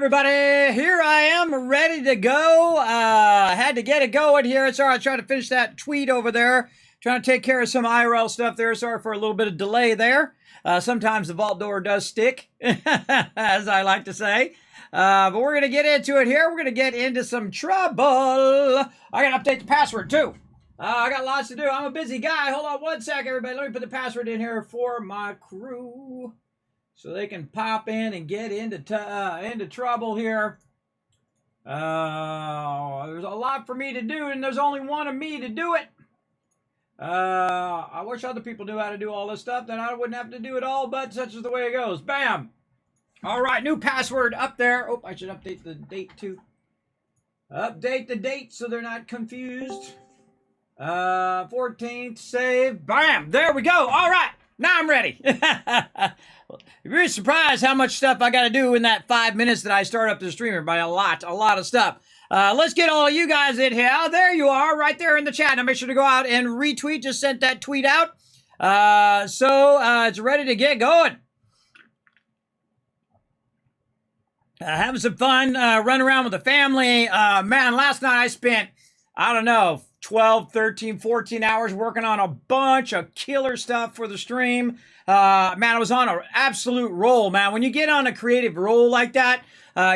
everybody, here I am ready to go. Had to get it going here. Sorry, I was trying to finish that tweet over there. Trying to take care of some IRL stuff there. Sorry for a little bit of delay there. Sometimes the vault door does stick, as I like to say. But we're going to get into it here. We're going to get into some trouble. I got to update the password too. I got lots to do. I'm a busy guy. Hold on one sec, everybody. Let me put the password in here for my crew, so they can pop in and get into trouble here. There's a lot for me to do, and there's only one of me to do it. I wish other people knew how to do all this stuff, then I wouldn't have to do it all, but such is the way it goes. Bam! All right, new password up there. Oh, I should update the date too. Update the date so they're not confused. 14th, save. Bam! There we go. All right. Now I'm ready. You're really surprised how much stuff I got to do in that 5 minutes that I start up the streamer. By a lot of stuff. Let's get all of you guys in here. Oh, there you are, right there in the chat. Now make sure to go out and retweet. Just sent that tweet out. It's ready to get going. Having some fun, running around with the family. Man, last night I spent, I don't know, 12, 13, 14 hours working on a bunch of killer stuff for the stream. Man, I was on an absolute roll, man. When you get on a creative roll like that,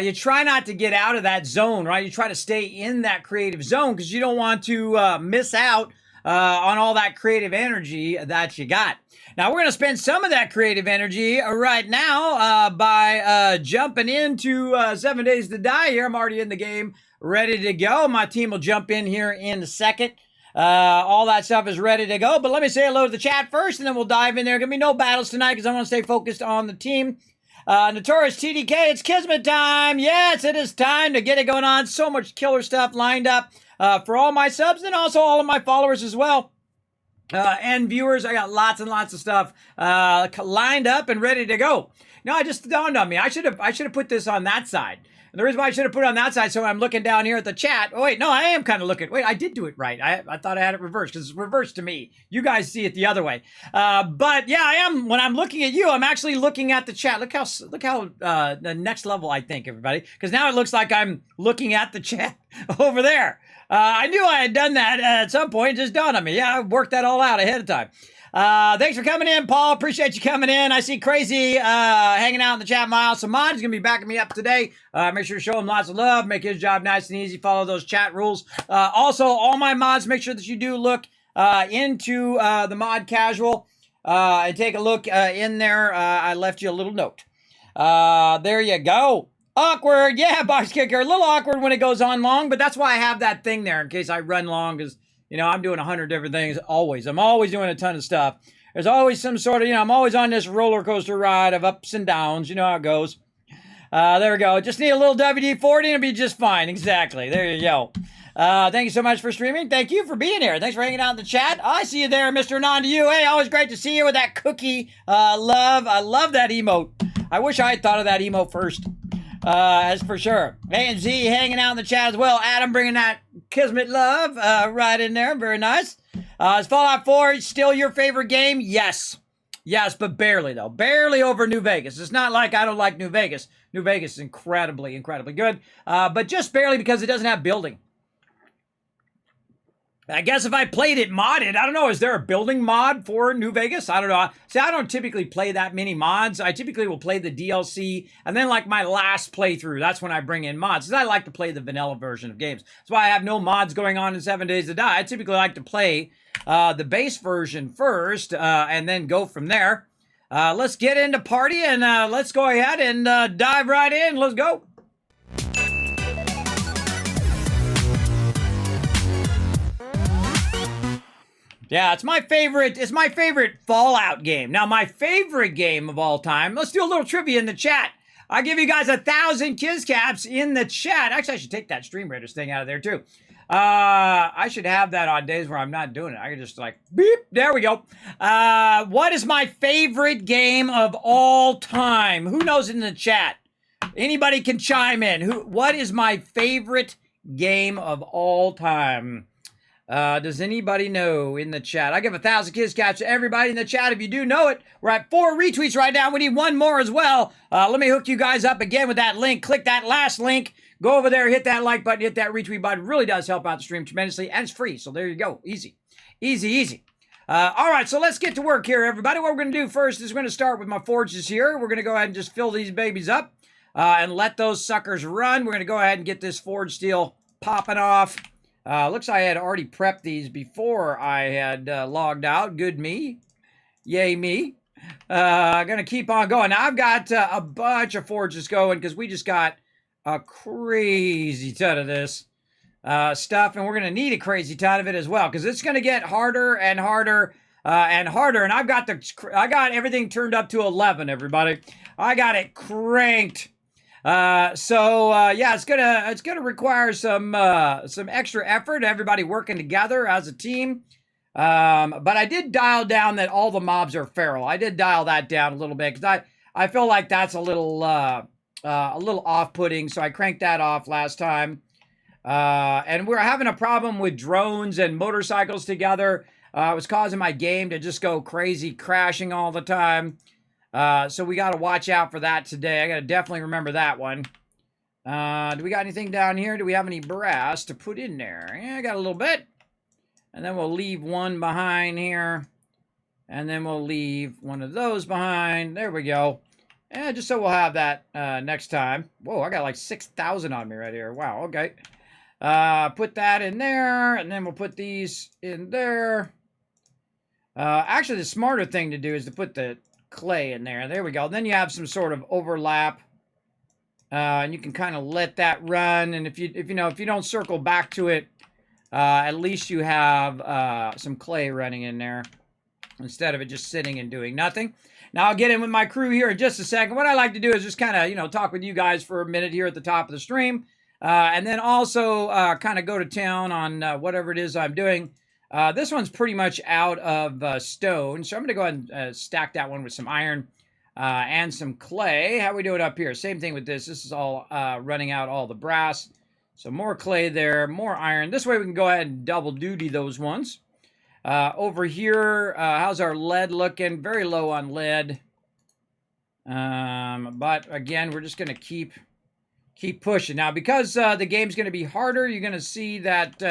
you try not to get out of that zone, right? You try to stay in that creative zone because you don't want to miss out on all that creative energy that you got. Now, we're going to spend some of that creative energy right now by jumping into 7 Days to Die here. I'm already in the game, ready to go. My team will jump in here in a second. All that stuff is ready to go. But let me say hello to the chat first, and then we'll dive in there. Going to be no battles tonight because I want to stay focused on the team. Notorious TDK, it's Kismet time. Yes, it is time to get it going on. So much killer stuff lined up for all my subs and also all of my followers as well. And viewers, I got lots and lots of stuff lined up and ready to go. Now, it just dawned on me. I should have put this on that side. And the reason why I should have put it on that side, so I'm looking down here at the chat. Oh, wait, no, I am kind of looking. Wait, I did do it right. I thought I had it reversed because it's reversed to me. You guys see it the other way. But yeah, I am. When I'm looking at you, I'm actually looking at the chat. Look how the next level, I think, everybody. Because now it looks like I'm looking at the chat over there. I knew I had done that at some point. It just dawned on me. Yeah, I worked that all out ahead of time. Thanks for coming in, Paul. Appreciate you coming in. I see Crazy hanging out in the chat. Miles Samad is going to be backing me up today. Make sure to show him lots of love. Make his job nice and easy. Follow those chat rules. Also, all my mods, make sure that you do look into the mod casual and take a look in there. I left you a little note. There you go. Awkward. Yeah, box kicker. A little awkward when it goes on long, but that's why I have that thing there in case I run long because, you know, I'm doing 100 different things always. I'm always doing a ton of stuff. There's always some sort of, you know, I'm always on this roller coaster ride of ups and downs. You know how it goes. There we go. Just need a little WD-40 and it'll be just fine. Exactly. There you go. Thank you so much for streaming. Thank you for being here. Thanks for hanging out in the chat. I see you there, Mr. Non to you. Hey, always great to see you with that cookie love. I love that emote. I wish I had thought of that emote first. As for sure. A and Z hanging out in the chat as well. Adam bringing that Kismet love right in there. Very nice. Is Fallout 4 still your favorite game? Yes. Yes, but barely, though. Barely over New Vegas. It's not like I don't like New Vegas. New Vegas is incredibly, incredibly good. But just barely because it doesn't have building. I guess if I played it modded, I don't know, is there a building mod for New Vegas? I don't know. See, I don't typically play that many mods. I typically will play the DLC, and then like my last playthrough, that's when I bring in mods, because I like to play the vanilla version of games. That's why I have no mods going on in 7 Days to Die. I typically like to play the base version first, and then go from there. Let's get into party, and let's go ahead and dive right in. Let's go. Yeah, it's my favorite Fallout game. Now, my favorite game of all time, let's do a little trivia in the chat. I'll give you guys 1,000 Kiz Caps in the chat. Actually, I should take that Stream Raiders thing out of there, too. I should have that on days where I'm not doing it. I can just like, beep, there we go. What is my favorite game of all time? Who knows in the chat? Anybody can chime in. What is my favorite game of all time? Does anybody know in the chat? I give 1,000 kiss caps to everybody in the chat. If you do know it, we're at 4 retweets right now. We need one more as well. Let me hook you guys up again with that link. Click that last link. Go over there, hit that like button, hit that retweet button. It really does help out the stream tremendously, and it's free. So there you go. Easy. Easy, easy. All right, so let's get to work here, everybody. What we're going to do first is we're going to start with my forges here. We're going to go ahead and just fill these babies up and let those suckers run. We're going to go ahead and get this forge steel popping off. Looks like I had already prepped these before I had logged out. Good me. Yay me. Gonna keep on going. Now, I've got a bunch of forges going because we just got a crazy ton of this stuff, and we're gonna need a crazy ton of it as well because it's gonna get harder and harder and harder. And I got everything turned up to 11, everybody. I got it cranked. Yeah, it's gonna require some extra effort, everybody working together as a team. But I did dial down that all the mobs are feral. I did dial that down a little bit because I feel like that's a little off-putting, so I cranked that off last time. And we're having a problem with drones and motorcycles together. It was causing my game to just go crazy, crashing all the time. So we got to watch out for that today. I got to definitely remember that one. Do we got anything down here? Do we have any brass to put in there? Yeah, I got a little bit. And then we'll leave one behind here. And then we'll leave one of those behind. There we go. And just so we'll have that next time. Whoa, I got like 6,000 on me right here. Wow, okay. Put that in there. And then we'll put these in there. Actually, the smarter thing to do is to put the clay in there. There we go. Then you have some sort of overlap, and you can kind of let that run. And if you don't circle back to it, at least you have some clay running in there instead of it just sitting and doing nothing. Now I'll get in with my crew here in just a second. What I like to do is just kind of talk with you guys for a minute here at the top of the stream, and then also kind of go to town on whatever it is I'm doing. This one's pretty much out of stone, so I'm going to go ahead and stack that one with some iron and some clay. How are we doing up here? Same thing with this. This is all running out all the brass. So more clay there, more iron. This way we can go ahead and double duty those ones. Over here, how's our lead looking? Very low on lead. But again, we're just going to keep pushing. Now, because the game's going to be harder, you're going to see that...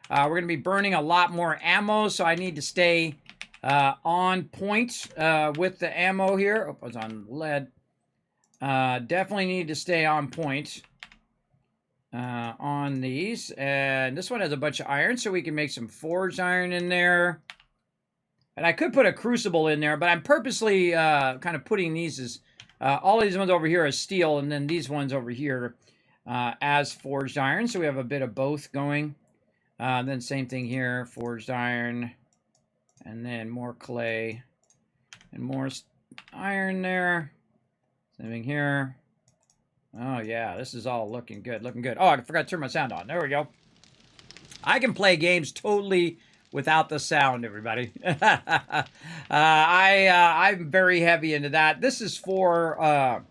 we're going to be burning a lot more ammo, so I need to stay on point with the ammo here. Oh, I was on lead. Definitely need to stay on point on these. And this one has a bunch of iron, so we can make some forged iron in there. And I could put a crucible in there, but I'm purposely kind of putting these as... all these ones over here as steel, and then these ones over here as forged iron. So we have a bit of both going. Then same thing here, forged iron, and then more clay, and more iron there. Same thing here. Oh yeah, this is all looking good, looking good. Oh, I forgot to turn my sound on. There we go. I can play games totally without the sound, everybody. I'm very heavy into that. This is for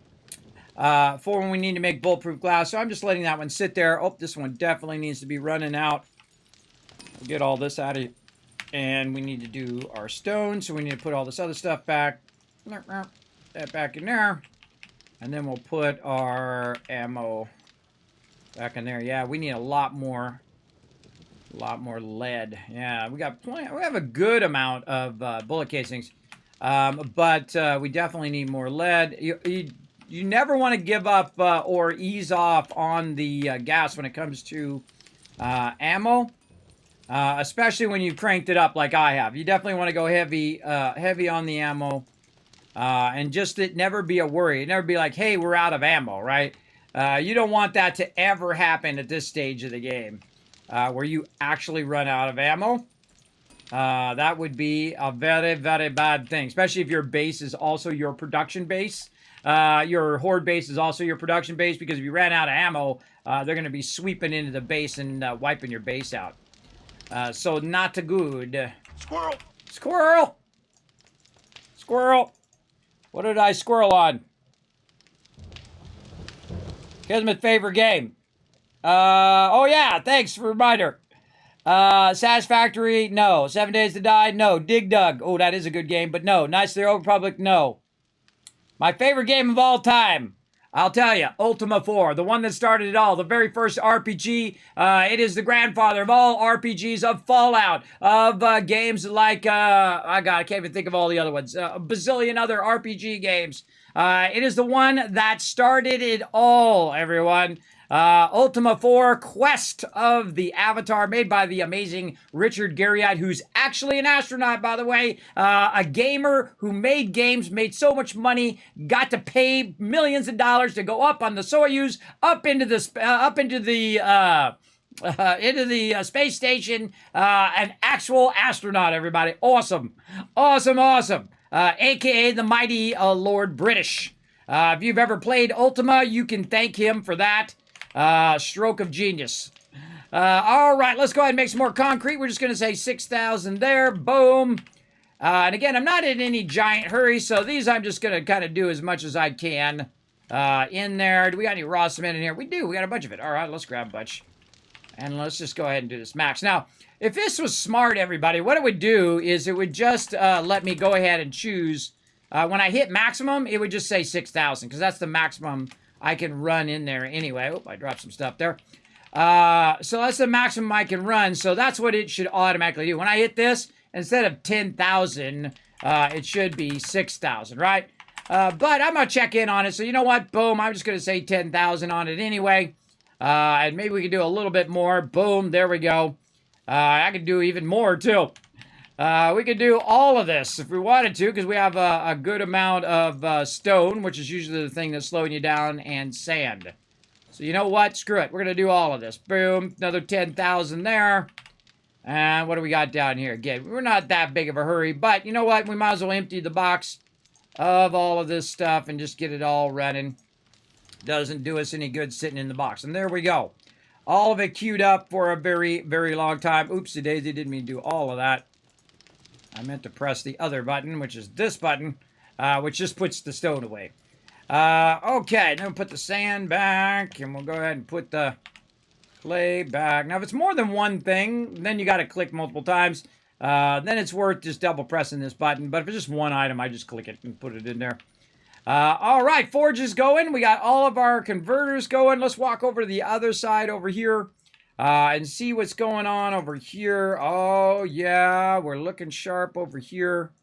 when we need to make bulletproof glass, so I'm just letting that one sit there. Oh, this one definitely needs to be running out. Get all this out of, and we need to do our stone, so we need to put all this other stuff back. That back in there, and then we'll put our ammo back in there. Yeah, we need a lot more lead. Yeah, we got plenty. We have a good amount of bullet casings, but we definitely need more lead. You never want to give up or ease off on the gas when it comes to ammo. Especially when you've cranked it up like I have. You definitely want to go heavy on the ammo. And just it never be a worry. It never be like, hey, we're out of ammo, right? You don't want that to ever happen at this stage of the game. Where you actually run out of ammo. That would be a very, very bad thing. Especially if your base is also your production base. Your horde base is also your production base. Because if you ran out of ammo, they're going to be sweeping into the base and wiping your base out. So not too good. Squirrel! Squirrel! Squirrel! What did I squirrel on? Kismet favorite game. Oh yeah, thanks for the reminder. Satisfactory, no. 7 Days to Die, no. Dig Dug, oh, that is a good game, but no. Knights of the Old Republic, no. My favorite game of all time, I'll tell you, Ultima 4, the one that started it all, the very first RPG. It is the grandfather of all RPGs, of Fallout, of games like, I can't even think of all the other ones, a bazillion other RPG games. It is the one that started it all, everyone. Ultima 4, Quest of the Avatar, made by the amazing Richard Garriott, who's actually an astronaut, by the way. A gamer who made games, made so much money, got to pay millions of dollars to go up on the Soyuz, up into the space station. An actual astronaut, everybody. Awesome. Awesome, awesome. AKA the mighty Lord British. If you've ever played Ultima, you can thank him for that. Stroke of genius. All right, let's go ahead and make some more concrete. We're just going to say 6,000 there. Boom. And again, I'm not in any giant hurry, so these I'm just going to kind of do as much as I can in there. Do we got any raw cement in here? We do. We got a bunch of it. All right, let's grab a bunch. And let's just go ahead and do this max. Now, if this was smart, everybody, what it would do is it would just let me go ahead and choose. When I hit maximum, it would just say 6,000, because that's the maximum I can run in there anyway. Oh, I dropped some stuff there. So that's the maximum I can run. So that's what it should automatically do. When I hit this, instead of 10,000, it should be 6,000, right? But I'm going to check in on it. So you know what? Boom. I'm just going to say 10,000 on it anyway. And maybe we can do a little bit more. Boom. There we go. I could do even more too. We could do all of this if we wanted to, because we have a good amount of stone, which is usually the thing that's slowing you down, and sand. So you know what? Screw it. We're going to do all of this. Boom. Another 10,000 there. And what do we got down here? Again, we're not that big of a hurry, but you know what? We might as well empty the box of all of this stuff and just get it all running. Doesn't do us any good sitting in the box. And there we go. All of it queued up for a very, very long time. Oopsie daisy, didn't mean to do all of that. I meant to press the other button, which is this button, which just puts the stone away. Okay, then we'll put the sand back, and we'll go ahead and put the clay back. Now, if it's more than one thing, then you got to click multiple times. Then it's worth just double pressing this button. But if it's just one item, I just click it and put it in there. All right, forge is going. We got all of our converters going. Let's walk over to the other side over here. And see what's going on over here. Oh, yeah, we're looking sharp over here.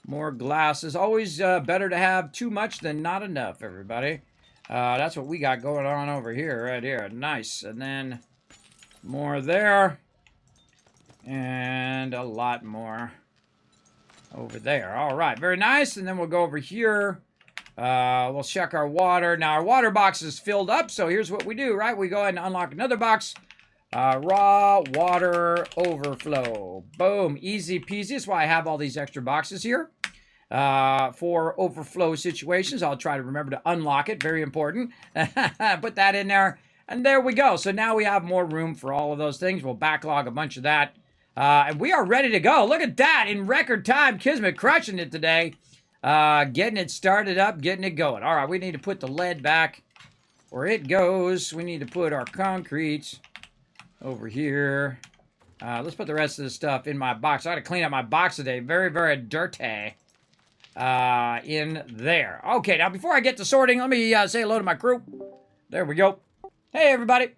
More glasses. Always better to have too much than not enough, everybody. That's what we got going on over here, right here. Nice. And then more there. And a lot more over there. All right, very nice. And then we'll go over here. We'll check our water. Now, our water box is filled up, so here's what we do, right? We go ahead and unlock another box. Raw water overflow. Boom. Easy peasy. That's why I have all these extra boxes here. For overflow situations. I'll try to remember to unlock it. Very important. Put that in there. And there we go. So now we have more room for all of those things. We'll backlog a bunch of that. And we are ready to go. Look at that. In record time. Kismet crushing it today. Getting it started up. Getting it going. All right. We need to put the lead back where it goes. We need to put our concrete over here. Let's put the rest of the stuff in my box. I got to clean up my box today. Very, very dirty. In there. Okay, now before I get to sorting, let me say hello to my crew. There we go. Hey, everybody.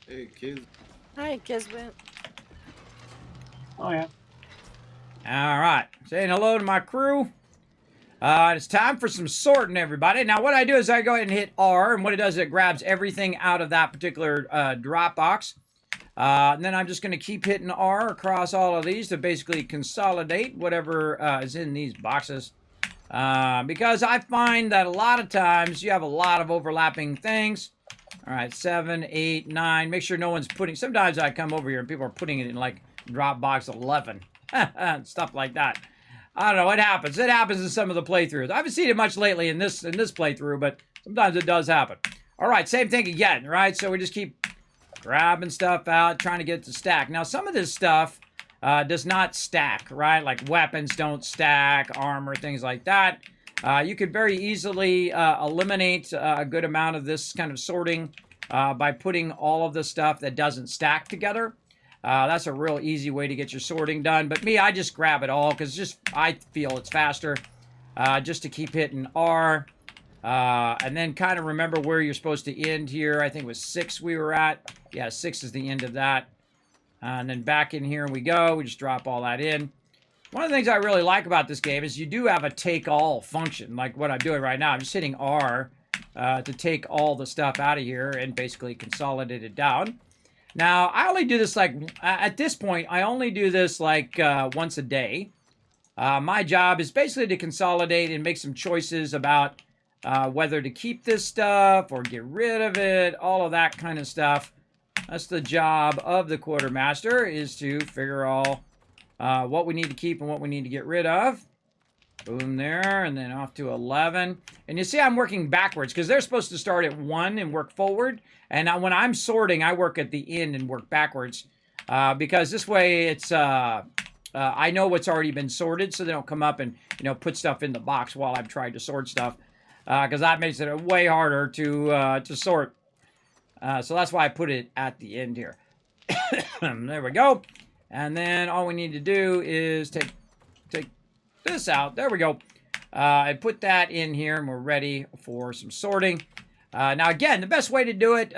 Hey, kids. Hi, Kismet. Oh, yeah. All right. Saying hello to my crew. It's time for some sorting, everybody. Now, what I do is I go ahead and hit R, and what it does is it grabs everything out of that particular drop box. And then I'm just going to keep hitting R across all of these to basically consolidate whatever is in these boxes. Because I find that a lot of times you have a lot of overlapping things. All right, 7, 8, 9. Make sure no one's putting... Sometimes I come over here and people are putting it in, like, drop box 11. Stuff like that. I don't know. It happens. It happens in some of the playthroughs. I haven't seen it much lately in this playthrough, but sometimes it does happen. All right, same thing again, right? So we just keep grabbing stuff out, trying to get it to stack. Now, some of this stuff does not stack, right? Like weapons don't stack, armor, things like that. You could very easily eliminate a good amount of this kind of sorting by putting all of the stuff that doesn't stack together. That's a real easy way to get your sorting done. But me, I just grab it all because just I feel it's faster. Just to keep hitting R. And then kind of remember where you're supposed to end here. I think it was 6 we were at. Yeah, 6 is the end of that. And then back in here we go. We just drop all that in. One of the things I really like about this game is you do have a take-all function, like what I'm doing right now. I'm just hitting R to take all the stuff out of here and basically consolidate it down. Now, I only do this like, at this point, I only do this like once a day. My job is basically to consolidate and make some choices about whether to keep this stuff or get rid of it, all of that kind of stuff. That's the job of the quartermaster, is to figure all what we need to keep and what we need to get rid of. Boom there, and then off to 11. And you see I'm working backwards because they're supposed to start at 1 and work forward. And when I'm sorting, I work at the end and work backwards because this way it's I know what's already been sorted, so they don't come up and put stuff in the box while I'm trying to sort stuff because that makes it way harder to sort. So that's why I put it at the end here. There we go. And then all we need to do is take this out. There we go. I put that in here, and we're ready for some sorting. Now, again, the best way to do it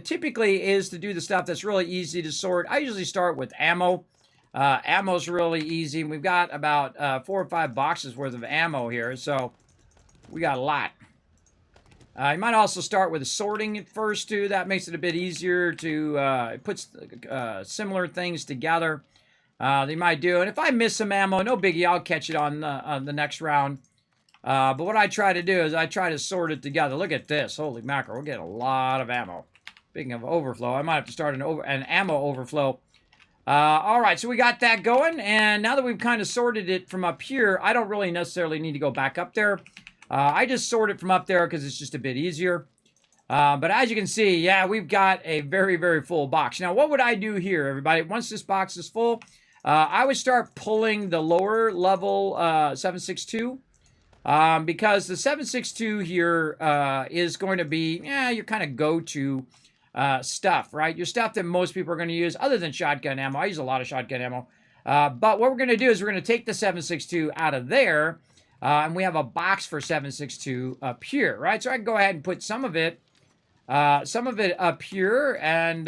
typically is to do the stuff that's really easy to sort. I usually start with ammo. Ammo's really easy. We've got about 4 or 5 boxes worth of ammo here, so we got a lot. You might also start with sorting at first, too. That makes it a bit easier to it puts similar things together. They might do. And if I miss some ammo, no biggie. I'll catch it on the next round. But what I try to do is I try to sort it together. Look at this. Holy mackerel. We're getting a lot of ammo. Speaking of overflow, I might have to start an ammo overflow. All right, so we got that going. And now that we've kind of sorted it from up here, I don't really necessarily need to go back up there. I just sort it from up there because it's just a bit easier. But as you can see, yeah, we've got a very, very full box. Now, what would I do here, everybody? Once this box is full, I would start pulling the lower level 762 because the 762 here is going to be, your kind of go-to stuff, right? Your stuff that most people are going to use other than shotgun ammo. I use a lot of shotgun ammo. But what we're going to do is we're going to take the 762 out of there, and we have a box for 762 up here, right? So I can go ahead and put some of it up here, and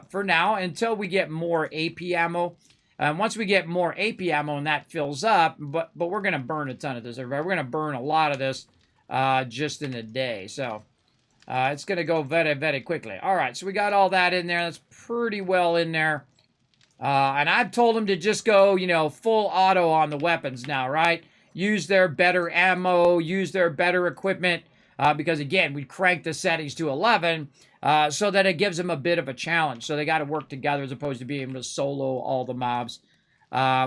for now, until we get more AP ammo. Once we get more AP ammo and that fills up, but we're going to burn a ton of this, everybody. We're going to burn a lot of this just in a day. So it's going to go very, very quickly. All right, so we got all that in there. That's pretty well in there. And I've told them to just go, full auto on the weapons now, right? Use their better ammo, use their better equipment, because, again, we cranked the settings to 11 so that it gives them a bit of a challenge. So they got to work together as opposed to being able to solo all the mobs,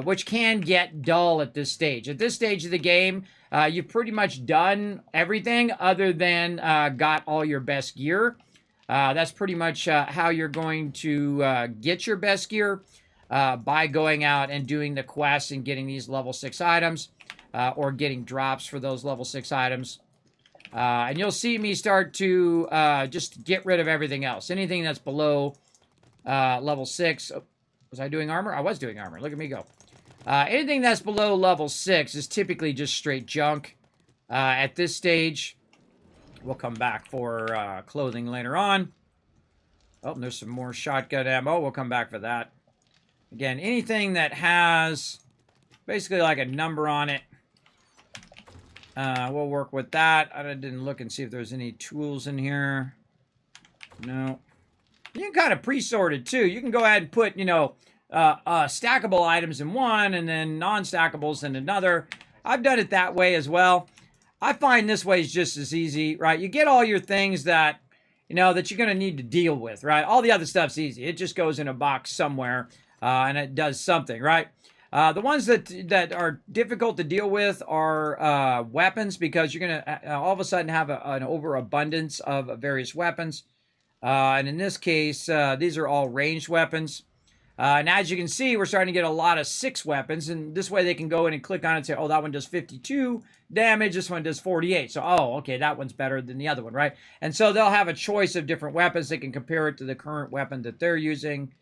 which can get dull at this stage. At this stage of the game, you've pretty much done everything other than got all your best gear. That's pretty much how you're going to get your best gear by going out and doing the quests and getting these level 6 items. Or getting drops for those level 6 items. And you'll see me start to just get rid of everything else. Anything that's below level 6. Oh, was I doing armor? I was doing armor. Look at me go. Anything that's below level 6 is typically just straight junk. At this stage, we'll come back for clothing later on. Oh, there's some more shotgun ammo. We'll come back for that. Again, anything that has basically like a number on it, we'll work with that. I didn't look and see if there's any tools in here. No. You can kind of pre-sort it too. You can go ahead and put, stackable items in one and then non-stackables in another. I've done it that way as well. I find this way is just as easy, right? You get all your things that, that you're going to need to deal with, right? All the other stuff's easy. It just goes in a box somewhere and it does something, right? The ones that are difficult to deal with are weapons, because you're going to all of a sudden have an overabundance of various weapons. And in this case, these are all ranged weapons. And as you can see, we're starting to get a lot of 6 weapons. And this way they can go in and click on it and say, oh, that one does 52 damage. This one does 48. So, oh, okay, that one's better than the other one, right? And so they'll have a choice of different weapons. They can compare it to the current weapon that they're using.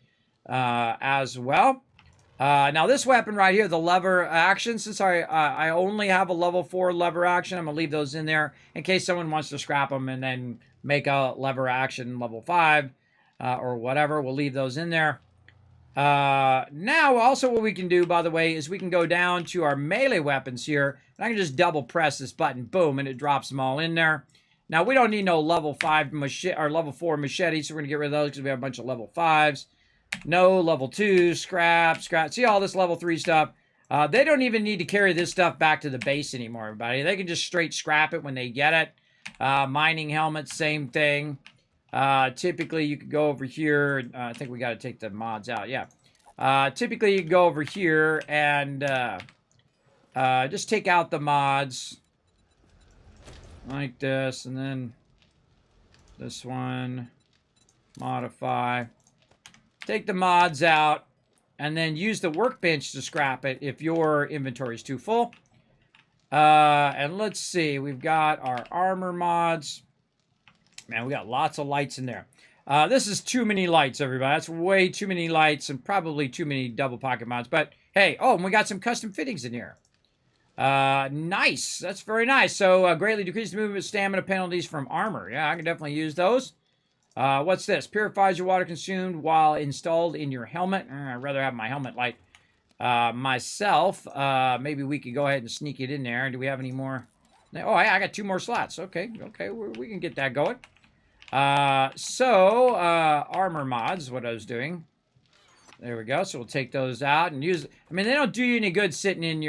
as well. Now this weapon right here, the lever action, since I only have a level 4 lever action, I'm going to leave those in there in case someone wants to scrap them and then make a lever action level 5 or whatever. We'll leave those in there. Now also what we can do, by the way, is we can go down to our melee weapons here, and I can just double press this button, boom, and it drops them all in there. Now we don't need no level 5 machete or level 4 machetes, so we're going to get rid of those because we have a bunch of level 5s. No level 2, scrap. See all this level 3 stuff? They don't even need to carry this stuff back to the base anymore, everybody. They can just straight scrap it when they get it. Mining helmets, same thing. Typically, you could go over here. I think we got to take the mods out. Yeah. Typically, you can go over here and just take out the mods. Like this. And then this one. Modify. Take the mods out. And then use the workbench to scrap it if your inventory is too full. And let's see. We've got our armor mods. Man, we got lots of lights in there. This is too many lights, everybody. That's way too many lights and probably too many double pocket mods. But, hey, oh, and we got some custom fittings in here. Nice. That's very nice. So, greatly decreased movement stamina penalties from armor. Yeah, I can definitely use those. What's this? Purifies your water consumed while installed in your helmet. I'd rather have my helmet light myself. Maybe we could go ahead and sneak it in there. Do we have any more? Oh, I got 2 more slots. Okay, we can get that going. Armor mods is what I was doing. There we go. So we'll take those out and use. I mean, they don't do you any good sitting in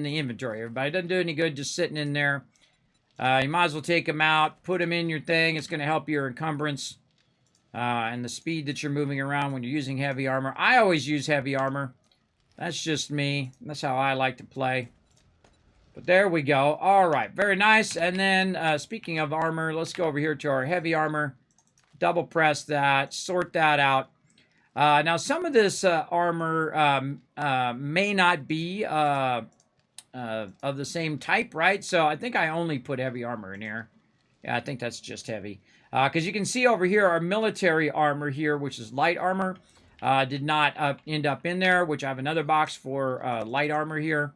the inventory. Everybody, it doesn't do any good just sitting in there. You might as well take them out, put them in your thing. It's going to help your encumbrance and the speed that you're moving around when you're using heavy armor. I always use heavy armor. That's just me. That's how I like to play. But there we go. All right, very nice. And then speaking of armor, let's go over here to our heavy armor. Double press that, sort that out. Now, some of this armor may not be of the same type, right? So I think I only put heavy armor in here. Yeah, I think that's just heavy. Because you can see over here our military armor here, which is light armor, did not end up in there, which I have another box for light armor here.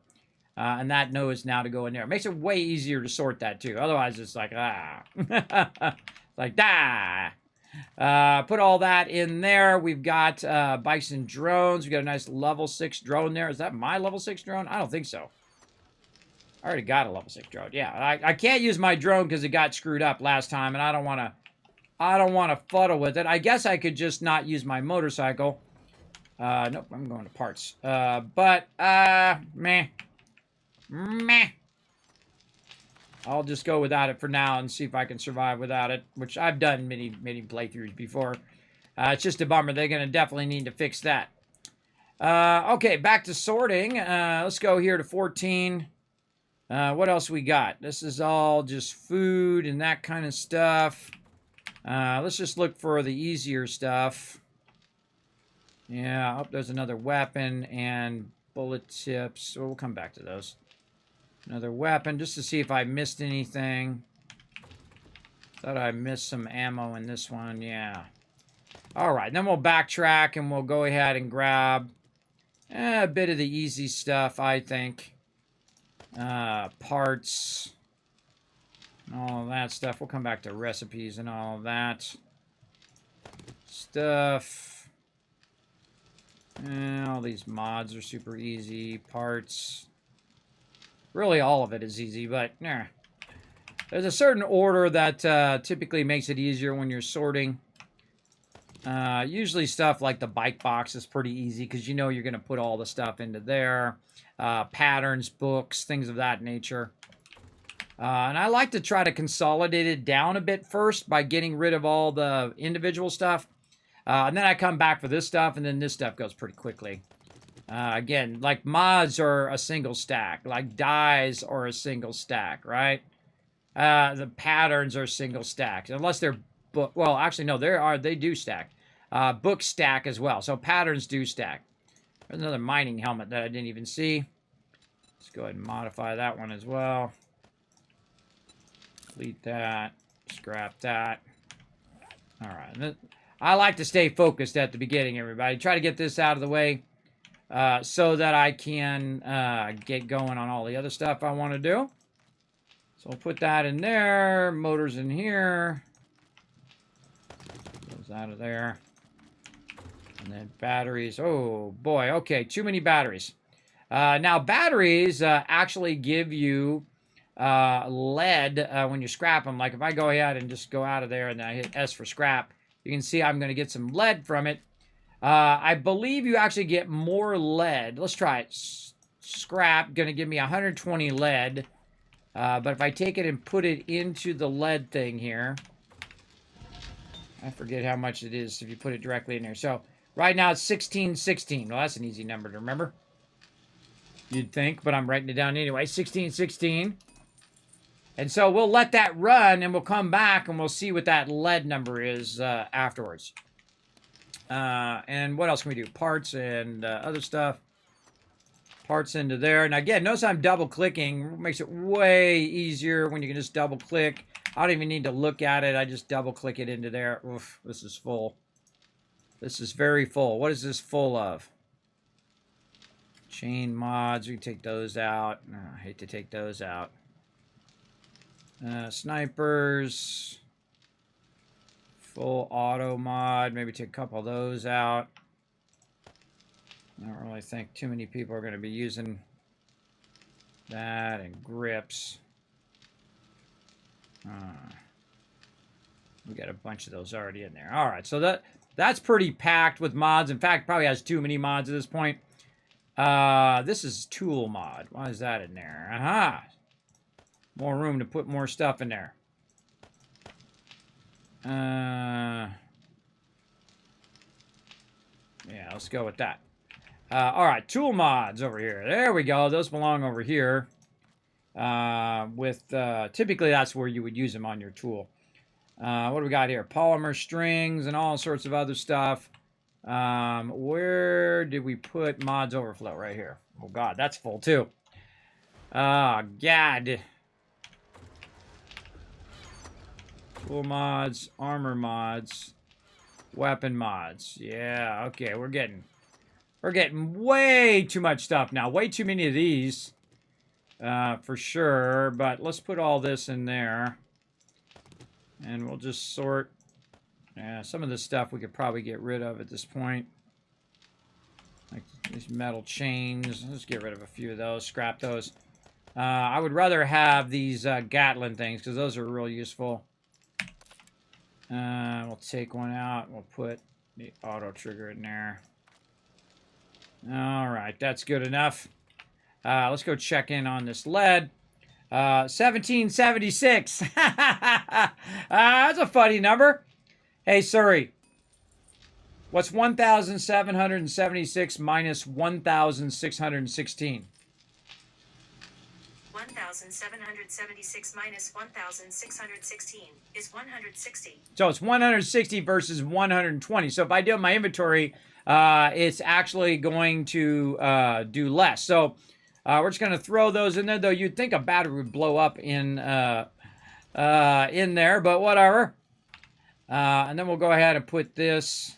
And that knows now to go in there. It makes it way easier to sort that, too. Otherwise, it's like, like, put all that in there. We've got bikes and drones. We've got a nice level 6 drone there. Is that my level 6 drone? I don't think so. I already got a level 6 drone. Yeah, I can't use my drone because it got screwed up last time, and I don't want to fuddle with it. I guess I could just not use my motorcycle. Nope, I'm going to parts. Meh. I'll just go without it for now and see if I can survive without it, which I've done many playthroughs before. It's just a bummer. They're going to definitely need to fix that. Okay, back to sorting. Let's go here to 14. What else we got? This is all just food and that kind of stuff. Let's just look for the easier stuff. Yeah, oh, there's another weapon and bullet tips. So we'll come back to those. Another weapon, just to see if I missed anything. Thought I missed some ammo in this one, yeah. Alright, then we'll backtrack and we'll go ahead and grab a bit of the easy stuff, I think. Parts. And all of that stuff. We'll come back to recipes and all of that. Stuff. All these mods are super easy. Parts. Really, all of it is easy, but there's a certain order that typically makes it easier when you're sorting. Usually stuff like the bike box is pretty easy because you know you're going to put all the stuff into there. Patterns, books, things of that nature. And I like to try to consolidate it down a bit first by getting rid of all the individual stuff. And then I come back for this stuff, and then this stuff goes pretty quickly. Again, like mods are a single stack. Like dyes are a single stack, right? The patterns are single stacks. Unless they're book. Well, actually, no, they do stack. Books stack as well. So patterns do stack. There's another mining helmet that I didn't even see. Let's go ahead and modify that one as well. Delete that. Scrap that. All right. I like to stay focused at the beginning, everybody. Try to get this out of the way so that I can get going on all the other stuff I want to do. So I'll put that in there. Motors in here. Goes out of there. And then batteries. Oh, boy. Okay, too many batteries. Now, batteries actually give you lead when you scrap them. Like if I go ahead and just go out of there and then I hit S for scrap, you can see I'm going to get some lead from it. I believe you actually get more lead. Let's try it. Scrap, going to give me 120 lead. But if I take it and put it into the lead thing here, I forget how much it is if you put it directly in there. So right now it's 1616. Well, that's an easy number to remember. You'd think, but I'm writing it down anyway. 1616. And so we'll let that run, and we'll come back, and we'll see what that lead number is afterwards. And what else can we do? Parts and other stuff. Parts into there. And again, notice I'm double-clicking. Makes it way easier when you can just double-click. I don't even need to look at it. I just double-click it into there. Oof, this is full. This is very full. What is this full of? Chain mods, we can take those out. Oh, I hate to take those out. Snipers. Full auto mod. Maybe take a couple of those out. I don't really think too many people are going to be using that. And grips. We got a bunch of those already in there. Alright, so that's pretty packed with mods. In fact, probably has too many mods at this point. This is tool mod. Why is that in there? Aha! More room to put more stuff in there. Yeah, let's go with that. Alright, tool mods over here. There we go. Those belong over here. Typically that's where you would use them on your tool. What do we got here? Polymer strings and all sorts of other stuff. Where did we put mods overflow? Right here. Oh god, that's full too. Oh god. Tool mods, armor mods, weapon mods. Yeah, okay, we're getting way too much stuff now. Way too many of these. For sure, but let's put all this in there. And we'll just sort. Yeah, some of this stuff we could probably get rid of at this point. Like these metal chains. Let's get rid of a few of those. Scrap those. I would rather have these Gatlin things because those are real useful. We'll take one out. We'll put the auto trigger in there. Alright, that's good enough. Let's go check in on this lead. 1776. That's a funny number. Hey, Siri. What's 1,776 minus 1,616? 1,776 minus 1,616 is 160. So it's 160 versus 120. So if I do my inventory, it's actually going to do less. So we're just going to throw those in there. Though you'd think a battery would blow up in there, but whatever. And then we'll go ahead and put this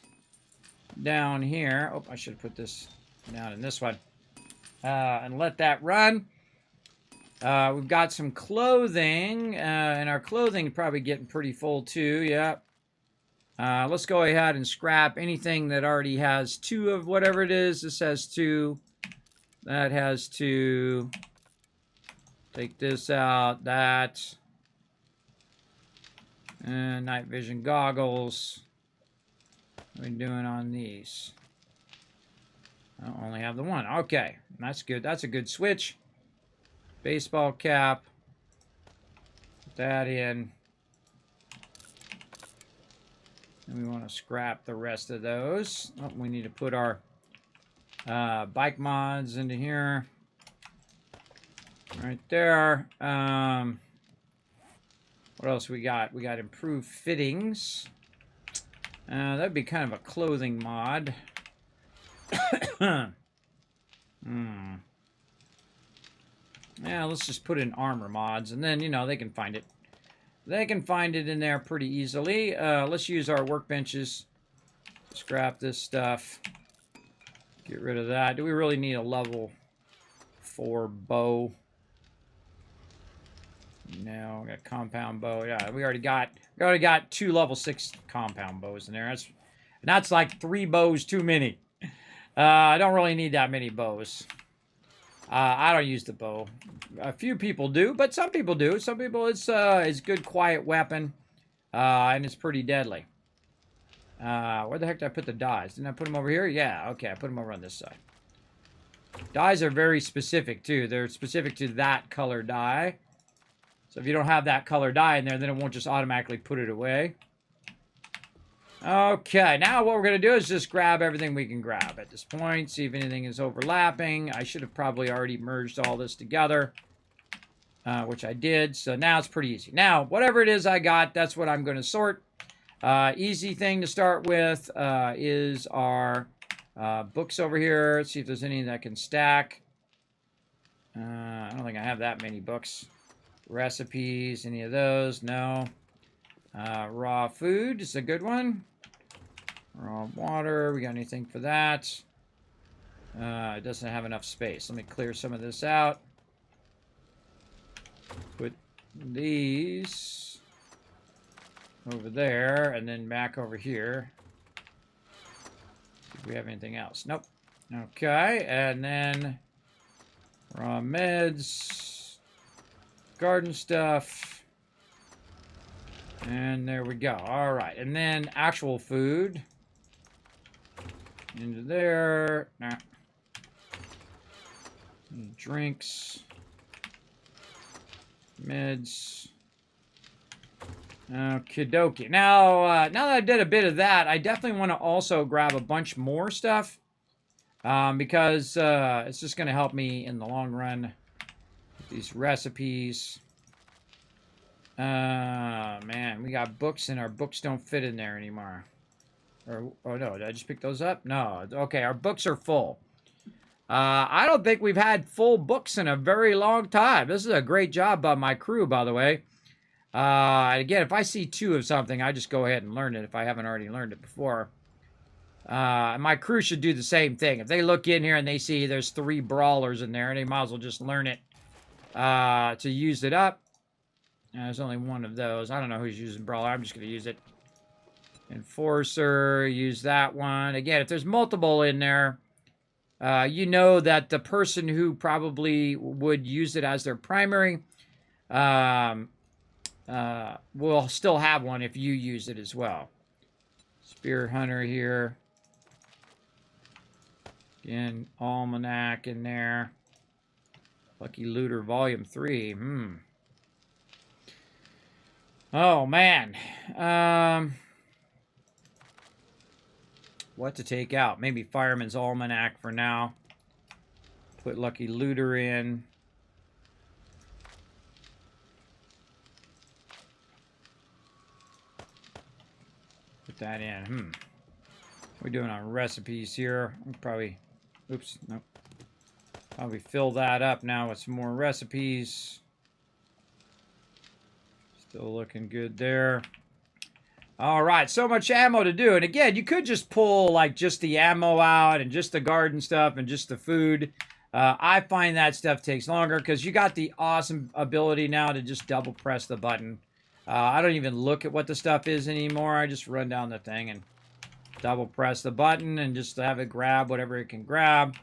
down here. Oh, I should have put this down in this one. And let that run. We've got some clothing, and our clothing is probably getting pretty full too. Yeah. Let's go ahead and scrap anything that already has 2 of whatever it is. This has 2. That has 2. Take this out. That. And night vision goggles. What are we doing on these? I only have the one. Okay. That's good. That's a good switch. Baseball cap. Put that in. And we want to scrap the rest of those. Oh, we need to put our bike mods into here. Right there. What else we got? We got improved fittings. That'd be kind of a clothing mod. Yeah, let's just put in armor mods, and then, you know, they can find it. They can find it in there pretty easily. Let's use our workbenches. Scrap this stuff. Get rid of that. Do we really need a level 4 bow? No, we got compound bow. Yeah, we already got 2 level 6 compound bows in there. That's like 3 bows too many. I don't really need that many bows. I don't use the bow. A few people do, but some people do. Some people, it's a good quiet weapon, and it's pretty deadly. Where the heck did I put the dyes? Didn't I put them over here? Yeah, okay, I put them over on this side. Dyes are very specific, too. They're specific to that color dye. So if you don't have that color dye in there, then it won't just automatically put it away. Okay, now what we're going to do is just grab everything we can grab at this point. See if anything is overlapping. I should have probably already merged all this together, which I did. So now it's pretty easy. Now, whatever it is I got, that's what I'm going to sort. Easy thing to start with is our books over here. Let's see if there's any that can stack. I don't think I have that many books. Recipes, any of those? No. Raw food is a good one. Raw water, we got anything for that? It doesn't have enough space. Let me clear some of this out. Put these over there, and then back over here. See if we have anything else. Nope. Okay, and then raw meds, garden stuff, and there we go. All right, and then actual food into there. Nah. Drinks, meds. Okie dokie. Now that I did a bit of that, I definitely want to also grab a bunch more stuff because it's just going to help me in the long run with these recipes. Man, we got books and our books don't fit in there anymore. Or, oh no, did I just pick those up? No. Okay, our books are full. I don't think we've had full books in a very long time. This is a great job by my crew, by the way. Again, if I see 2 of something, I just go ahead and learn it if I haven't already learned it before. My crew should do the same thing. If they look in here and they see there's 3 brawlers in there, they might as well just learn it to use it up. There's only one of those. I don't know who's using brawler. I'm just going to use it. Enforcer, use that one. Again, if there's multiple in there, you know that the person who probably would use it as their primary will still have one if you use it as well. Spear Hunter here. Again, Almanac in there. Lucky Looter Volume 3. Oh, man. What to take out? Maybe Fireman's Almanac for now. Put Lucky Looter in. Put that in. We're doing on recipes here. We'll probably, oops, nope. Probably fill that up now with some more recipes. Still looking good there. All right, so much ammo to do. And again, you could just pull like just the ammo out and just the garden stuff and just the food. I find that stuff takes longer because you got the awesome ability now to just double press the button. I don't even look at what the stuff is anymore. I just run down the thing and double press the button and just have it grab whatever it can grab.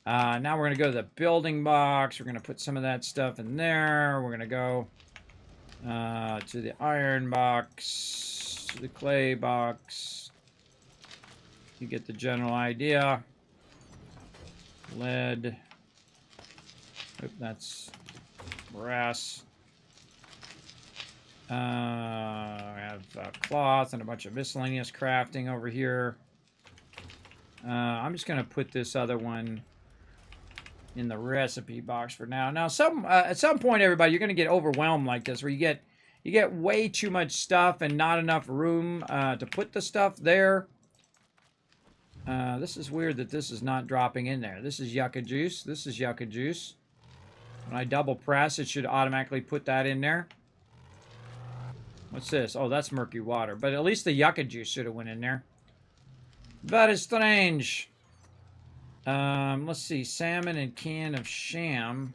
Now we're going to go to the building box. We're going to put some of that stuff in there. We're going to go to the iron box, to the clay box. You get the general idea. Lead. Oop, that's brass. We have cloth and a bunch of miscellaneous crafting over here. I'm just going to put this other one in the recipe box for now. Now, at some point, everybody, you're going to get overwhelmed like this, where you get way too much stuff and not enough room to put the stuff there. This is weird that this is not dropping in there. This is yucca juice. This is yucca juice. When I double press, it should automatically put that in there. What's this? Oh, that's murky water. But at least the yucca juice should have went in there. Very strange. Let's see. Salmon and can of sham.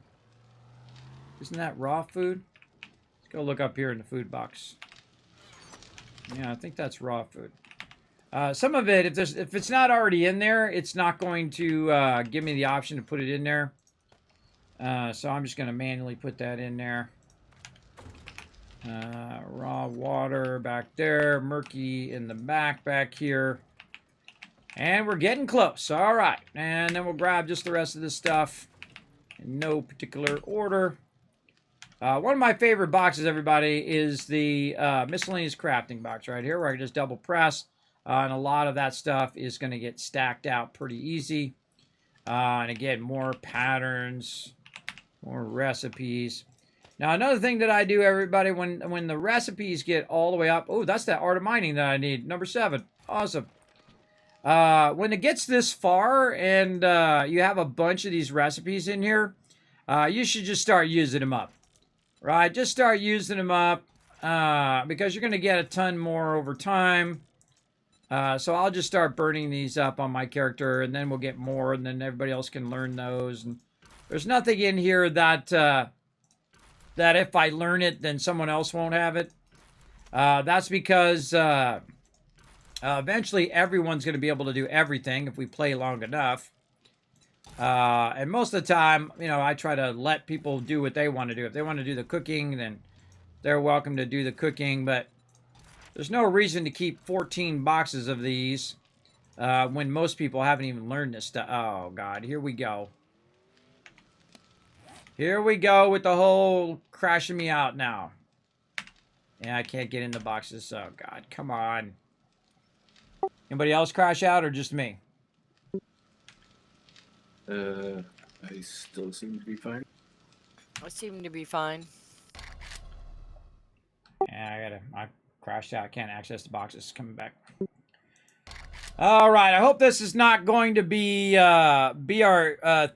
Isn't that raw food? Let's go look up here in the food box. Yeah, I think that's raw food. Some of it, if it's not already in there, it's not going to give me the option to put it in there. So I'm just going to manually put that in there. Raw water back there. Murky in the back here. And we're getting close. All right. And then we'll grab just the rest of this stuff in no particular order. One of my favorite boxes, everybody, is the miscellaneous crafting box right here, where I can just double press. And a lot of that stuff is going to get stacked out pretty easy. And again, more patterns, more recipes. Now, another thing that I do, everybody, when the recipes get all the way up. Oh, that's that art of mining that I need. Number 7. Awesome. When it gets this far and you have a bunch of these recipes in here, you should just start using them up. Right? Just start using them up because you're going to get a ton more over time. So I'll just start burning these up on my character, and then we'll get more, and then everybody else can learn those. And there's nothing in here that that if I learn it, then someone else won't have it. That's because eventually everyone's going to be able to do everything if we play long enough. And most of the time, you know, I try to let people do what they want to do. If they want to do the cooking, then they're welcome to do the cooking, but there's no reason to keep 14 boxes of these when most people haven't even learned this stuff. Oh, God. Here we go. Here we go with the whole crashing me out now. Yeah, I can't get in the boxes. Oh, God. Come on. Anybody else crash out or just me? I still seem to be fine. I seem to be fine. Yeah, I crashed out. I can't access the boxes. Coming back. All right. I hope this is not going to be our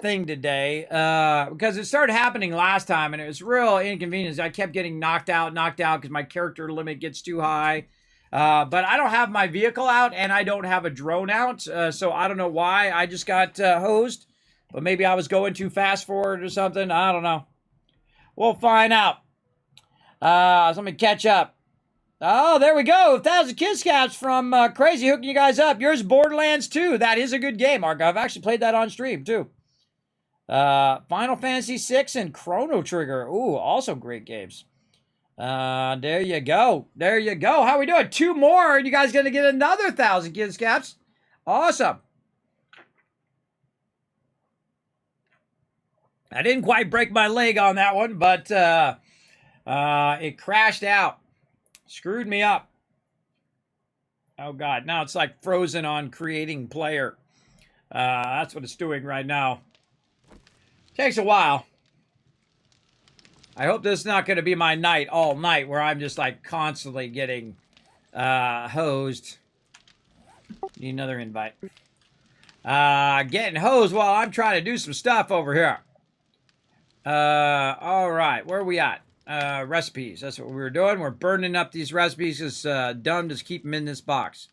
thing today because it started happening last time and it was real inconvenience. I kept getting knocked out because my character limit gets too high. But I don't have my vehicle out and I don't have a drone out, so I don't know why I just got hosed. But maybe I was going too fast for it or something. I don't know. We'll find out. So let me catch up. Oh, there we go. 1,000 kiss caps from Crazy hooking you guys up. Yours Borderlands 2. That is a good game, Mark. I've actually played that on stream, too. Final Fantasy 6 and Chrono Trigger. Ooh, also great games. There you go. There you go. How we doing? 2 more, and you guys going to get another 1,000 kiss caps. Awesome. I didn't quite break my leg on that one, but it crashed out. Screwed me up. Oh, God. Now it's like frozen on creating player. That's what it's doing right now. Takes a while. I hope this is not going to be my night all night where I'm just like constantly getting hosed. Need another invite. Getting hosed while I'm trying to do some stuff over here. All right. Where are we at? Recipes. That's what we were doing. We're burning up these recipes. It's dumb to keep them in this box.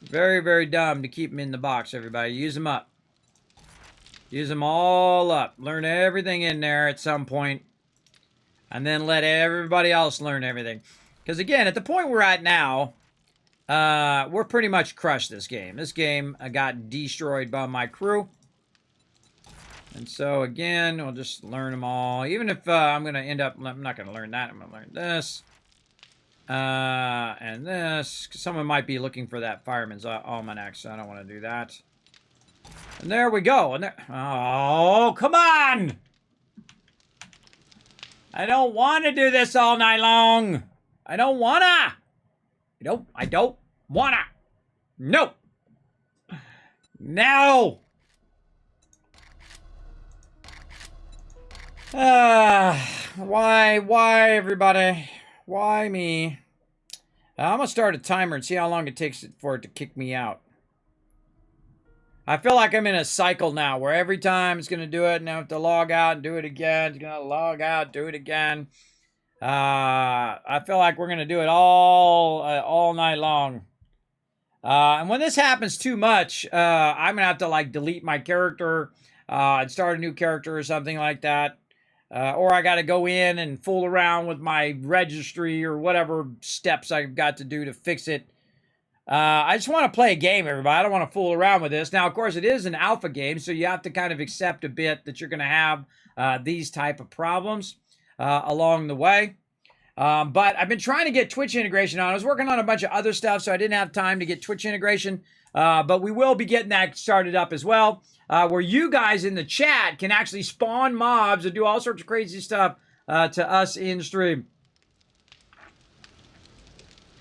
Very, very dumb to keep them in the box, everybody. Use them up. Use them all up. Learn everything in there at some point. And then let everybody else learn everything. Because again, at the point we're at now, we're pretty much crushed this game. This game got destroyed by my crew. And so again, we'll just learn them all. Even if I'm going to end up, I'm not going to learn that. I'm going to learn this. And this. Someone might be looking for that Fireman's Almanac, so I don't want to do that. And there we go. And there, oh, come on! I don't want to do this all night long. I don't wanna. I don't wanna. No. No. Why everybody? Why me? I'm gonna start a timer and see how long it takes for it to kick me out. I feel like I'm in a cycle now where every time it's going to do it and I have to log out and do it again. It's going to log out, do it again. I feel like we're going to do it all night long. And when this happens too much, I'm going to have to, like, delete my character and start a new character or something like that. Or I got to go in and fool around with my registry or whatever steps I've got to do to fix it. I just want to play a game, everybody. I don't want to fool around with this. Now, of course, it is an alpha game, so you have to kind of accept a bit that you're going to have these type of problems along the way. But I've been trying to get Twitch integration on. I was working on a bunch of other stuff, so I didn't have time to get Twitch integration. But we will be getting that started up as well, where you guys in the chat can actually spawn mobs and do all sorts of crazy stuff to us in stream.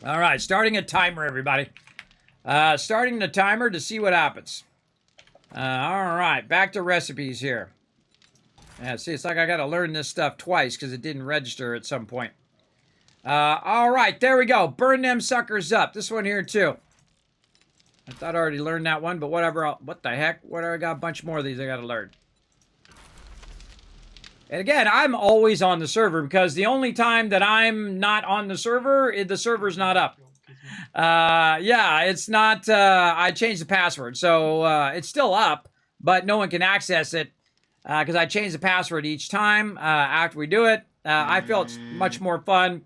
All right, starting a timer, everybody. Starting the timer to see what happens. All right, back to recipes here. Yeah, see, it's like I got to learn this stuff twice because it didn't register at some point. All right, there we go. Burn them suckers up. This one here, too. I thought I already learned that one, but whatever. What the heck? What do I got? A bunch more of these I got to learn. And again, I'm always on the server because the only time that I'm not on the server's not up. Yeah, it's not, I changed the password. So, it's still up, but no one can access it because I change the password each time after we do it. I feel it's much more fun.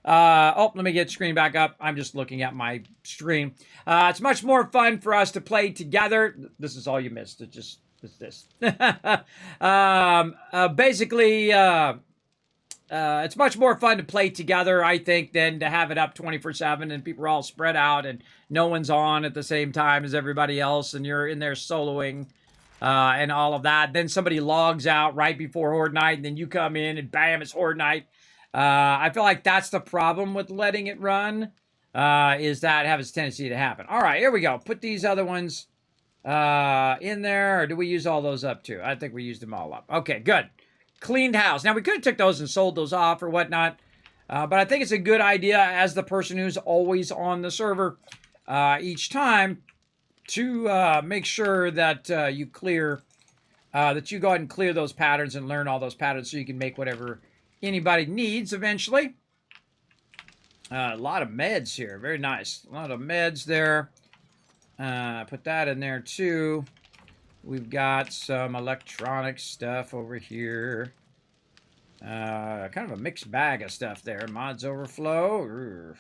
Let me get the screen back up. I'm just looking at my screen. It's much more fun for us to play together. This is all you missed. It's this. Basically, it's much more fun to play together, I think, than to have it up 24/7 and people are all spread out and no one's on at the same time as everybody else and you're in there soloing and all of that. Then somebody logs out right before Horde Night and then you come in and bam, it's Horde Night. I feel like that's the problem with letting it run, is that it has a tendency to happen. All right, here we go. Put these other ones in there, or do we use all those up too? I think we used them all up. Okay, good. Cleaned house. Now, we could have took those and sold those off or whatnot, but I think it's a good idea as the person who's always on the server each time to make sure that you clear, that you go ahead and clear those patterns and learn all those patterns so you can make whatever anybody needs eventually. A lot of meds here. Very nice. A lot of meds there. Put that in there too. We've got some electronic stuff over here. Kind of a mixed bag of stuff there. Mods overflow.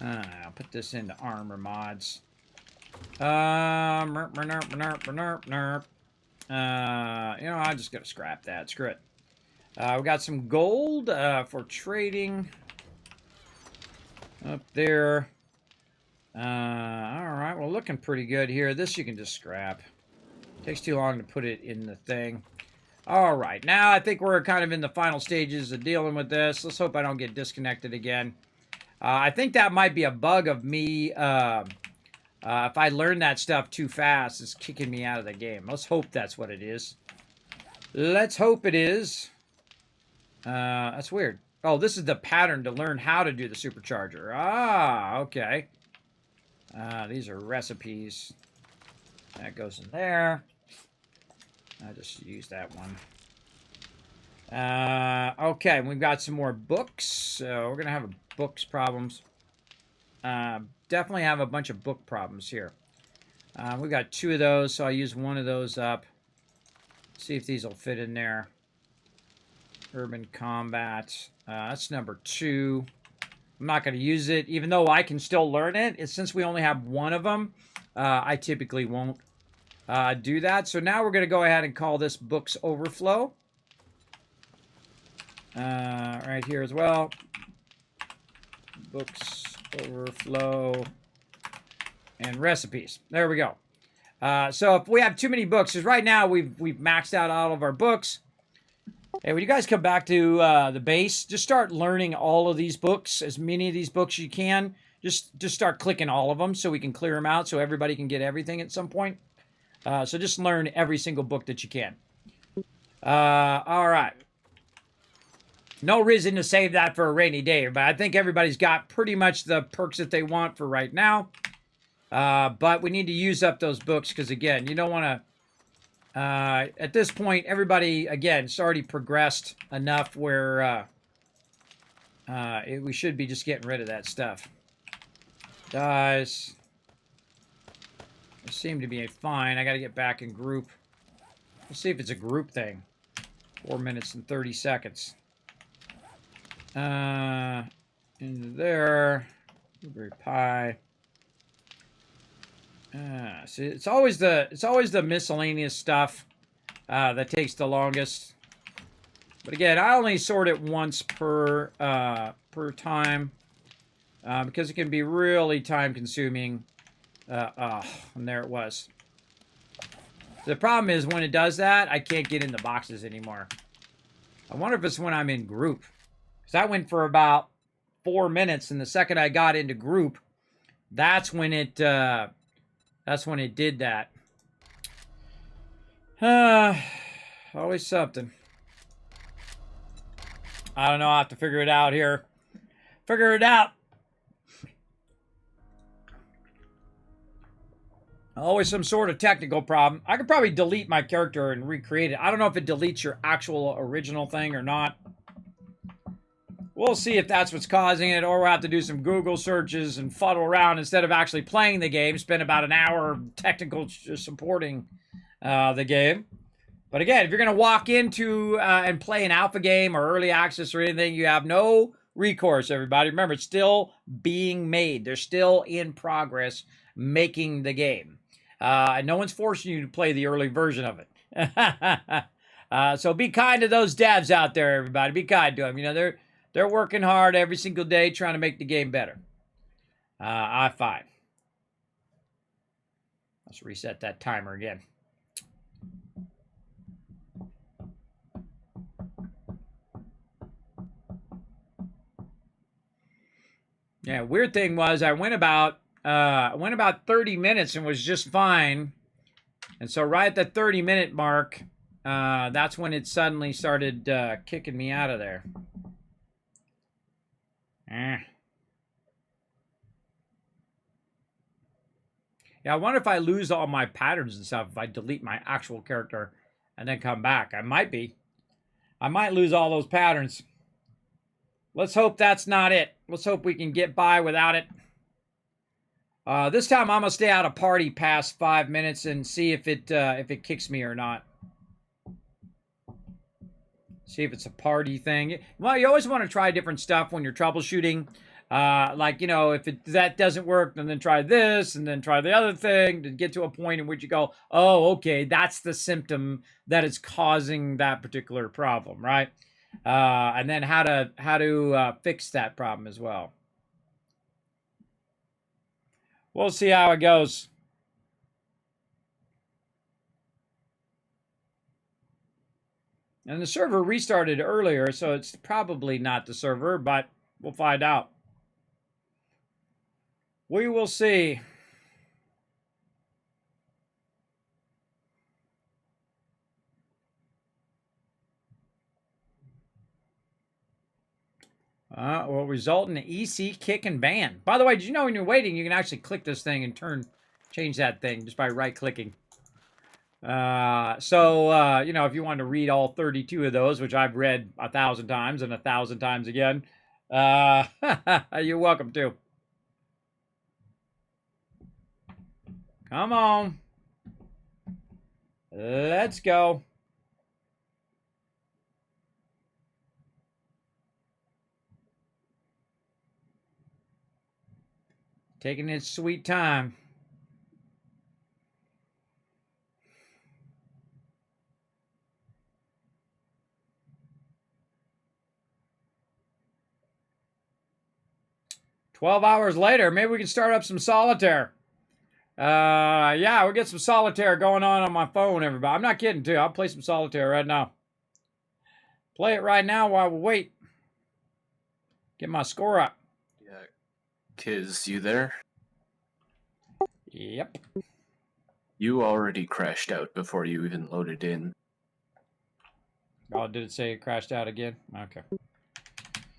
I'll put this into armor mods. Nerp. I'm just going to scrap that. Screw it. We got some gold for trading. Up there. Alright, well, looking pretty good here. This you can just scrap. Takes too long to put it in the thing. Alright, now I think we're kind of in the final stages of dealing with this. Let's hope I don't get disconnected again. I think that might be a bug of me. If I learn that stuff too fast, it's kicking me out of the game. Let's hope that's what it is. Let's hope it is. That's weird. Oh, this is the pattern to learn how to do the supercharger. Ah, okay. These are recipes. That goes in there. I just use that one. Okay, we've got some more books. So we're going to have books problems. Definitely have a bunch of book problems here. We've got 2 of those, so I'll use one of those up. See if these will fit in there. Urban Combat. That's number 2. I'm not going to use it, even though I can still learn it. It's since we only have one of them, I typically won't do that. So now we're going to go ahead and call this Books Overflow. Right here as well. Books Overflow and recipes. There we go. So if we have too many books, because right now we've maxed out all of our books. Hey, when you guys come back to the base, just start learning all of these books, as many of these books you can. Just start clicking all of them so we can clear them out so everybody can get everything at some point. So just learn every single book that you can. All right. No reason to save that for a rainy day, but I think everybody's got pretty much the perks that they want for right now. But we need to use up those books because, again, you don't want to... at this point, everybody, again, it's already progressed enough where we should be just getting rid of that stuff. Dies. I seem to be fine. I got to get back in group. Let's see if it's a group thing. 4 minutes and 30 seconds. Into there. Blueberry pie. See, it's always the miscellaneous stuff that takes the longest. But again, I only sort it once per time because it can be really time consuming. And there it was. The problem is when it does that, I can't get in the boxes anymore. I wonder if it's when I'm in group. Because I went for about 4 minutes, and the second I got into group, that's when it did that. Always something. I don't know. I'll have to figure it out here. Figure it out. Always some sort of technical problem. I could probably delete my character and recreate it. I don't know if it deletes your actual original thing or not. We'll see if that's what's causing it, or we'll have to do some Google searches and fuddle around instead of actually playing the game. Spend about an hour technical supporting the game. But again, if you're going to walk into and play an alpha game or early access or anything, you have no recourse, everybody. Remember, it's still being made. They're still in progress making the game. And no one's forcing you to play the early version of it. So be kind to those devs out there, everybody. Be kind to them. You know, they're working hard every single day trying to make the game better. I5. Let's reset that timer again. Yeah, weird thing was I went about 30 minutes and was just fine. And so right at the 30-minute mark, that's when it suddenly started kicking me out of there. Yeah, I wonder if I lose all my patterns and stuff, if I delete my actual character and then come back. I might be. I might lose all those patterns. Let's hope that's not it. Let's hope we can get by without it. This time I'm going to stay out of party past 5 minutes and see if it kicks me or not. See if it's a party thing. Well, you always want to try different stuff when you're troubleshooting. Like, you know, if that doesn't work, then try this and then try the other thing to get to a point in which you go, oh, okay, that's the symptom that is causing that particular problem, right? And then how to fix that problem as well. We'll see how it goes. And the server restarted earlier, so it's probably not the server, but we'll find out. We will see. Will result in an EC kick and ban. By the way, did you know when you're waiting, you can actually click this thing and change that thing just by right-clicking. You know, if you wanted to read all 32 of those, which I've read 1,000 times and 1,000 times again, you're welcome to. Come on. Let's go. Taking its sweet time. "12 hours later, maybe we can start up some solitaire." Yeah, we'll get some solitaire going on my phone, everybody. I'm not kidding, too. I'll play some solitaire right now. Play it right now while we wait. Get my score up. Yeah. Kiz, you there? Yep. You already crashed out before you even loaded in. Oh, did it say it crashed out again? Okay.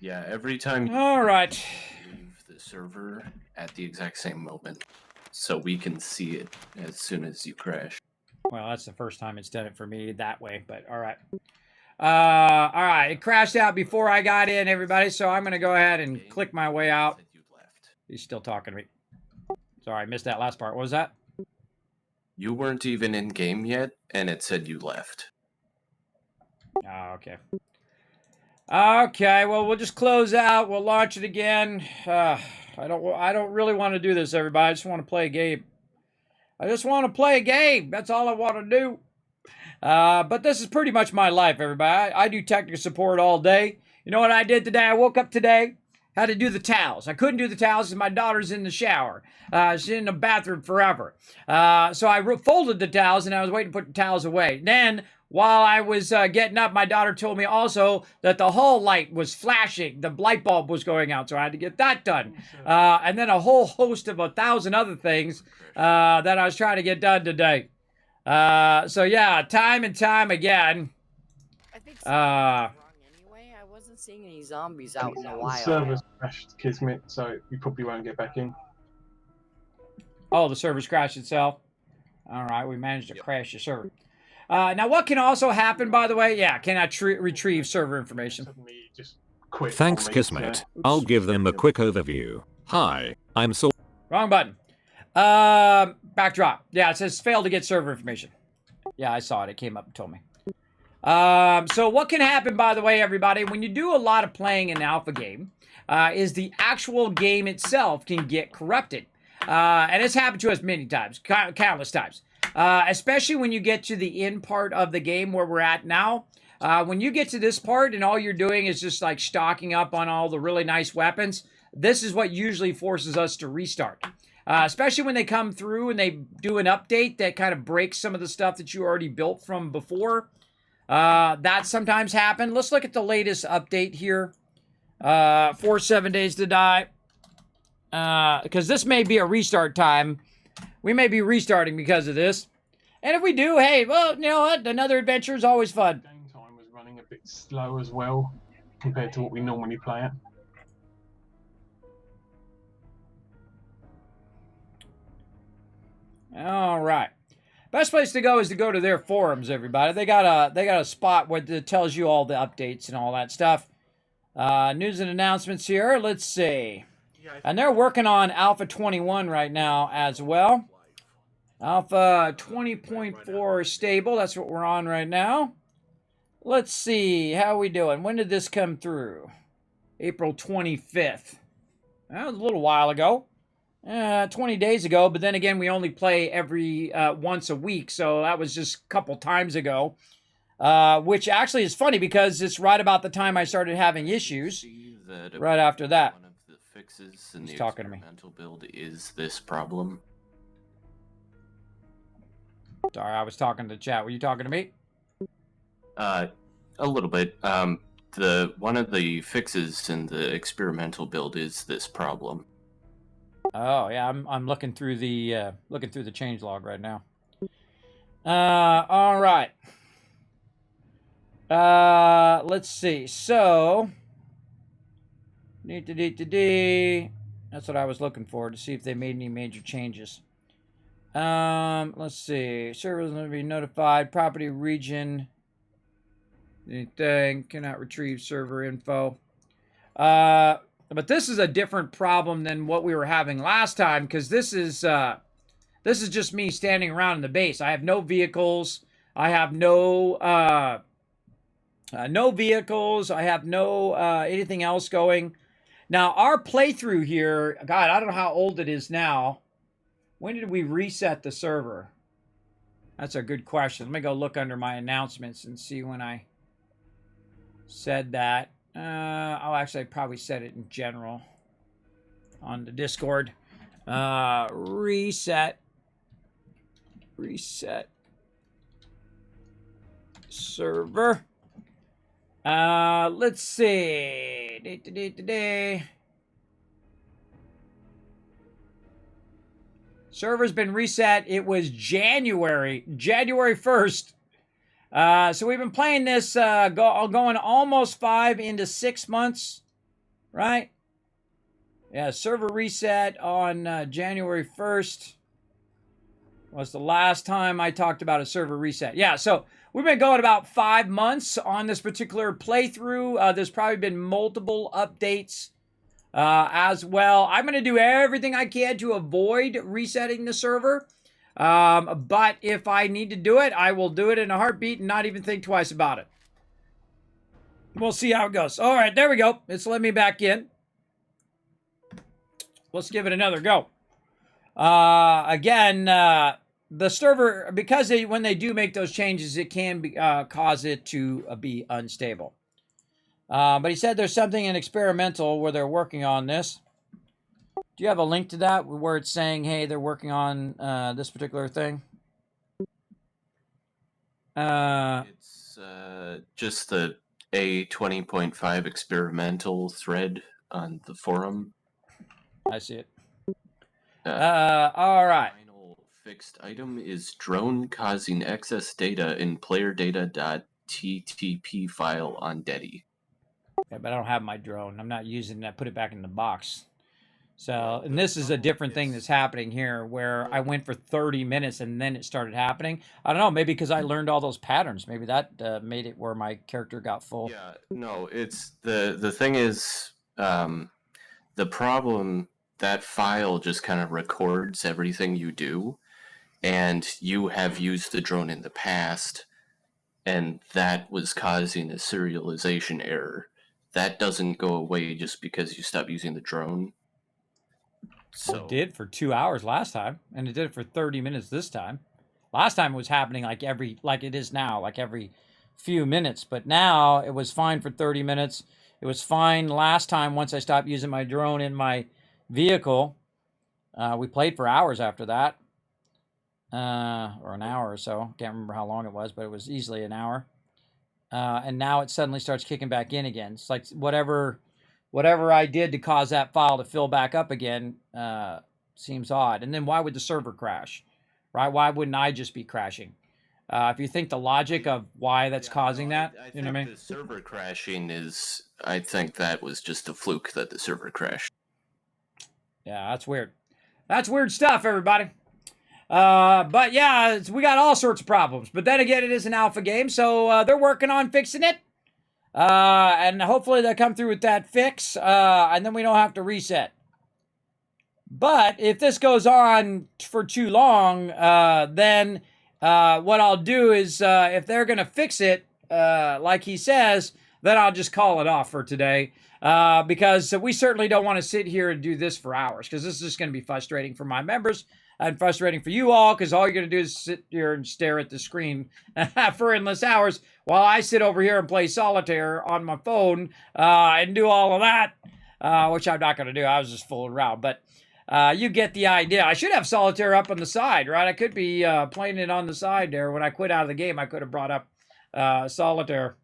Yeah, every time you All right. leave the server at the exact same moment, so we can see it as soon as you crash. Well, that's the first time it's done it for me that way, but all right. All right, it crashed out before I got in, everybody, so I'm going to go ahead and click my way out. You left. He's still talking to me. Sorry, I missed that last part. What was that? You weren't even in game yet, and it said you left. Oh, okay. Okay, well, we'll just close out. We'll launch it again. I don't really want to do this, everybody. I just want to play a game. I just want to play a game. That's all I want to do. But this is pretty much my life, everybody. I do technical support all day. You know what I did today? I woke up today, had to do the towels. I couldn't do the towels because my daughter's in the shower. She's in the bathroom forever. So I folded the towels, and I was waiting to put the towels away. Then, while I was getting up, my daughter told me also that the hall light was flashing. The light bulb was going out, so I had to get that done. And then a whole host of 1,000 other things that I was trying to get done today. So yeah, time and time again. I think something was wrong anyway. I wasn't seeing any zombies out in a The while. server's crashed, Kismet, so you probably won't get back in. Oh, the server's crashed itself. All right, we managed to crash the server. Now, what can also happen, by the way? Yeah, can I retrieve server information? Suddenly you just quit Thanks, on me, Kismet. so- I'll give them a quick overview. Hi, I'm so. Wrong button. Backdrop. Yeah, it says failed to get server information. Yeah, I saw it. It came up and told me. So what can happen, by the way, everybody, when you do a lot of playing an alpha game, is the actual game itself can get corrupted. And it's happened to us many times, countless times. Especially when you get to the end part of the game where we're at now. When you get to this part and all you're doing is just like stocking up on all the really nice weapons, this is what usually forces us to restart. Especially when they come through and they do an update that kind of breaks some of the stuff that you already built from before. That sometimes happens. Let's look at the latest update here. 7 days to die. Because this may be a restart time. We may be restarting because of this. And if we do, hey, well, you know what? Another adventure is always fun. Game time was running a bit slow as well, compared to what we normally play at. All right. Best place to go is to go to their forums, everybody. They got a spot where it tells you all the updates and all that stuff. News and announcements here. Let's see. And they're working on Alpha 21 right now as well. Alpha 20.4 stable. That's what we're on right now. Let's see. How are we doing? When did this come through? April 25th. That was a little while ago. 20 days ago, but then again, we only play every once a week, so that was just a couple times ago. Which actually is funny because it's right about the time I started having issues. Right after that. One of the fixes in He's the talking to me. experimental build is this problem. Sorry, I was talking to chat. Were you talking to me? A little bit. One of the fixes in the experimental build is this problem. Oh yeah, I'm looking through the changelog right now. All right. Let's see. So, that's what I was looking for, to see if they made any major changes. Let's see. Servers going to be notified. Property region. Anything. Cannot retrieve server info. But this is a different problem than what we were having last time, because this is just me standing around in the base. I have no vehicles. I have no vehicles. I have no anything else going. Now, our playthrough here, God, I don't know how old it is now. When did we reset the server? That's a good question. Let me go look under my announcements and see when I said that. I'll actually probably said it in general on the Discord. Reset server. Let's see. Server's been reset. It was January 1st. So we've been playing this going almost 5 into 6 months, right? Yeah, server reset on January 1st was the last time I talked about a server reset. Yeah, so we've been going about 5 months on this particular playthrough. There's probably been multiple updates as well. I'm going to do everything I can to avoid resetting the server. But if I need to do it, I will do it in a heartbeat and not even think twice about it. We'll see how it goes. All right, there we go. It's let me back in. Let's give it another go. Again, the server, because when they do make those changes, it can be, cause it to be unstable. But he said there's something in experimental where they're working on this. Do you have a link to that where it's saying, hey, they're working on this particular thing? It's just the A20.5 experimental thread on the forum. I see it. All right. Final fixed item is drone causing excess data in playerdata.ttp file on Dedi. Yeah, but I don't have my drone. I'm not using it. I put it back in the box. So, and this is a different thing that's happening here where I went for 30 minutes and then it started happening. I don't know, maybe because I learned all those patterns. Maybe that made it where my character got full. Yeah, no, it's the thing is, the problem, that file just kind of records everything you do, and you have used the drone in the past, and that was causing a serialization error. That doesn't go away just because you stop using the drone. So it did for 2 hours last time, and it did it for 30 minutes this time. Last time it was happening like it is now, like every few minutes. But now it was fine for 30 minutes. It was fine last time once I stopped using my drone in my vehicle. We played for hours after that, or an hour or so. Can't remember how long it was, but it was easily an hour. And now it suddenly starts kicking back in again. It's like whatever I did to cause that file to fill back up again seems odd. And then why would the server crash, right? Why wouldn't I just be crashing? If you think the logic of why that's causing that, you know what I mean? The server crashing is, I think that was just a fluke that the server crashed. Yeah, that's weird. That's weird stuff, everybody. But yeah, we got all sorts of problems. But then again, it is an alpha game, so they're working on fixing it. And hopefully they'll come through with that fix, and then we don't have to reset. But if this goes on for too long, then what I'll do is, if they're going to fix it, like he says, then I'll just call it off for today. Because we certainly don't want to sit here and do this for hours, because this is just going to be frustrating for my members and frustrating for you all, because all you're going to do is sit here and stare at the screen for endless hours while I sit over here and play solitaire on my phone and do all of that, which I'm not going to do. I was just fooling around, but you get the idea. I should have solitaire up on the side, right? I could be playing it on the side there. When I quit out of the game, I could have brought up solitaire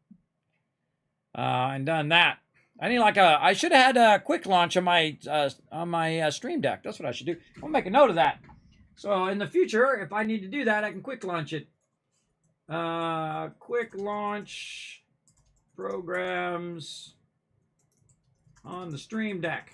and done that. I need I should have had a quick launch on my Stream Deck. That's what I should do. I'll make a note of that. So in the future, if I need to do that, I can quick launch it. Quick launch programs on the Stream Deck.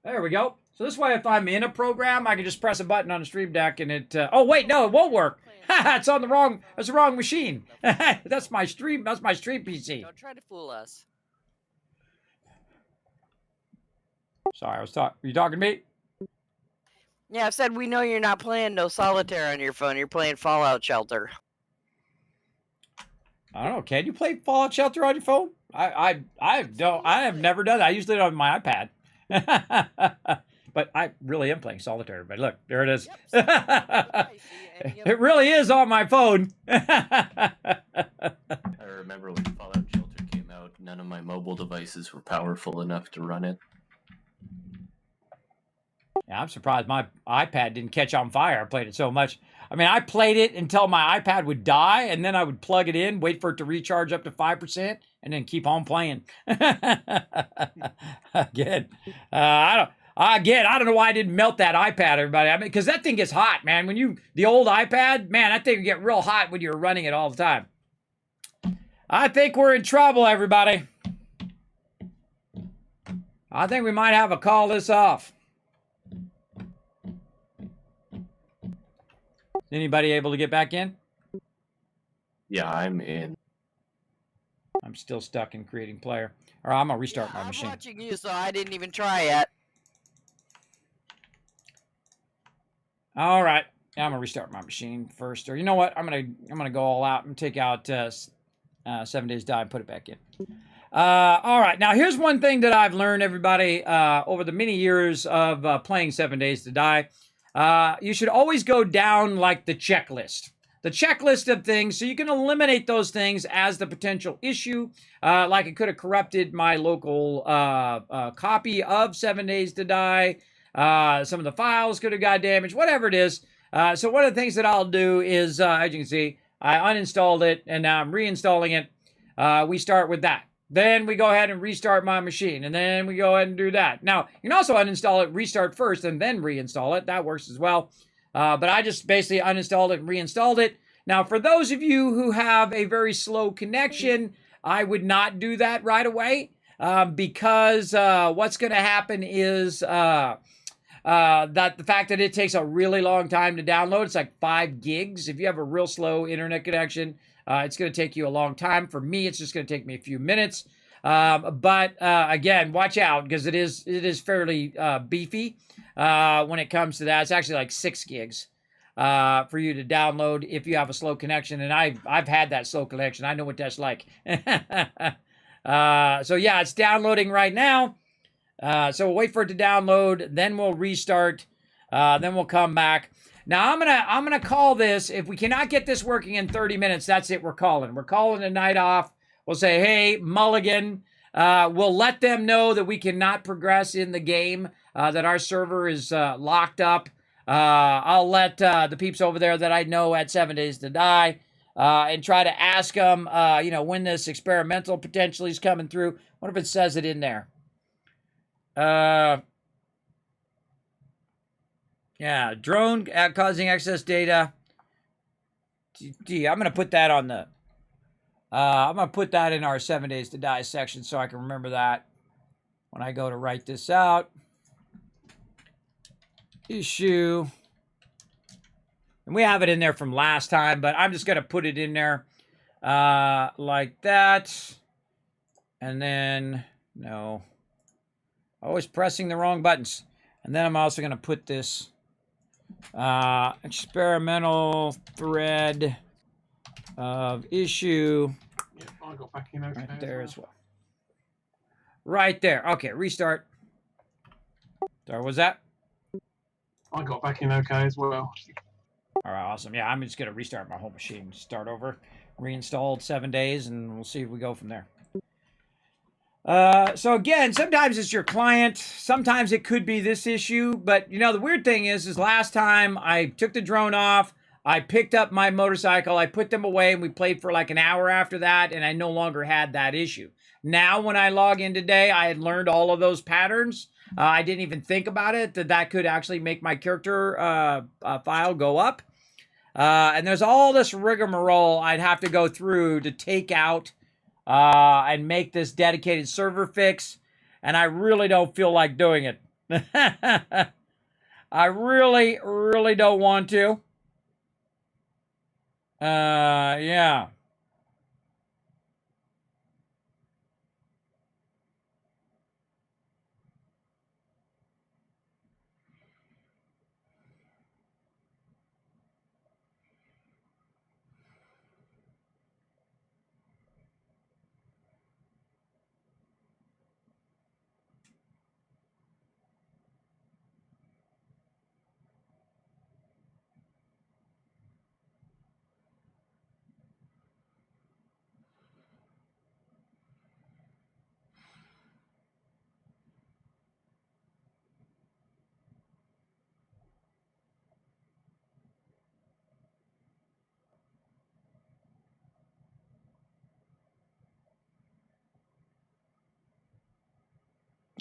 There we go. So this way, if I'm in a program, I can just press a button on the Stream Deck and it. Oh wait, no, it won't work. It's on the wrong. That's the wrong machine. That's my stream. That's my stream PC. Don't try to fool us. Sorry, I was talking. You talking to me? Yeah, I've said we know you're not playing no solitaire on your phone. You're playing Fallout Shelter. I don't know. Can you play Fallout Shelter on your phone? I don't. I have never done that. I usually do it on my iPad. But I really am playing solitaire. But look, there it is. Yep, It really is on my phone. I remember when Fallout Shelter came out, none of my mobile devices were powerful enough to run it. Yeah, I'm surprised my iPad didn't catch on fire. I played it so much. I mean, I played it until my iPad would die, and then I would plug it in, wait for it to recharge up to 5%, and then keep on playing. Again, I don't know why I didn't melt that iPad, everybody. I mean, because that thing gets hot, man. The old iPad, man, that thing would get real hot when you're running it all the time. I think we're in trouble, everybody. I think we might have to call this off. Anybody able to get back in? Yeah, I'm in. I'm still stuck in creating player. Or I'm gonna restart my I'm machine. watching you, so I didn't even try yet. All right, I'm gonna restart my machine first. Or you know what? I'm gonna go all out and take out 7 Days Die and put it back in. All right, now here's one thing that I've learned, everybody, over the many years of playing 7 Days to Die. You should always go down like the checklist. The checklist of things, so you can eliminate those things as the potential issue. Like it could have corrupted my local copy of 7 Days to Die. Some of the files could have got damaged, whatever it is. So one of the things that I'll do is, as you can see, I uninstalled it, and now I'm reinstalling it. We start with that. Then we go ahead and restart my machine, and then we go ahead and do that. Now, you can also uninstall it, restart first, and then reinstall it. That works as well. But I just basically uninstalled it and reinstalled it. Now, for those of you who have a very slow connection, I would not do that right away because what's going to happen is that the fact that it takes a really long time to download, it's like 5 gigs. If you have a real slow internet connection, it's going to take you a long time. For me, it's just going to take me a few minutes. But again, watch out because it is fairly beefy when it comes to that. It's actually like 6 gigs for you to download if you have a slow connection. And I've had that slow connection. I know what that's like. So yeah, it's downloading right now. So we'll wait for it to download. Then we'll restart. Then we'll come back. Now I'm gonna call this. If we cannot get this working in 30 minutes, that's it. We're calling a night off. We'll say, hey, Mulligan. We'll let them know that we cannot progress in the game. That our server is locked up. I'll let the peeps over there that I know at 7 Days to Die and try to ask them, when this experimental potentially is coming through. What if it says it in there? Yeah, drone causing excess data. I'm gonna put that on the. I'm gonna put that in our 7 Days to Die section so I can remember that when I go to write this out. Issue, and we have it in there from last time, but I'm just gonna put it in there like that, and then no, always pressing the wrong buttons. And then I'm also gonna put this experimental thread of issue Yep, I got back in okay right there as as well. Right there. Okay, restart. There was that. I got back in okay as well. All right, awesome. Yeah, I'm just gonna restart my whole machine, start over, reinstalled 7 days, and we'll see if we go from there. So again, sometimes it's your client, sometimes it could be this issue, but the weird thing is last time I took the drone off, I picked up my motorcycle, I put them away, and we played for like an hour after that, and I no longer had that issue. Now, when I log in today, I had learned all of those patterns. I didn't even think about it, that could actually make my character file go up. And there's all this rigmarole I'd have to go through to take out and make this dedicated server fix, and I really don't feel like doing it. I really, really don't want to. Yeah.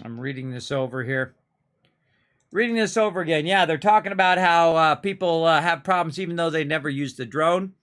I'm reading this over here. Reading this over again. Yeah, they're talking about how people have problems even though they never used the drone.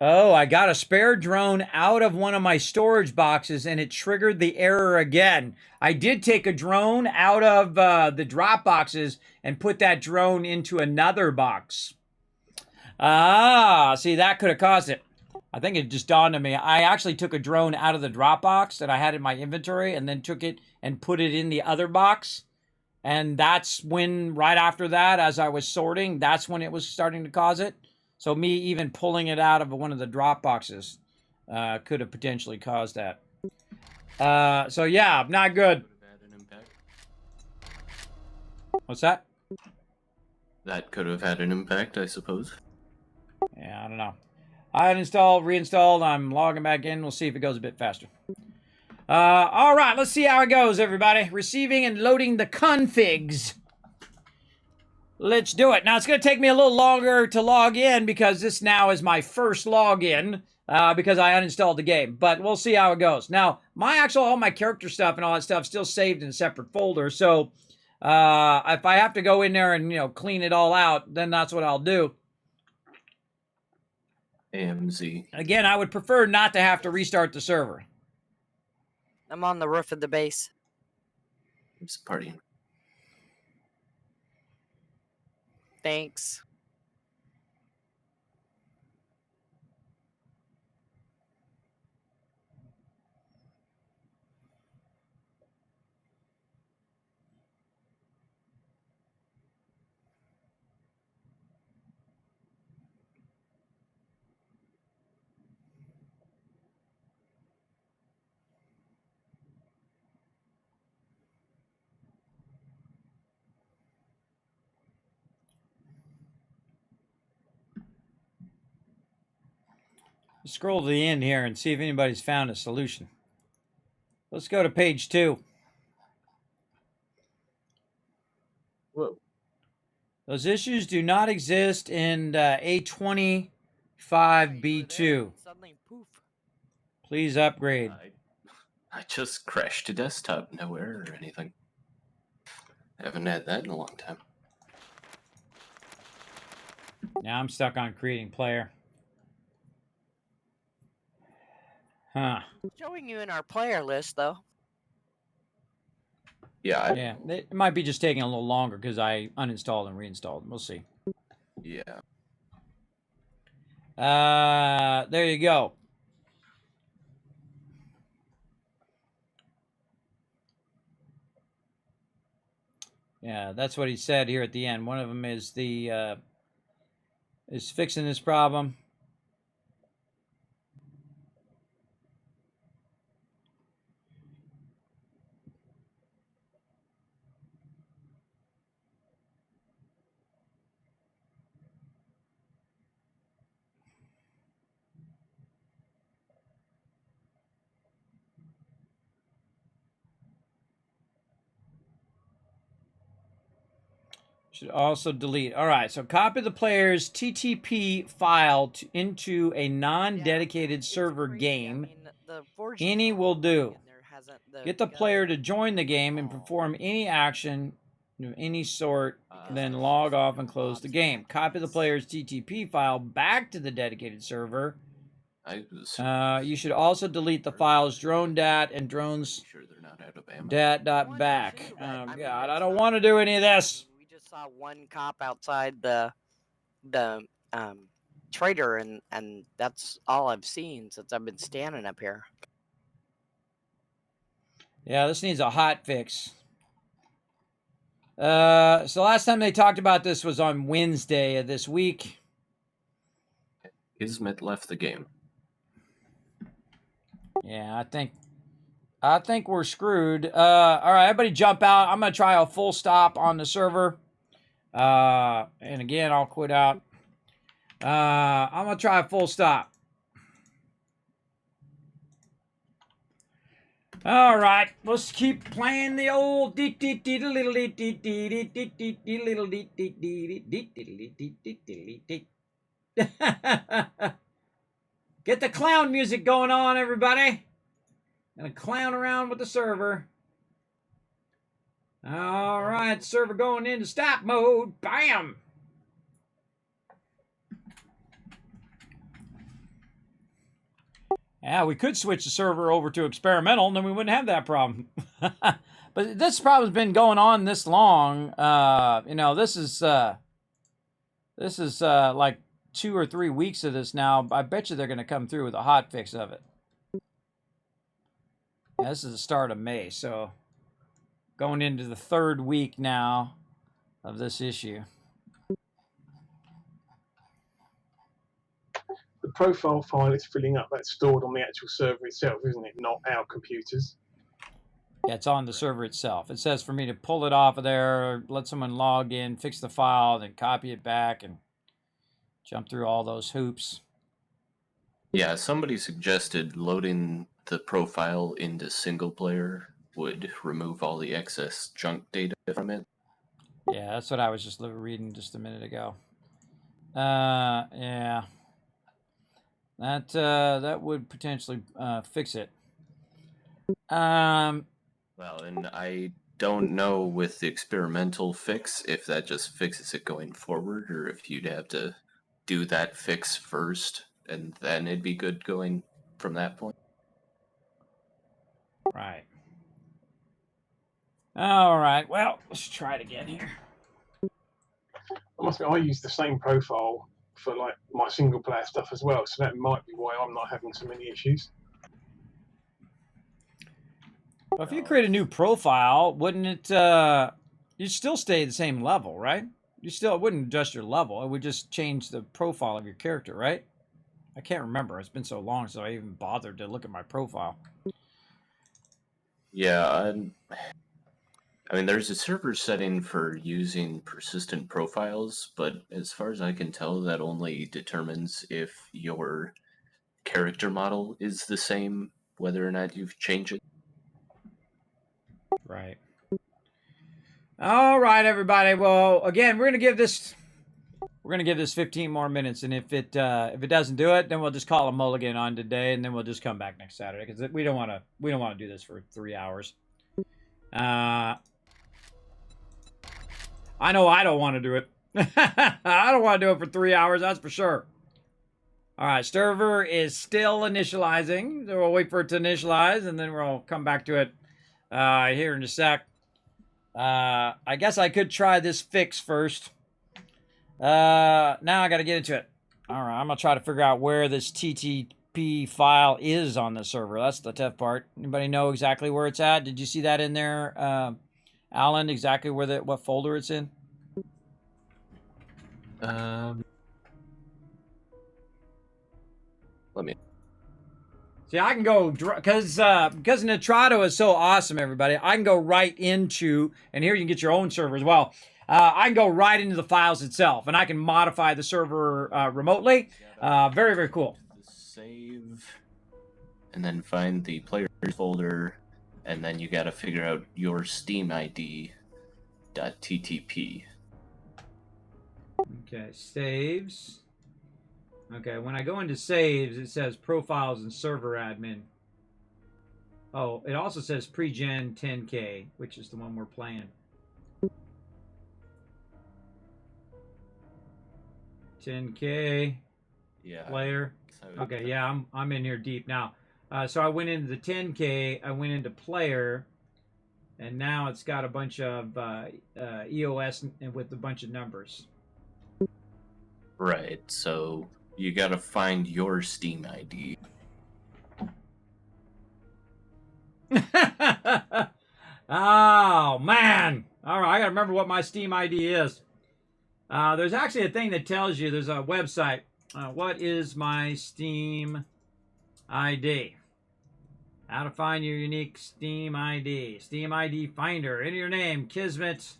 Oh, I got a spare drone out of one of my storage boxes and it triggered the error again. I did take a drone out of the drop boxes and put that drone into another box. Ah, see, that could have caused it. I think it just dawned on me. I actually took a drone out of the drop box that I had in my inventory and then took it and put it in the other box. And that's when, right after that, as I was sorting, that's when it was starting to cause it. So me even pulling it out of one of the drop boxes could have potentially caused that. So yeah, not good. Could have had an impact. What's that? That could have had an impact, I suppose. Yeah, I don't know. I uninstalled, reinstalled. I'm logging back in. We'll see if it goes a bit faster. All right, let's see how it goes, everybody. Receiving and loading the configs. Let's do it. Now, it's going to take me a little longer to log in because this now is my first login because I uninstalled the game. But we'll see how it goes. Now, all my character stuff and all that stuff still saved in a separate folder. So if I have to go in there and, clean it all out, then that's what I'll do. AMZ. Again, I would prefer not to have to restart the server. I'm on the roof of the base. It's partying. Thanks. Scroll to the end here and see if anybody's found a solution. Let's go to page 2. Whoa. Those issues do not exist in A25B2. Suddenly, poof. Please upgrade. I just crashed to desktop. No error or anything. I haven't had that in a long time. Now I'm stuck on creating player. Huh. Showing you in our player list, though. Yeah. Yeah, it might be just taking a little longer because I uninstalled and reinstalled. We'll see. Yeah. There you go. Yeah, that's what he said here at the end. One of them is is fixing this problem. Should also delete. All right, so copy the player's TTP file into a non-dedicated server game. Any will do. Get the player to join the game and perform any action of any sort, then log off and close the game. Copy the player's TTP file back to the dedicated server. You should also delete the files drone.dat and drones Sure they're not out of ammo. dat.back. Oh, God, I don't want to do any of this. We just saw one cop outside the trader, and that's all I've seen since I've been standing up here. Yeah, this needs a hot fix. So last time they talked about this was on Wednesday of this week. Kismet left the game. Yeah, I think we're screwed. All right, everybody jump out. I'm going to try a full stop on the server. And again, I'll quit out. I'm going to try a full stop. All right, let's keep playing the old get the clown music going on, everybody. Gonna clown around with the server. All right, server going into stop mode. Bam. Yeah, we could switch the server over to experimental, and then we wouldn't have that problem. But this problem's been going on this long. You know, this is like 2 or 3 weeks of this now. I bet you they're going to come through with a hot fix of it. Yeah, this is the start of May, so going into the 3rd week now of this issue. The profile file it's filling up, that's stored on the actual server itself, isn't it? Not our computers. Yeah, it's on the server itself. It says for me to pull it off of there, let someone log in, fix the file, then copy it back and jump through all those hoops. Yeah, somebody suggested loading the profile into single player would remove all the excess junk data from it. Yeah, that's what I was just reading just a minute ago. Yeah. That would potentially fix it. Well, and I don't know with the experimental fix if that just fixes it going forward, or if you'd have to do that fix first, and then it'd be good going from that point. Right. All right. Well, let's try it again here. I use the same profile for like my single player stuff as well, so that might be why I'm not having so many issues. Well, if you create a new profile, wouldn't it? You'd still stay the same level, right? It wouldn't adjust your level. It would just change the profile of your character, right? I can't remember. It's been so long since I even bothered to look at my profile. Yeah, I mean, there's a server setting for using persistent profiles, but as far as I can tell, that only determines if your character model is the same, whether or not you've changed it. Right. All right, everybody. Well, again, we're gonna give this 15 more minutes, and if it doesn't do it, then we'll just call a mulligan on today, and then we'll just come back next Saturday because we don't want to do this for 3 hours. I know I don't want to do it. I don't want to do it for 3 hours, that's for sure. All right, server is still initializing, so we'll wait for it to initialize, and then we'll come back to it here in a sec. I guess I could try this fix first. Now I got to get into it. All right, I'm going to try to figure out where this TTP file is on the server. That's the tough part. Anybody know exactly where it's at? Did you see that in there, Alan, exactly where what folder it's in? Let me. See, I can go, because Nitrado is so awesome, everybody, I can go right into, and here you can get your own server as well. I can go right into the files itself, and I can modify the server remotely. Very, very cool. Save, and then find the players folder, and then you gotta figure out your Steam ID .ttp. Okay, saves. Okay, when I go into saves, it says profiles and server admin. Oh, it also says pre-gen 10K, which is the one we're playing. 10K. Yeah. Player. Okay, yeah, I'm in here deep now. So I went into the 10K, I went into player, and now it's got a bunch of EOS and with a bunch of numbers. Right, so you gotta find your Steam ID. Oh, man. All right, I gotta remember what my Steam ID is. There's actually a thing that tells you, there's a website. What is my Steam ID? How to find your unique Steam ID. Steam ID Finder. Enter your name, Kismet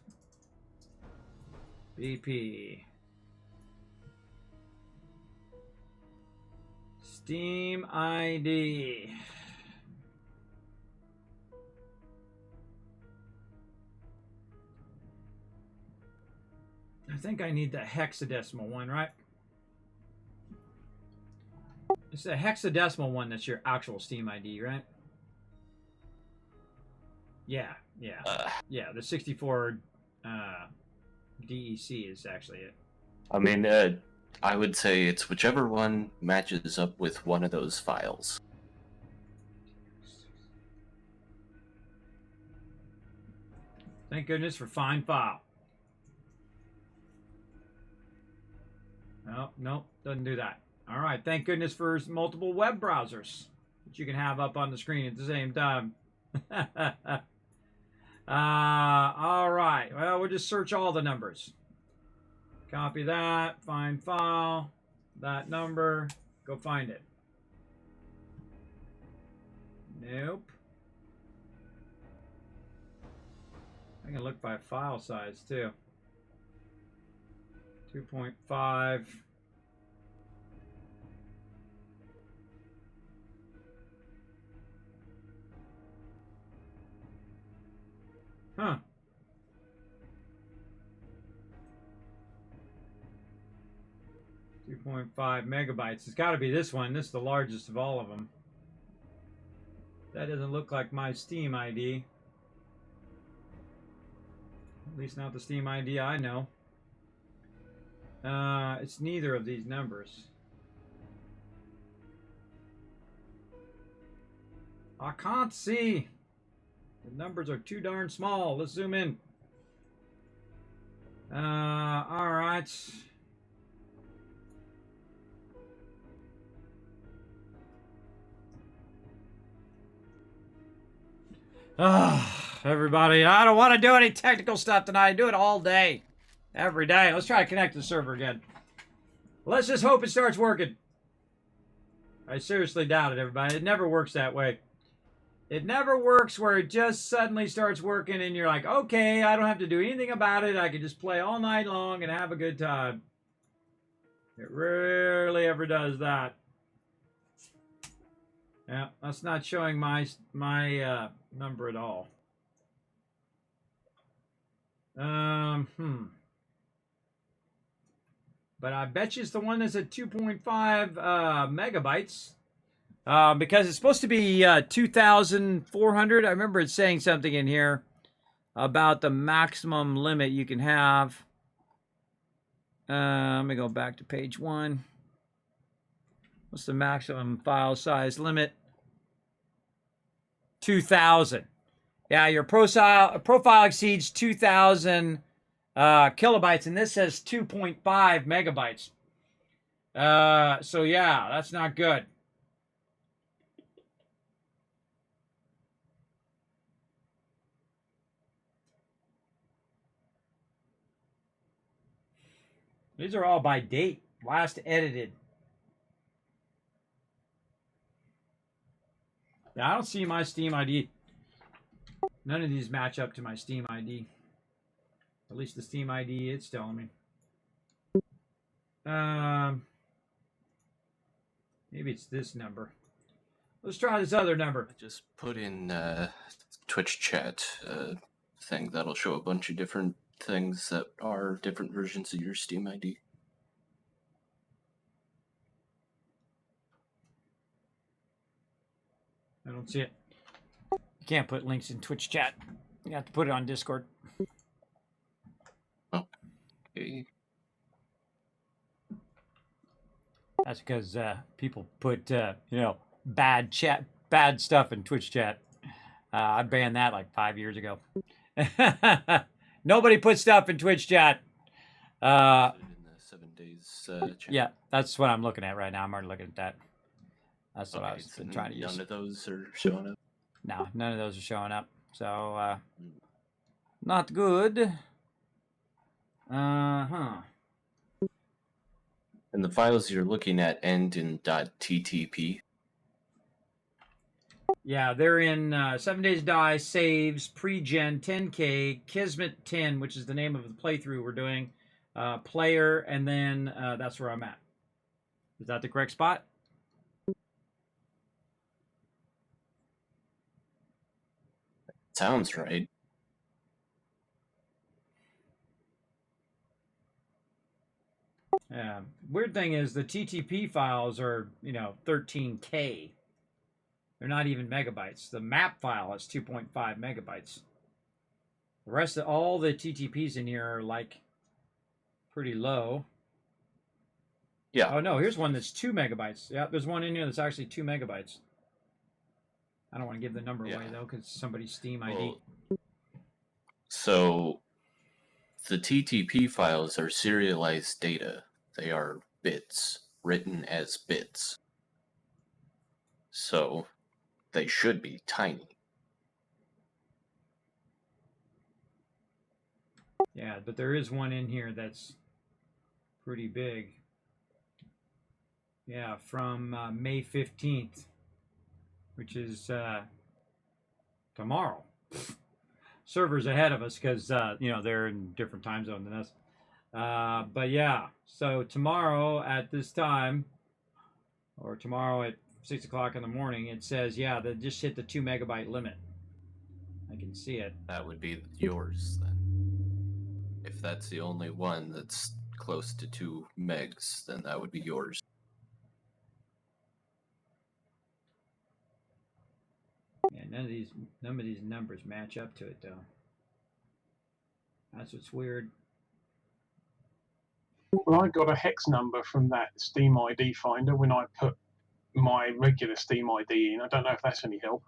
BP. Steam ID. I think I need the hexadecimal one, right? It's the hexadecimal one that's your actual Steam ID, right? Yeah. Yeah, the 64 DEC is actually it. I mean, I would say it's whichever one matches up with one of those files. Thank goodness for find file. No, nope, doesn't do that. All right, thank goodness for multiple web browsers that you can have up on the screen at the same time. All right, well, we'll just search all the numbers. Copy that, find file, that number, go find it. Nope. I can look by file size too. 2.5. Huh. $2.5 MB. It's got to be this one. This is the largest of all of them. That doesn't look like my Steam ID. At least not the Steam ID I know. It's neither of these numbers. I can't see. The numbers are too darn small. Let's zoom in. All right. Everybody, I don't want to do any technical stuff tonight. I do it all day. Every day. Let's try to connect to the server again. Let's just hope it starts working. I seriously doubt it, everybody. It never works that way. It never works where it just suddenly starts working and you're like, okay, I don't have to do anything about it. I can just play all night long and have a good time. It rarely ever does that. Yeah, that's not showing my number at all. But I bet you it's the one that's at 2.5 megabytes. Because it's supposed to be 2,400. I remember it saying something in here about the maximum limit you can have. Let me go back to page 1. What's the maximum file size limit? 2,000. Yeah, your profile exceeds 2,000 kilobytes, and this says 2.5 megabytes. So yeah, that's not good. These are all by date, last edited. Yeah, I don't see my Steam ID. None of these match up to my Steam ID. At least the Steam ID it's telling me. Maybe it's this number. Let's try this other number. Just put in Twitch chat thing. That'll show a bunch of different things that are different versions of your Steam ID. I don't see it. You can't put links in Twitch chat. You have to put it on Discord. Okay. That's because people put bad stuff in Twitch chat. I banned that like 5 years ago. Nobody puts stuff in Twitch chat. In the 7 days chat. Yeah, that's what I'm looking at right now. I'm already looking at that. That's what I was so trying to use. None of those are showing up. No, none of those are showing up. So, not good. And the files you're looking at end in .ttp. Yeah, they're in 7 Days Die, Saves, Pre-Gen, 10K, Kismet 10, which is the name of the playthrough we're doing, Player, and then that's where I'm at. Is that the correct spot? Sounds right. Yeah. Weird thing is the TTP files are, 13K. They're not even megabytes. The map file is 2.5 megabytes. The rest of all the TTPs in here are like pretty low. Yeah. Oh no, here's one that's 2 megabytes. Yeah, there's one in here that's actually 2 megabytes. I don't want to give the number away though, because somebody's Steam ID. So the TTP files are serialized data. They are bits, written as bits. So they should be tiny. Yeah, but there is one in here that's pretty big. Yeah, from May 15th, which is tomorrow. Servers ahead of us because, they're in different time zone than us. But yeah, so tomorrow at this time, or tomorrow at 6 o'clock in the morning, it says, yeah, they just hit the 2 megabyte limit. I can see it. That would be yours then. If that's the only one that's close to 2 megs, then that would be yours. Yeah, none of these numbers match up to it though. That's what's weird. Well, I got a hex number from that Steam ID finder when I put my regular Steam ID in. I don't know if that's any help.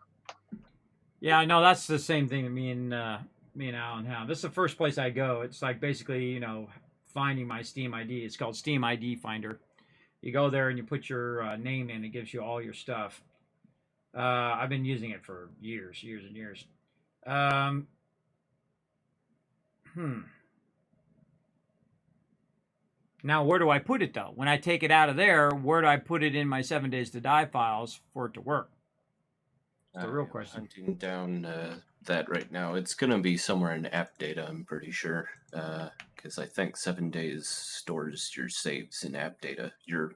Yeah, I know that's the same thing that me and Alan have. This is the first place I go. It's like basically, finding my Steam ID. It's called Steam ID Finder. You go there and you put your name in. It gives you all your stuff. I've been using it for years and years. Now, where do I put it, though? When I take it out of there, where do I put it in my 7 Days to Die files for it to work? That's the real question. Hunting down that right now. It's going to be somewhere in app data, I'm pretty sure. Because I think 7 Days stores your saves in app data. Your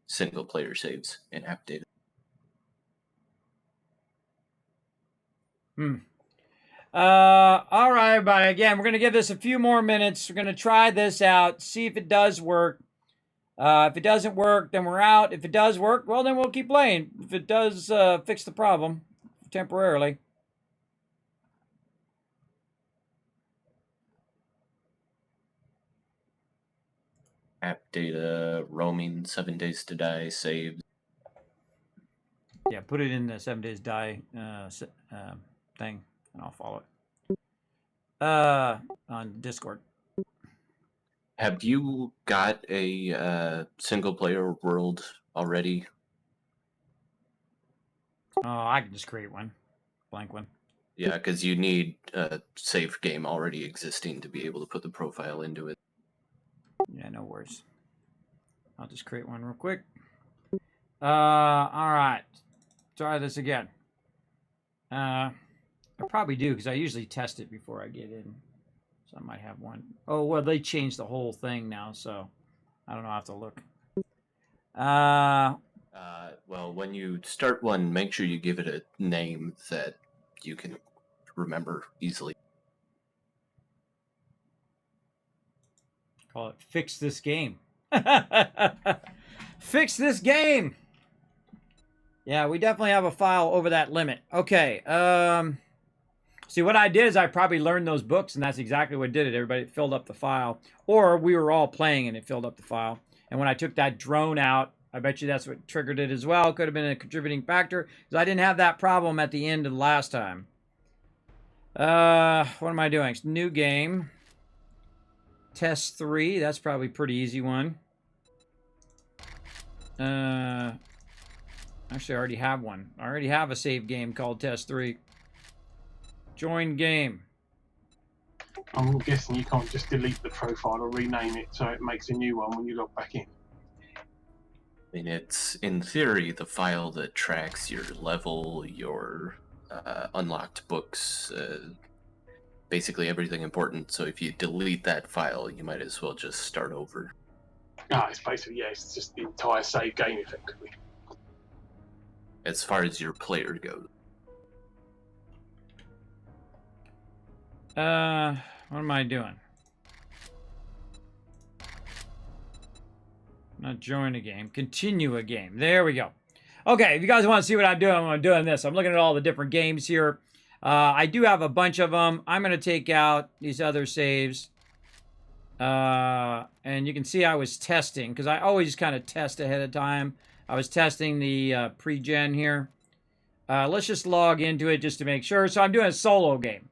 single-player saves in app data. All right, everybody. Again, we're going to give this a few more minutes. We're going to try this out, see if it does work. If it doesn't work, then we're out. If it does work, well, then we'll keep playing. If it does fix the problem temporarily. App data, roaming, 7 Days to Die, saves. Yeah, put it in the 7 Days Die thing, and I'll follow it. On Discord. Have you got a single-player world already? Oh, I can just create one. Blank one. Yeah, because you need a save game already existing to be able to put the profile into it. Yeah, no worries. I'll just create one real quick. All right. Try this again. I probably do because I usually test it before I get in. So I might have one. Oh, well, they changed the whole thing now, so I don't know. I have to look. Well, when you start one, make sure you give it a name that you can remember easily. Call it Fix This Game. Fix this game! Yeah, we definitely have a file over that limit. Okay. See, what I did is I probably learned those books, and that's exactly what did it. Everybody filled up the file. Or we were all playing, and it filled up the file. And when I took that drone out, I bet you that's what triggered it as well. Could have been a contributing factor, because I didn't have that problem at the end of the last time. What am I doing? New game. Test 3. That's probably a pretty easy one. Actually, I already have one. I already have a save game called Test 3. Join game. I'm guessing you can't just delete the profile or rename it so it makes a new one when you log back in. I mean, it's, in theory, the file that tracks your level, your unlocked books, basically everything important. So if you delete that file, you might as well just start over. It's basically, yeah, it's just the entire save game, effectively. As far as your player goes. What am I doing? Not join a game. Continue a game. There we go. Okay, if you guys want to see what I'm doing this. I'm looking at all the different games here. I do have a bunch of them. I'm going to take out these other saves. And you can see I was testing, because I always kind of test ahead of time. I was testing the pre-gen here. Let's just log into it just to make sure. So I'm doing a solo game.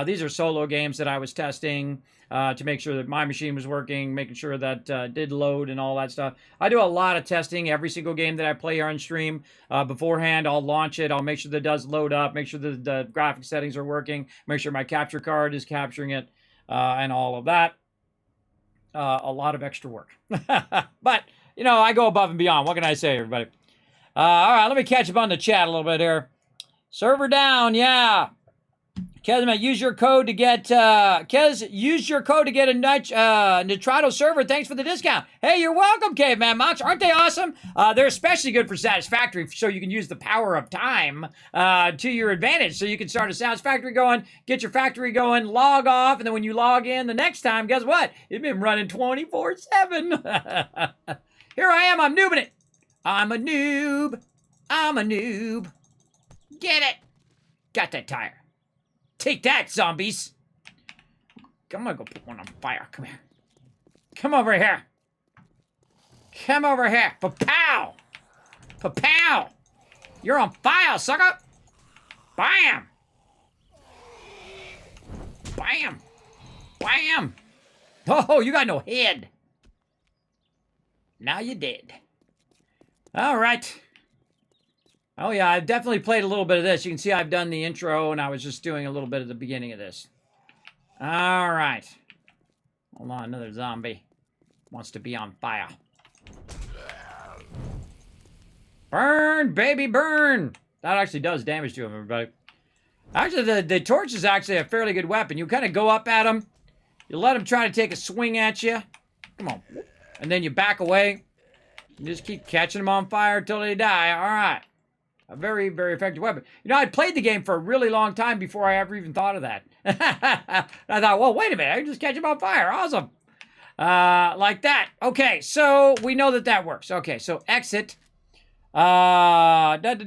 These are solo games that I was testing to make sure that my machine was working, making sure that did load and all that stuff. I do a lot of testing every single game that I play on stream. Beforehand, I'll launch it. I'll make sure that it does load up, make sure that the graphic settings are working, make sure my capture card is capturing it, and all of that. A lot of extra work. But, you know, I go above and beyond. What can I say, everybody? All right, let me catch up on the chat a little bit here. Server down, yeah. Kismet, use your code to get use your code to get a Nitrado server. Thanks for the discount. Hey, you're welcome, Caveman Mox. Aren't they awesome? They're especially good for Satisfactory, so you can use the power of time to your advantage. So you can start a Satisfactory going, get your factory going, log off, and then when you log in the next time, guess what? It's been running 24/7. Here I am. I'm noobing it. I'm a noob. I'm a noob. Get it. Got that tire. Take that, zombies. I'm gonna go put one on fire. Come here. Come over here. Come over here. Pa-pow. Pa-pow. You're on fire, sucker. Bam. Bam. Bam. Oh, you got no head. Now you're dead. All right. Oh, yeah, I've definitely played a little bit of this. You can see I've done the intro, and I was just doing a little bit of the beginning of this. All right. Hold on, another zombie. Wants to be on fire. Burn, baby, burn! That actually does damage to him, everybody. Actually, the torch is actually a fairly good weapon. You kind of go up at him. You let him try to take a swing at you. Come on. And then you back away. You just keep catching them on fire until they die. All right. A very, very effective weapon. You know, I played the game for a really long time before I ever even thought of that. I thought, well, wait a minute. I can just catch them on fire. Awesome. Like that. Okay, so we know that works. Okay, so exit. Updating,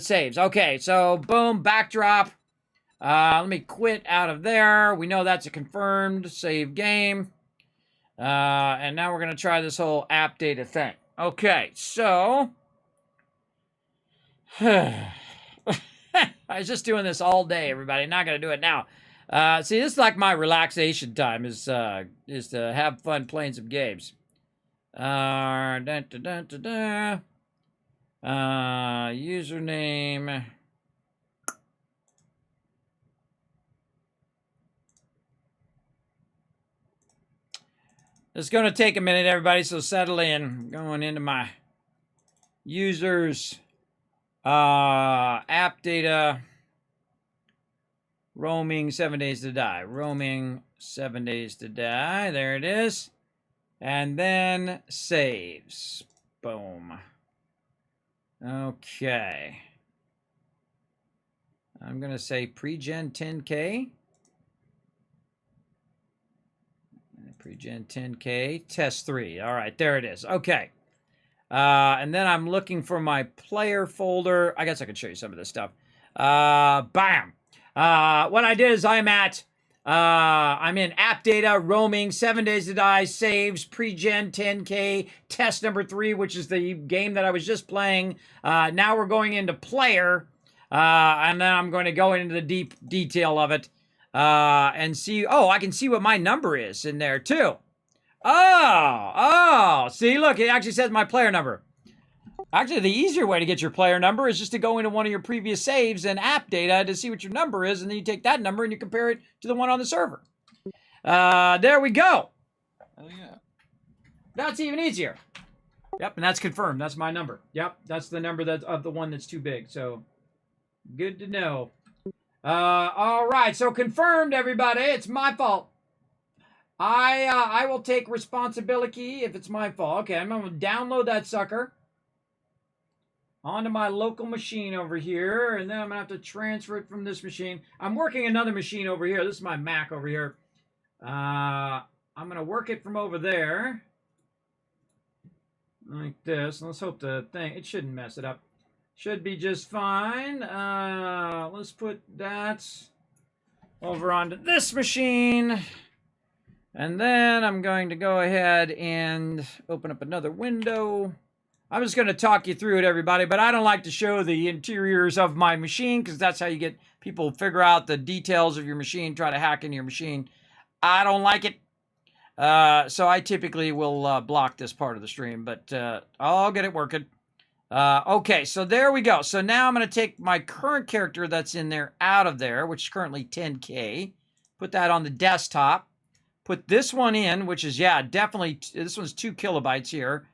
saves. Okay, so boom, backdrop. Let me quit out of there. We know that's a confirmed save game. And now we're going to try this whole app data thing. Okay, so I was just doing this all day, everybody. Not going to do it now. See, this is like my relaxation time is to have fun playing some games. Username. It's going to take a minute, everybody, so settle in. I'm going into my users, app data, roaming 7 days to die. Roaming 7 days to die. There it is. And then saves. Boom. Okay. I'm going to say pre-gen 10K. Pre-gen 10K, test 3. All right, there it is. Okay. And then I'm looking for my player folder. I guess I could show you some of this stuff. Bam. What I did is I'm in app data, roaming, 7 days to die, saves, pre-gen 10K, test number 3, which is the game that I was just playing. Now we're going into player, and then I'm going to go into the deep detail of it. And see, I can see what my number is in there too. See, look, it actually says my player number. Actually, the easier way to get your player number is just to go into one of your previous saves and app data to see what your number is, and then you take that number and you compare it to the one on the server. There we go. Oh, yeah. That's even easier. Yep, and that's confirmed. That's my number. Yep, that's the number that's of the one that's too big. So, good to know. All right, so confirmed, everybody. It's my fault. I will take responsibility if it's my fault. Okay, I'm going to download that sucker onto my local machine over here, and then I'm going to have to transfer it from this machine. I'm working another machine over here. This is my Mac over here. I'm going to work it from over there. Like this. Let's hope the thing, it shouldn't mess it up. Should be just fine. Let's put that over onto this machine. And then I'm going to go ahead and open up another window. I'm just going to talk you through it, everybody, but I don't like to show the interiors of my machine because that's how you get people figure out the details of your machine, try to hack into your machine. I don't like it. So I typically will block this part of the stream, but I'll get it working. Okay, so there we go. So now I'm going to take my current character that's in there out of there, which is currently 10K. Put that on the desktop. Put this one in, which is, yeah, definitely, this one's 2 kilobytes here.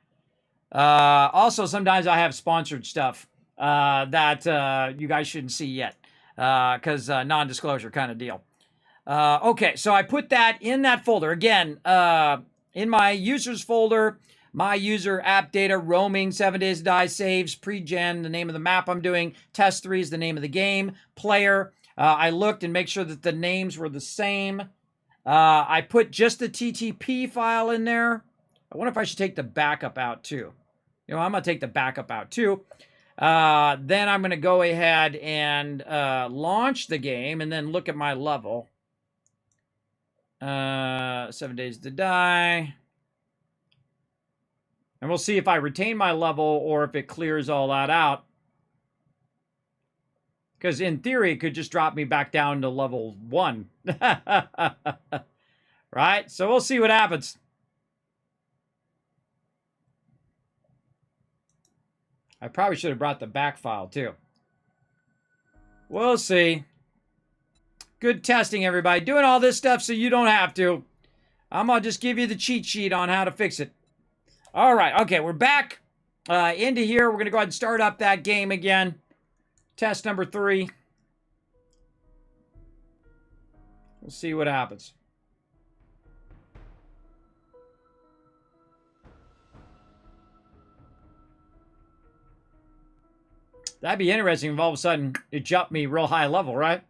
Also, sometimes I have sponsored stuff that you guys shouldn't see yet because non-disclosure kind of deal. Okay, so I put that in that folder. Again, in my users folder, my user app data, roaming, 7 days to die, saves, pre-gen, the name of the map I'm doing, test 3 is the name of the game, player. I looked and make sure that the names were the same. I put just the TTP file in there. I wonder if I should take the backup out too. You know, I'm going to take the backup out too. Then I'm going to go ahead and launch the game and then look at my level. 7 days to die. And we'll see if I retain my level or if it clears all that out. Because in theory, it could just drop me back down to level 1. Right? So we'll see what happens. I probably should have brought the back file too. We'll see. Good testing, everybody. Doing all this stuff so you don't have to. I'm going to just give you the cheat sheet on how to fix it. All right. Okay, we're back into here. We're going to go ahead and start up that game again. Test number 3. We'll see what happens. That'd be interesting if all of a sudden it jumped me real high level, right?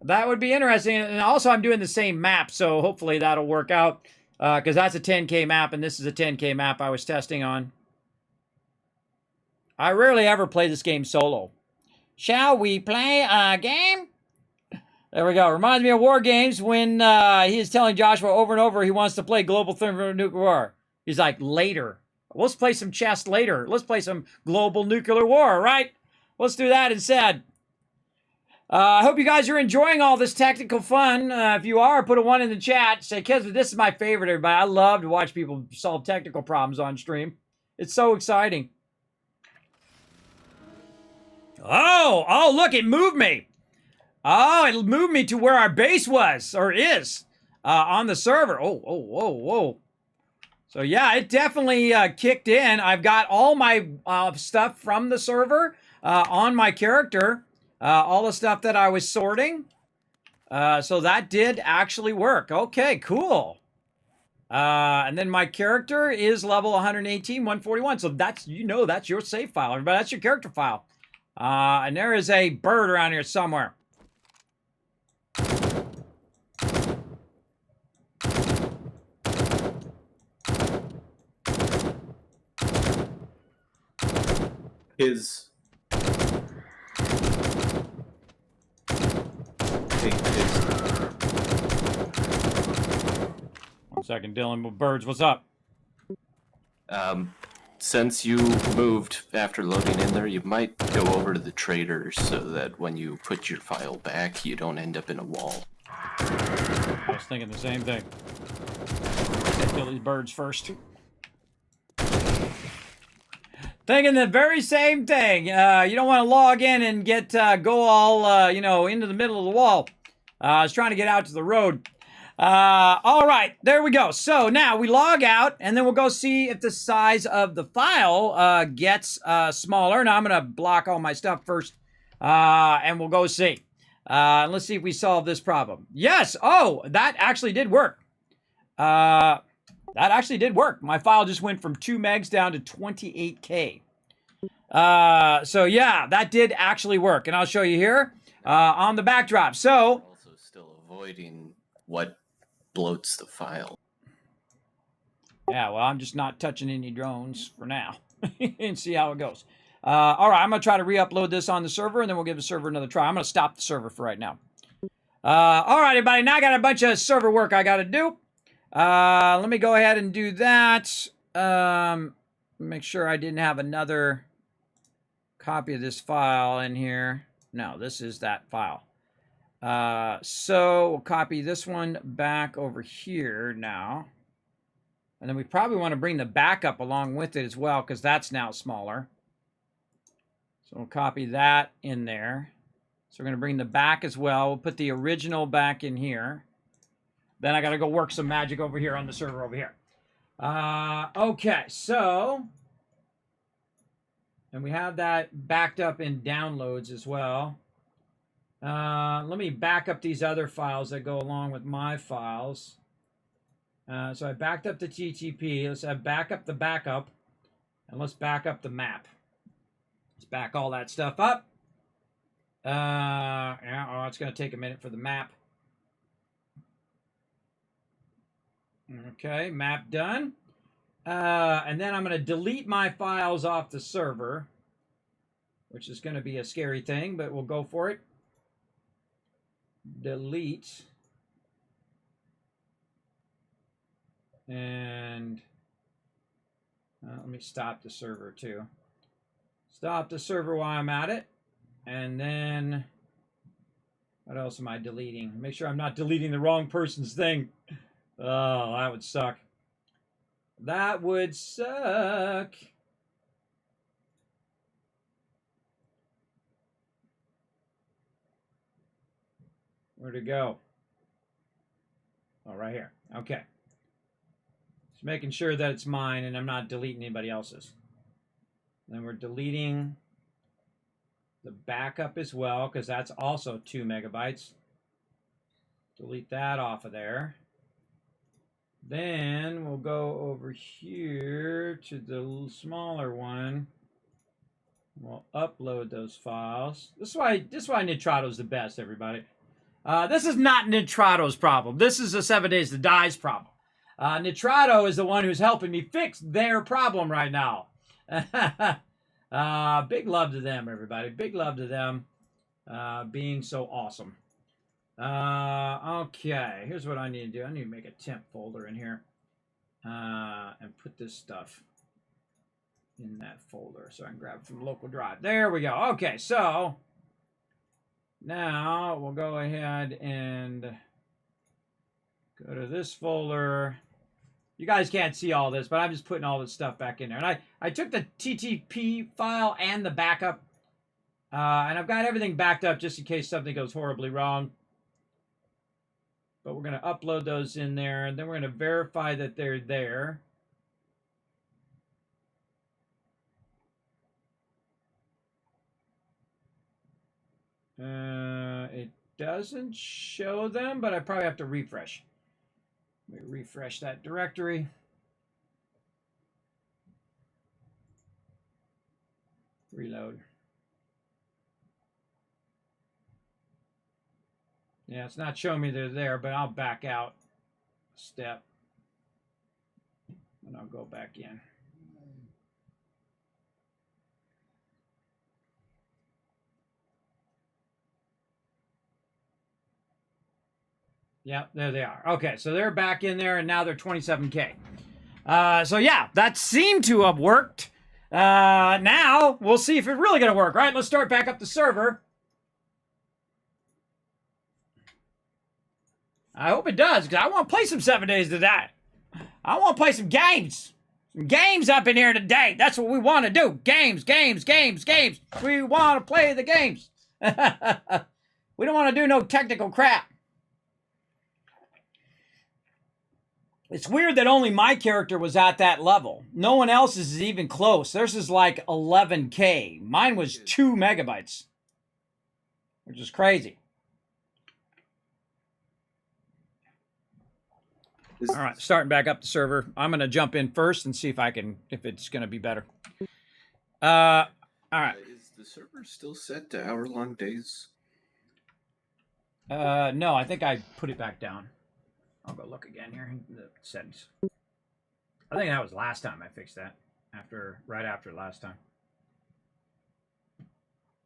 That would be interesting. And also I'm doing the same map, so hopefully that'll work out. Because that's a 10K map, and this is a 10K map I was testing on. I rarely ever play this game solo. Shall we play a game? There we go. Reminds me of War Games when he is telling Joshua over and over he wants to play Global Thermonuclear War. He's like, later. Let's play some chess later. Let's play some Global Nuclear War, right? Let's do that instead. I hope you guys are enjoying all this technical fun. If you are, put a 1 in the chat. Say, Kismet, this is my favorite, everybody. I love to watch people solve technical problems on stream. It's so exciting. Oh, look, it moved me. Oh, it moved me to where our base was, or is, on the server. Whoa. So, yeah, it definitely kicked in. I've got all my stuff from the server on my character. All the stuff that I was sorting. So that did actually work. Okay, cool. And then my character is level 118, 141. So that's, you know, that's your save file. Everybody, that's your character file. And there is a bird around here somewhere. His 1 second, Dylan, with birds, what's up? Since you moved after loading in there, you might go over to the traders so that when you put your file back, you don't end up in a wall. I was thinking the same thing. Let's kill these birds first. Thinking the very same thing. You don't want to log in and get go all you know, into the middle of the wall. I was trying to get out to the road. All right, there we go. So now we log out, and then we'll go see if the size of the file gets smaller. Now I'm going to block all my stuff first, and we'll go see. Let's see if we solve this problem. Yes. Oh, that actually did work. That actually did work. My file just went from 2 megs down to 28K. So yeah, that did actually work, and I'll show you here on the backdrop. So Also still avoiding what bloats the file. yeah, well, I'm just not touching any drones for now and see how it goes. All right, I'm going to try to re-upload this on the server, and then we'll give the server another try. I'm going to stop the server for right now. All right, everybody, now I got a bunch of server work I got to do. Let me go ahead and do that. make sure I didn't have another copy of this file in here. No, this is that file. So we'll copy this one back over here now. And then we probably want to bring the backup along with it as well, because that's now smaller. So we'll copy that in there. So we're going to bring the back as well. We'll put the original back in here. Then I got to go work some magic over here on the server over here. Okay, so... And we have that backed up in downloads as well. Let me back up these other files that go along with my files. So I backed up the TTP. Let's back up the backup. And let's back up the map. Let's back all that stuff up. It's going to take a minute for the map. Okay, map done. And then I'm going to delete my files off the server, which is going to be a scary thing, but we'll go for it. Delete. And let me stop the server too. Stop the server while I'm at it. And then, what else am I deleting? Make sure I'm not deleting the wrong person's thing. Oh, that would suck. That would suck. Where'd it go? Oh, right here. Okay. Just making sure that it's mine and I'm not deleting anybody else's. Then we're deleting the backup as well, because that's also 2 megabytes. Delete that off of there. Then we'll go over here to the smaller one. We'll upload those files. This is why Nitrado's the best, everybody. This is not Nitrado's problem. This is a 7 Days to Die's problem. Nitrado is the one who's helping me fix their problem right now. Big love to them, everybody. Big love to them being so awesome. Okay, here's what I need to do. I need to make a temp folder in here and put this stuff in that folder so I can grab it from local drive. There we go. Okay, so now we'll go ahead and go to this folder. You guys can't see all this, but I'm just putting all this stuff back in there. And I took the TTP file and the backup, and I've got everything backed up just in case something goes horribly wrong. But we're going to upload those in there, and then we're going to verify that they're there. It doesn't show them, but I probably have to refresh. Let me refresh that directory. Reload. Yeah, it's not showing me they're there, but I'll back out a step. And I'll go back in. Yeah, there they are. Okay, so they're back in there, and now they're 27K. So yeah, that seemed to have worked. Now, we'll see if it's really going to work, right? Let's start back up the server. I hope it does, because I want to play some 7 Days to Die. I want to play some games. Some games up in here today. That's what we want to do. Games, games, games, games. We want to play the games. We don't want to do no technical crap. It's weird that only my character was at that level. No one else's is even close. Theirs is like 11K. Mine was 2 megabytes, which is crazy. All right, starting back up the server. I'm going to jump in first and see if it's going to be better. All right. Is the server still set to hour-long days? No, I think I put it back down. I'll go look again here in the settings. I think that was last time I fixed that. Right after last time.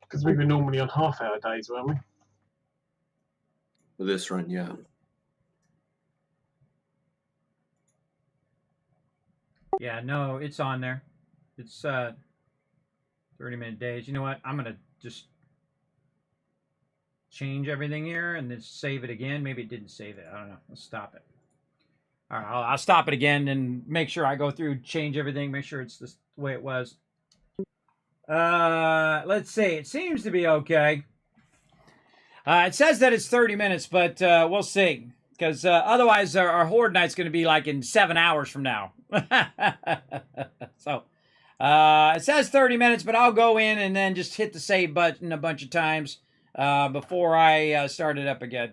Because we were normally on half-hour days, weren't we? With this run, yeah. Yeah, no, it's on there. It's 30-minute days. You know what? I'm gonna just change everything here and then save it again. Maybe it didn't save it. I don't know. Let's stop it. All right, I'll stop it again and make sure I go through, change everything, make sure it's the way it was. Let's see. It seems to be okay. It says that it's 30 minutes, but we'll see. Because otherwise, our Horde Night's going to be like in 7 hours from now. So, it says 30 minutes, but I'll go in and then just hit the save button a bunch of times before I start it up again.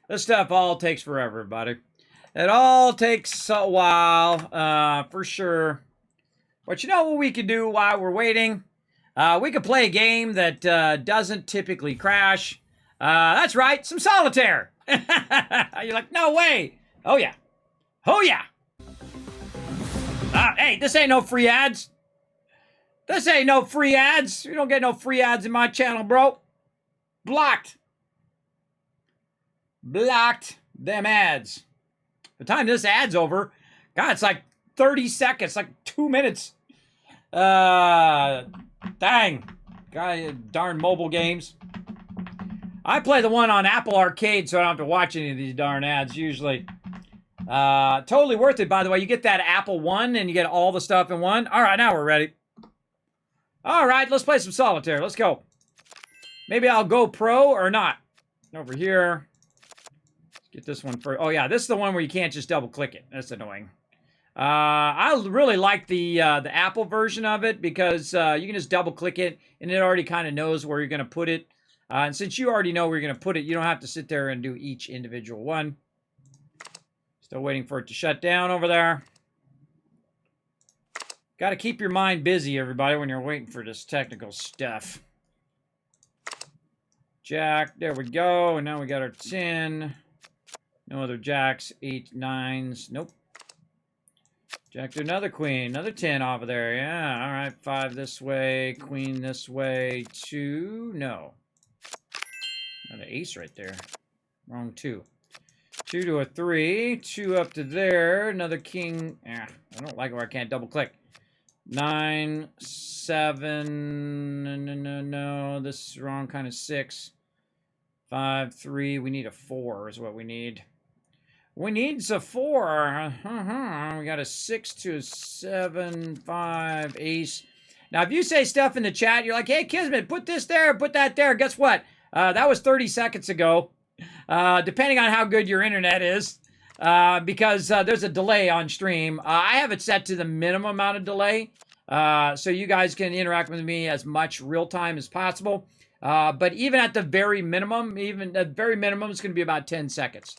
This stuff all takes forever, everybody. It all takes a while, for sure. But you know what we can do while we're waiting? We could play a game that doesn't typically crash. That's right, some solitaire. You're like, no way. Oh, yeah. Oh, yeah. Hey, this ain't no free ads. This ain't no free ads. You don't get no free ads in my channel, bro. Blocked. Blocked them ads. By the time this ad's over, God, it's like 30 seconds, like 2 minutes. Dang. God, darn mobile games. I play the one on Apple Arcade, so I don't have to watch any of these darn ads usually. Totally worth it, by the way. You get that Apple One, and you get all the stuff in one. All right, now we're ready. All right, let's play some solitaire. Let's go. Maybe I'll go pro or not. Over here. Let's get this one first. Oh, yeah, this is the one where you can't just double-click it. That's annoying. I really like the Apple version of it because you can just double-click it, and it already kind of knows where you're going to put it. And since you already know where you're going to put it, you don't have to sit there and do each individual one. Still waiting for it to shut down over there. Got to keep your mind busy, everybody, when you're waiting for this technical stuff. Jack, there we go. And now we got our 10. No other jacks, 8, 9s. Nope. Jack to another queen. Another 10 off of there. Yeah, all right. 5 this way. Queen this way. 2. No. Got an ace right there. Wrong 2. 2 to a 3. 2 up to there. Another king. I don't like it where I can't double click. 9, 7. No. This is wrong kind of 6. 5, 3. We need a 4 is what we need. We need a 4. We got a 6 to a 7, 5, ace. Now, if you say stuff in the chat, you're like, hey, Kismet, put this there, put that there. Guess what? That was 30 seconds ago, depending on how good your internet is, because there's a delay on stream. I have it set to the minimum amount of delay, so you guys can interact with me as much real time as possible. But even at the very minimum, is going to be about 10 seconds.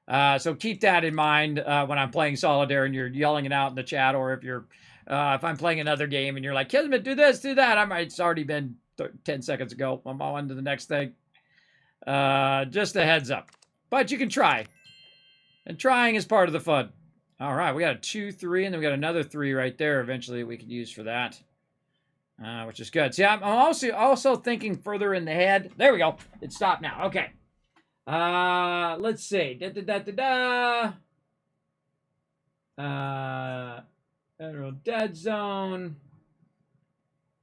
So keep that in mind when I'm playing Solitaire and you're yelling it out in the chat, or if I'm playing another game and you're like, Kismet, do this, do that. It's already been 10 seconds ago. I'm on to the next thing. Just a heads up. But you can try. And trying is part of the fun. All right, we got a 2, 3, and then we got another 3 right there eventually we could use for that. Which is good. See, I'm also thinking further in the head. There we go. It stopped now. Okay. Let's see. Federal dead zone.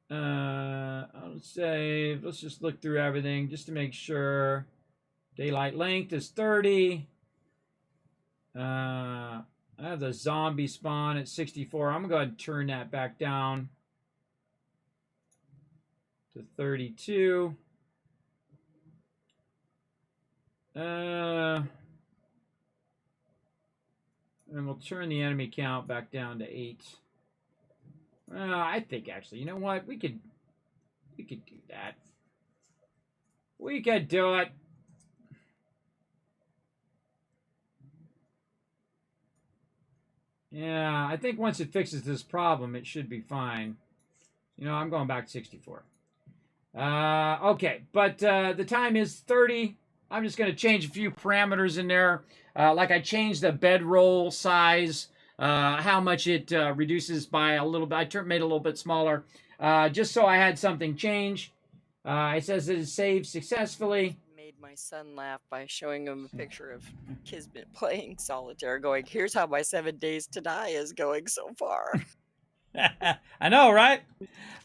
I'll save. Let's just look through everything just to make sure. Daylight length is 30. I have the zombie spawn at 64. I'm gonna go ahead and turn that back down to 32. And we'll turn the enemy count back down to 8. I think actually, you know what? We could do that. We could do it. Yeah, I think once it fixes this problem, it should be fine. You know, I'm going back to 64. Okay, but the time is 30. I'm just going to change a few parameters in there. Like I changed the bedroll size, how much it reduces by a little bit. I made it a little bit smaller, just so I had something change. It says it is saved successfully. Made my son laugh by showing him a picture of Kismet playing solitaire, going, here's how my 7 days to die is going so far. I know, right?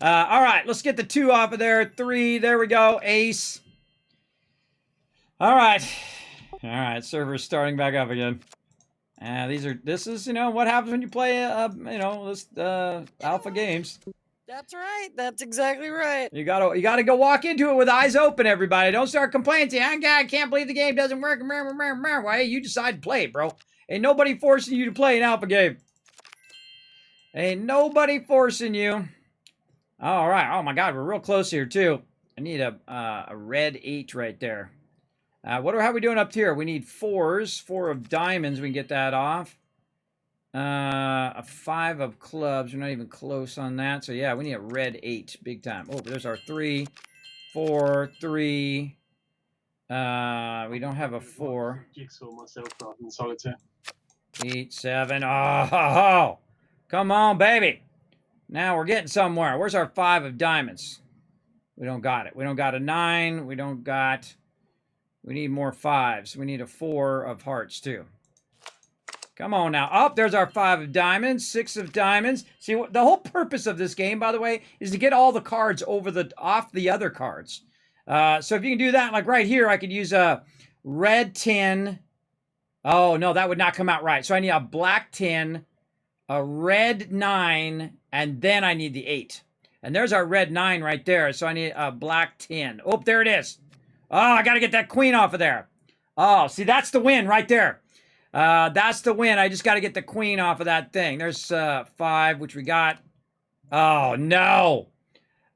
All right, let's get the 2 off of there. 3, there we go. Ace. All right. All right, server's starting back up again. This is, what happens when you play, alpha games. That's right. That's exactly right. You gotta go walk into it with eyes open, everybody. Don't start complaining. Say, I can't believe the game doesn't work. Why? You decide to play it, bro. Ain't nobody forcing you to play an alpha game. Ain't nobody forcing you. All right. Oh my God, we're real close here too. I need a red 8 right there. How are we doing up here? We need 4s. 4 of diamonds. We can get that off. A 5 of clubs. We're not even close on that. So yeah, we need a red 8. Big time. Oh, there's our 3, 4, 3. We don't have a 4. Jigsaw myself rather than solitaire. 8, 7. Oh, come on, baby. Now we're getting somewhere. Where's our 5 of diamonds? We don't got it. We don't got a 9. We need more 5s. We need a 4 of hearts, too. Come on now. Oh, there's our 5 of diamonds. 6 of diamonds. See, the whole purpose of this game, by the way, is to get all the cards off the other cards. So if you can do that, like right here, I could use a red 10. Oh, no, that would not come out right. So I need a black 10, a red 9, and then I need the 8. And there's our red 9 right there. So I need a black 10. Oh, there it is. Oh, I got to get that queen off of there. Oh, see, that's the win right there. That's the win. I just got to get the queen off of that thing. There's 5, which we got. Oh, no.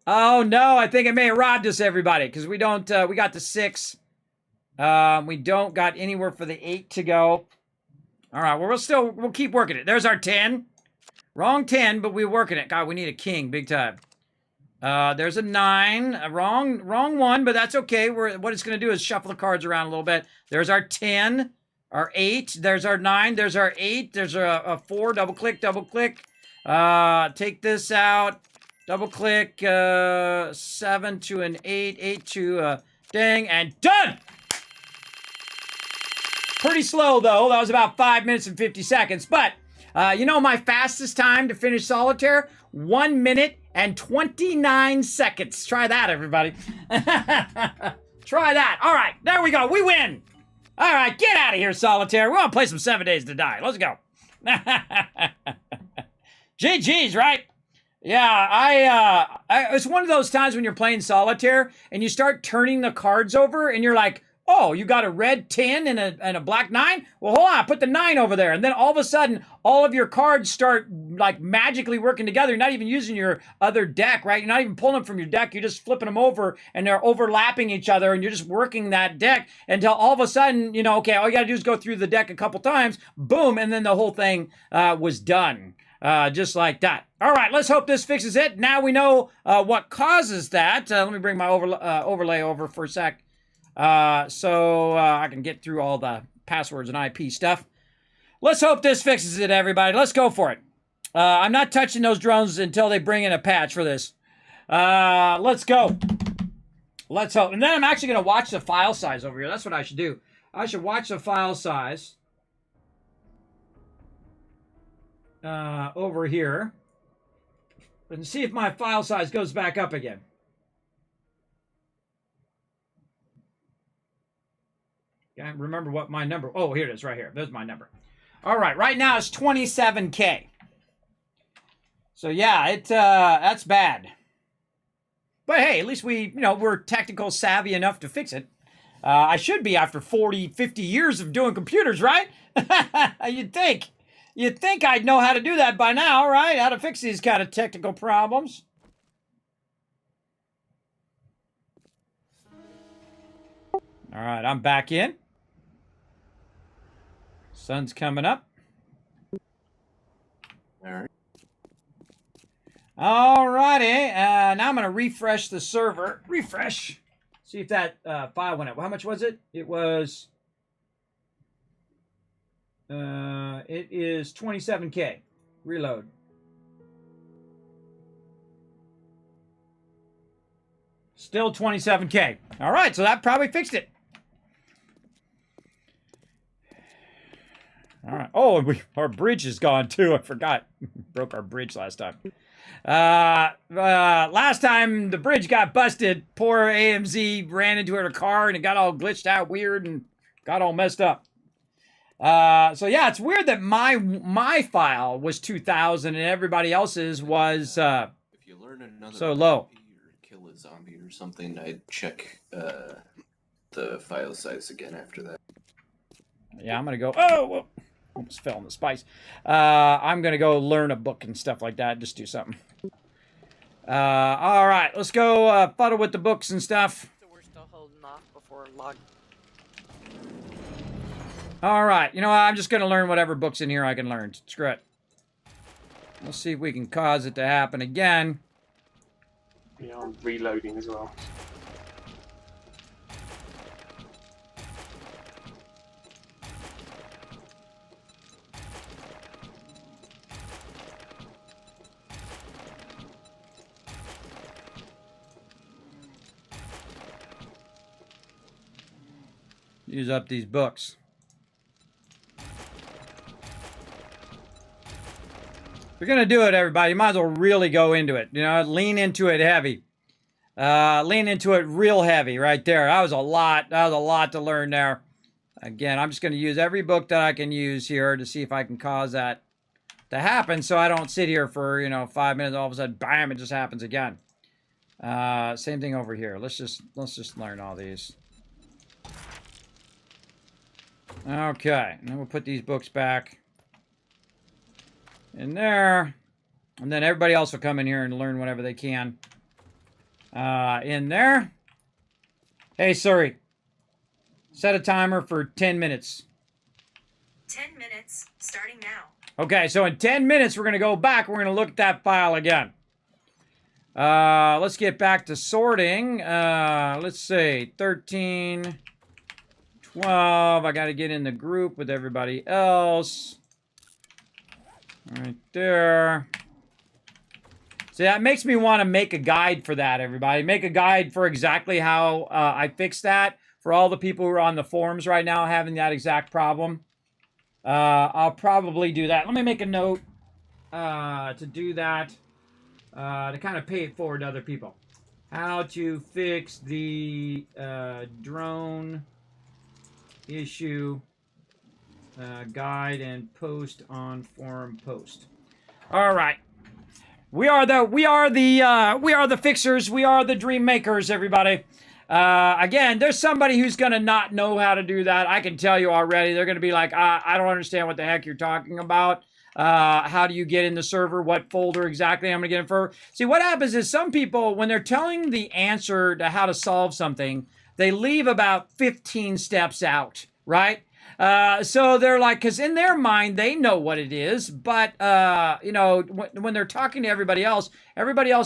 Oh, no. I think it may have robbed us, everybody, because we don't, we got the 6. We don't got anywhere for the 8 to go. All right, well, we'll keep working it. There's our 10. Wrong 10, but we're working it. God, we need a king big time. There's a 9. A wrong 1, but that's okay. What it's going to do is shuffle the cards around a little bit. There's our 10. Our 8, there's our 9, there's our 8, there's a 4, double click. Take this out, double click, 7 to an 8, 8 to a ding, and done! Pretty slow, though. That was about 5 minutes and 50 seconds, but my fastest time to finish solitaire? 1 minute and 29 seconds. Try that, everybody. Try that. All right, there we go. We win. All right, get out of here, solitaire. We want to play some 7 Days to Die. Let's go. GG's, right? Yeah, it's one of those times when you're playing solitaire and you start turning the cards over and you're like, oh, you got a red 10 and a black 9? Well, hold on, put the 9 over there. And then all of a sudden, all of your cards start like magically working together. You're not even using your other deck, right? You're not even pulling them from your deck. You're just flipping them over and they're overlapping each other and you're just working that deck until all of a sudden, okay, all you got to do is go through the deck a couple times, boom, and then the whole thing was done. Just like that. All right, let's hope this fixes it. Now we know what causes that. Let me bring my overlay over for a sec. So I can get through all the passwords and IP stuff. Let's hope this fixes it, everybody. Let's go for it. I'm not touching those drones until they bring in a patch for this. Let's go. Let's hope. And then I'm actually going to watch the file size over here. That's what I should do. I should watch the file size over here and see if my file size goes back up again. Can't remember what my number. Oh, here it is, right here. There's my number. All right, right now it's 27K. So yeah, that's bad. But hey, at least we're technical savvy enough to fix it. I should be after 40, 50 years of doing computers, right? You'd think I'd know how to do that by now, right? How to fix these kind of technical problems. All right, I'm back in. Sun's coming up. All right. All righty. Now I'm going to refresh the server. Refresh. See if that file went up. How much was it? It was... it is 27K. Reload. Still 27K. All right, so that probably fixed it. All right. Oh, and our bridge is gone too. I forgot. Broke our bridge last time. Last time the bridge got busted, poor AMZ ran into her car and it got all glitched out weird and got all messed up. So yeah, it's weird that my file was 2,000 and everybody else's was If you learn another so low. or kill a zombie or something, I'd check the file size again after that. Yeah, I'm gonna go. Oh, whoa, almost fell in the spice. I'm gonna go learn a book and stuff like that. Just do something. All right, let's go fuddle with the books and stuff. So we're still holding off before log. All right, you know what? I'm just gonna learn whatever books in here I can learn. Screw it. Let's see if we can cause it to happen again. Yeah, I'm reloading as well. Use up these books. If you're gonna do it, everybody, you might as well really go into it. You know, lean into it heavy. Lean into it real heavy right there. That was a lot. That was a lot to learn there. Again, I'm just gonna use every book that I can use here to see if I can cause that to happen, so I don't sit here for 5 minutes. All of a sudden, bam! It just happens again. Same thing over here. Let's just learn all these. Okay, and then we'll put these books back in there. And then everybody else will come in here and learn whatever they can. In there. Hey, Suri. Set a timer for 10 minutes. 10 minutes, starting now. Okay, so in 10 minutes, we're going to go back. We're going to look at that file again. Let's get back to sorting. Let's see. 13... 12, I got to get in the group with everybody else. Right there. See, that makes me want to make a guide for that, everybody. Make a guide for exactly how I fix that for all the people who are on the forums right now having that exact problem. I'll probably do that. Let me make a note to do that, to kind of pay it forward to other people. How to fix the drone issue guide and post on forum post. All right, we are the fixers. We are the dream makers, everybody. Again, there's somebody who's gonna not know how to do that. I can tell you already. They're gonna be like, I don't understand what the heck you're talking about. How do you get in the server? What folder exactly I'm gonna get in for? See, what happens is some people, when they're telling the answer to how to solve something, they leave about 15 steps out, right? So they're like, because in their mind, they know what it is, but, when they're talking to everybody else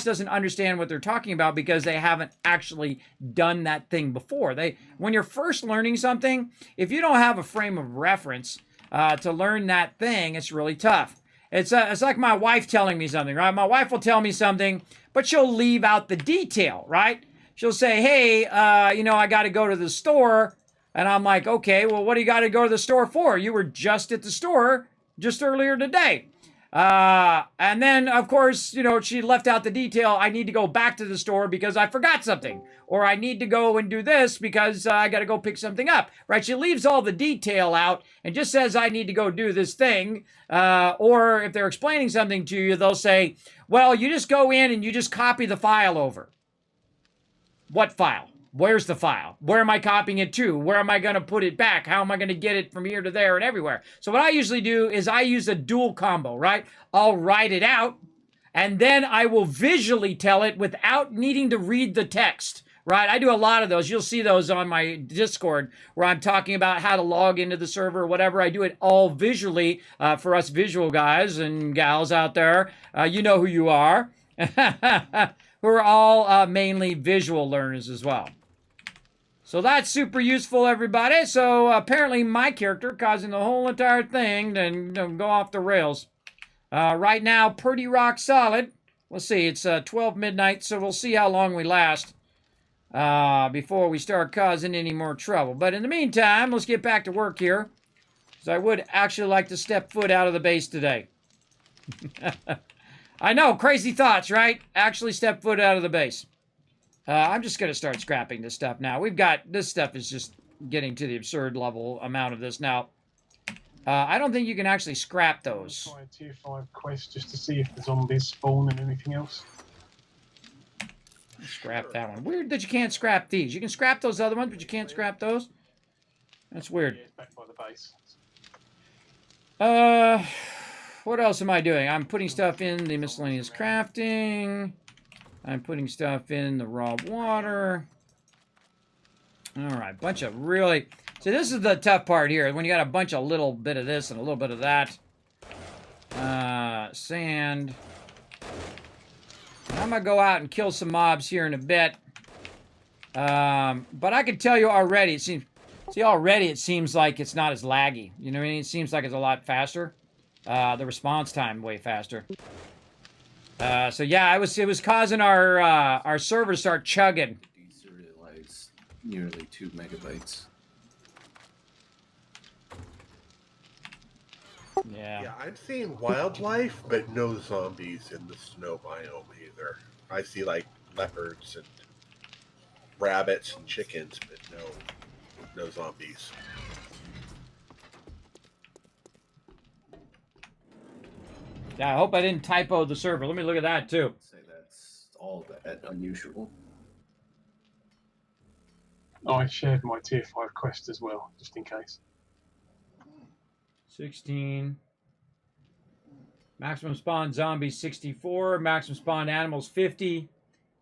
doesn't understand what they're talking about because they haven't actually done that thing before. When you're first learning something, if you don't have a frame of reference to learn that thing, it's really tough. It's like my wife telling me something, right? My wife will tell me something, but she'll leave out the detail, right? She'll say, hey, I got to go to the store. And I'm like, okay, well, what do you got to go to the store for? You were just at the store just earlier today. And then, of course, she left out the detail. I need to go back to the store because I forgot something. Or I need to go and do this because I got to go pick something up, right? She leaves all the detail out and just says, I need to go do this thing. Or if they're explaining something to you, they'll say, well, you just go in and you just copy the file over. What file? Where's the file? Where am I copying it to? Where am I going to put it back? How am I going to get it from here to there and everywhere? So what I usually do is I use a dual combo, right? I'll write it out, and then I will visually tell it without needing to read the text, right? I do a lot of those. You'll see those on my Discord where I'm talking about how to log into the server or whatever. I do it all visually for us visual guys and gals out there. You know who you are. Who are all mainly visual learners as well. So that's super useful, everybody. So apparently my character causing the whole entire thing to go off the rails. Right now, pretty rock solid. Let's see, it's 12 midnight, so we'll see how long we last before we start causing any more trouble. But in the meantime, let's get back to work here. Because I would actually like to step foot out of the base today. I know, crazy thoughts, right? Actually step foot out of the base. I'm just going to start scrapping this stuff now. We've got, this stuff is just getting to the absurd level amount of this now. I don't think you can actually scrap those. Try a tier 5 quest just to see if the zombies spawn and anything else. Scrap that one. Weird that you can't scrap these. You can scrap those other ones, but you can't scrap those. That's weird. Yeah, it's back by the base. What else am I doing? I'm putting stuff in the miscellaneous crafting. I'm putting stuff in the raw water. All right, bunch of really... So this is the tough part here, when you got a bunch of little bit of this and a little bit of that. Sand. I'm going to go out and kill some mobs here in a bit. But I can tell you already, it seems... See, already it seems like it's not as laggy. You know what I mean? It seems like it's a lot faster. The response time way faster. So yeah, it was causing our server to start chugging. Deserialize nearly 2 megabytes. Yeah. Yeah, I'm seeing wildlife, but no zombies in the snow biome either. I see like leopards and rabbits and chickens, but no zombies. Yeah, I hope I didn't typo the server. Let me look at that too. Say that's all that unusual. I shared my tier 5 quest as well, just in case. 16. Maximum spawn zombies 64. Maximum spawn animals 50.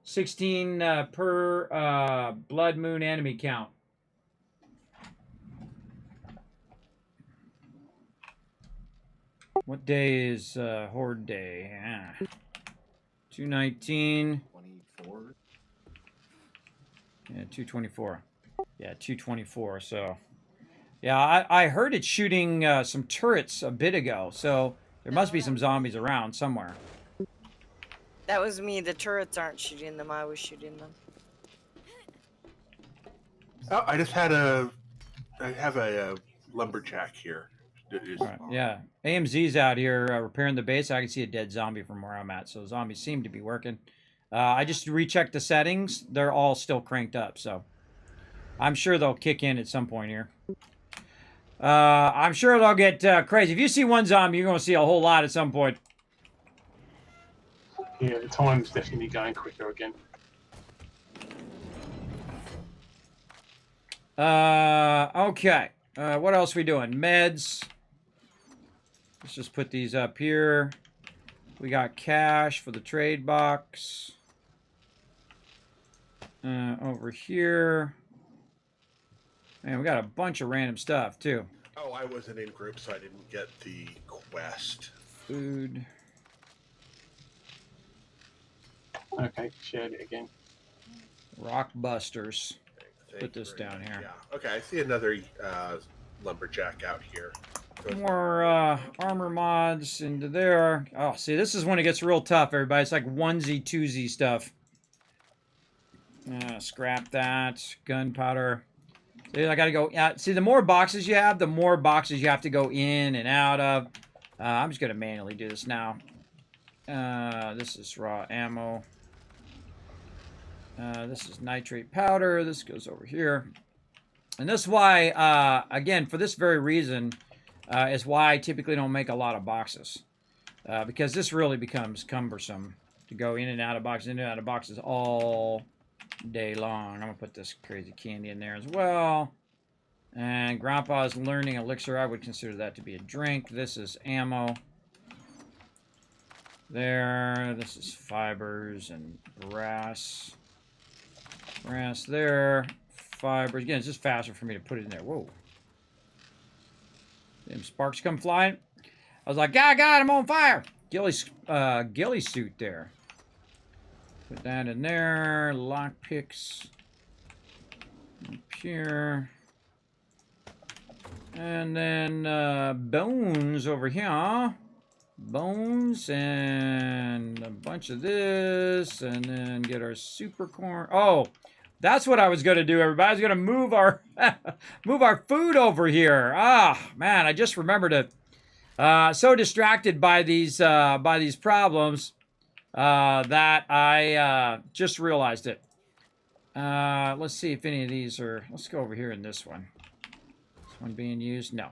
16 per blood moon enemy count. What day is Horde Day? Yeah. 219. 24. Yeah, 224. Yeah, 224. So, yeah, I heard it shooting some turrets a bit ago. So there must be some zombies around somewhere. That was me. The turrets aren't shooting them. I was shooting them. Oh, I have a lumberjack here. All right, yeah, AMZ's out here repairing the base. I can see a dead zombie from where I'm at, so zombies seem to be working. I just rechecked the settings. They're all still cranked up, so I'm sure they'll kick in at some point here. I'm sure they'll get crazy. If you see one zombie, you're going to see a whole lot at some point. Yeah, the time's definitely going quicker again. Okay. What else are we doing? Meds. Let's just put these up here. We got cash for the trade box. Over here. Man, we got a bunch of random stuff, too. Oh, I wasn't in group, so I didn't get the quest. Food. Okay, shared it again. Rock busters. Thank Put you this very down much. here. Yeah. Okay, I see another lumberjack out here. More armor mods into there. Oh, see, this is when it gets real tough, everybody. It's like onesie, twosie stuff. Scrap that. Gunpowder. See, I gotta go. See, the more boxes you have, the more boxes you have to go in and out of. I'm just gonna manually do this now. This is raw ammo. This is nitrate powder. This goes over here. And this is why, again, for this very reason, is why I typically don't make a lot of boxes. Because this really becomes cumbersome to go in and out of boxes, in and out of boxes all day long. I'm going to put this crazy candy in there as well. And Grandpa's Learning Elixir, I would consider that to be a drink. This is ammo. There. This is fibers and brass. Brass there. Fibers. Again, it's just faster for me to put it in there. Whoa. Them sparks come flying. I was like, God, I'm on fire. Ghillie suit there. Put that in there. Lock picks. Up here. And then bones over here. Bones and a bunch of this. And then get our super corn. Oh, That's what I was going to do, everybody. I was going to move our move our food over here. Ah, man, I just remembered it. So distracted by these problems that I just realized it. Let's see if any of these are... Let's go over here in this one. This one being used? No.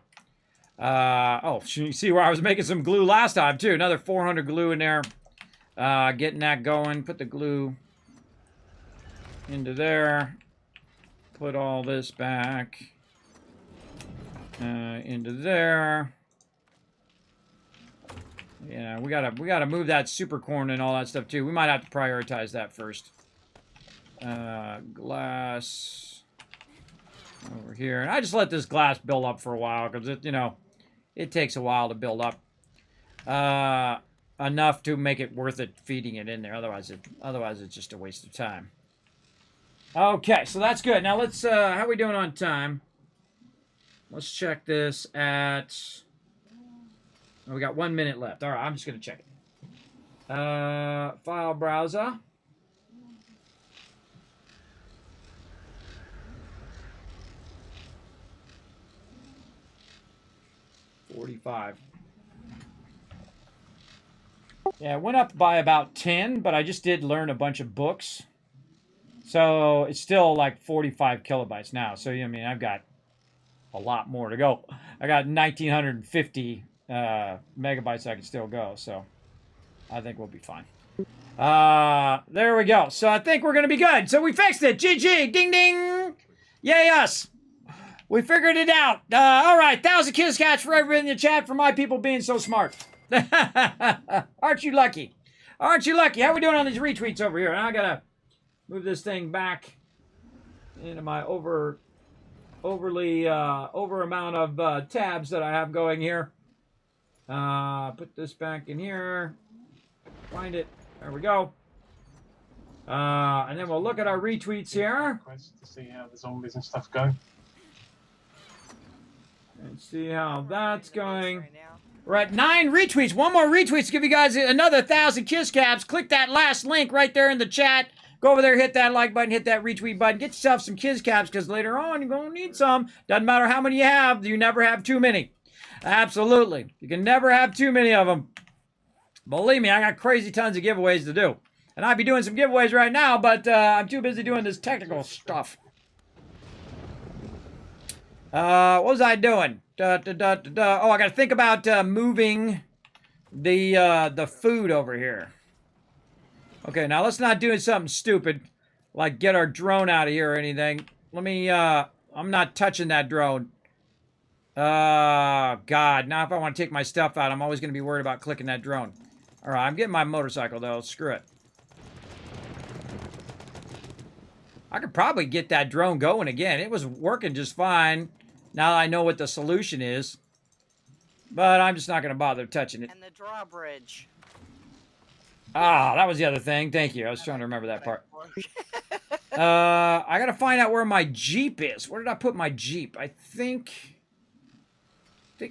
Oh, you see where I was making some glue last time, too. Another 400 glue in there. Getting that going. Put the glue into there. Put all this back into there. Yeah, we gotta move that super corn and all that stuff too. We might have to prioritize that first. Glass over here, and I just let this glass build up for a while because it takes a while to build up enough to make it worth it feeding it in there. Otherwise it's just a waste of time. Okay, so that's good. Now let's how are we doing on time? Let's check this at... Oh, we got 1 minute left. All right, I'm just going to check it. File browser. $45. Yeah, it went up by about 10, but I just did learn a bunch of books. So it's still like 45 kilobytes now. So, I mean, I've got a lot more to go. I got 1,950 megabytes I can still go. So I think we'll be fine. There we go. So I think we're going to be good. So we fixed it. GG. Ding, ding. Yay, us. We figured it out. All right. 1,000 kiss cats for everybody in the chat for my people being so smart. Aren't you lucky? Aren't you lucky? How are we doing on these retweets over here? And I got to move this thing back into my over amount of tabs that I have going here. Put this back in here. Find it. There we go. And then we'll look at our retweets here. To see how the zombies and stuff go. And see how that's going. We're at 9 retweets. One more retweet to give you guys another 1,000 kiss caps. Click that last link right there in the chat. Go over there, hit that like button, hit that retweet button. Get yourself some kiss caps because later on you're going to need some. Doesn't matter how many you have. You never have too many. Absolutely. You can never have too many of them. Believe me, I got crazy tons of giveaways to do. And I'd be doing some giveaways right now, but I'm too busy doing this technical stuff. What was I doing? Oh, I got to think about moving the food over here. Okay, now let's not do something stupid, like get our drone out of here or anything. Let me, I'm not touching that drone. God, now if I want to take my stuff out, I'm always going to be worried about clicking that drone. All right, I'm getting my motorcycle, though. Screw it. I could probably get that drone going again. It was working just fine. Now I know what the solution is. But I'm just not going to bother touching it. And the drawbridge. Ah, that was the other thing. Thank you. I was trying to remember that part. I got to find out where my Jeep is. Where did I put my Jeep? I think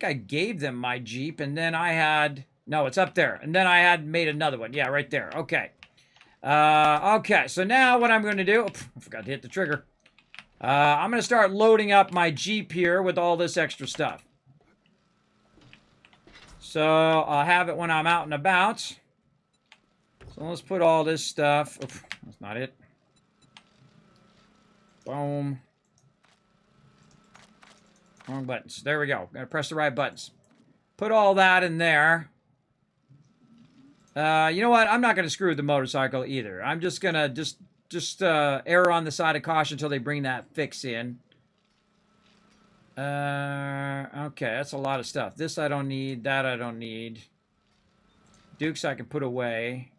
I gave them my Jeep, and then I had... No, it's up there. And then I had made another one. Yeah, right there. Okay. Okay, so now what I'm going to do... I forgot to hit the trigger. I'm going to start loading up my Jeep here with all this extra stuff. So I'll have it when I'm out and about. So let's put all this stuff... Oof, that's not it. Boom. Wrong buttons. There we go. Gotta press the right buttons. Put all that in there. You know what? I'm not gonna screw with the motorcycle either. I'm just gonna just err on the side of caution until they bring that fix in. Okay, that's a lot of stuff. This I don't need. That I don't need. Dukes I can put away.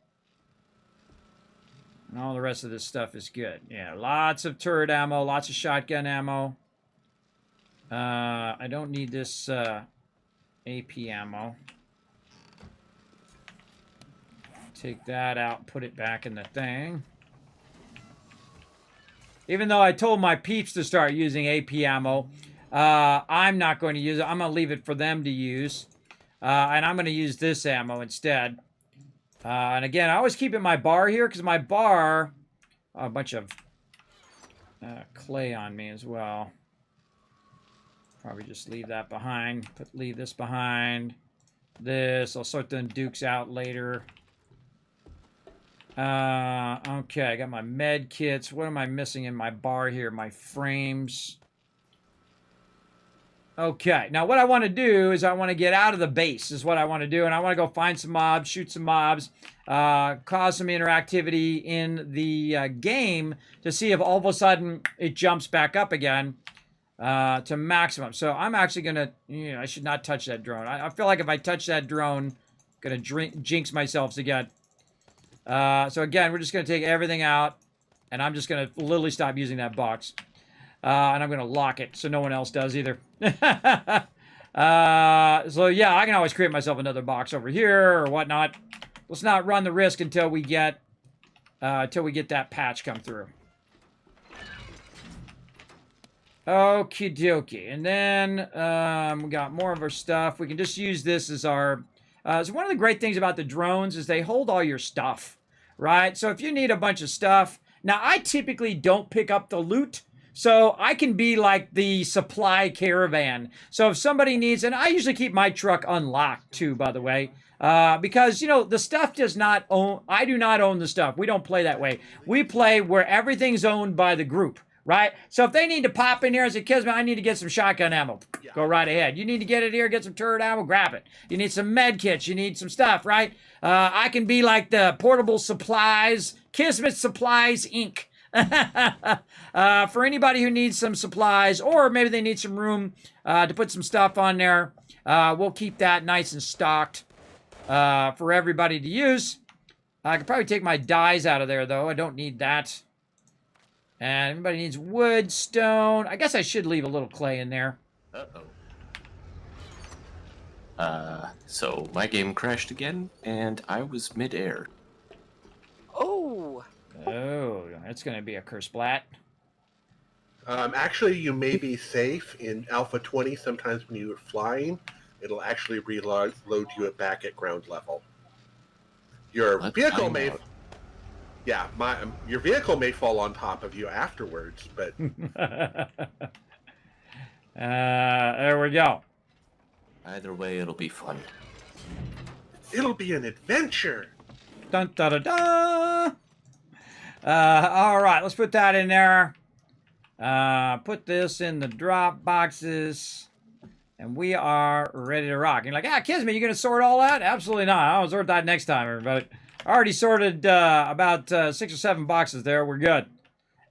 And all the rest of this stuff is good. Yeah, lots of turret ammo, lots of shotgun ammo. I don't need this AP ammo. Take that out, put it back in the thing. Even though I told my peeps to start using AP ammo, I'm not going to use it. I'm going to leave it for them to use. And I'm going to use this ammo instead. And again, I always keep it in my bar here because my bar, a bunch of clay on me as well. Probably just leave that behind. Leave this behind. This, I'll sort the dukes out later. Okay, I got my med kits. What am I missing in my bar here? My frames. Okay, now what I want to do is I want to get out of the base is what I want to do, and I want to go find some mobs, shoot some mobs, cause some interactivity in the game to see if all of a sudden it jumps back up again to maximum. So I'm actually going to, I should not touch that drone. I feel like if I touch that drone, I'm going to jinx myself again. So again, we're just going to take everything out, and I'm just going to literally stop using that box. And I'm going to lock it so no one else does either. So yeah, I can always create myself another box over here or whatnot. Let's not run the risk until we get that patch come through. Okie dokie. And then we got more of our stuff. We can just use this as our... so one of the great things about the drones is they hold all your stuff, right? So if you need a bunch of stuff... Now, I typically don't pick up the loot, so I can be like the supply caravan. So if somebody needs... And I usually keep my truck unlocked, too, by the way. Because, the stuff does not own... I do not own the stuff. We don't play that way. We play where everything's owned by the group. Right? So if they need to pop in here and say, Kismet, I need to get some shotgun ammo. Yeah. Go right ahead. You need to get it here, get some turret ammo, grab it. You need some med kits. You need some stuff, right? I can be like the portable supplies, Kismet Supplies, Inc. For anybody who needs some supplies, or maybe they need some room to put some stuff on there, we'll keep that nice and stocked for everybody to use. I could probably take my dyes out of there, though. I don't need that. And everybody needs wood, stone. I guess I should leave a little clay in there. So my game crashed again, and I was mid-air. Oh! Oh, it's going to be a curse splat. Actually, you may be safe in Alpha 20. Sometimes when you're flying, it'll actually reload you back at ground level. Your vehicle may... Yeah, your vehicle may fall on top of you afterwards, but... there we go. Either way, it'll be fun. It'll be an adventure! Dun, da, da, da. All right, let's put that in there. Put this in the drop boxes. And we are ready to rock. And you're like, Kismet, you going to sort all that? Absolutely not. I'll sort that next time, everybody. I already sorted about 6 or 7 boxes there. We're good.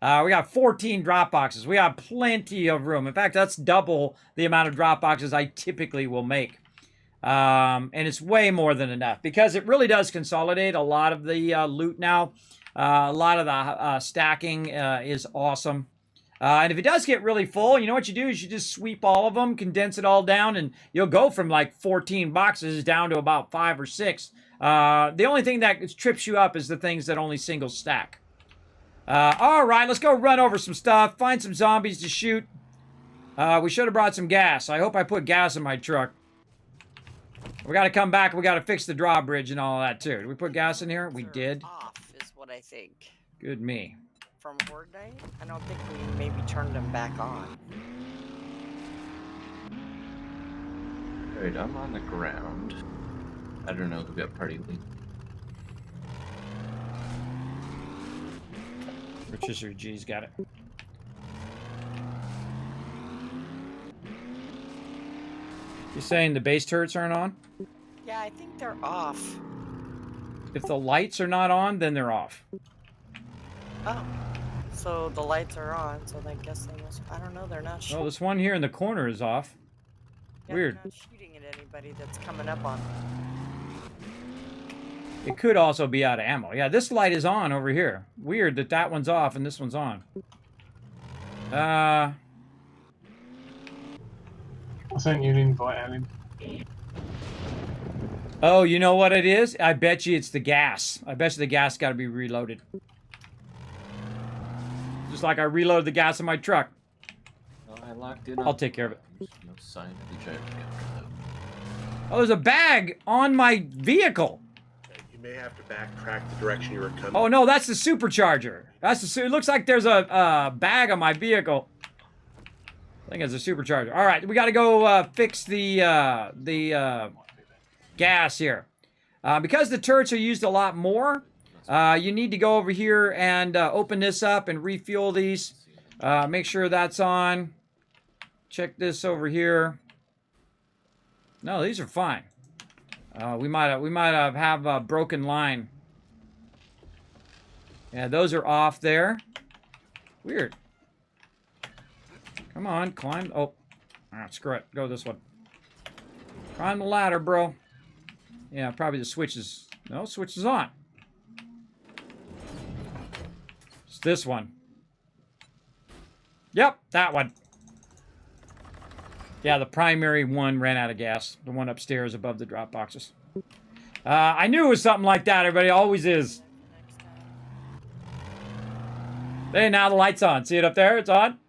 We got 14 drop boxes. We have plenty of room. In fact, that's double the amount of drop boxes I typically will make. And it's way more than enough because it really does consolidate a lot of the loot now. A lot of the stacking is awesome. And if it does get really full, you know what you do is you just sweep all of them, condense it all down, and you'll go from like 14 boxes down to about 5 or 6. The only thing that trips you up is the things that only single stack. All right, let's go run over some stuff, find some zombies to shoot. We should have brought some gas. I hope I put gas in my truck. We got to come back. We got to fix the drawbridge and all that, too. Did we put gas in here? We did. Off is what I think. Good me. From Horde Night? I don't think we maybe turned them back on. Alright, I'm on the ground. I don't know who got party lead. Rotisserie G's got it. You saying the base turrets aren't on? Yeah, I think they're off. If the lights are not on, then they're off. Oh. So the lights are on, so I guess they must... I don't know, they're not shooting. Oh, this one here in the corner is off. Yeah, Weird. they're not shooting at anybody that's coming up on them. It could also be out of ammo. Yeah, this light is on over here. Weird that that one's off and this one's on. I sent you an invite, Alan. Oh, you know what it is? I bet you it's the gas. I bet you the gas got to be reloaded. Just like I reloaded the gas in my truck. Oh, I locked in. I'll take care of it. There's no sign of the gyro counter, though. Oh, there's a bag on my vehicle. You may have to backtrack the direction you were coming. Oh no, that's the supercharger. It looks like there's a bag on my vehicle. I think it's a supercharger. All right, we got to go fix the gas here. Because the turrets are used a lot more, you need to go over here and open this up and refuel these. Make sure that's on. Check this over here. No, these are fine. We might have a broken line. Yeah, those are off there. Weird. Come on, climb. Oh, screw it. Go this one. Climb the ladder, bro. Yeah, probably the switch is... No, switch is on. It's this one. Yep, that one. Yeah, the primary one ran out of gas. The one upstairs above the drop boxes. I knew it was something like that. Everybody always is. Hey, now the light's on. See it up there? It's on.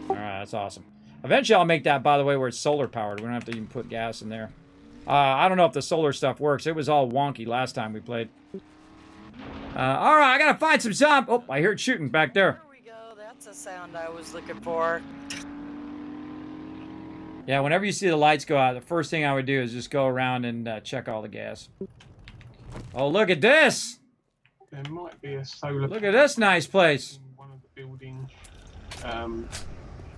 Alright, that's awesome. Eventually I'll make that, by the way, where it's solar powered. We don't have to even put gas in there. I don't know if the solar stuff works. It was all wonky last time we played. Alright, I gotta find some zombies. Oh, I hear it shooting back there. There we go. That's a sound I was looking for. Yeah, whenever you see the lights go out, the first thing I would do is just go around and check all the gas. Oh, look at this! There might be a solar. Look at this nice place. In one of the building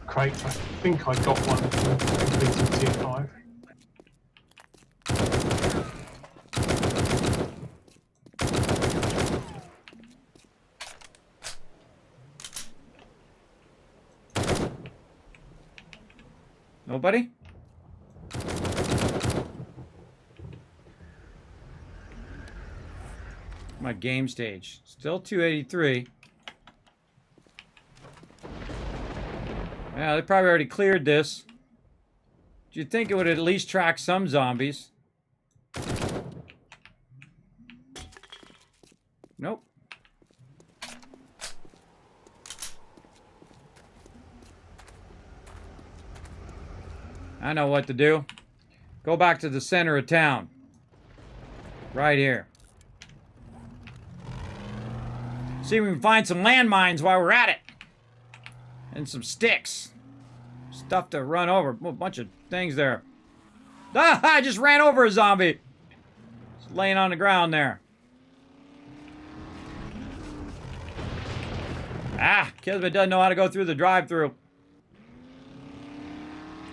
crates. I think I got one from completing tier 5. Nobody? My game stage. Still 283. Yeah, they probably already cleared this. You'd think it would at least track some zombies. Nope. I know what to do. Go back to the center of town. Right here. See if we can find some landmines while we're at it. And some sticks. Stuff to run over. A bunch of things there. Ah, I just ran over a zombie. Just laying on the ground there. Ah, Kismet doesn't know how to go through the drive-thru.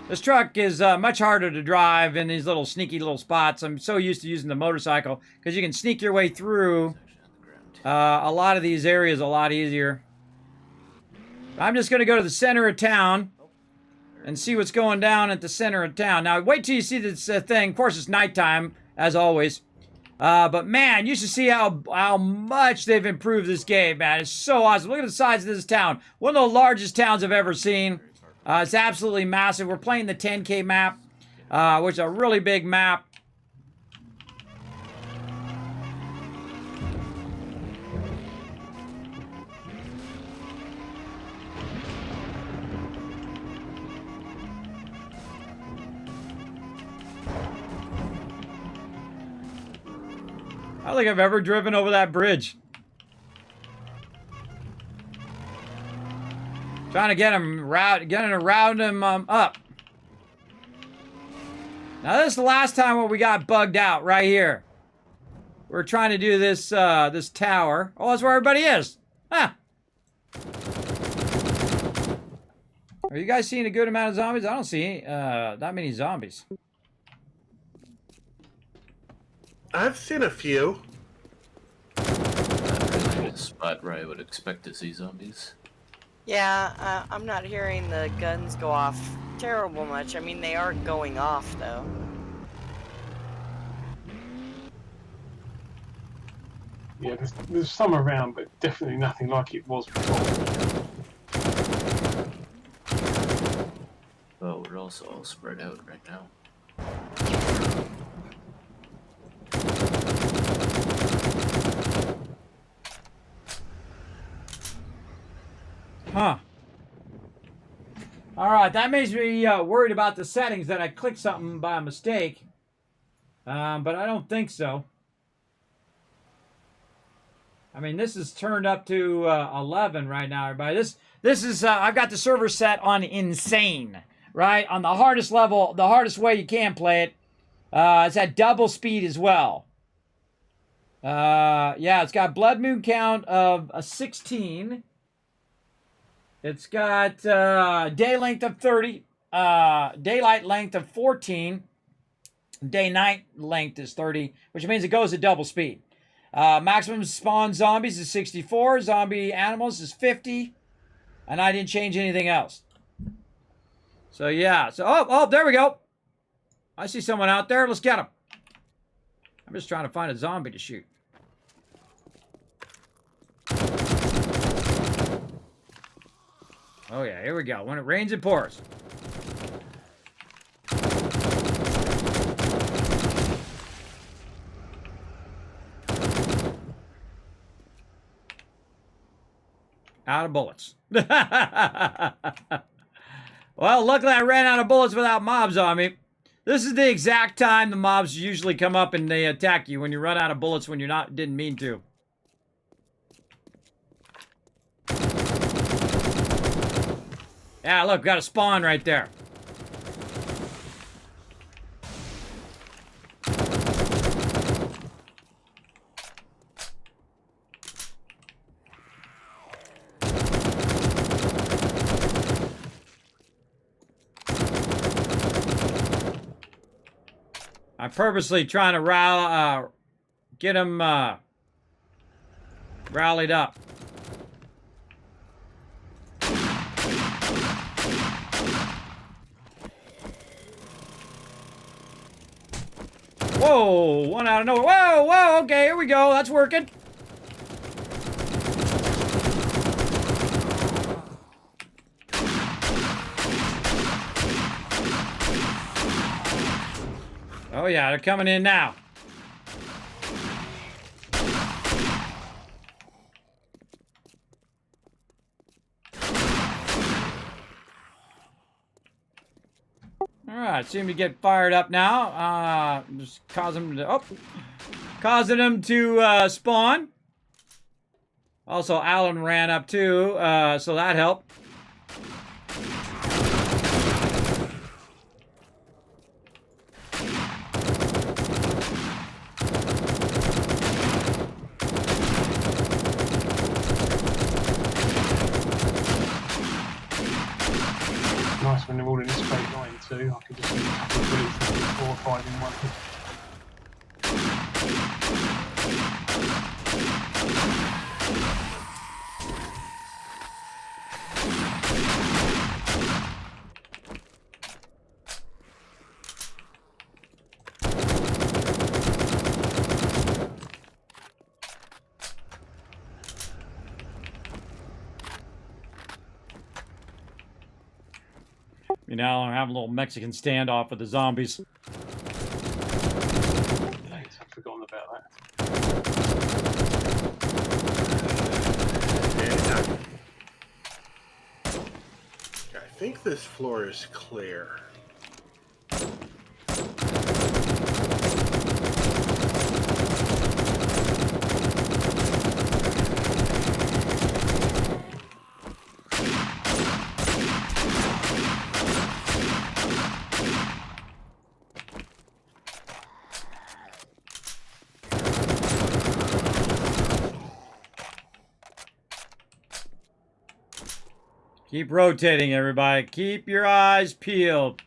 This truck is much harder to drive in these little sneaky little spots. I'm so used to using the motorcycle because you can sneak your way through a lot of these areas a lot easier. I'm just going to go to the center of town and see what's going down at the center of town. Now, wait till you see this thing. Of course, it's nighttime, as always. But, man, you should see how much they've improved this game, man. It's so awesome. Look at the size of this town. One of the largest towns I've ever seen. It's absolutely massive. We're playing the 10K map, which is a really big map. I don't think I've ever driven over that bridge. Trying to get him around him up. Now this is the last time where we got bugged out right here. We're trying to do this this tower. Oh, that's where everybody is. Huh. Are you guys seeing a good amount of zombies? I don't see that many zombies. I've seen a few. Not really a spot where I would expect to see zombies. Yeah, I'm not hearing the guns go off terrible much. I mean, they are going off, though. Yeah, there's some around, but definitely nothing like it was before. Oh, we're also all spread out right now. Huh. Alright, that makes me worried about the settings that I clicked something by mistake. But I don't think so. I mean, this is turned up to 11 right now, everybody. This is I've got the server set on insane, right? On the hardest level, the hardest way you can play it. It's at double speed as well. Yeah, it's got blood moon count of a 16. It's got day length of 30, daylight length of 14. Day-night length is 30, which means it goes at double speed. Maximum spawn zombies is 64. Zombie animals is 50. And I didn't change anything else. So, yeah. So, oh, there we go. I see someone out there. Let's get him. I'm just trying to find a zombie to shoot. Oh, yeah. Here we go. When it rains, it pours. Out of bullets. Well, luckily I ran out of bullets without mobs on me. This is the exact time the mobs usually come up and they attack you, when you run out of bullets when you're didn't mean to. Yeah, look, got a spawn right there. I'm purposely trying to get them rallied up. Whoa, one out of nowhere. Whoa, whoa, okay, here we go. That's working. Oh yeah, they're coming in now. Alright, seem to get fired up now. Just causing them to spawn. Also, Alan ran up too, so that helped. Nice when they're all in a straight line too. I could just see a couple of bullets, 4 or 5 in one hit. You know, I'm having a little Mexican standoff with the zombies. Thanks, I've forgotten about that. I think this floor is clear. Keep rotating, everybody. Keep your eyes peeled.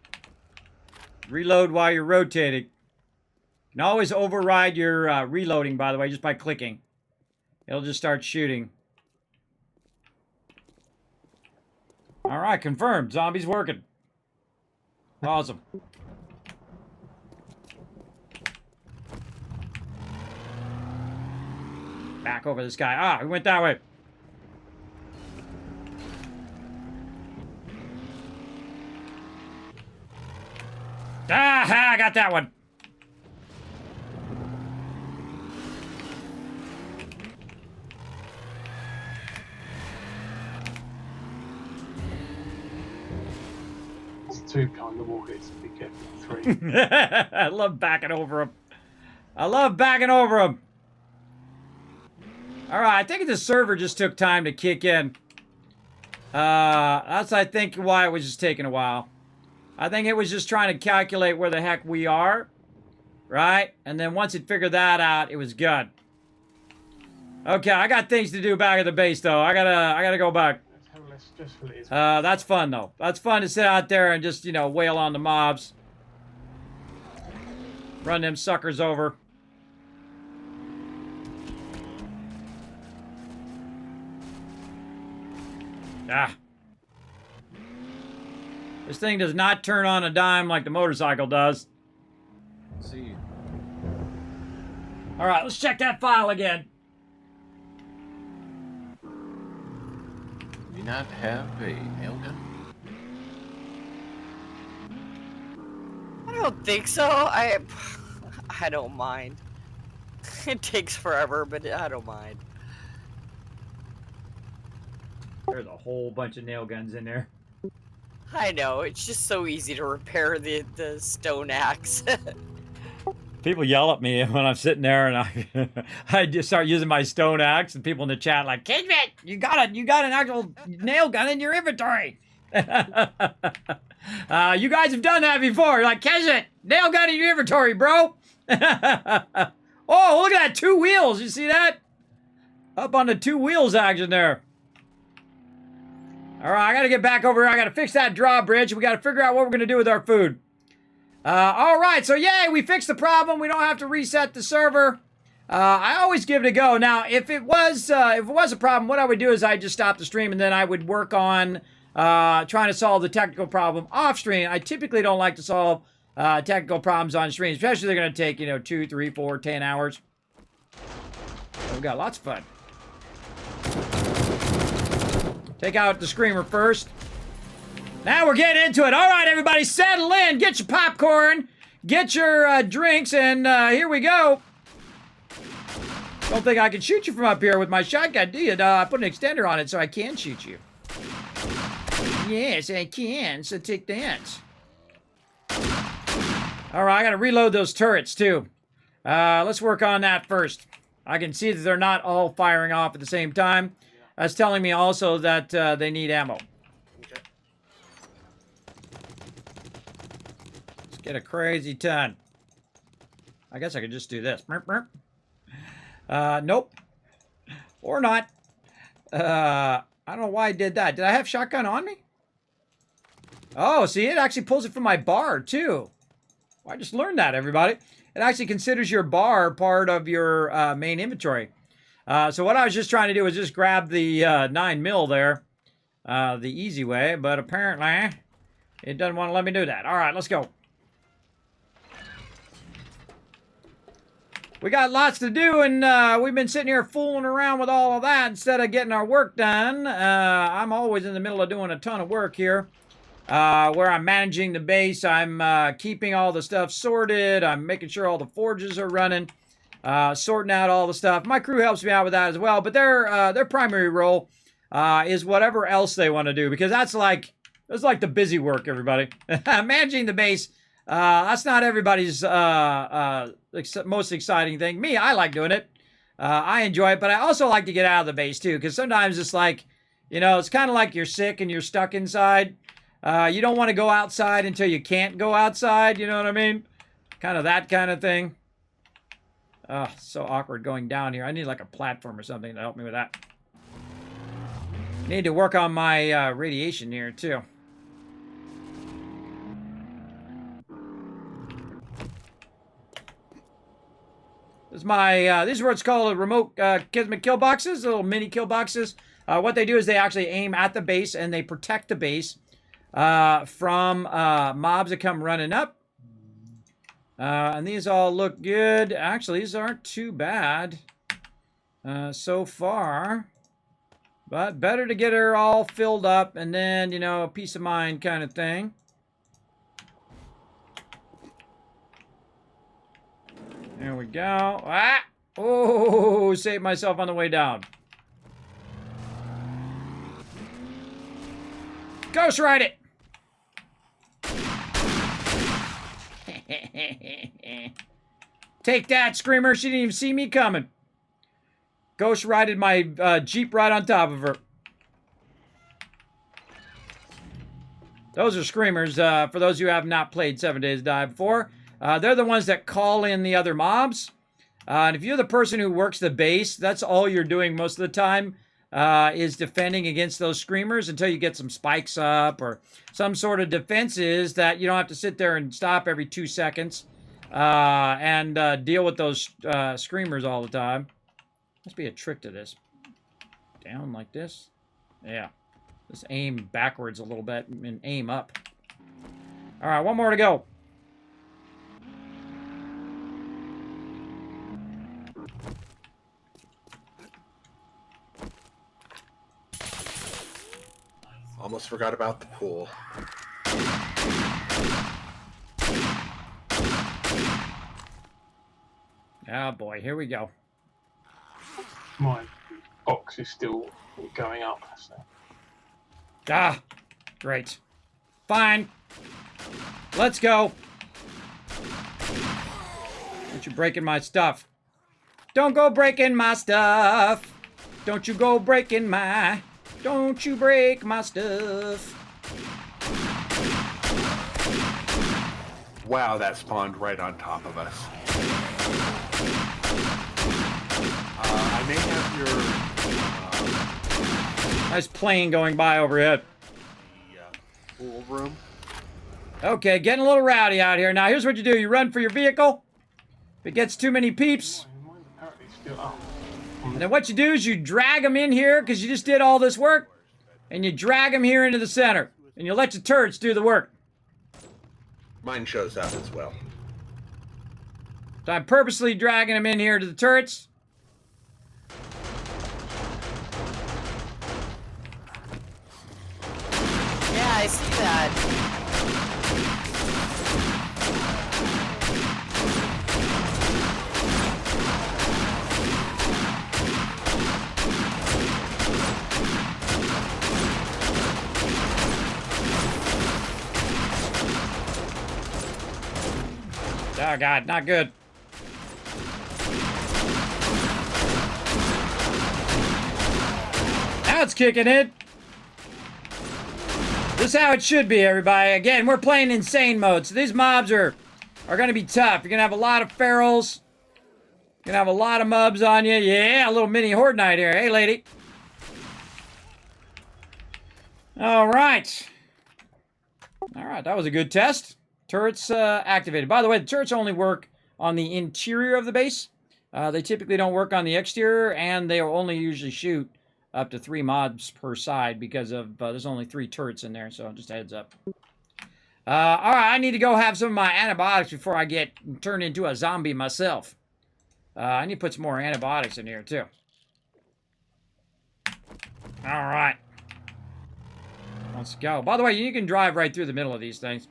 Reload while you're rotating. You can always override your reloading, by the way, just by clicking. It'll just start shooting. All right, confirmed. Zombies working. Awesome. Back over this guy. Ah, he went that way. Ah, I got that one. It's 2 kind of walkers, be careful. 3. I love backing over him. I love backing over them. All right, I think the server just took time to kick in. That's, I think, why it was just taking a while. I think it was just trying to calculate where the heck we are, right? And then once it figured that out, it was good. Okay, I got things to do back at the base, though. I gotta go back. That's how less stressful it is. That's fun, though. That's fun to sit out there and just, you know, wail on the mobs. Run them suckers over. Ah. This thing does not turn on a dime like the motorcycle does. See you. All right, let's check that file again. Do you not have a nail gun? I don't think so. I don't mind. It takes forever, but I don't mind. There's a whole bunch of nail guns in there. I know, it's just so easy to repair the stone axe. People yell at me when I'm sitting there and I just start using my stone axe, and people in the chat like, Kismet, you got an actual nail gun in your inventory. You guys have done that before. You're like, Kismet, nail gun in your inventory, bro. Oh, look at that, 2 wheels. You see that? Up on the 2 wheels action there. All right, I got to get back over here. I got to fix that drawbridge. We got to figure out what we're going to do with our food. All right, so yay, we fixed the problem. We don't have to reset the server. I always give it a go. Now, if it was a problem, what I would do is I'd just stop the stream and then I would work on trying to solve the technical problem off stream. I typically don't like to solve technical problems on stream, especially if they're going to take, 2, 3, 4, 10 hours. So we've got lots of fun. Take out the screamer first. Now we're getting into it. All right, everybody, settle in. Get your popcorn. Get your drinks, and here we go. Don't think I can shoot you from up here with my shotgun, do you? I put an extender on it so I can shoot you. Yes, I can, so take that. All right, I got to reload those turrets, too. Let's work on that first. I can see that they're not all firing off at the same time. That's telling me also that they need ammo. Okay. Let's get a crazy ton. I guess I could just do this. Nope. Or not. I don't know why I did that. Did I have shotgun on me? Oh, see, it actually pulls it from my bar, too. Well, I just learned that, everybody. It actually considers your bar part of your main inventory. So what I was just trying to do was just grab the 9mm there, the easy way, but apparently it doesn't want to let me do that. All right, let's go. We got lots to do, and we've been sitting here fooling around with all of that instead of getting our work done. I'm always in the middle of doing a ton of work here, where I'm managing the base. I'm keeping all the stuff sorted. I'm making sure all the forges are running. Sorting out all the stuff. My crew helps me out with that as well, but their primary role is whatever else they want to do, because that's like the busy work, everybody. Managing the base, that's not everybody's most exciting thing. Me, I like doing it. I enjoy it, but I also like to get out of the base too, because sometimes it's like, it's kind of like you're sick and you're stuck inside. You don't want to go outside until you can't go outside, you know what I mean? Kind of that kind of thing. Oh, so awkward going down here. I need like a platform or something to help me with that. Need to work on my radiation here too. This is my, these are what's called a remote Kismet kill boxes, little mini kill boxes. What they do is they actually aim at the base and they protect the base from mobs that come running up. And these all look good. Actually, these aren't too bad so far. But better to get her all filled up and then, a peace of mind kind of thing. There we go. Ah! Oh, saved myself on the way down. Ghost ride it! Take that, Screamer. She didn't even see me coming. Ghost rided my Jeep right on top of her. Those are Screamers. For those who have not played 7 Days to Die before, they're the ones that call in the other mobs. And if you're the person who works the base, that's all you're doing most of the time, is defending against those Screamers until you get some spikes up or some sort of defenses that you don't have to sit there and stop every 2 seconds and deal with those Screamers all the time. Must be a trick to this. Down like this. Yeah. Just aim backwards a little bit and aim up. All right, one more to go. Almost forgot about the pool. Oh boy, here we go. My box is still going up. So. Ah, great. Fine. Let's go. Don't you breaking my stuff. Don't go breaking my stuff. Don't you go breaking my... Don't you break my stuff. Wow, that spawned right on top of us. I may have your Nice plane going by overhead. pool room. Okay, getting a little rowdy out here. Now, here's what you do. You run for your vehicle. If it gets too many peeps, Mine's apparently still up. and then what you do is you drag them in here because you just did all this work, and you drag them here into the center, and you let your turrets do the work. Mine shows up as well. So I'm purposely dragging them in here to the turrets. Yeah, I see that. Oh, God, not good. Now it's kicking in. This is how it should be, everybody. Again, we're playing insane mode, so these mobs are going to be tough. You're going to have a lot of ferals. You're going to have a lot of mobs on you. Yeah, a little mini horde night here. Hey, lady. All right. All right, that was a good test. Turrets activated. By the way, the turrets only work on the interior of the base. They typically don't work on the exterior, and they only usually shoot up to 3 mobs per side because of there's only 3 turrets in there, so just a heads up. All right, I need to go have some of my antibiotics before I get turned into a zombie myself. I need to put some more antibiotics in here, too. All right. Let's go. By the way, you can drive right through the middle of these things.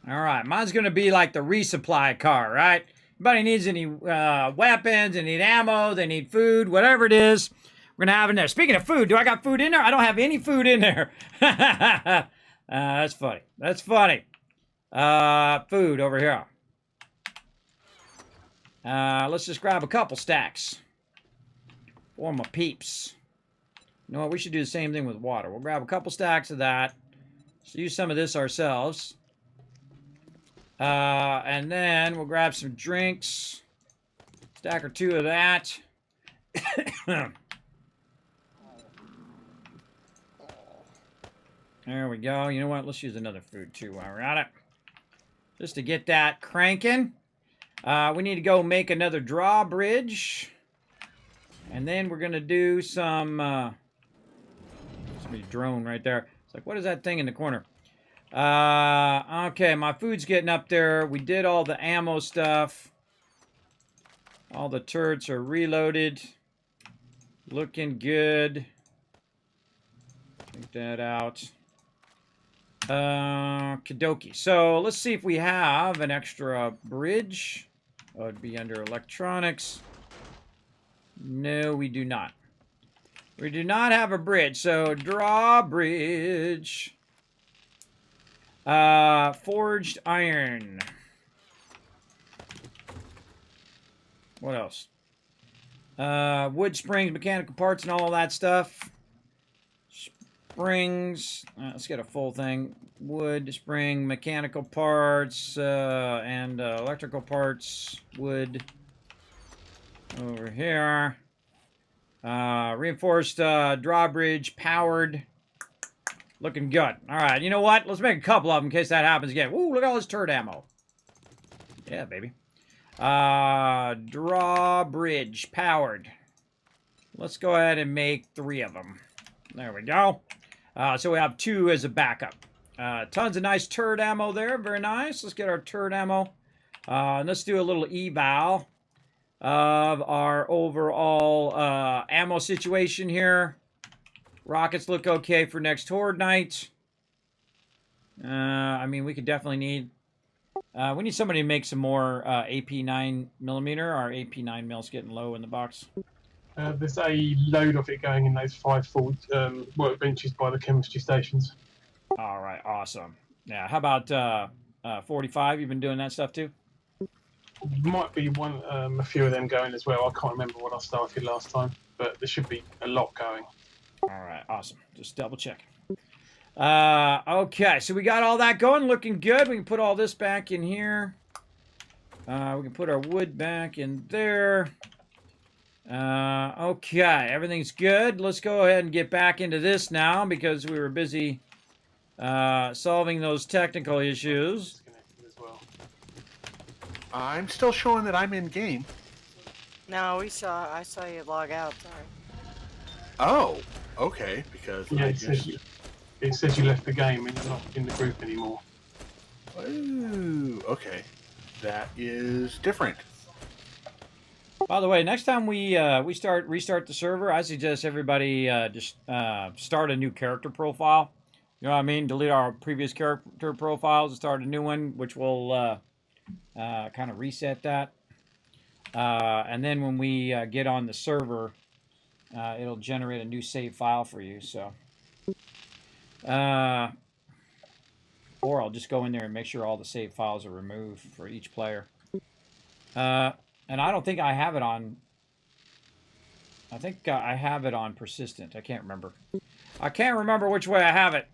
All right, mine's going to be like the resupply car, right? Anybody needs any weapons, they need ammo, they need food, whatever it is, we're going to have in there. Speaking of food, do I got food in there? I don't have any food in there. That's funny. That's funny. Food over here. Let's just grab a couple stacks for my peeps. You know what? We should do the same thing with water. We'll grab a couple stacks of that. Let's use some of this ourselves. And then we'll grab some drinks. Stack or 2 of that. There we go. You know what? Let's use another food too while we're at it. Just to get that cranking. We need to go make another drawbridge. And then we're going to do some... somebody's drone right there. It's like, what is that thing in the corner? Okay, my food's getting up there. We did all the ammo stuff. All the turrets are reloaded. Looking good. Take that out. Kadoki. So let's see if we have an extra bridge. Oh, it'd be under electronics. No, we do not. We do not have a bridge. So drawbridge. Forged iron. What else? Wood springs, mechanical parts, and all that stuff. Springs. Let's get a full thing. Wood, spring, mechanical parts, and electrical parts. Wood. Over here. Reinforced drawbridge, powered. Looking good. All right, you know what? Let's make a couple of them in case that happens again. Ooh, look at all this turd ammo. Yeah, baby. Drawbridge, powered. Let's go ahead and make 3 of them. There we go. So we have 2 as a backup. Tons of nice turd ammo there. Very nice. Let's get our turd ammo. Let's do a little eval of our overall ammo situation here. Rockets look okay for next Horde night. I mean, we could definitely need... we need somebody to make some more AP 9mm. Our AP 9mm getting low in the box. There's a load of it going in those 5 full workbenches by the chemistry stations. All right, awesome. Yeah, how about 45? You've been doing that stuff too? Might be a few of them going as well. I can't remember what I started last time, but there should be a lot going. All right, awesome. Just double check. Okay, so we got all that going, looking good. We can put all this back in here. We can put our wood back in there. Okay, everything's good. Let's go ahead and get back into this now because we were busy solving those technical issues. Disconnected as well. I'm still showing that I'm in game. No, I saw you log out. Sorry. Oh, okay. Because Yeah, I it says, it says you left the game and you're not in the group anymore. Ooh, okay. That is different. By the way, next time we restart the server, I suggest everybody just start a new character profile. You know what I mean? Delete our previous character profiles and start a new one, which will kind of reset that. And then when we get on the server, it'll generate a new save file for you. So, or I'll just go in there and make sure all the save files are removed for each player. And I don't think I have it on... I think I have it on persistent. I can't remember. I can't remember which way I have it.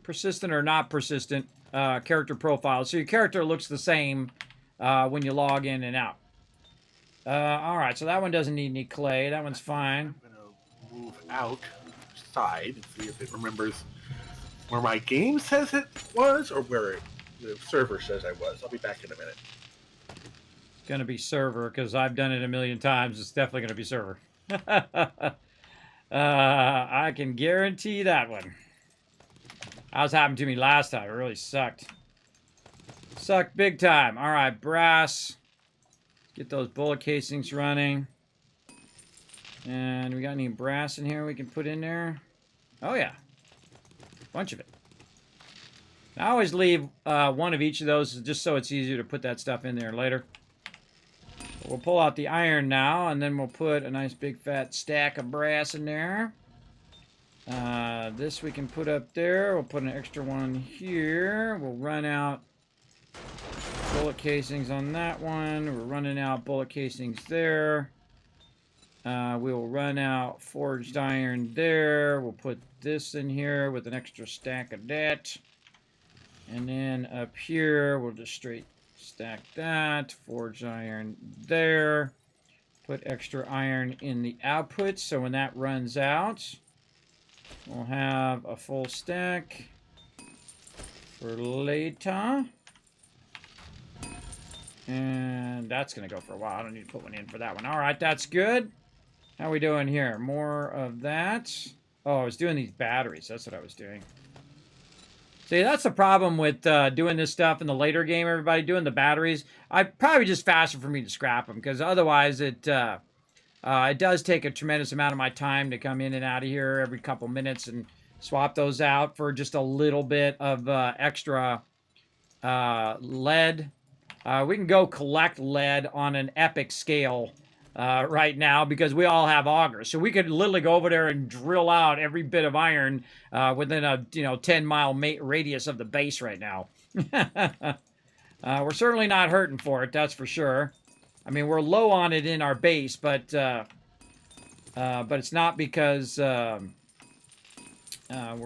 Persistent or not persistent character profile. So your character looks the same when you log in and out. Alright, so that one doesn't need any clay. That one's fine. I'm going to move outside and see if it remembers where my game says it was or where the server says I was. I'll be back in a minute. Going to be server because I've done it a million times. It's definitely going to be server. I can guarantee that one. That was happened to me last time. It really sucked. Sucked big time. All right, brass. Get those bullet casings running. And we got any brass in here we can put in there? Oh yeah, bunch of it. I always leave one of each of those just so it's easier to put that stuff in there later. We'll pull out the iron now, and then we'll put a nice big fat stack of brass in there. This we can put up there. We'll put an extra one here. We'll run out bullet casings on that one. We're running out bullet casings there. We will run out forged iron there. We'll put this in here with an extra stack of that. And then up here, we'll just straight stack that, forged iron there, put extra iron in the output, so when that runs out, we'll have a full stack for later. And that's going to go for a while. I don't need to put one in for that one. All right, that's good. How are we doing here? More of that. Oh, I was doing these batteries. That's what I was doing. See, that's the problem with doing this stuff in the later game, everybody, doing the batteries. I'd probably just faster for me to scrap them, because otherwise it does take a tremendous amount of my time to come in and out of here every couple minutes and Swap those out for just a little bit of extra lead. We can go collect lead on an epic scale right now because we all have augers. So we could literally go over there and drill out every bit of iron within a 10-mile radius of the base right now. We're certainly not hurting for it, that's for sure. I mean, we're low on it in our base, but it's not because we're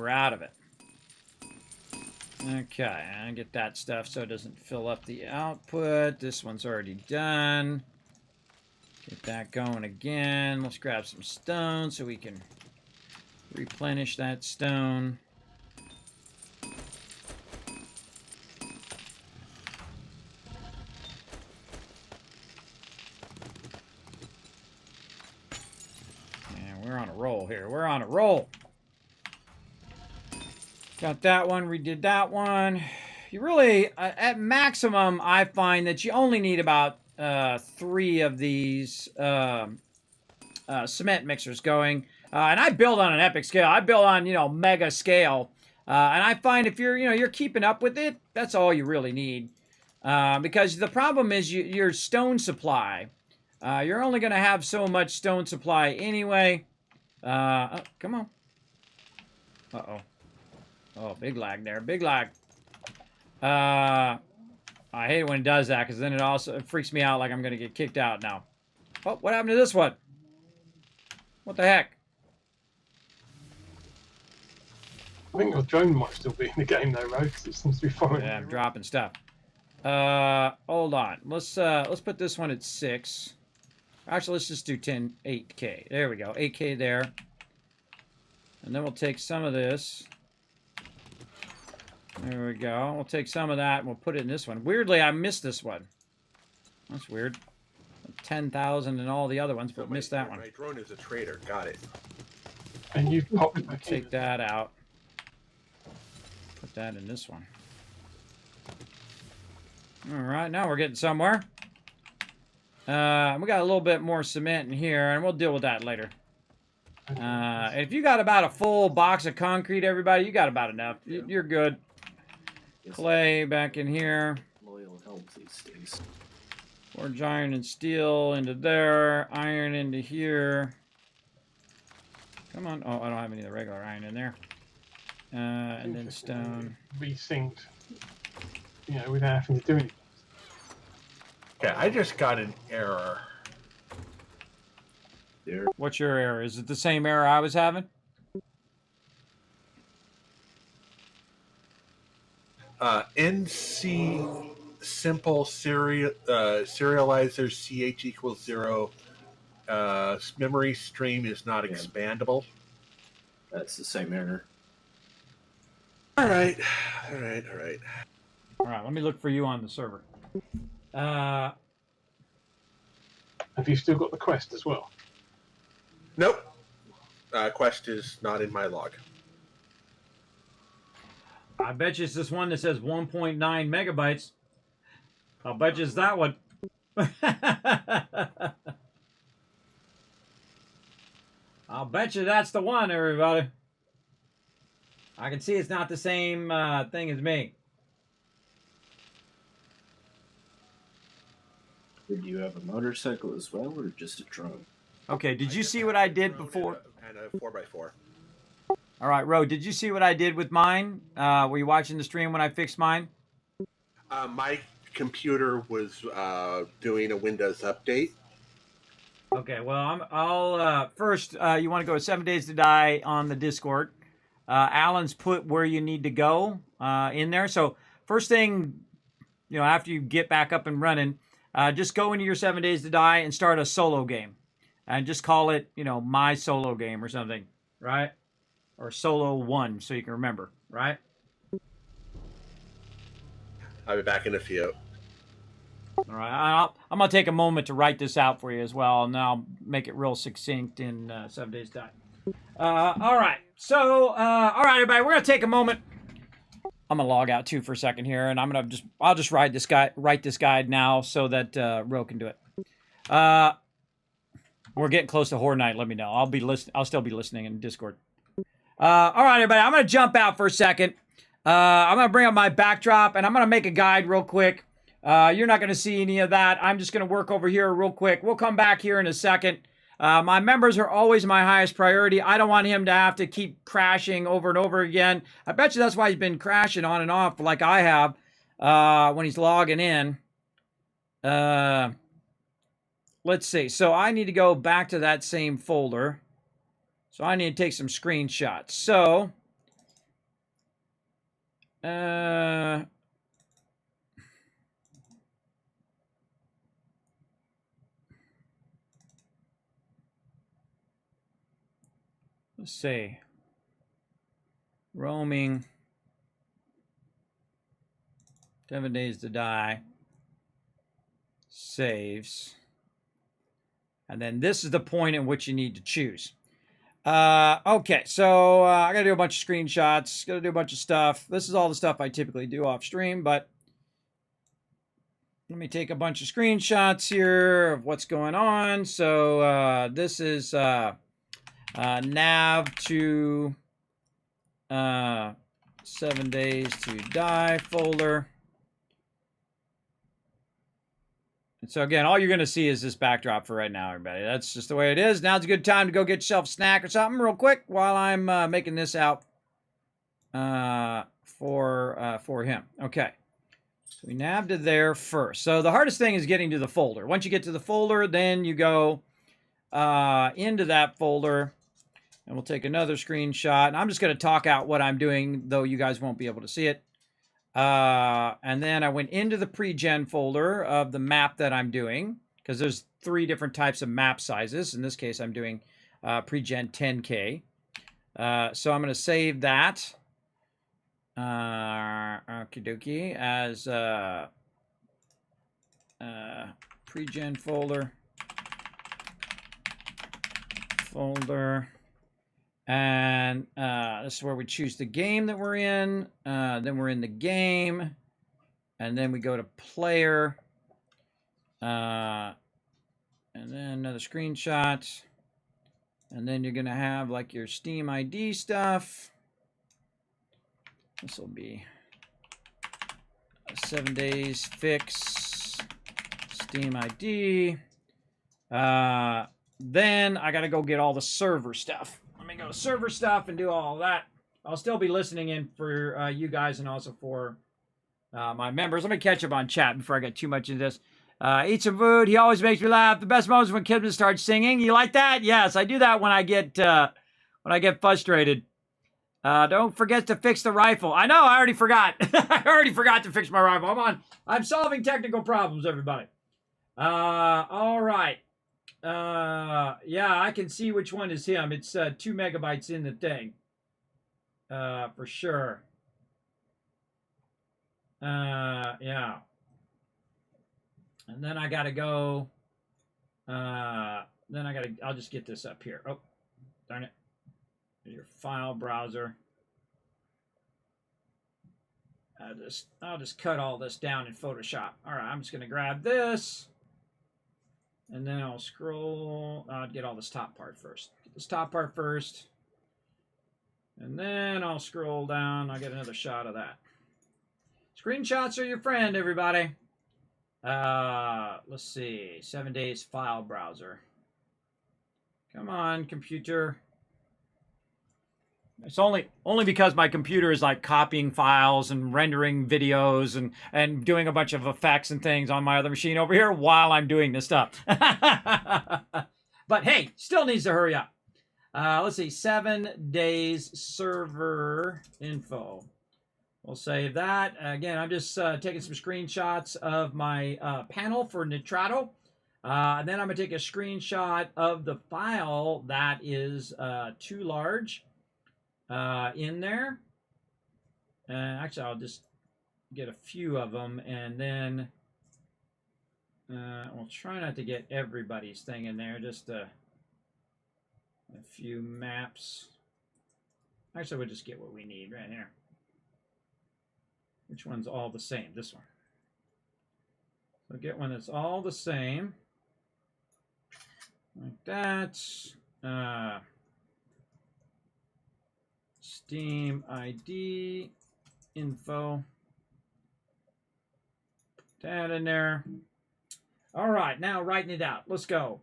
out of it. Okay, I get that stuff so it doesn't fill up the output. This one's already done. Get that going again. Let's grab some stone so we can replenish that stone. And we're on a roll here. We're on a roll. Got that one, redid that one. You really, at maximum, I find that you only need about 3 of these cement mixers going. And I build on an epic scale. I build on, mega scale. And I find if you're keeping up with it, that's all you really need. Because the problem is your stone supply. You're only going to have so much stone supply anyway. Oh, come on. Uh-oh. Oh, big lag there. Big lag. I hate it when it does that, because then it freaks me out like I'm going to get kicked out now. Oh, what happened to this one? What the heck? I think your drone might still be in the game though, Ro, because it seems to be following. Yeah, I'm dropping stuff. Hold on. Let's put this one at 6. Actually, let's just do 8K. There we go. 8K there. And then we'll take some of this. There we go. We'll take some of that and we'll put it in this one. Weirdly, I missed this one. That's weird. 10,000 and all the other ones, but missed that one. My drone is a traitor. Got it. And you've popped back in. Take that out. Put that in this one. All right, now we're getting somewhere. We got a little bit more cement in here, and we'll deal with that later. If you got about a full box of concrete, everybody, you got about enough. You're good. Clay back in here. Loyal helps these days. Forge iron and steel into there. Iron into here. Come on. Oh, I don't have any of the regular iron in there. And then stone. Resynced, without having to do anything. Okay, I just got an error. There. What's your error? Is it the same error I was having? NC simple serializer CH equals 0. Memory stream is not expandable. That's the same error. All right. All right, let me look for you on the server. Have you still got the quest as well? Nope. Quest is not in my log. I bet you it's this one that says 1.9 megabytes. I'll bet you it's that one. I'll bet you that's the one, everybody. I can see it's not the same thing as me. Did you have a motorcycle as well, or just a drone? Okay, did you see what I did before? And a 4x4. All right, Ro, did you see what I did with mine? Were you watching the stream when I fixed mine? My computer was doing a Windows update. Okay, well, I'll first, you want to go 7 Days to Die on the Discord. Alan's put where you need to go in there. So first thing, after you get back up and running, just go into your 7 Days to Die and start a solo game. And just call it, my solo game or something, right? Or solo 1, so you can remember, right? I'll be back in a few. All right, I'm going to take a moment to write this out for you as well, and I'll make it real succinct in 7 Days to Die. All right, so, all right, everybody, we're going to take a moment. I'm going to log out, too, for a second here, and I'll just write this guide now so that Ro can do it. We're getting close to Horde Night, let me know. I'll still be listening in Discord. All right, everybody, I'm going to jump out for a second. I'm going to bring up my backdrop, and I'm going to make a guide real quick. You're not going to see any of that. I'm just going to work over here real quick. We'll come back here in a second. My members are always my highest priority. I don't want him to have to keep crashing over and over again. I bet you that's why he's been crashing on and off like I have when he's logging in. Let's see. So I need to go back to that same folder. So I need to take some screenshots. So, let's see. Roaming. 7 days to die. Saves. And then this is the point at which you need to choose. Okay, so I gotta do a bunch of screenshots, gotta do a bunch of stuff. This is all the stuff I typically do off stream, but let me take a bunch of screenshots here of what's going on. So this is nav to 7 days to die folder. And so again, all you're going to see is this backdrop for right now, everybody. That's just the way it is. Now's a good time to go get yourself a snack or something real quick while I'm making this out for him. Okay. So we nabbed to there first. So the hardest thing is getting to the folder. Once you get to the folder, then you go into that folder. And we'll take another screenshot. And I'm just going to talk out what I'm doing, though you guys won't be able to see it. And then I went into the pre-gen folder of the map that I'm doing, because there's 3 different types of map sizes. In this case, I'm doing pre-gen 10K. So I'm going to save that, okie dokie, as pre-gen folder. And this is where we choose the game that we're in. Then we're in the game. And then we go to player. And then another screenshot. And then you're going to have like your Steam ID stuff. This will be 7 days fix Steam ID. Then I got to go get all the server stuff. Let me go to server stuff and do all that. I'll still be listening in for you guys and also for my members. Let me catch up on chat before I get too much into this. Eat some food. He always makes me laugh. The best moments when Kismet starts singing. You like that? Yes, I do that when I get frustrated. Don't forget to fix the rifle. I know. I already forgot. I already forgot to fix my rifle. I'm solving technical problems, everybody. All right. Yeah, I can see which one is him. It's 2 megabytes in the thing. For sure. Yeah. And then I gotta go. I'll just get this up here. Oh, darn it. There's your file browser. I'll just cut all this down in Photoshop. All right, I'm just gonna grab this. And then I'll scroll. I'll get all this top part first. Get this top part first. And then I'll scroll down. I'll get another shot of that. Screenshots are your friend, everybody. Let's see. 7 days file browser. Come on, computer. It's only because my computer is like copying files and rendering videos and doing a bunch of effects and things on my other machine over here while I'm doing this stuff. But hey, still needs to hurry up. Let's see, 7 days server info. We'll save that. Again, I'm just taking some screenshots of my panel for Nitrado. And then I'm going to take a screenshot of the file that is too large. In there. Actually, I'll just get a few of them, and then we'll try not to get everybody's thing in there, just a few maps. Actually, we'll just get what we need right here. Which one's all the same? This one. So get one that's all the same. Like that. Steam ID info. Put that in there. All right, now writing it out. Let's go.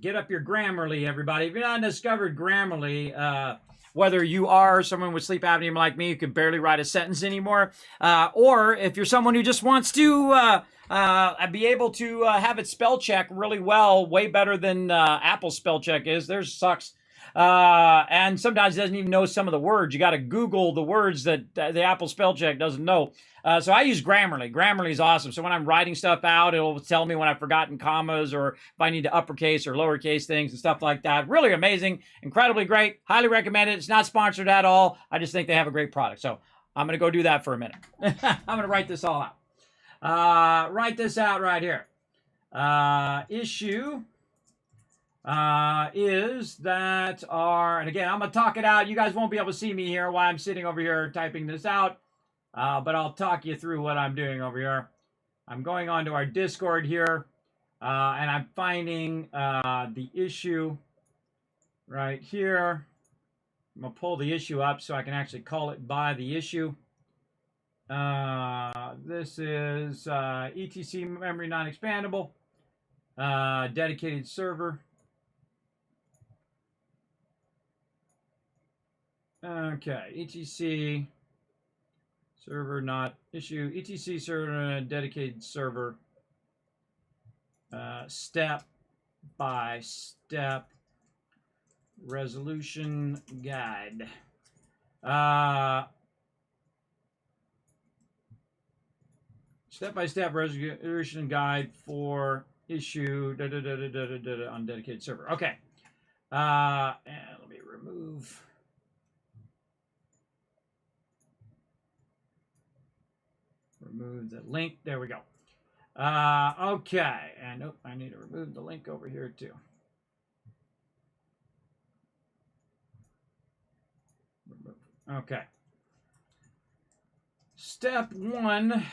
Get up your Grammarly, everybody. If you're not discovered Grammarly, whether you are someone with sleep apnea like me who can barely write a sentence anymore, or if you're someone who just wants to be able to have it spell check really well, way better than Apple spell check is. Theirs sucks. And sometimes it doesn't even know some of the words. You got to Google the words that the Apple spell check doesn't know. So I use Grammarly. Grammarly is awesome. So when I'm writing stuff out, it'll tell me when I've forgotten commas or if I need to uppercase or lowercase things and stuff like that. Really amazing, incredibly great. Highly recommend it. It's not sponsored at all. I just think they have a great product. So I'm going to go do that for a minute. I'm going to write this all out. Write this out right here. Issue is that are, and again, I'm going to talk it out. You guys won't be able to see me here while I'm sitting over here typing this out, but I'll talk you through what I'm doing over here. I'm going on to our Discord here, and I'm finding the issue right here. I'm going to pull the issue up so I can actually call it by the issue. This is ETC memory non-expandable, dedicated server. Okay, ETC server not issue, ETC server dedicated server, step by step resolution guide. Step-by-step resolution guide for issue on dedicated server. Okay, and let me remove. Remove the link. There we go. Okay. And nope, I need to remove the link over here too. Okay. Step 1.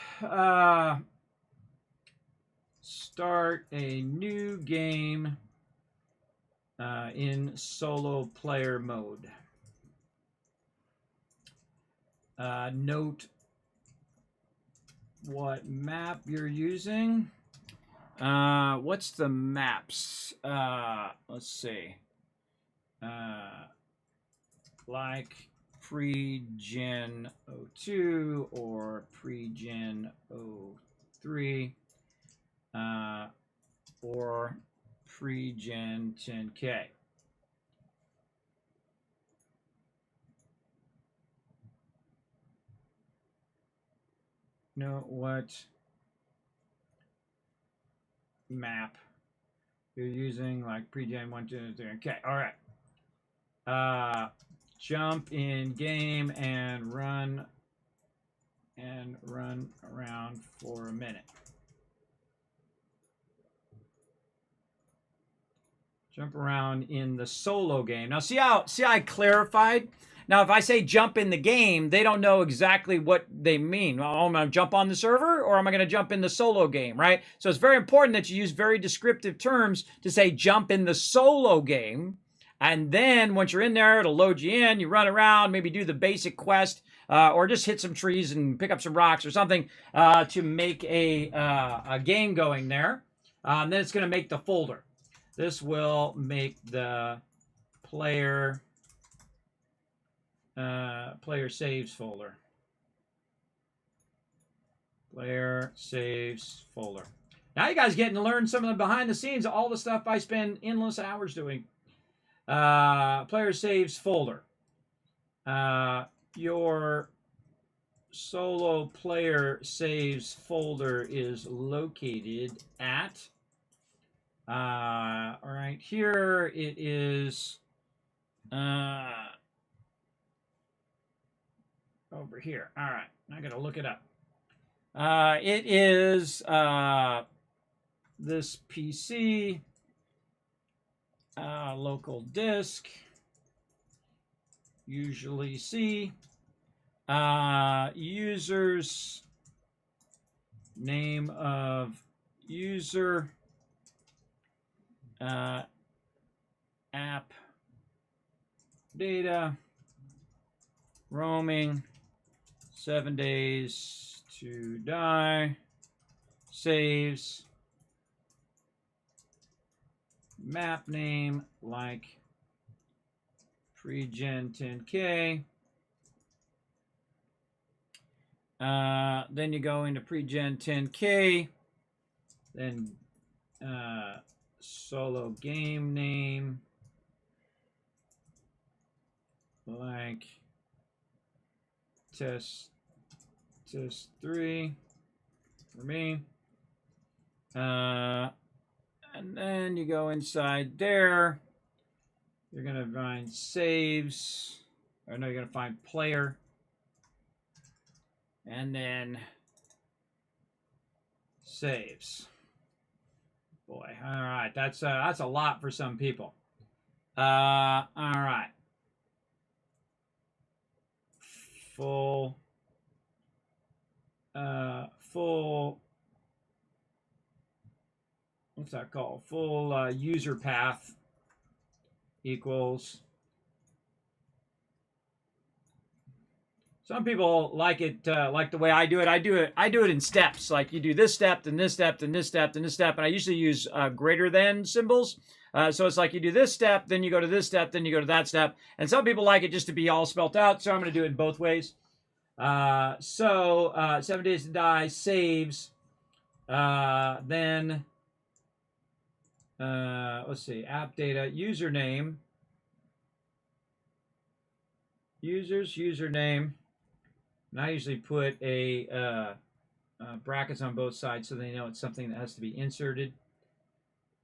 Start a new game in solo player mode. Note what map you're using. What's the maps? Let's see. Like pre-gen 02 or pre-gen 03 or pre-gen 10K. Know what map you're using, like pre-gen 1, 2, 3. Okay, all right. Jump in game and run around for a minute. Jump around in the solo game. Now see how I clarified? Now, if I say jump in the game, they don't know exactly what they mean. Well, am I going to jump on the server or am I going to jump in the solo game, right? So it's very important that you use very descriptive terms to say jump in the solo game. And then once you're in there, it'll load you in. You run around, maybe do the basic quest, or just hit some trees and pick up some rocks or something to make a game going there. And then it's going to make the folder. This will make the player saves folder. Player saves folder. Now you guys getting to learn some of the behind the scenes, all the stuff I spend endless hours doing. Player saves folder. Your solo player saves folder is located at all right, here it is over here. All right, I gotta look it up. It is this PC local disk, usually C, users, name of user, app data, roaming, 7 days to die, saves, map name like pre-gen 10K. Then you go into pre-gen 10K, then solo game name like test 3 for me. And then you go inside there. You're going to find saves. Or no, you're going to find player. And then saves. Boy, all right. That's a lot for some people. All right. Full what's that called? Full user path equals. Some people like it like the way I do it. I do it in steps. Like you do this step, then this step, then this step, then this step, and I usually use greater than symbols. So it's like you do this step, then you go to this step, then you go to that step. And some people like it just to be all spelt out, so I'm going to do it in both ways. 7 days to die, saves. Then, let's see, app data, username. Username. And I usually put a brackets on both sides so they know it's something that has to be inserted.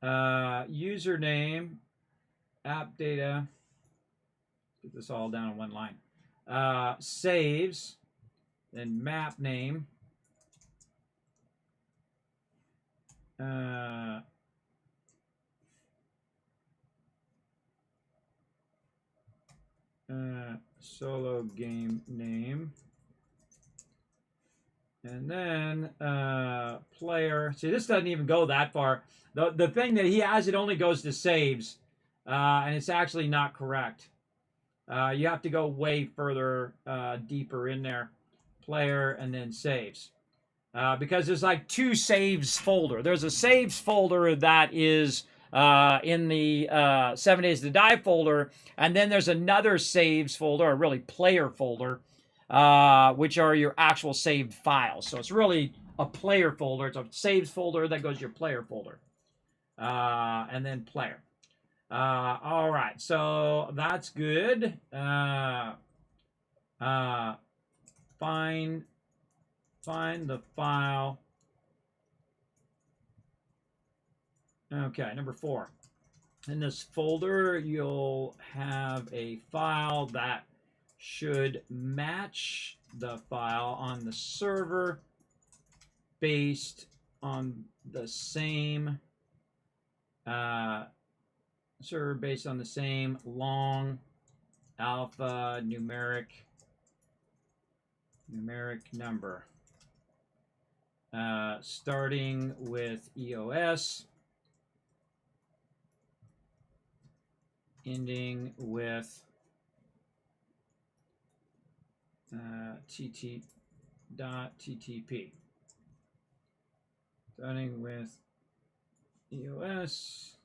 Username, app data. Get this all down in one line. Saves, then map name. Solo game name. And then player. See, this doesn't even go that far. The thing that he has, it only goes to saves. And it's actually not correct. You have to go way further, deeper in there. Player and then saves. Because there's like two saves folder. There's a saves folder that is in the 7 Days to Die folder. And then there's another saves folder, or really player folder, which are your actual saved files. So it's really a player folder. It's a saves folder that goes to your player folder. And then player. All right, so that's good. Find the file. Okay, number 4. In this folder, you'll have a file that should match the file on the server based on the same long alpha numeric number, starting with EOS, ending with tt.ttp. Starting with EOS,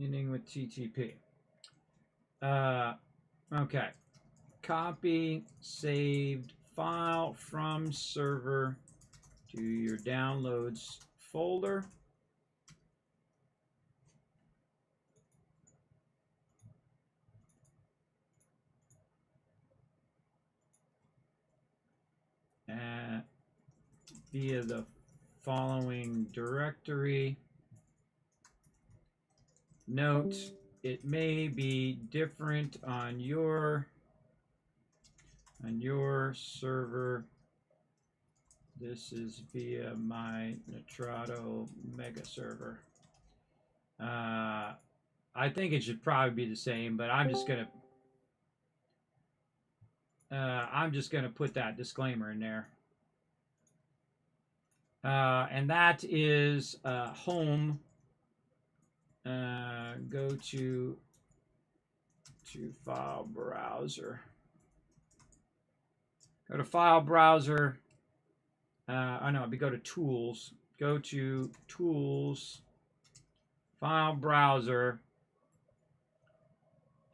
ending with TTP. Okay. Copy saved file from server to your downloads folder. Via the following directory. Note, it may be different on your server. This is via my Nitrado mega server. I think it should probably be the same, but I'm just gonna put that disclaimer in there. And that is home. Go to file browser. Go to File Browser. Oh no, go to Tools. Go to Tools, File Browser,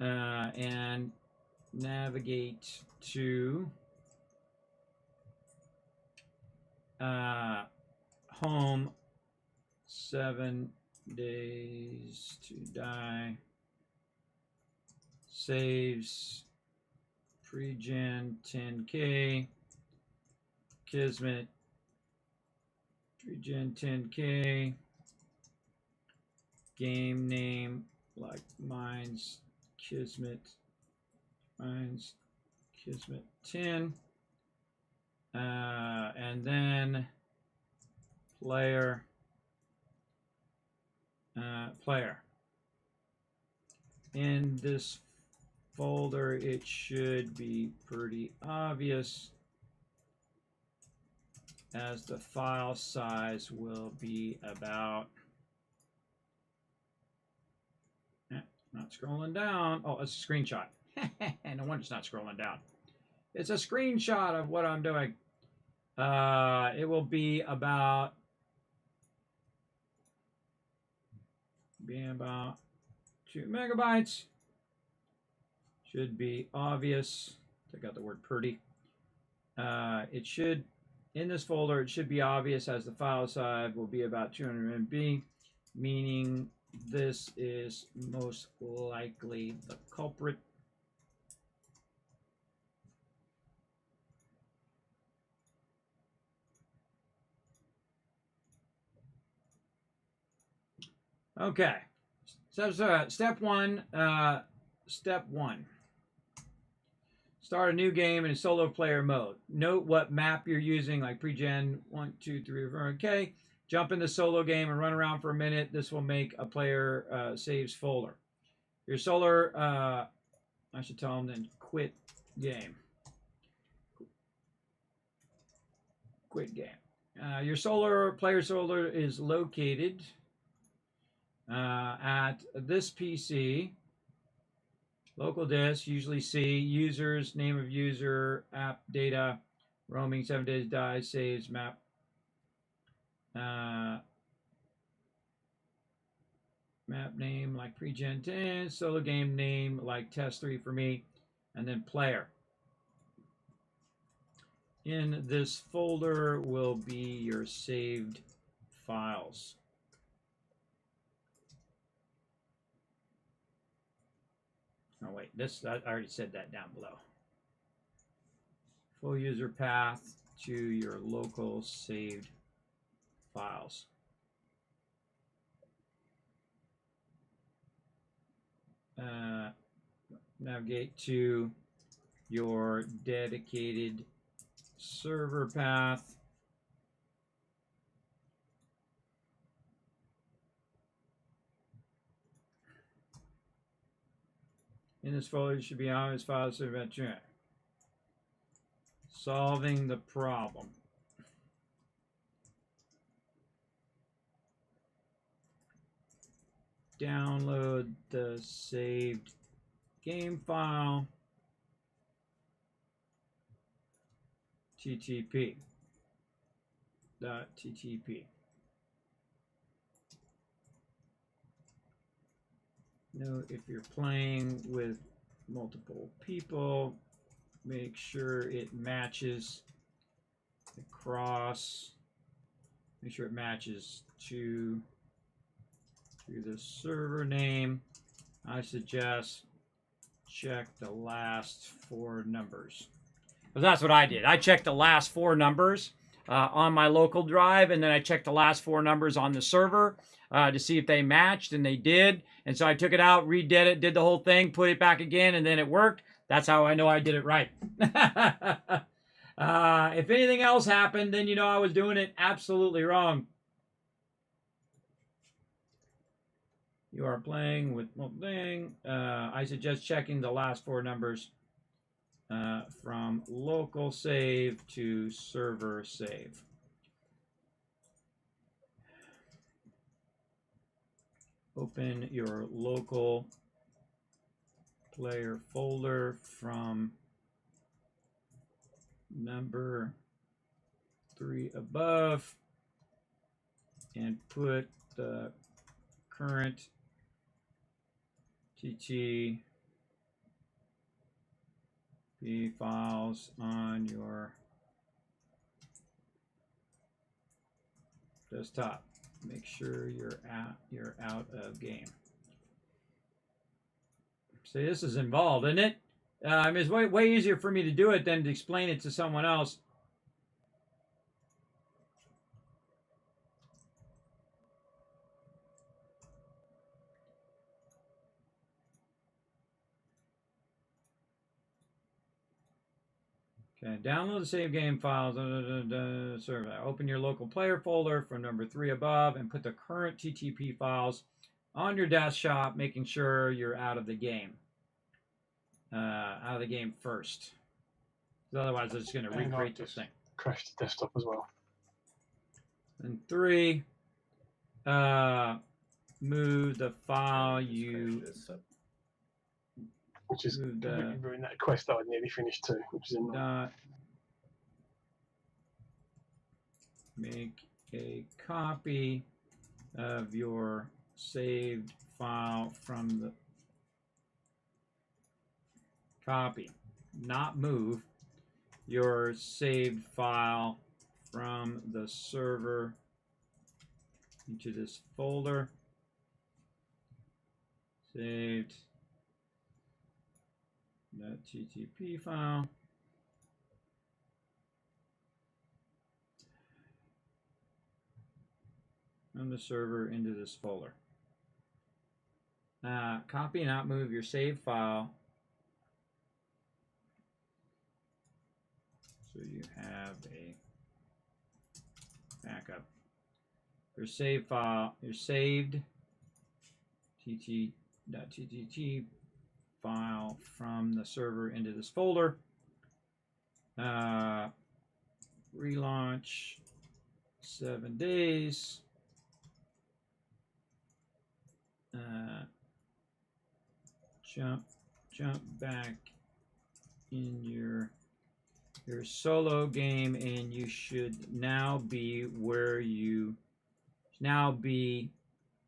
and navigate to Home, 7 Days to Die, Saves, Pre-Gen 10K, Kismet, Pre-Gen 10K, game name like mine's Kismet 10, and then player. In this folder, it should be pretty obvious, as the file size will be about, not scrolling down. Oh, it's a screenshot. No wonder it's not scrolling down. It's a screenshot of what I'm doing. It will be about 2 megabytes. Should be obvious. Take out the word pretty. It should, in this folder, it should be obvious, as the file size will be about 200 MB, meaning this is most likely the culprit. Okay, so step one. Step one. Start a new game in solo player mode. Note what map you're using, like pre-gen 1, 2, 3, 4. Okay. Jump in the solo game and run around for a minute. This will make a player saves folder. Your solo, I should tell them then quit game. Quit game. Your player solo is located at this PC. Local disk, usually C, users, name of user, app data, roaming, 7 days die, saves, map. Map name like pre-gen 10, solo game name like test 3 for me, and then player. In this folder will be your saved files. Oh wait, I already said that down below. Full user path to your local saved files. Navigate to your dedicated server path. In this folder, you should be on this file server. Solving the problem. Download the saved game file. TTP. .ttp. Note if you're playing with multiple people, make sure it matches across. Make sure it matches to the server name. I suggest check the last 4 numbers. But that's what I did. I checked the last 4 numbers on my local drive, and then I checked the last 4 numbers on the server to see if they matched, and they did. And so I took it out, redid it, did the whole thing, put it back again, and then it worked. That's how I know I did it right. If anything else happened, then you know I was doing it absolutely wrong. You are playing with one thing. I suggest checking the last 4 numbers from local save to server save. Open your local player folder from number 3 above and put the current TTP files on your desktop. Make sure you're out of game. See, this is involved, isn't it? I mean, it's way easier for me to do it than to explain it to someone else. Okay, download the save game files. Server. Open your local player folder from number 3 above and put the current TTP files on your desktop, making sure you're out of the game. Out of the game first. Because otherwise, it's going to recreate this thing. Crash the desktop as well. And 3, move the file you. Which is we're in that quest that I nearly finished too, which is in make a copy of your saved file from the copy, not move your saved file from the server into this folder. Saved .ttp file. From the server into this folder. Copy, not move your saved file. So you have a backup. Your save file, your saved .ttt file from the server into this folder. Relaunch 7 days. Jump back in your solo game, and you should now be where you now be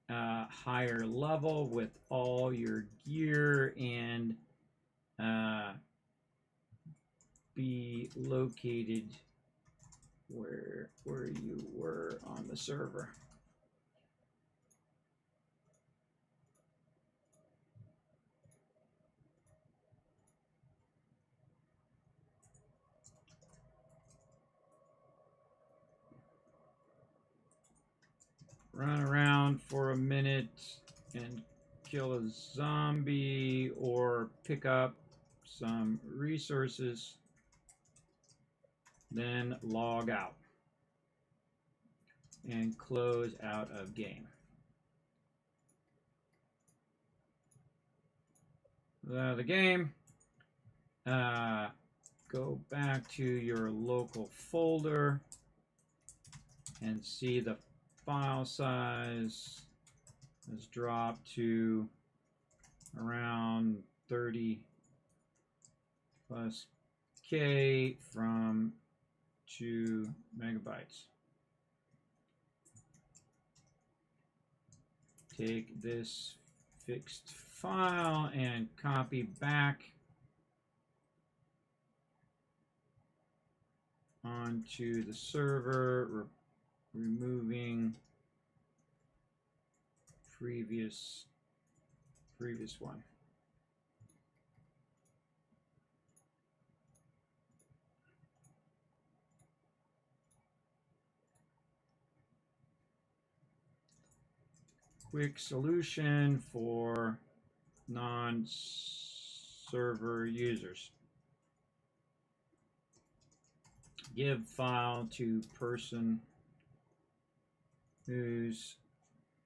higher level with all your gear and be located where you were on the server. Run around for a minute and kill a zombie or pick up some resources, then log out and close out of game. The game, go back to your local folder and see the file size has dropped to around 30 plus K from 2 megabytes. Take this fixed file and copy back onto the server, removing previous one. Quick solution for non-server users. Give file to person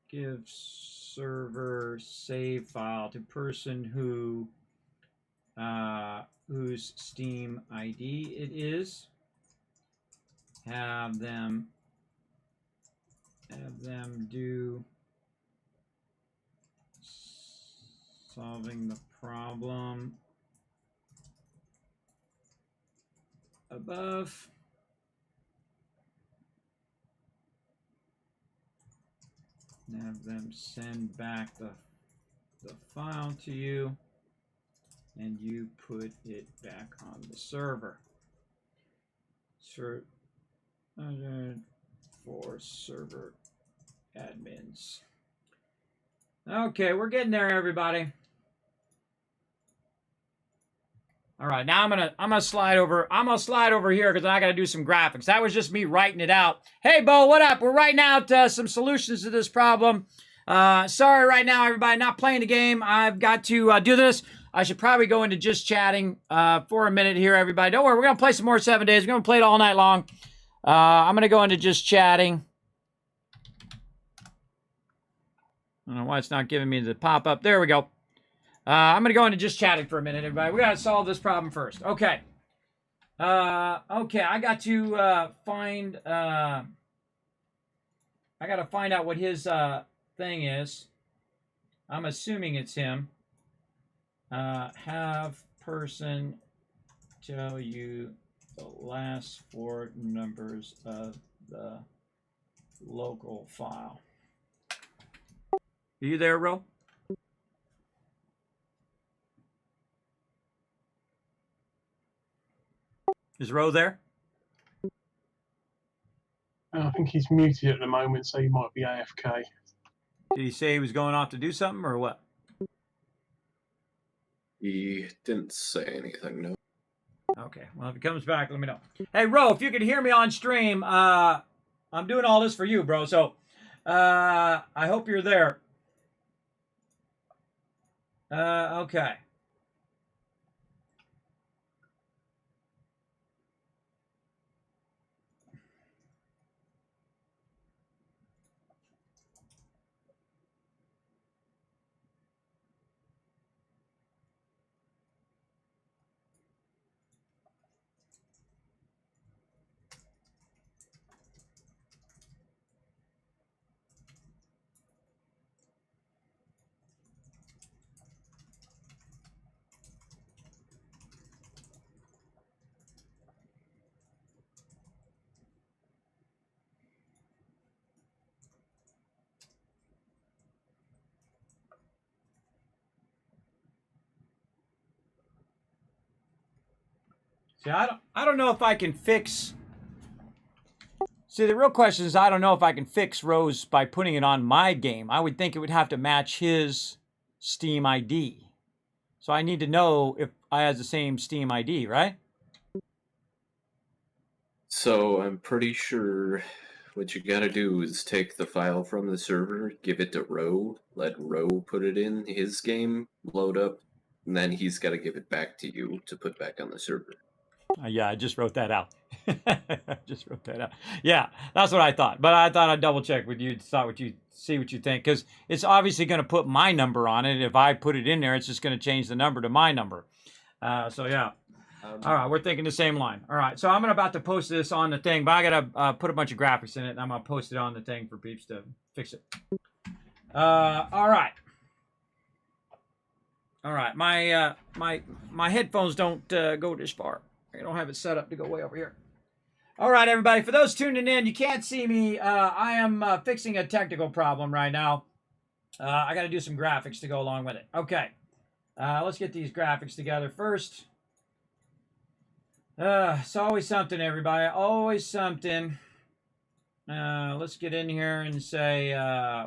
give server save file to person whose Steam ID it is. Have them do solving the problem above. And have them send back the file to you, and you put it back on the server. For server admins. Okay, we're getting there, everybody. All right, now I'm gonna slide over. I'm gonna slide over here because I gotta do some graphics. That was just me writing it out. Hey, Bo, what up? We're writing out some solutions to this problem. Sorry, right now, everybody, not playing the game. I've got to do this. I should probably go into just chatting for a minute here, everybody. Don't worry, we're gonna play some more 7 days. We're gonna play it all night long. I'm gonna go into just chatting. I don't know why it's not giving me the pop up. There we go. I'm going to go into just chatting for a minute, everybody. We got to solve this problem first. Okay. Okay, I got to find... I got to find out what his thing is. I'm assuming it's him. Have person tell you the last 4 numbers of the local file. Are you there, Ro? Is Ro there? I think he's muted at the moment, so he might be AFK. Did he say he was going off to do something or what? He didn't say anything, no. Okay, well, if he comes back, let me know. Hey, Ro, if you could hear me on stream, I'm doing all this for you, bro, so I hope you're there. Okay. See, I don't know if I can fix... See, the real question is I don't know if I can fix Rose by putting it on my game. I would think it would have to match his Steam ID. So I need to know if I has the same Steam ID, right? So I'm pretty sure what you gotta do is take the file from the server, give it to Ro, let Ro put it in his game, load up, and then he's gotta give it back to you to put back on the server. Yeah, I just wrote that out. Just wrote that out. Yeah, that's what I thought. But I thought I'd double check with you, see what you think, because it's obviously going to put my number on it. If I put it in there, it's just going to change the number to my number. So yeah. All right, we're thinking the same line. All right, so I'm about to post this on the thing, but I gotta put a bunch of graphics in it, and I'm gonna post it on the thing for peeps to fix it. All right. All right, my headphones don't go this far. I don't have it set up to go way over here. All right, everybody. For those tuning in, you can't see me. I am fixing a technical problem right now. I got to do some graphics to go along with it. Okay. Let's get these graphics together first. It's always something, everybody. Always something. Let's get in here and say,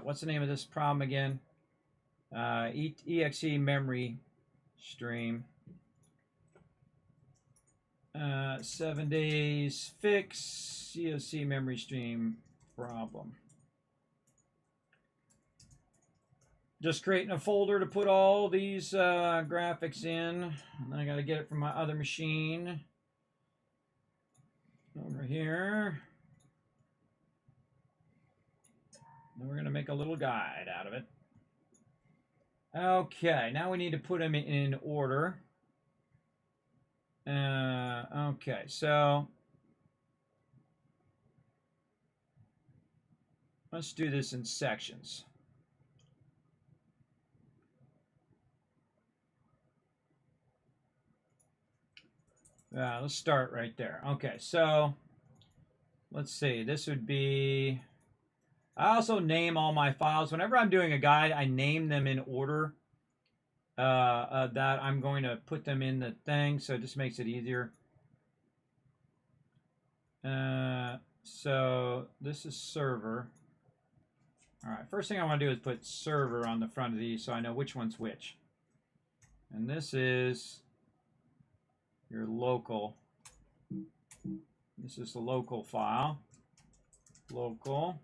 what's the name of this problem again? EXE memory stream. 7 days fix COC memory stream problem. Just creating a folder to put all these graphics in. And I got to get it from my other machine. Over here. Then we're going to make a little guide out of it. Okay, now we need to put them in order. Okay, so let's do this in sections. Let's start right there. Okay, so let's see. This would be... I also name all my files. Whenever I'm doing a guide, I name them in order that I'm going to put them in the thing, so it just makes it easier. So this is server. All right, first thing I want to do is put server on the front of these so I know which one's which. And this is your local. This is the local file. Local.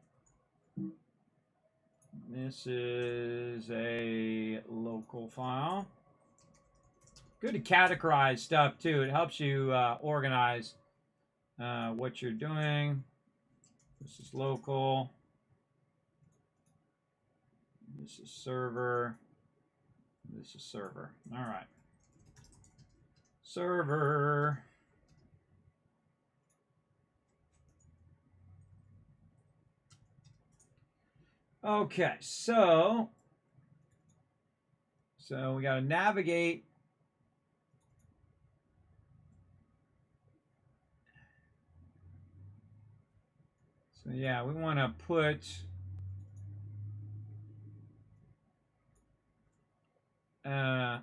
This is a local file. Good to categorize stuff too. It helps you organize what you're doing. This is local. This is server. This is server. All right. Server. Okay, so we got to navigate. So yeah, we want to put yeah,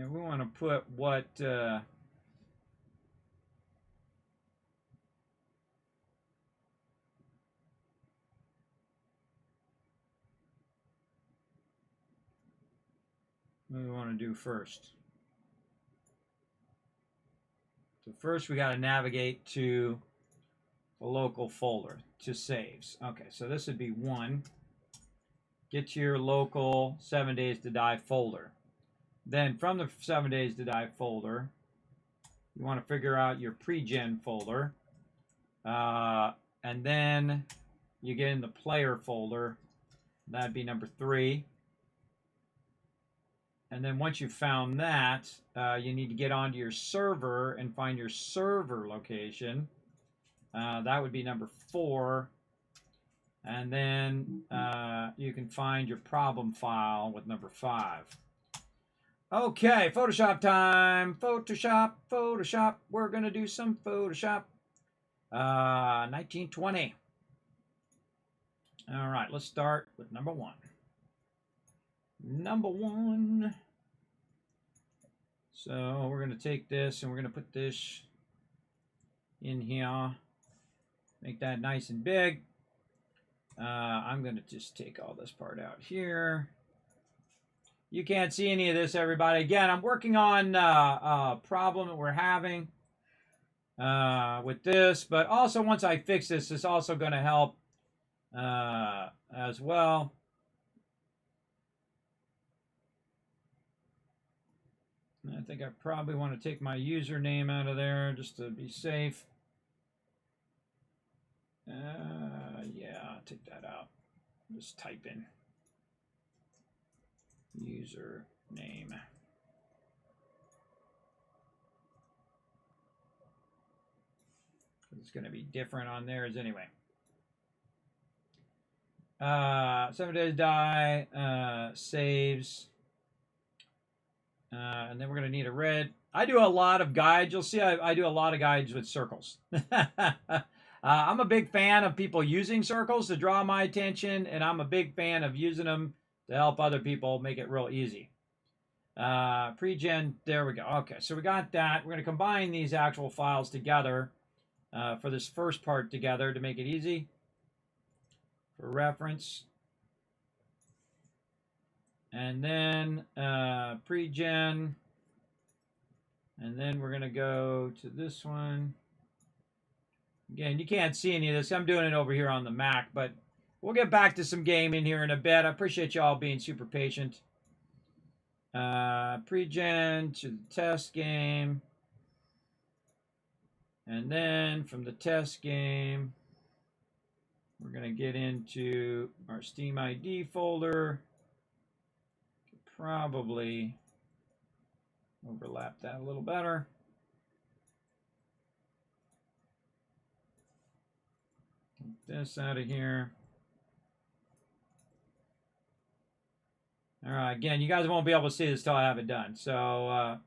we want to put what we want to do first. So first we got to navigate to the local folder to saves. Okay, so this would be 1. Get to your local 7 Days to Die folder. Then from the 7 Days to Die folder, you want to figure out your pre-gen folder. And then you get in the player folder. That'd be number 3. And then once you've found that, you need to get onto your server and find your server location. That would be number 4. And then you can find your problem file with number 5. Okay, Photoshop time. Photoshop, Photoshop. We're going to do some Photoshop. 1920. All right, let's start with number 1. Number 1. So we're going to take this and we're going to put this in here. Make that nice and big. I'm going to just take all this part out here. You can't see any of this, everybody. Again, I'm working on a problem that we're having with this. But also, once I fix this, it's also going to help as well. I think I probably want to take my username out of there just to be safe. Yeah, take that out. Just type in username. It's going to be different on theirs anyway. 7 Days Die, saves. And then we're going to need a red. I do a lot of guides. You'll see I do a lot of guides with circles. I'm a big fan of people using circles to draw my attention, and I'm a big fan of using them to help other people make it real easy. Pre-gen, there we go. Okay, so we got that. We're going to combine these actual files together for this first part together to make it easy. For reference. And then pre-gen. And then we're going to go to this one. Again, you can't see any of this. I'm doing it over here on the Mac, but we'll get back to some gaming here in a bit. I appreciate you all being super patient. Pre-gen to the test game. And then from the test game, we're going to get into our Steam ID folder. Probably overlap that a little better. Take this out of here. All right, again, you guys won't be able to see this till I have it done. So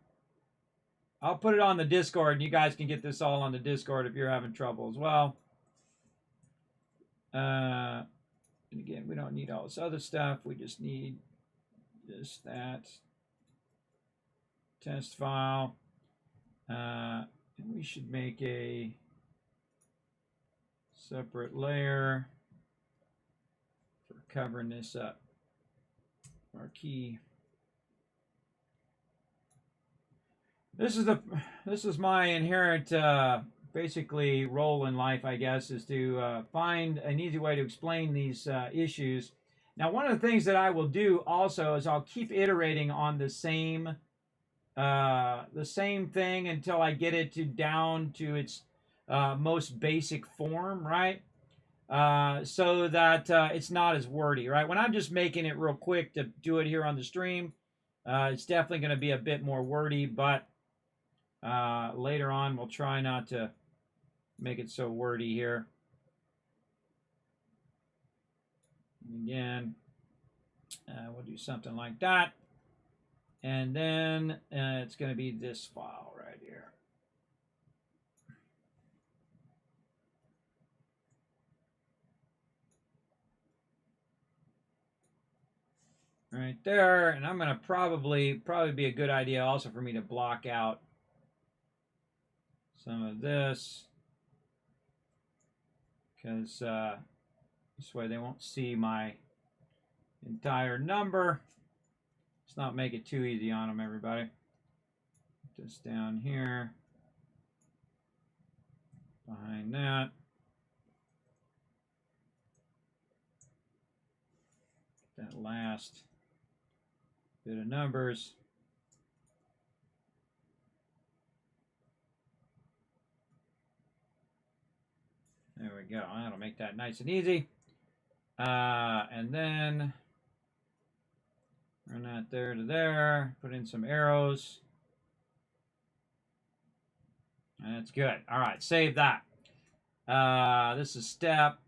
I'll put it on the Discord, and you guys can get this all on the Discord if you're having trouble as well. And again, we don't need all this other stuff. We just need this, that, test file. And we should make a separate layer for covering this up. Our key. This is my inherent basically role in life, I guess, is to find an easy way to explain these issues. Now, one of the things that I will do also is I'll keep iterating on the same thing until I get it down to its most basic form, right? So that it's not as wordy, right? When I'm just making it real quick to do it here on the stream, it's definitely going to be a bit more wordy, but later on we'll try not to make it so wordy here. Again, we'll do something like that. And then it's going to be this file right here. Right there. And I'm going to probably be a good idea also for me to block out some of this, because this way they won't see my entire number. Let's not make it too easy on them, everybody. Put this down here, behind that. That last bit of numbers. There we go. That'll make that nice and easy. And then run that there to there. Put in some arrows. That's good. All right, save that. This is step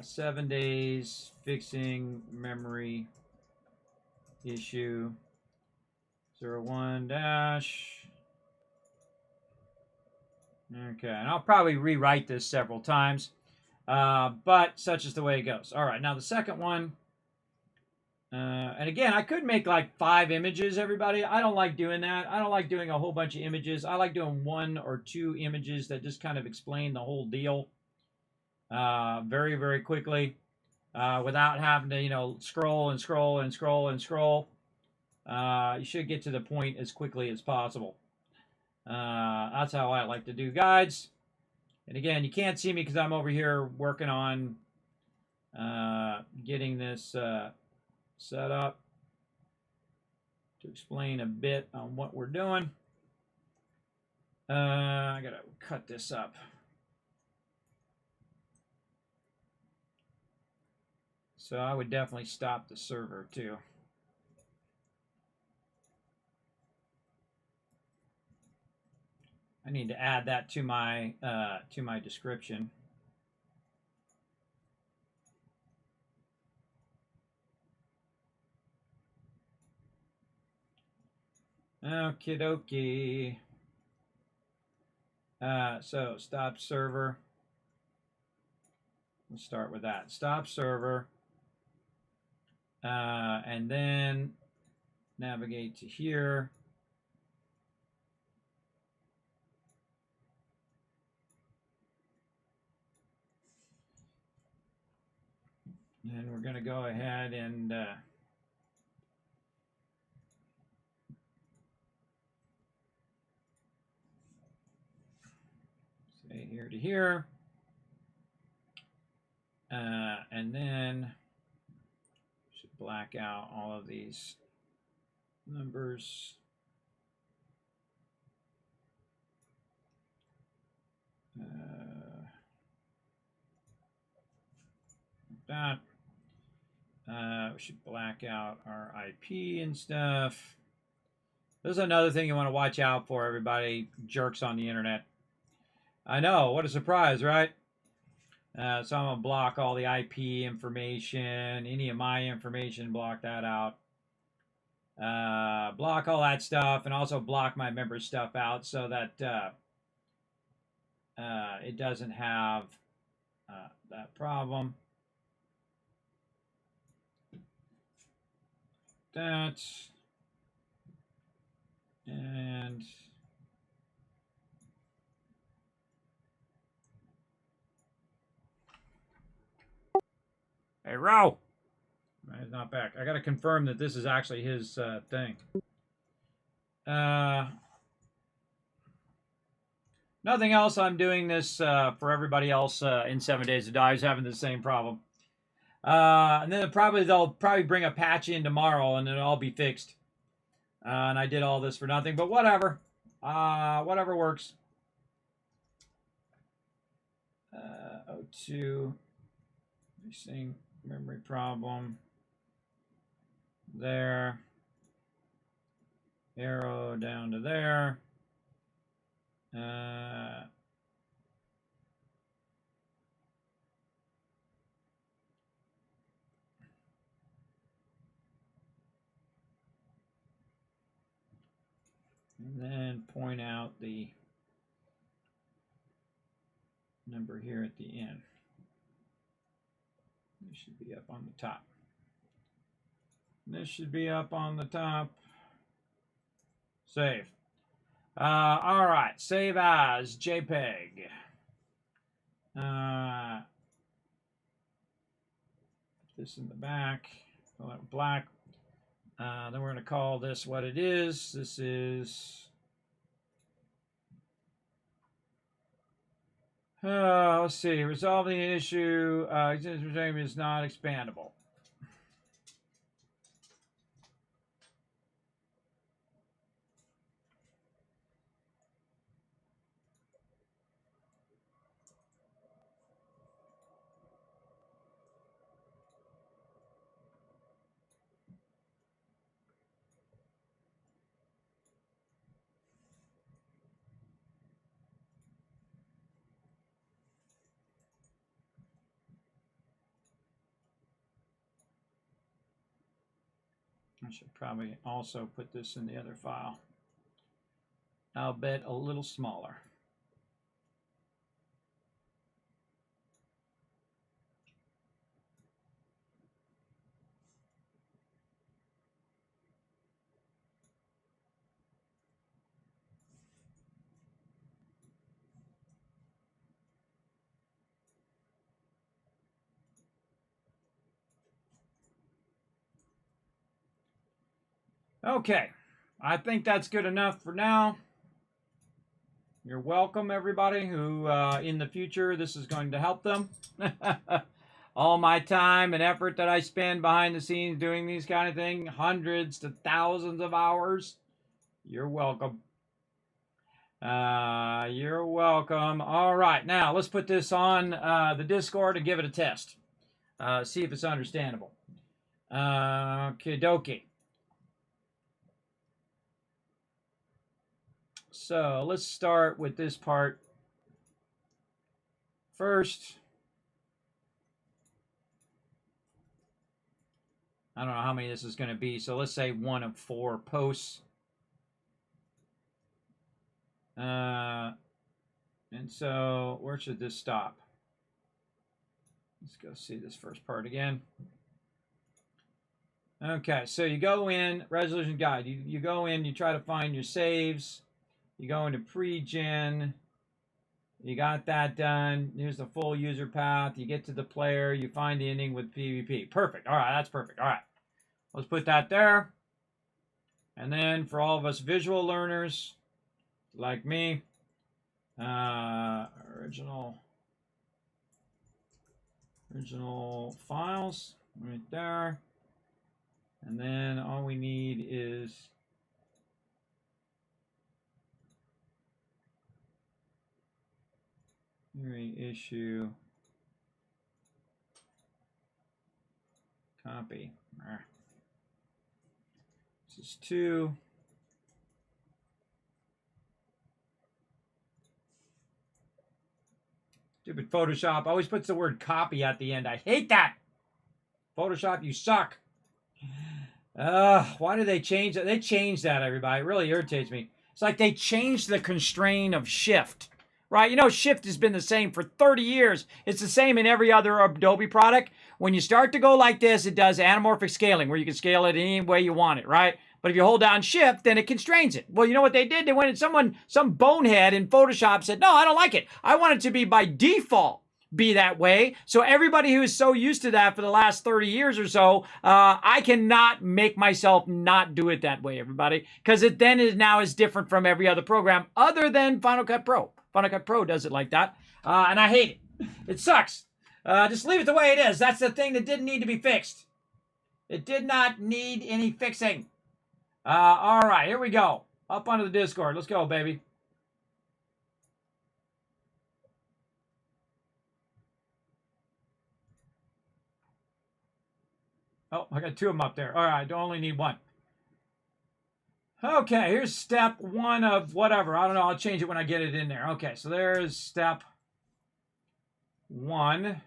7 days fixing memory issue 01 dash. Okay, and I'll probably rewrite this several times, but such is the way it goes. All right, now the second one, and again, I could make like 5 images, everybody. I don't like doing that. I don't like doing a whole bunch of images. I like doing 1 or 2 images that just kind of explain the whole deal very, very quickly without having to, you know, scroll and scroll and scroll and scroll. You should get to the point as quickly as possible. That's how I like to do guides. And again, you can't see me because I'm over here working on getting this set up to explain a bit on what we're doing. I gotta cut this up. So I would definitely stop the server too. I need to add that to my description. Okie dokie. So stop server. Let's start with that. Stop server. And then navigate to here. And we're going to go ahead and say here to here. And then should black out all of these numbers. That. We should black out our IP and stuff. This is another thing you want to watch out for, everybody. Jerks on the internet. I know, what a surprise, right? So I'm gonna block all the IP information, any of my information, block that out. Block all that stuff, and also block my member stuff out so that it doesn't have that problem. That and hey, Ro! He's not back. I got to confirm that this is actually his thing. Nothing else. I'm doing this for everybody else in 7 Days to Die is having the same problem. And then they'll probably bring a patch in tomorrow, and it'll all be fixed. And I did all this for nothing, but whatever. Whatever works. O2. Missing memory problem. There. Arrow down to there. And then point out the number here at the end. This should be up on the top. This should be up on the top. Save. All right, save as JPEG. Put this in the back. Black. Then we're going to call this what it is. This is. Let's see. Resolving the issue. Regime is not expandable. I should probably also put this in the other file. I'll bet a little smaller. Okay, I think that's good enough for now. You're welcome, everybody who in the future this is going to help them. All my time and effort that I spend behind the scenes doing these kind of things, hundreds to thousands of hours. You're welcome. You're welcome. All right, now let's put this on the Discord and give it a test. See if it's understandable. Okie dokie. So let's start with this part first. I don't know how many this is going to be, so let's say 1 of 4 posts. And so where should this stop? Let's go see this first part again. Okay, so you go in, resolution guide. You go in, you try to find your saves. You go into pre-gen. You got that done. Here's the full user path. You get to the player. You find the ending with PvP. Perfect. All right, that's perfect. All right. Let's put that there. And then for all of us visual learners like me, original files right there. And then all we need is reissue copy. This is 2. Stupid Photoshop always puts the word copy at the end. I hate that. Photoshop, you suck. Why did they change that? They changed that, everybody. It really irritates me. It's like they changed the constraint of shift, right? You know, shift has been the same for 30 years. It's the same in every other Adobe product. When you start to go like this, it does anamorphic scaling, where you can scale it any way you want it, right? But if you hold down shift, then it constrains it. Well, you know what they did? They went and some bonehead in Photoshop said, no, I don't like it. I want it to be by default be that way. So everybody who is so used to that for the last 30 years or so, I cannot make myself not do it that way, everybody, because it then is now is different from every other program other than Final Cut Pro. Final Cut Pro does it like that, and I hate it. It sucks. Just leave it the way it is. That's the thing that didn't need to be fixed. It did not need any fixing. All right, here we go. Up onto the Discord. Let's go, baby. Oh, I got 2 of them up there. All right, I don't only need 1. Okay, here's step 1 of whatever. I don't know. I'll change it when I get it in there. Okay, so there's step 1.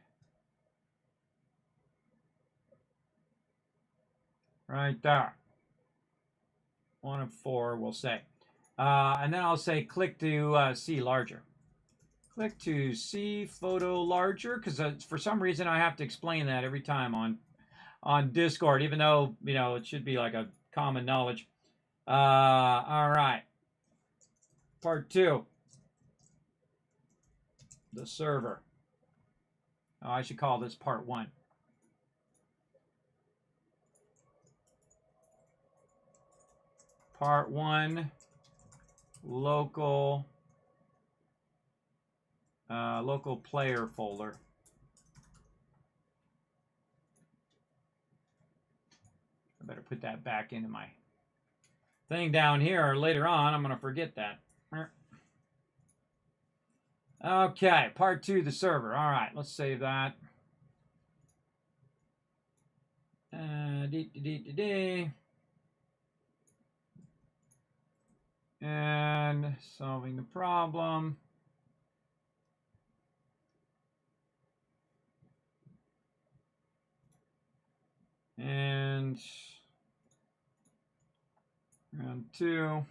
Right there. 1 of 4, we'll say. And then I'll say click to see larger. Click to see photo larger, because for some reason I have to explain that every time on Discord, even though, you know, it should be like a common knowledge. All right. Part 2. The server. Oh, I should call this part 1. Part 1, local player folder. I better put that back into my thing down here, or later on I'm going to forget that. Okay, part 2, the server. All right, let's save that. And solving the problem. And round 2.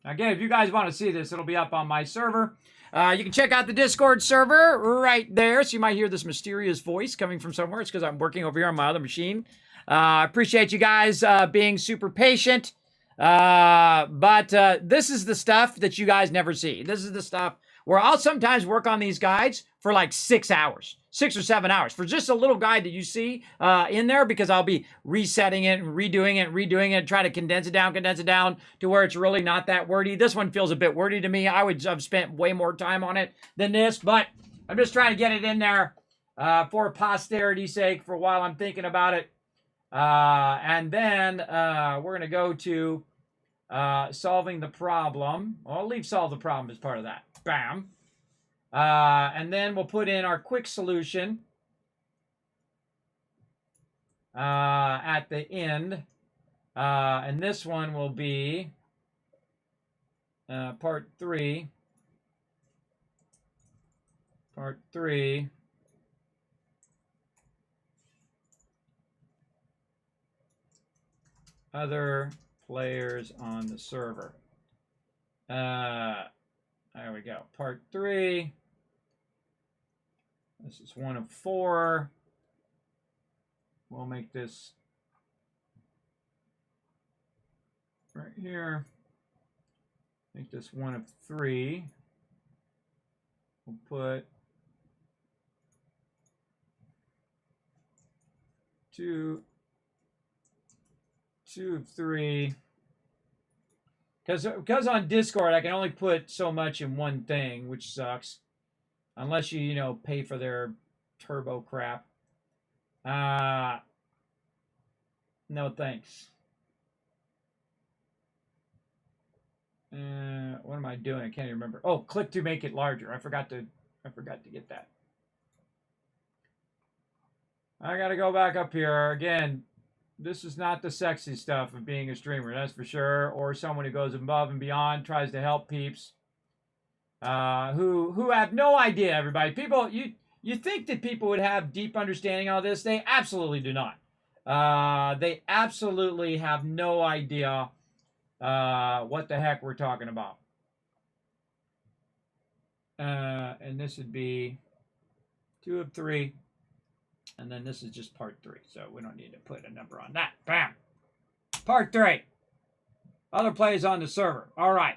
Again, if you guys want to see this, it'll be up on my server. You can check out the Discord server right there. So you might hear this mysterious voice coming from somewhere. It's because I'm working over here on my other machine. I appreciate you guys being super patient. But this is the stuff that you guys never see. This is the stuff where I'll sometimes work on these guides for like 6 hours, 6 or 7 hours for just a little guide that you see in there, because I'll be resetting it and redoing it, trying to condense it down to where it's really not that wordy. This one feels a bit wordy to me. I would have spent way more time on it than this, but I'm just trying to get it in there for posterity's sake for while I'm thinking about it. And then we're going to go to solving the problem. Well, I'll leave solve the problem as part of that. Bam. And then we'll put in our quick solution at the end. And this one will be part 3. Part 3. Other players on the server. There we go. Part 3. This is 1 of 4. We'll make this right here. Make this 1 of 3. We'll put 2 of 3. Because on Discord I can only put so much in one thing, which sucks. Unless you pay for their turbo crap. No thanks. What am I doing? I can't even remember. Oh, click to make it larger. I forgot to get that. I gotta go back up here again. This is not the sexy stuff of being a streamer, that's for sure, or someone who goes above and beyond, tries to help peeps. who have no idea, everybody. People, you think that people would have deep understanding of this. They absolutely do not. They absolutely have no idea what the heck we're talking about. And this would be 2 of 3. And then this is just part 3. So we don't need to put a number on that. Bam. Part 3. Other plays on the server. All right.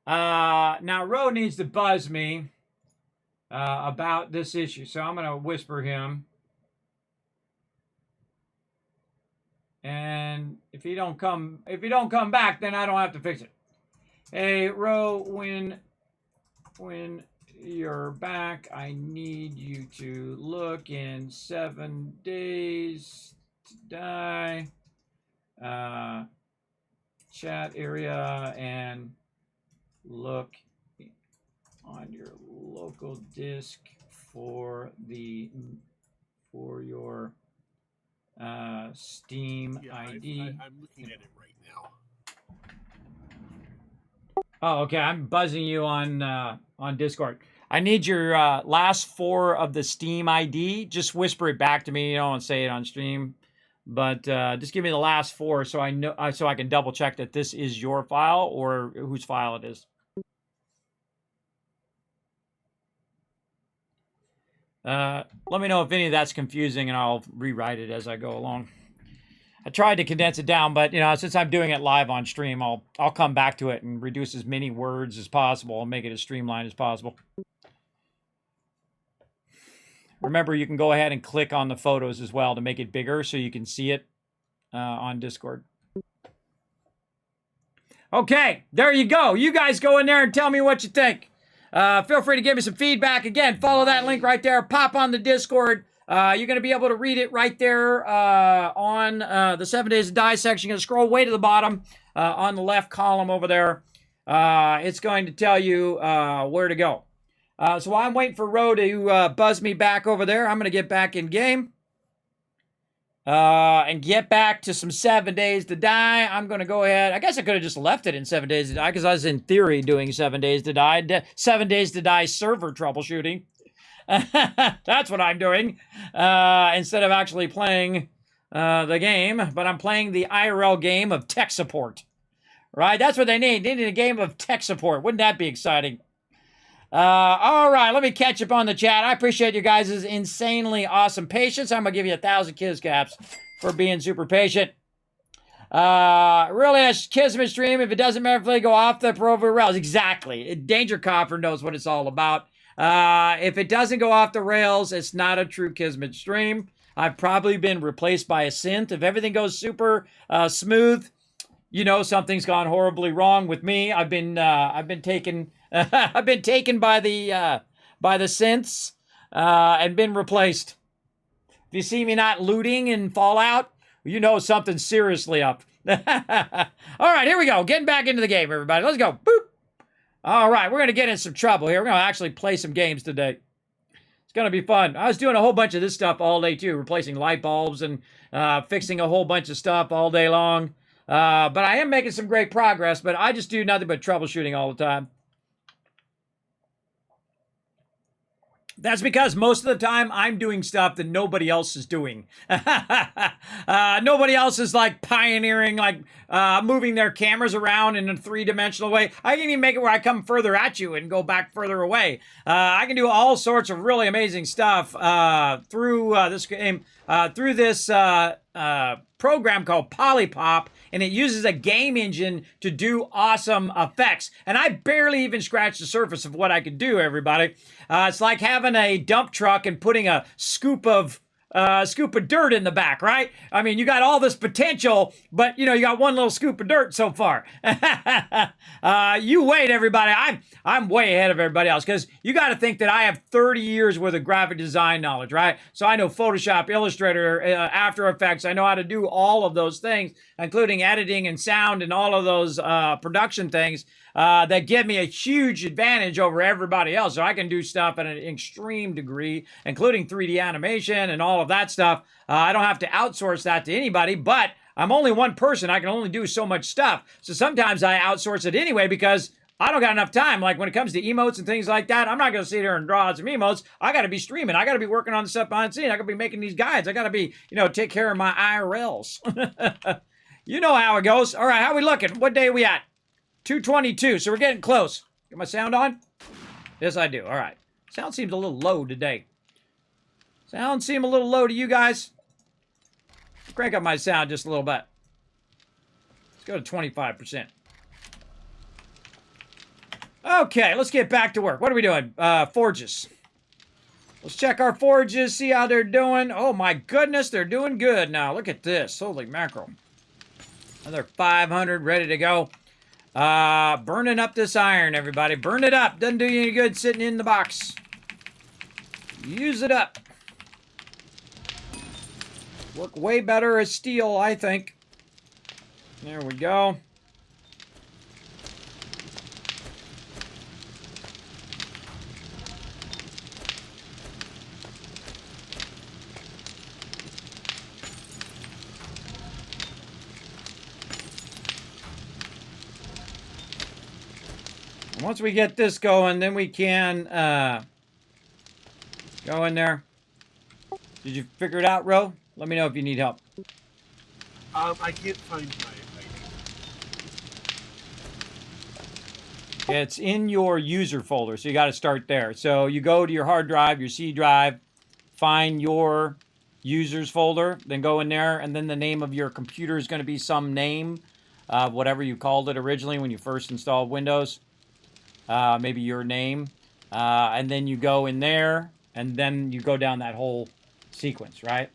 Now, Ro needs to buzz me about this issue. So I'm going to whisper him. And if he don't come back, then I don't have to fix it. Hey, Ro, when you're back, I need you to look in 7 days to die. Chat area and look on your local disk for your Steam ID. I'm looking at it right now. Oh, okay. I'm buzzing you on Discord. I need your last 4 of the Steam ID. Just whisper it back to me. You don't say it on stream, but just give me the last 4 so I know, so I can double check that this is your file or whose file it is. Let me know if any of that's confusing, and I'll rewrite it as I go along. I tried to condense it down, but since I'm doing it live on stream, I'll come back to it and reduce as many words as possible and make it as streamlined as possible. Remember, you can go ahead and click on the photos as well to make it bigger so you can see it on Discord. Okay, there you go. You guys go in there and tell me what you think. Feel free to give me some feedback. Again, follow that link right there. Pop on the Discord. You're going to be able to read it right there on the 7 Days to Die section. You're going to scroll way to the bottom on the left column over there. It's going to tell you where to go. So while I'm waiting for Ro to buzz me back over there, I'm going to get back in game and get back to some 7 Days to Die. I'm going to go ahead. I guess I could have just left it in 7 Days to Die because I was in theory doing 7 Days to Die. 7 Days to Die server troubleshooting. That's what I'm doing instead of actually playing the game. But I'm playing the IRL game of tech support. Right? That's what they need. They need a game of tech support. Wouldn't that be exciting? All right, let me catch up on the chat. I appreciate you guys' insanely awesome patience. I'm going to give you 1,000 Kiz caps for being super patient. Really, a Kismet stream, if it doesn't matter if they go off the proverb rails. Exactly. Danger Copper knows what it's all about. If it doesn't go off the rails, it's not a true Kismet stream. I've probably been replaced by a synth. If everything goes super smooth, something's gone horribly wrong with me. I've been taken I've been taken by the synths and been replaced. If you see me not looting in Fallout, you know something's seriously up. All right, here we go. Getting back into the game, everybody. Let's go. Boop. All right, we're going to get in some trouble here. We're going to actually play some games today. It's going to be fun. I was doing a whole bunch of this stuff all day, too, replacing light bulbs and fixing a whole bunch of stuff all day long. But I am making some great progress, but I just do nothing but troubleshooting all the time. That's because most of the time I'm doing stuff that nobody else is doing. Nobody else is like pioneering, like moving their cameras around in a 3-dimensional way. I can even make it where I come further at you and go back further away. I can do all sorts of really amazing stuff through this game, through this program called Polypop, and it uses a game engine to do awesome effects. And I barely even scratched the surface of what I could do, everybody. It's like having a dump truck and putting a scoop of dirt in the back, right? I mean, you got all this potential, but you got one little scoop of dirt so far. You wait, everybody. I'm way ahead of everybody else because you got to think that I have 30 years worth of graphic design knowledge, right? So I know Photoshop, Illustrator, After Effects. I know how to do all of those things, including editing and sound and all of those production things. That give me a huge advantage over everybody else. So I can do stuff at an extreme degree, including 3D animation and all of that stuff. I don't have to outsource that to anybody, but I'm only one person. I can only do so much stuff. So sometimes I outsource it anyway because I don't got enough time. Like when it comes to emotes and things like that, I'm not going to sit here and draw some emotes. I got to be streaming. I got to be working on the stuff behind the scene. I got to be making these guides. I got to be, take care of my IRLs. You know how it goes. All right, how we looking? What day are we at? 2:22. So we're getting close. Get my sound on? Yes, I do. All right. Sound seems a little low today. Sound seem a little low to you guys? Crank up my sound just a little bit. Let's go to 25%. Okay, let's get back to work. What are we doing? Forges. Let's check our forges, see how they're doing. Oh my goodness, they're doing good now. Look at this. Holy mackerel. Another 500 ready to go. Burning up this iron, everybody. Burn it up. Doesn't do you any good sitting in the box. Use it up. Work way better as steel, I think. There we go. Once we get this going, then we can go in there. Did you figure it out, Ro? Let me know if you need help. I can't find my ID. It's in your user folder, so you got to start there. So you go to your hard drive, your C drive, find your users folder, then go in there, and then the name of your computer is going to be some name of whatever you called it originally when you first installed Windows. Maybe your name. And then you go in there, and then you go down that whole sequence, right?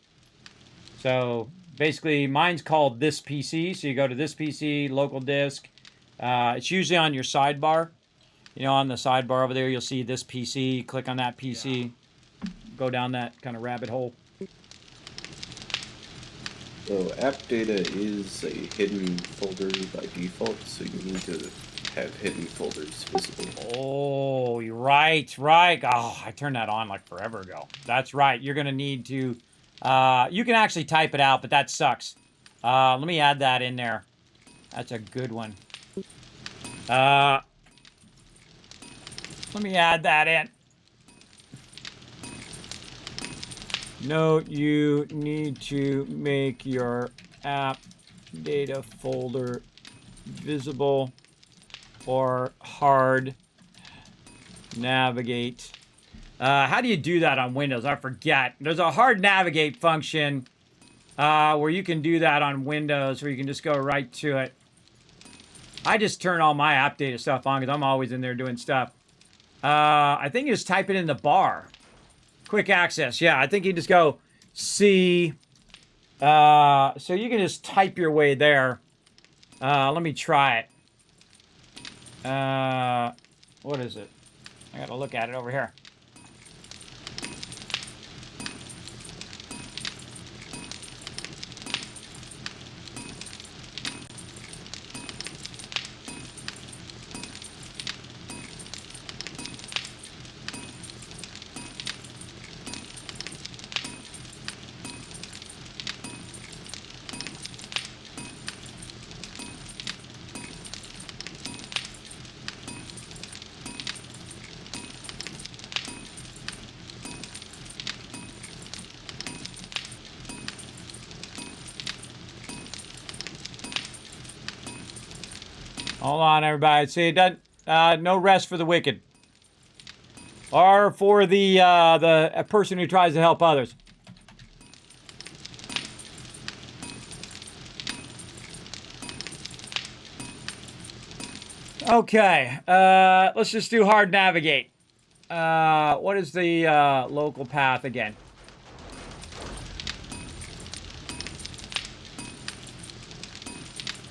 So basically, mine's called this PC. So you go to this PC, local disk. It's usually on your sidebar. On the sidebar over there, you'll see this PC. Click on that PC. Go down that kind of rabbit hole. So app data is a hidden folder by default, so you need to have hidden folders visible. Oh, you're right. Oh, I turned that on like forever ago. That's right. You're going to need to... you can actually type it out, but that sucks. Let me add that in there. That's a good one. Let me add that in. Note, you need to make your app data folder visible or hard navigate. How do you do that on Windows? I forget. There's a hard navigate function where you can do that on Windows, where you can just go right to it. I just turn all my app data stuff on because I'm always in there doing stuff. I think you just type it in the bar. Quick access. Yeah, I think you just go C. So you can just type your way there. Let me try it. What is it? I gotta look at it over here. Hold on, everybody. See, it doesn't, no rest for the wicked, or for the person who tries to help others. Okay, let's just do hard navigate. What is the local path again?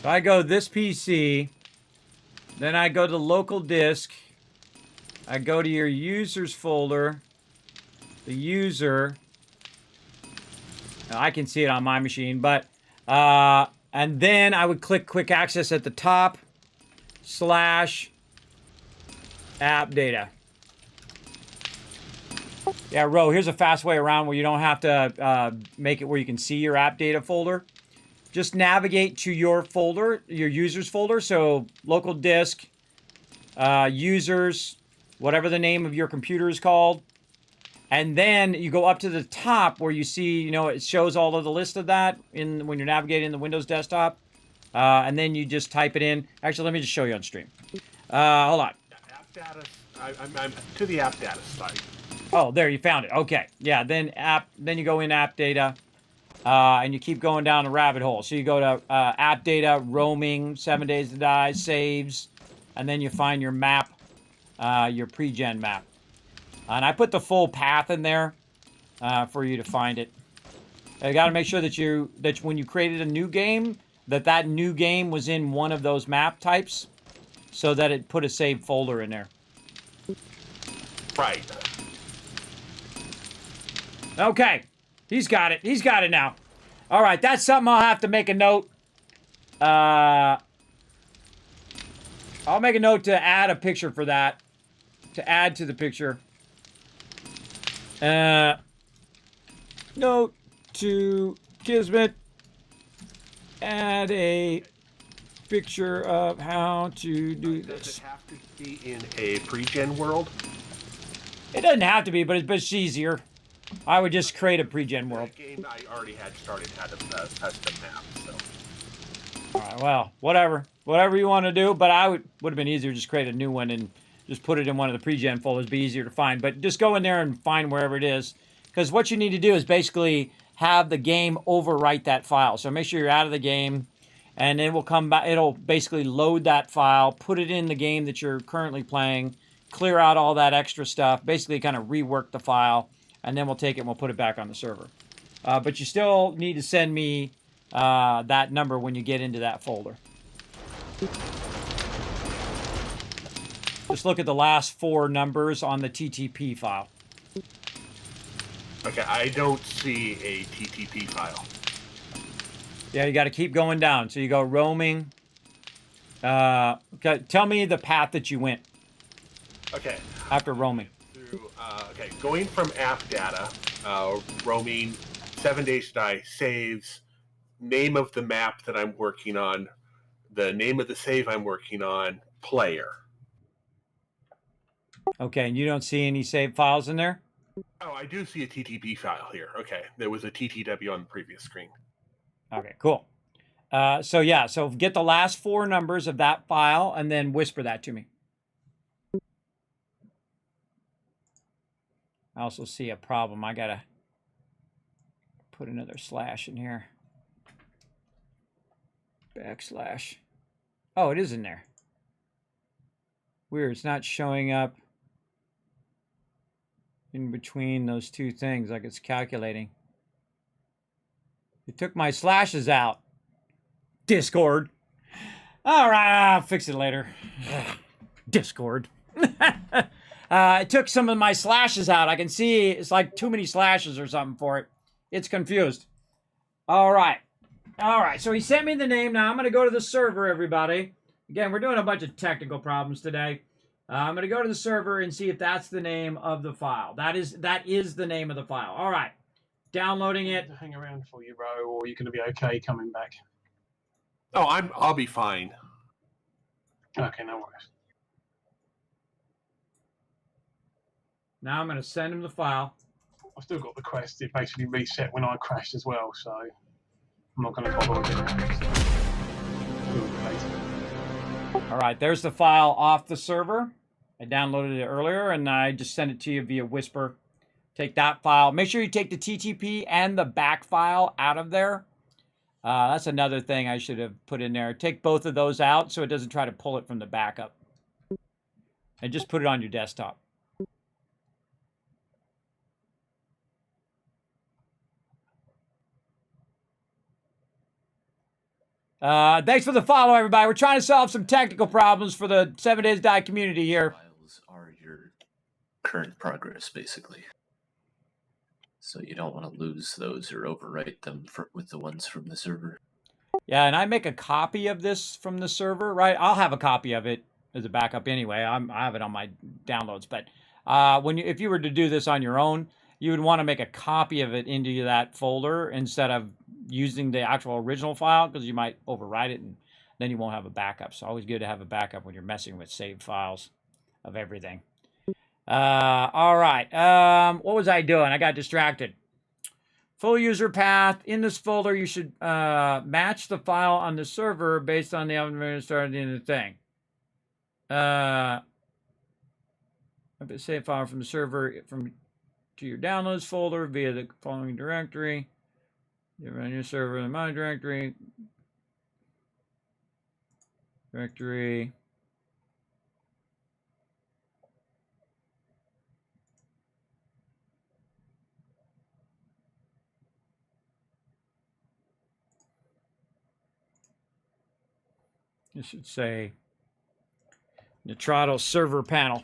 So I go this PC. Then I go to local disk. I go to your users folder. The user. Now, I can see it on my machine, but and then I would click quick access at the top / app data. Yeah, Ro, here's a fast way around where you don't have to make it where you can see your app data folder. Just navigate to your folder, your users folder. So local disk, users, whatever the name of your computer is called. And then you go up to the top where you see, you know, it shows all of the list of that when you're navigating the Windows desktop. And then you just type it in. Actually, let me just show you on stream. Hold on. App data. I'm to the app data site. Oh, there, you found it. Okay. Yeah, then you go in app data. And you keep going down the rabbit hole. So you go to app data, roaming, 7 Days to Die, saves, and then you find your map, your pre-gen map. And I put the full path in there for you to find it. You got to make sure that when you created a new game, that new game was in one of those map types, so that it put a saved folder in there. Right. Okay, he's got it. He's got it now. All right, that's something I'll have to make a note. I'll make a note to add a picture for that. To add to the picture. Note to Kismet. Add a picture of how to do Does this. it have to be in a pre-gen world? It doesn't have to be, but it's easier. I would just create a pre-gen world. That game I already had started had a custom map, so. All right, well, whatever you want to do. But I would have been easier to just create a new one and just put it in one of the pre-gen folders. Be easier to find. But just go in there and find wherever it is, because what you need to do is basically have the game overwrite that file. So make sure you're out of the game, and it will come back. It'll basically load that file, put it in the game that you're currently playing, clear out all that extra stuff, basically kind of rework the file, and then we'll take it and we'll put it back on the server. But you still need to send me that number when you get into that folder. Just look at the last 4 numbers on the TTP file. Okay, I don't see a TTP file. Yeah, you got to keep going down. So you go roaming. Okay, tell me the path that you went Okay. after roaming. Through, okay, going from app data, roaming, 7 Days to Die, saves, name of the map that I'm working on, the name of the save I'm working on, player. Okay, and you don't see any saved files in there? Oh, I do see a TTP file here. Okay, there was a TTW on the previous screen. Okay, cool. So get the last 4 numbers of that file and then whisper that to me. I also see a problem. I gotta put another slash in here. Backslash. Oh, it is in there. Weird, it's not showing up in between those 2 things like it's calculating. It took my slashes out. Discord. All right, I'll fix it later. Discord. It took some of my slashes out. I can see it's like too many slashes or something for it. It's confused. All right. All right, so he sent me the name. Now I'm going to go to the server, everybody. Again, we're doing a bunch of technical problems today. I'm going to go to the server and see if that's the name of the file. That is the name of the file. All right. Downloading it. Hang around for you, Ro, or you're going to be okay coming back. Oh, I'll be fine. Okay, no worries. Now I'm going to send him the file. I've still got the quest. It basically reset when I crashed as well, so I'm not going to bother with it. Do it later. All right, there's the file off the server. I downloaded it earlier, and I just sent it to you via Whisper. Take that file. Make sure you take the TTP and the back file out of there. That's another thing I should have put in there. Take both of those out so it doesn't try to pull it from the backup. And just put it on your desktop. Thanks for the follow, everybody. We're trying to solve some technical problems for the 7 Days Die community here. Files are your current progress, basically. So you don't want to lose those or overwrite them with the ones from the server. Yeah, and I make a copy of this from the server, right? I'll have a copy of it as a backup anyway. I have it on my downloads. But if you were to do this on your own, you would want to make a copy of it into that folder instead of using the actual original file, because you might overwrite it and Then you won't have a backup. So always good to have a backup when you're messing with saved files of everything. All right. What was I doing? I got distracted. Full user path. In this folder, you should match the file on the server based on the element starting in the thing. Save file from the server to your downloads folder via the following directory. You run your server in my directory. It should say Nitrado server panel.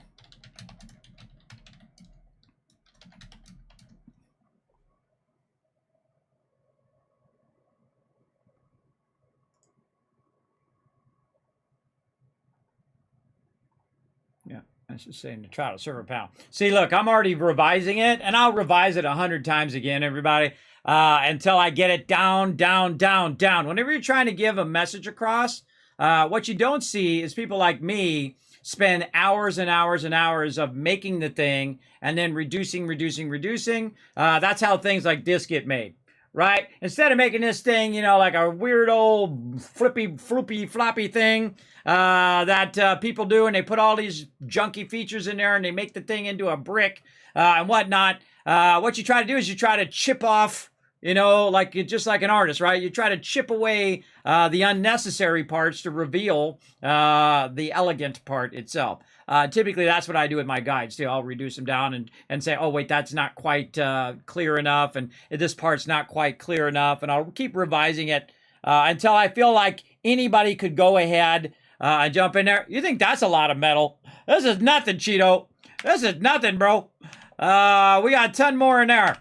Yeah, I should say Nitrado server panel. See, look, I'm already revising it, and I'll revise it 100 times again, everybody, until I get it down. Whenever you're trying to give a message across, what you don't see is people like me spend hours and hours and hours of making the thing and then reducing. That's how things like this get made, right? Instead of making this thing, like a weird old floppy thing that people do, and they put all these junky features in there and they make the thing into a brick and whatnot. What you try to do is you try to chip off, just like an artist, right? You try to chip away the unnecessary parts to reveal the elegant part itself. Typically, that's what I do with my guides, too. I'll reduce them down and say, oh, wait, that's not quite clear enough, and this part's not quite clear enough, and I'll keep revising it until I feel like anybody could go ahead and jump in there. You think that's a lot of metal? This is nothing, Cheeto. This is nothing, bro. We got a ton more in there.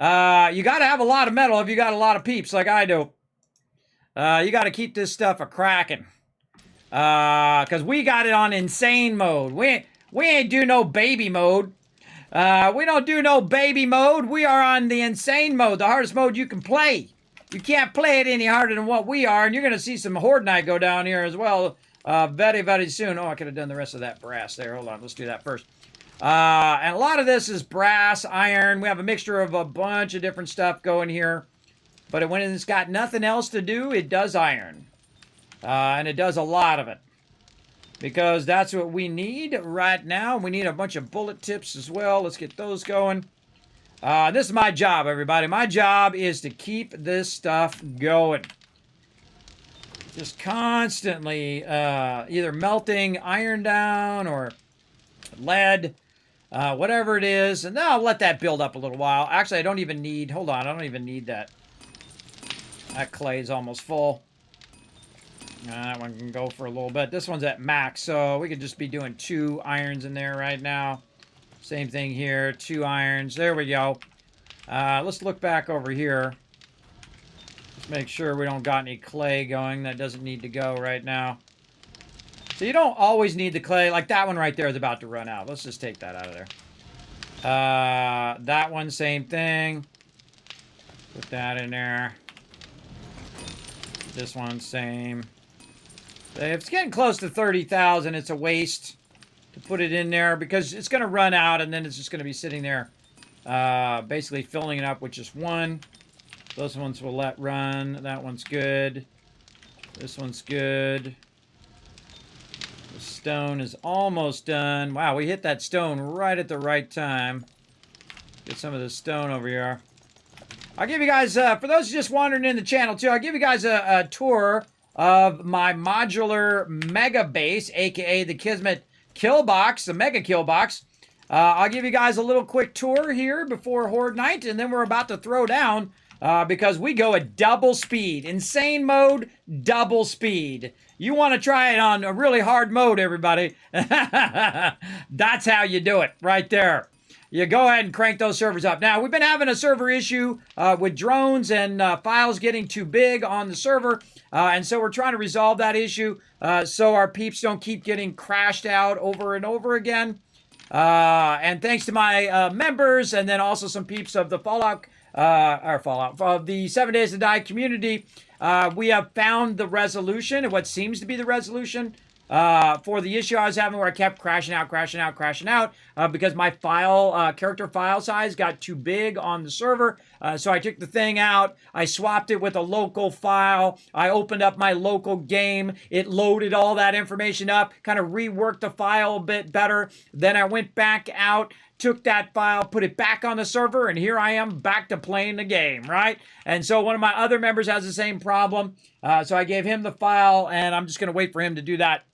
You got to have a lot of metal if you got a lot of peeps like I do. You got to keep this stuff a-cracking. Because we got it on insane mode. We ain't do no baby mode. We don't do no baby mode. We are on the insane mode, the hardest mode you can play. You can't play it any harder than what we are, and you're going to see some Horde Night go down here as well very, very soon. Oh, I could have done the rest of that brass there. Hold on, let's do that first. And a lot of this is brass, iron. We have a mixture of a bunch of different stuff going here. But when it's got nothing else to do, it does iron. And it does a lot of it. Because that's what we need right now. We need a bunch of bullet tips as well. Let's get those going. This is my job, everybody. My job is to keep this stuff going. Just constantly either melting iron down or lead. Whatever it is. And then I'll let that build up a little while. Actually, I don't even need... Hold on. I don't even need that. That clay is almost full. That one can go for a little bit. This one's at max, so we could just be doing 2 irons in there right now. Same thing here. 2 irons. There we go. Let's look back over here. Just make sure we don't got any clay going. That doesn't need to go right now. So you don't always need the clay. Like that one right there is about to run out. Let's just take that out of there. That one, same thing. Put that in there. This one, same. If it's getting close to 30,000, it's a waste to put it in there because it's going to run out and then it's just going to be sitting there basically filling it up with just one. Those ones will let run. That one's good. This one's good. The stone is almost done. Wow, we hit that stone right at the right time. Get some of the stone over here. I'll give you guys, for those just wandering in the channel too, I'll give you guys a tour of my modular mega base, aka the Kismet kill box, the mega kill box. I'll give you guys a little quick tour here before Horde Night, and then we're about to throw down because we go at double speed. Insane mode, double speed. You want to try it on a really hard mode, everybody. That's how you do it, right there. You go ahead and crank those servers up. Now, we've been having a server issue with drones and files getting too big on the server. And so we're trying to resolve that issue so our peeps don't keep getting crashed out over and over again. And thanks to my members and then also some peeps of the of the 7 Days to Die community, we have found the resolution, and what seems to be the resolution for the issue I was having where I kept crashing out, because my character file size got too big on the server. So I took the thing out, I swapped it with a local file, I opened up my local game, it loaded all that information up, kind of reworked the file a bit better. Then I went back out, took that file, put it back on the server, and here I am back to playing the game, right? And so one of my other members has the same problem. So I gave him the file, and I'm just going to wait for him to do that.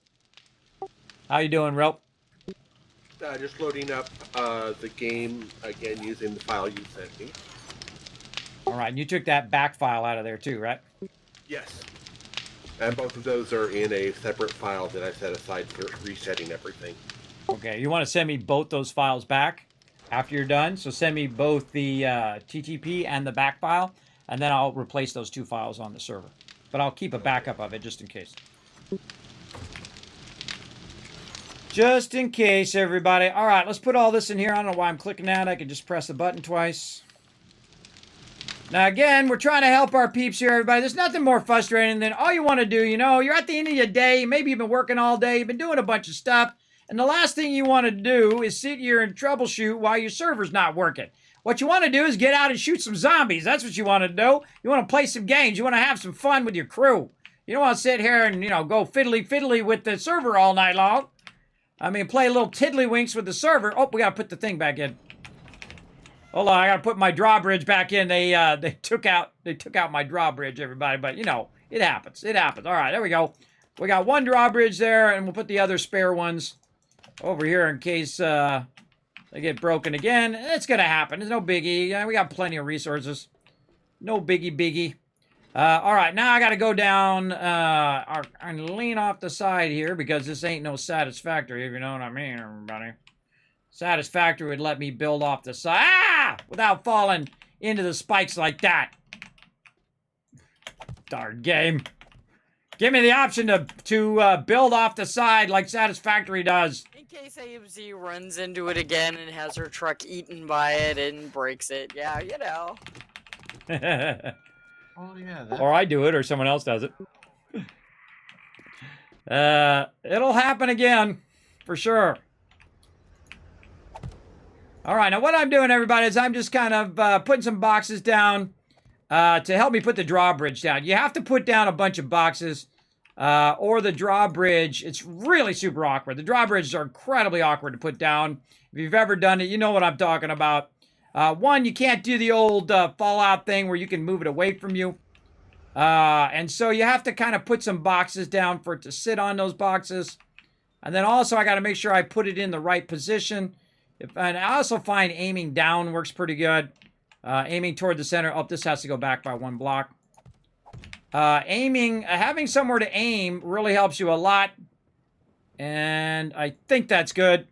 How you doing, Rope? Just loading up the game again using the file you sent me. All right, and you took that back file out of there too, right? Yes. And both of those are in a separate file that I set aside for resetting everything. Okay, you want to send me both those files back after you're done? So send me both the TTP and the back file, and then I'll replace those two files on the server. But I'll keep a backup of it just in case. Just in case, everybody. All right, let's put all this in here. I don't know why I'm clicking that. I can just press the button twice. Now, again, we're trying to help our peeps here, everybody. There's nothing more frustrating than all you want to do, you know, you're at the end of your day. Maybe you've been working all day. You've been doing a bunch of stuff. And the last thing you want to do is sit here and troubleshoot while your server's not working. What you want to do is get out and shoot some zombies. That's what you want to do. You want to play some games. You want to have some fun with your crew. You don't want to sit here and, you know, go fiddly with the server all night long. I mean, play a little tiddlywinks with the server. Oh, we got to put the thing back in. Hold on, I got to put my drawbridge back in. They took out my drawbridge, everybody. But, you know, it happens. It happens. All right, there we go. We got one drawbridge there, and we'll put the other spare ones over here in case they get broken again. It's going to happen. There's no biggie. We got plenty of resources. No biggie. All right, now I got to go down and lean off the side here because this ain't no satisfactory, if you know what I mean, everybody. Satisfactory would let me build off the side without falling into the spikes like that. Darn game. Give me the option to build off the side like Satisfactory does. In case AMZ runs into it again and has her truck eaten by it and breaks it. Yeah, you know. Oh yeah. Or I do it, or someone else does it. It'll happen again, for sure. All right, now what I'm doing, everybody, is I'm just kind of putting some boxes down to help me put the drawbridge down. You have to put down a bunch of boxes, or the drawbridge, it's really super awkward. The drawbridges are incredibly awkward to put down. If you've ever done it, you know what I'm talking about. One, you can't do the old Fallout thing where you can move it away from you. And so you have to kind of put some boxes down for it to sit on those boxes. And then also I got to make sure I put it in the right position. And I also find aiming down works pretty good. Aiming toward the center. Oh, this has to go back by one block. Having somewhere to aim really helps you a lot. And I think that's good.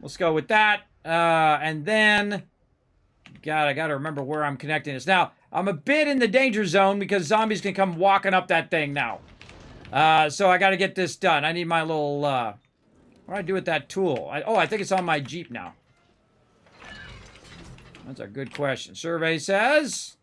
Let's go with that. And then, God, I got to remember where I'm connecting this. Now, I'm a bit in the danger zone because zombies can come walking up that thing now. So I got to get this done. I need my little, what do I do with that tool? I think it's on my Jeep now. That's a good question. Survey says,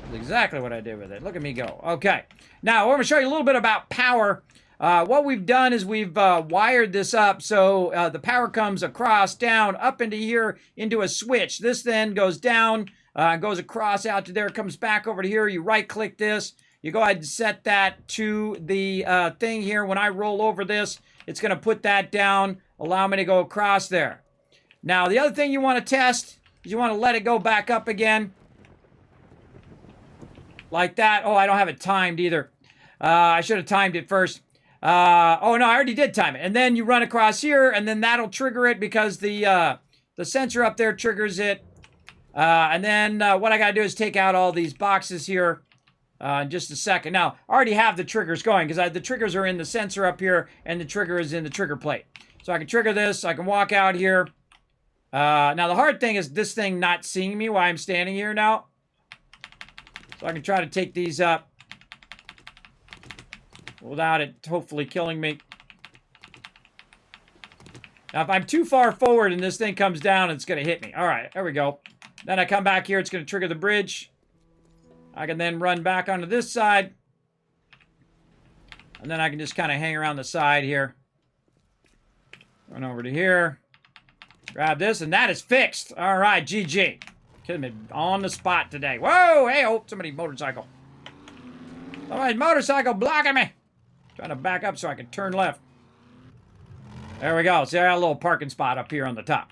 that's exactly what I did with it. Look at me go. Okay. Now, we're going to show you a little bit about power. What we've done is we've wired this up so the power comes across, down, up into here, into a switch. This then goes down, goes across out to there, comes back over to here. You right-click this. You go ahead and set that to the thing here. When I roll over this, it's going to put that down, allow me to go across there. Now, the other thing you want to test is you want to let it go back up again. Like that. Oh, I don't have it timed either. I should have timed it first. Oh, no, I already did time it. And then you run across here, and then that'll trigger it because the sensor up there triggers it. And then what I got to do is take out all these boxes here in just a second. Now, I already have the triggers going because the triggers are in the sensor up here, and the trigger is in the trigger plate. So I can trigger this. I can walk out here. Now, the hard thing is this thing not seeing me while I'm standing here now. So I can try to take these up without it hopefully killing me. Now, if I'm too far forward and this thing comes down, it's going to hit me. All right, there we go. Then I come back here. It's going to trigger the bridge. I can then run back onto this side. And then I can just kind of hang around the side here. Run over to here. Grab this, and that is fixed. All right, GG. Kismet on the spot today. Whoa, hey, oh, somebody motorcycle. Somebody's motorcycle blocking me. Trying to back up so I can turn left. There we go. See, I got a little parking spot up here on the top.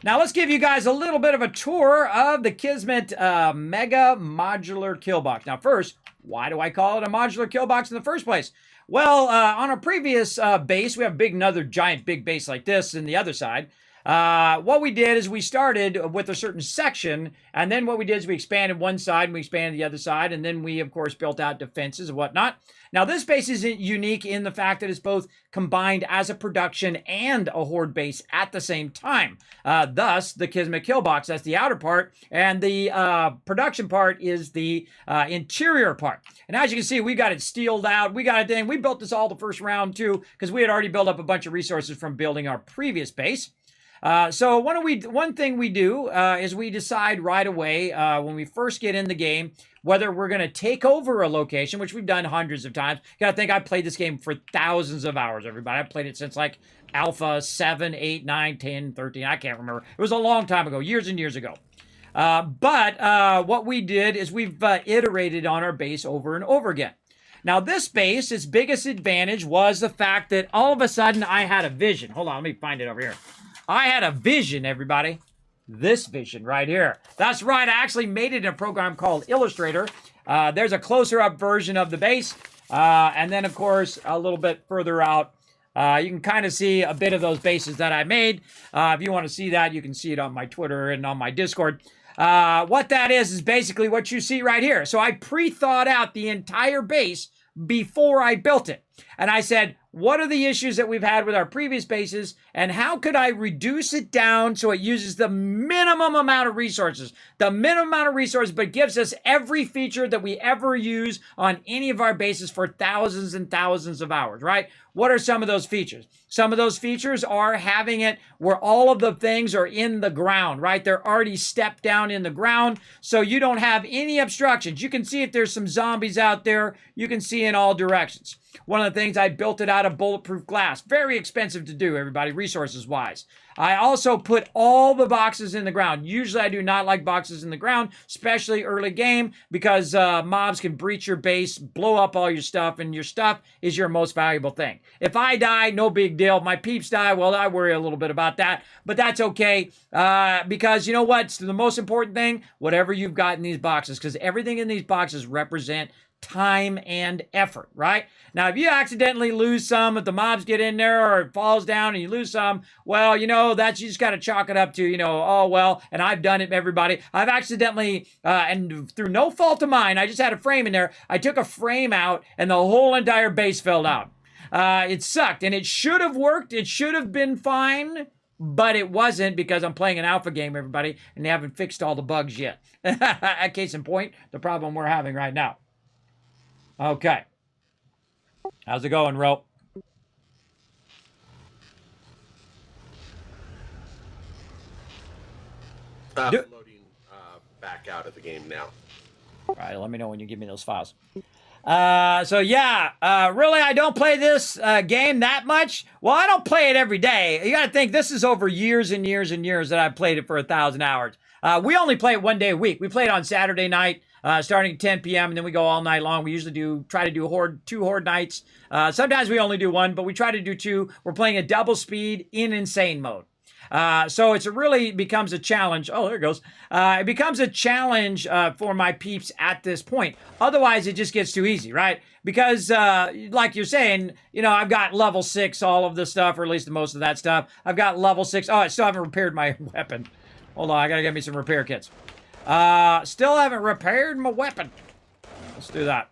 Now, let's give you guys a little bit of a tour of the Kismet Mega Modular Kill Box. Now, first, why do I call it a modular kill box in the first place? Well, on our previous base, we have another giant big base like this in the other side. What we did is we started with a certain section, and then what we did is we expanded one side and we expanded the other side, and then we, of course, built out defenses and whatnot. Now, this base is unique in the fact that it's both combined as a production and a horde base at the same time. Thus, the Kismet Kill Box, that's the outer part, and the production part is the interior part. And as you can see, we got it steeled out. We got it in. We built this all the first round, too, because we had already built up a bunch of resources from building our previous base. So one thing we do is we decide right away when we first get in the game whether we're going to take over a location, which we've done hundreds of times. You got to think I played this game for thousands of hours, everybody. I've played it since like Alpha 7, 8, 9, 10, 13. I can't remember. It was a long time ago, years and years ago. But what we did is we've iterated on our base over and over again. Now, this base, its biggest advantage was the fact that all of a sudden I had a vision. Hold on, let me find it over here. I had a vision, everybody. This vision right here. That's right. I actually made it in a program called Illustrator. There's a closer up version of the base. And then, of course, a little bit further out, you can kind of see a bit of those bases that I made. If you want to see that, you can see it on my Twitter and on my Discord. What that is basically what you see right here. So I pre-thought out the entire base before I built it. And I said, what are the issues that we've had with our previous bases, and how could I reduce it down so it uses the minimum amount of resources? The minimum amount of resources, but gives us every feature that we ever use on any of our bases for thousands and thousands of hours, right? What are some of those features? Some of those features are having it where all of the things are in the ground, right? They're already stepped down in the ground, so you don't have any obstructions. You can see if there's some zombies out there. You can see in all directions. One of the things, I built it out of bulletproof glass. Very expensive to do, everybody, resources-wise. I also put all the boxes in the ground. Usually I do not like boxes in the ground, especially early game, because mobs can breach your base, blow up all your stuff, and your stuff is your most valuable thing. If I die, no big deal. If my peeps die, well, I worry a little bit about that, but that's okay, because you know what? It's the most important thing, whatever you've got in these boxes, because everything in these boxes represent time and effort, right? Now, if you accidentally lose some, if the mobs get in there or it falls down and you lose some, well, you know, that's, you just got to chalk it up to, you know, oh, well, and I've done it, everybody. I've accidentally, and through no fault of mine, I just had a frame in there. I took a frame out and the whole entire base fell out. It sucked, and it should have worked. It should have been fine, but it wasn't, because I'm playing an alpha game, everybody, and they haven't fixed all the bugs yet. Case in point, the problem we're having right now. Okay. How's it going, Rope? Loading back out of the game now. All right, let me know when you give me those files. So yeah, really, I don't play this game that much. Well, I don't play it every day. You got to think, this is over years and years and years that I've played it for 1,000 hours. We only play it one day a week. We play it on Saturday night, starting at 10 p.m., and then we go all night long. We usually try to do two horde nights. Sometimes we only do one, but we try to do two. We're playing a double speed in insane mode. So it really becomes a challenge. Oh, there it goes. It becomes a challenge for my peeps at this point. Otherwise, it just gets too easy, right? Because, like you're saying, you know, I've got level 6, all of this stuff, or at least most of that stuff. I've got level 6. Oh, I still haven't repaired my weapon. Hold on, I gotta get me some repair kits. Still haven't repaired my weapon. Let's do that.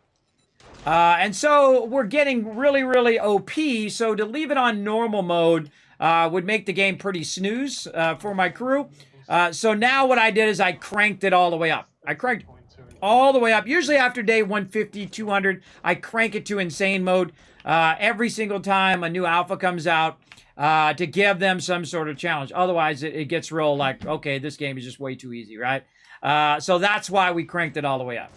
And so we're getting really, really OP. So to leave it on normal mode would make the game pretty snooze for my crew. So now what I did is I cranked it all the way up. I cranked all the way up. Usually after day 150, 200, I crank it to insane mode every single time a new alpha comes out. To give them some sort of challenge. Otherwise, it gets real like, okay, this game is just way too easy, right? So that's why we cranked it all the way up.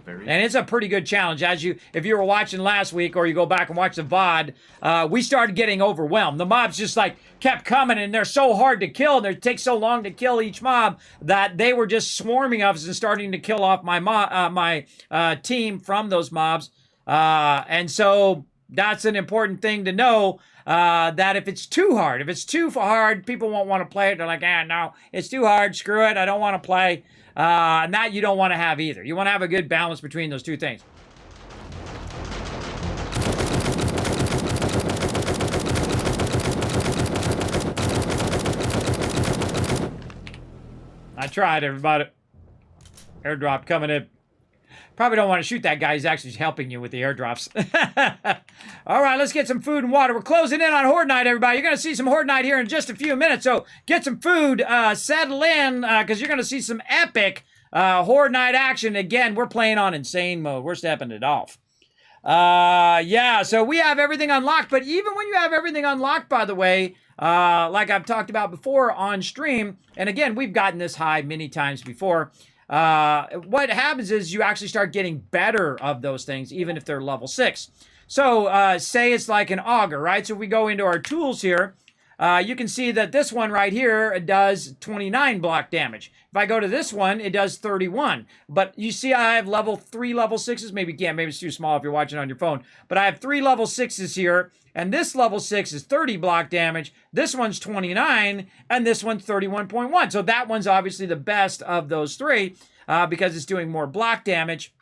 very. And it's a pretty good challenge. If you were watching last week or you go back and watch the VOD, we started getting overwhelmed. The mobs just like kept coming, and they're so hard to kill, and they take so long to kill each mob that they were just swarming us and starting to kill off my team from those mobs. And so that's an important thing to know, that if it's too hard, people won't want to play it. They're like, no, it's too hard. Screw it. I don't want to play. And that you don't want to have either. You want to have a good balance between those two things. I tried, everybody. Airdrop coming in. Probably don't want to shoot that guy. He's actually helping you with the airdrops. All right, let's get some food and water. We're closing in on Horde Night, everybody. You're going to see some Horde Night here in just a few minutes. So get some food, settle in, because you're going to see some epic Horde Night action. Again, we're playing on insane mode. We're stepping it off. Yeah, so we have everything unlocked. But even when you have everything unlocked, by the way, like I've talked about before on stream, and again, we've gotten this high many times before, what happens is you actually start getting better of those things, even if they're level 6. So, say it's like an auger, right? So if we go into our tools here, you can see that this one right here does 29 block damage. If I go to this one, it does 31. But you see I have level 3 level 6s. Maybe it's too small if you're watching on your phone. But I have 3 level 6s here. And this level 6 is 30 block damage. This one's 29. And this one's 31.1. So that one's obviously the best of those three because it's doing more block damage.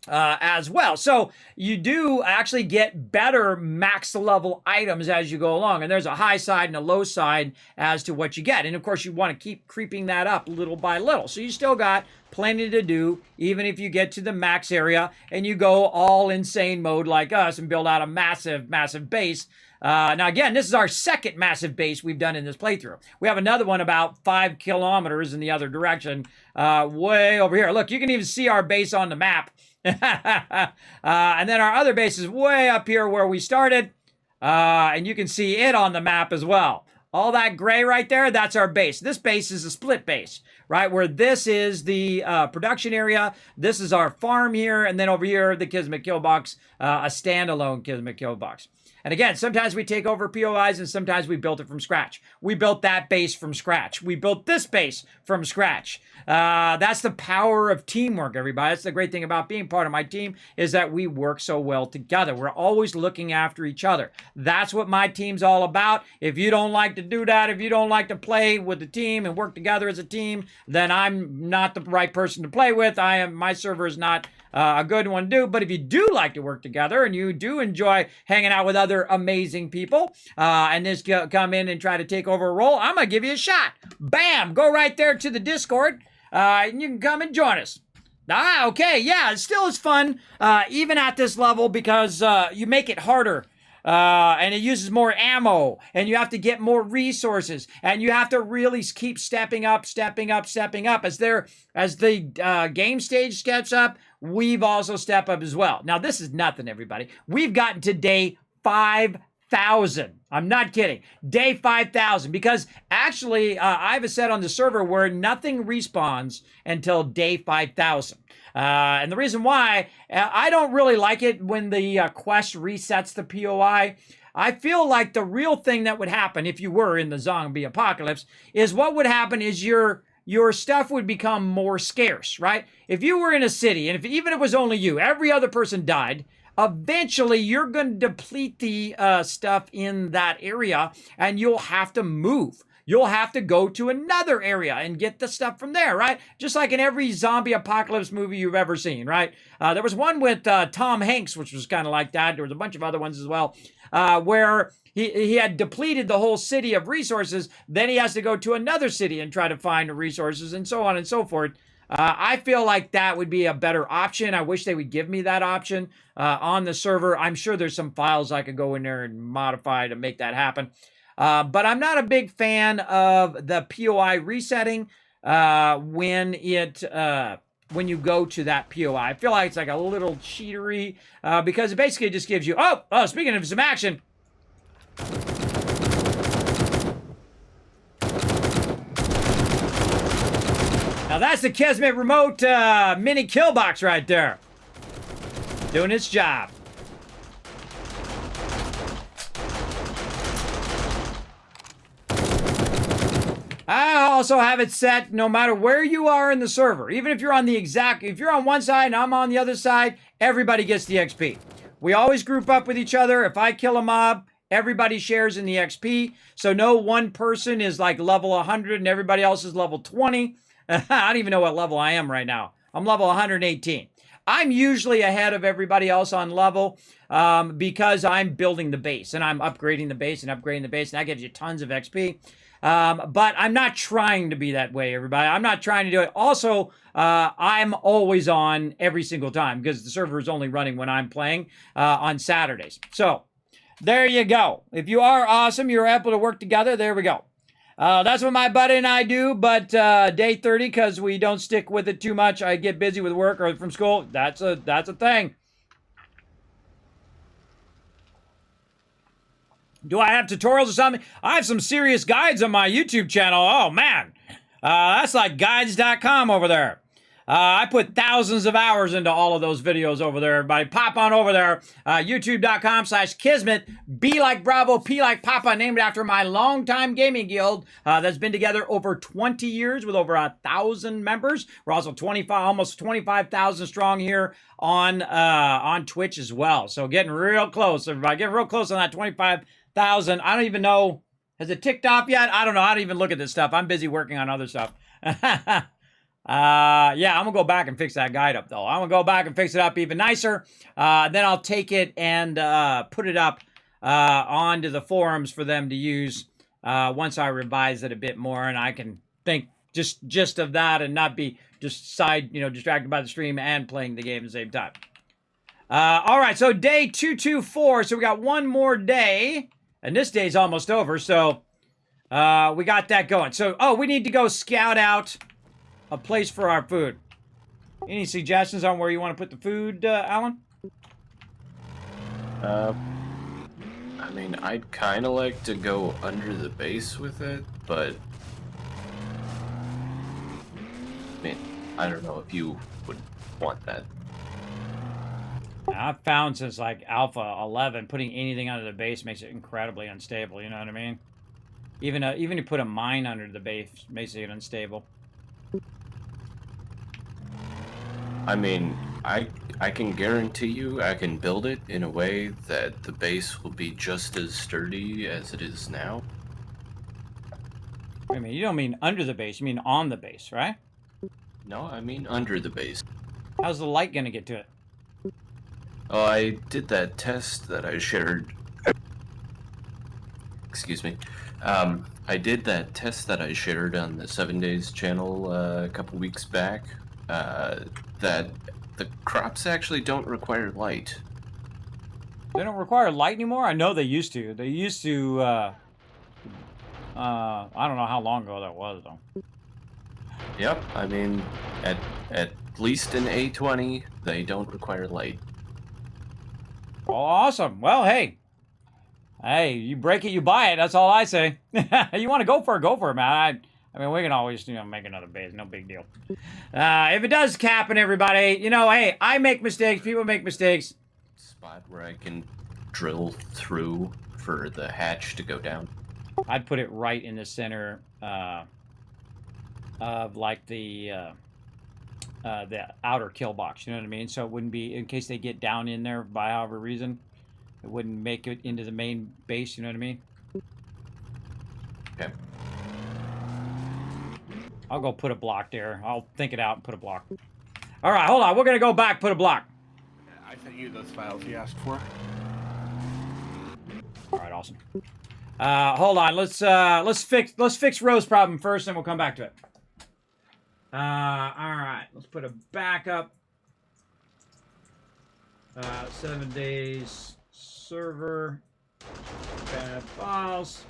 As well. So you do actually get better max level items as you go along. And there's a high side and a low side as to what you get. And of course you want to keep creeping that up little by little. So you still got plenty to do, even if you get to the max area and you go all insane mode like us and build out a massive, massive base. Now, again, this is our second massive base we've done in this playthrough. We have another one about 5 kilometers in the other direction, way over here. Look, you can even see our base on the map. And then our other base is way up here where we started. And you can see it on the map as well. All that gray right there, that's our base. This base is a split base, right? Where this is the production area. This is our farm here. And then over here, the Kismet kill box, a standalone Kismet kill box. And again, sometimes we take over POIs and sometimes we built it from scratch. We built that base from scratch. We built this base from scratch. That's the power of teamwork, everybody. That's the great thing about being part of my team is that we work so well together. We're always looking after each other. That's what my team's all about. If you don't like to do that, if you don't like to play with the team and work together as a team, then I'm not the right person to play with. My server is not a good one to do. But if you do like to work together and you do enjoy hanging out with other amazing people and just come in and try to take over a role, I'm going to give you a shot. Bam! Go right there to the Discord and you can come and join us. Okay. Yeah, it still is fun even at this level because you make it harder. And it uses more ammo, and you have to get more resources, and you have to really keep stepping up. As the game stage steps up, we've also stepped up as well. Now, this is nothing, everybody. We've gotten to day 5,000. I'm not kidding. Day 5,000, because actually, I have a set on the server where nothing respawns until day 5,000. And the reason why, I don't really like it when the quest resets the POI. I feel like the real thing that would happen if you were in the zombie apocalypse is what would happen is your stuff would become more scarce, right? If you were in a city, and even if it was only you, every other person died, eventually you're going to deplete the stuff in that area, and you'll have to move. You'll have to go to another area and get the stuff from there, right? Just like in every zombie apocalypse movie you've ever seen, right? There was one with Tom Hanks, which was kind of like that. There was a bunch of other ones as well, where he had depleted the whole city of resources. Then he has to go to another city and try to find resources and so on and so forth. I feel like that would be a better option. I wish they would give me that option on the server. I'm sure there's some files I could go in there and modify to make that happen. But I'm not a big fan of the POI resetting when you go to that POI. I feel like it's like a little cheatery because it basically just gives you, oh, speaking of some action. Now that's the Kismet remote mini kill box right there. Doing its job. I also have it set no matter where you are in the server. Even if you're on if you're on one side and I'm on the other side, everybody gets the XP. We always group up with each other. If I kill a mob, everybody shares in the XP. So no one person is like level 100 and everybody else is level 20. I don't even know what level I am right now. I'm level 118. I'm usually ahead of everybody else on level because I'm building the base and I'm upgrading the base and upgrading the base, and that gives you tons of XP. But I'm not trying to be that way, everybody. I'm not trying to do it. Also, I'm always on every single time because the server is only running when I'm playing on Saturdays. So there you go. If you are awesome, you're able to work together. There we go. That's what my buddy and I do, but day 30, because we don't stick with it too much. I get busy with work or from school. That's a thing. Do I have tutorials or something? I have some serious guides on my YouTube channel. Oh, man. That's like guides.com over there. I put thousands of hours into all of those videos over there. Everybody pop on over there. YouTube.com/Kismet. B like Bravo, P like Papa, named after my longtime gaming guild that's been together over 20 years with over 1,000 members. We're also almost 25,000 strong here on Twitch as well. So getting real close, everybody. Getting real close on that 25,000. I don't even know. Has it ticked off yet? I don't know. I don't even look at this stuff. I'm busy working on other stuff. Yeah, I'm gonna go back and fix that guide up though. I'm gonna go back and fix it up even nicer. Then I'll take it and put it up onto the forums for them to use once I revise it a bit more, and I can think just of that and not be just distracted by the stream and playing the game at the same time. All right, so day 224. So we got one more day, and this day's almost over. So we got that going. So we need to go scout out a place for our food. Any suggestions on where you want to put the food, Alan? I mean, I'd kind of like to go under the base with it, but I mean, I don't know if you would want that. I've found since like Alpha 11, putting anything under the base makes it incredibly unstable. You know what I mean? Even you put a mine under the base makes it unstable. I mean, I can guarantee you I can build it in a way that the base will be just as sturdy as it is now. I mean, you don't mean under the base, you mean on the base, right? No, I mean under the base. How's the light gonna get to it? Oh, I did that test that I shared. Excuse me. I did that test that I shared on the 7 Days channel a couple weeks back. That the crops actually don't require light. They don't require light anymore? I know they used to. They used to, I don't know how long ago that was, though. Yep, I mean, at least in A20, they don't require light. Oh, awesome. Well, hey, you break it, you buy it. That's all I say. You want to go for it, man. I mean, we can always, make another base. No big deal. If it does happen, everybody, hey, I make mistakes. People make mistakes. Spot where I can drill through for the hatch to go down. I'd put it right in the center of, like, the outer kill box. You know what I mean? So it wouldn't be, in case they get down in there by however reason, it wouldn't make it into the main base. You know what I mean? Okay. I'll go put a block there. I'll think it out and put a block. All right, hold on. We're gonna go back, put a block. I sent you those files you asked for. All right, awesome. Hold on. Let's fix Rose's problem first, and we'll come back to it. All right. Let's put a backup. 7 days server. Bad files.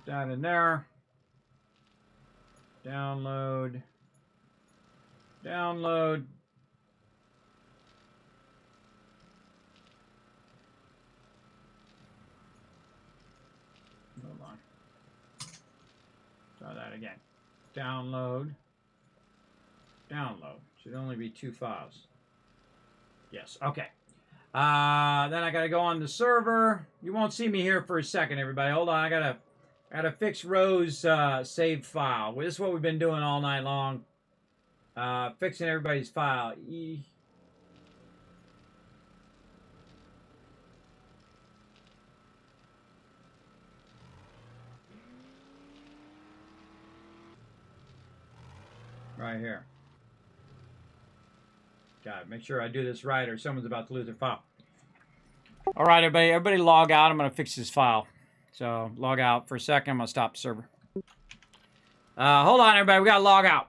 Down in there. Download. Download. Hold on. Try that again. Download. Download. Should only be 2 files. Yes. Okay. Then I gotta go on the server. You won't see me here for a second, everybody. Hold on. I gotta fix Rose's saved file. This is what we've been doing all night long. Fixing everybody's file. Right here. Got it. Make sure I do this right or someone's about to lose their file. All right, everybody log out. I'm going to fix this file. So log out for a second. I'm going to stop the server. Hold on, everybody. We got to log out.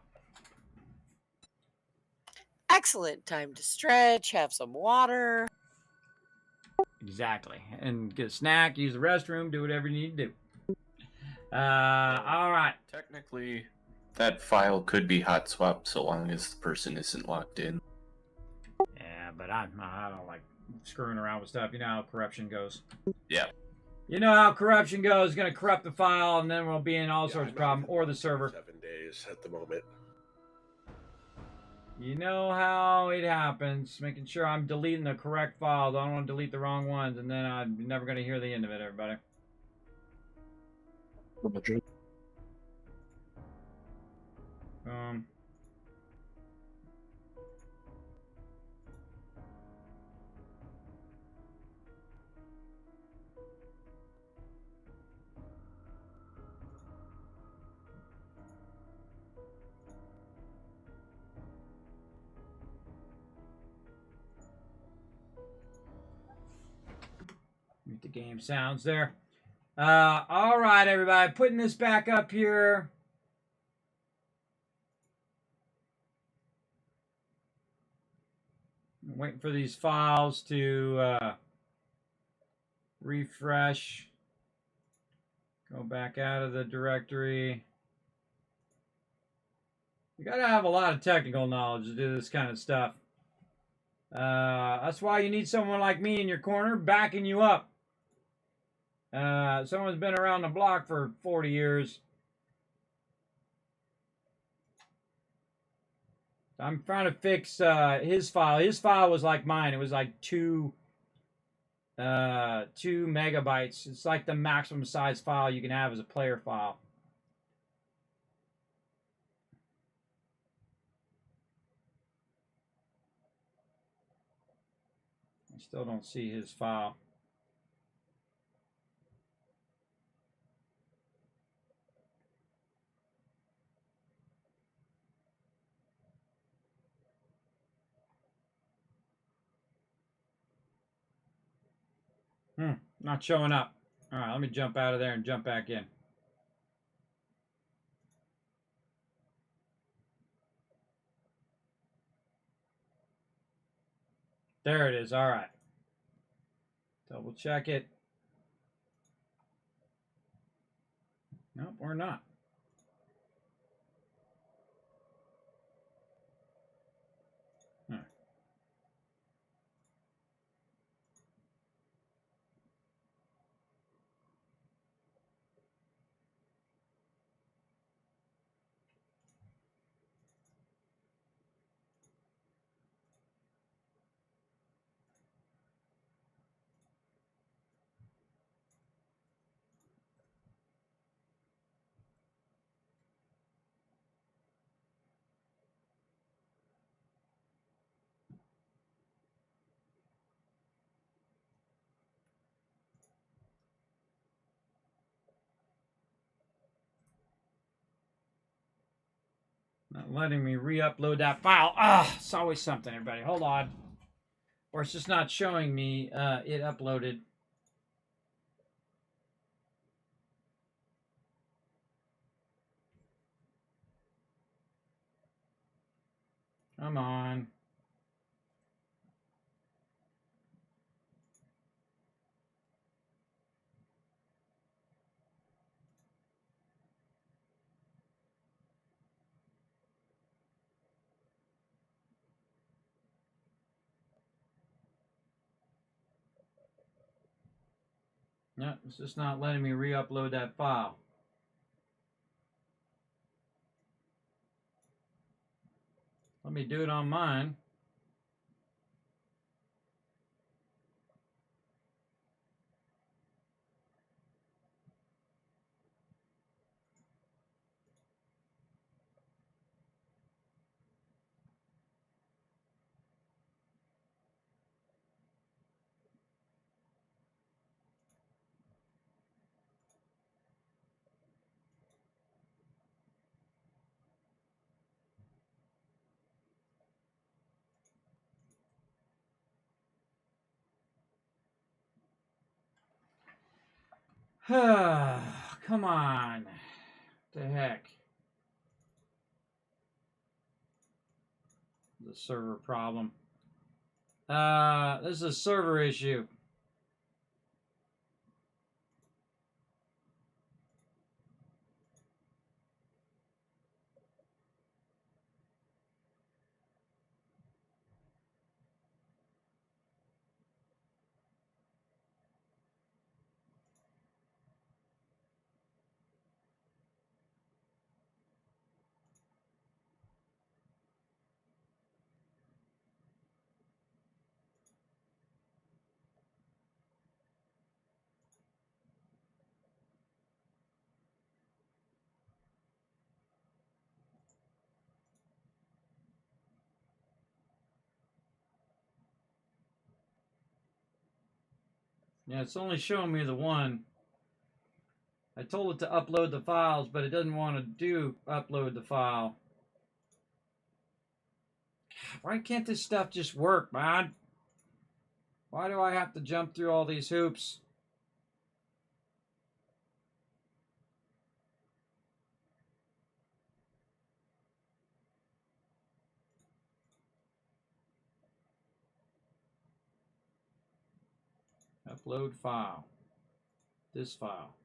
Excellent time to stretch, have some water. Exactly. And get a snack, use the restroom, do whatever you need to do. All right. Technically, that file could be hot swapped so long as the person isn't logged in. Yeah, but I don't like screwing around with stuff. You know how corruption goes. Yeah. You know how corruption goes. It's going to corrupt the file, and then we'll be in all sorts of I'm problems. not Or the server. 7 days at the moment. You know how it happens. Making sure I'm deleting the correct files. I don't want to delete the wrong ones, and then I'm never going to hear the end of it, everybody. Mute the game sounds there. All right, everybody. Putting this back up here. I'm waiting for these files to refresh. Go back out of the directory. You gotta have a lot of technical knowledge to do this kind of stuff. That's why you need someone like me in your corner backing you up. Someone's been around the block for 40 years. I'm trying to fix his file. His file was like mine. It was like 2 megabytes. It's like the maximum size file you can have as a player file. I still don't see his file. Not showing up. All right, let me jump out of there and jump back in. There it is. All right. Double check it. Nope, we're not. Not letting me re-upload that file. It's always something, everybody. Hold on. Or it's just not showing me it uploaded. Come on. No, it's just not letting me re-upload that file. Let me do it on mine. Come on. What the heck? The server problem. This is a server issue. Yeah, it's only showing me the one. I told it to upload the files, but it doesn't want to upload the file. Why can't this stuff just work, man? Why do I have to jump through all these hoops? Upload file. This file.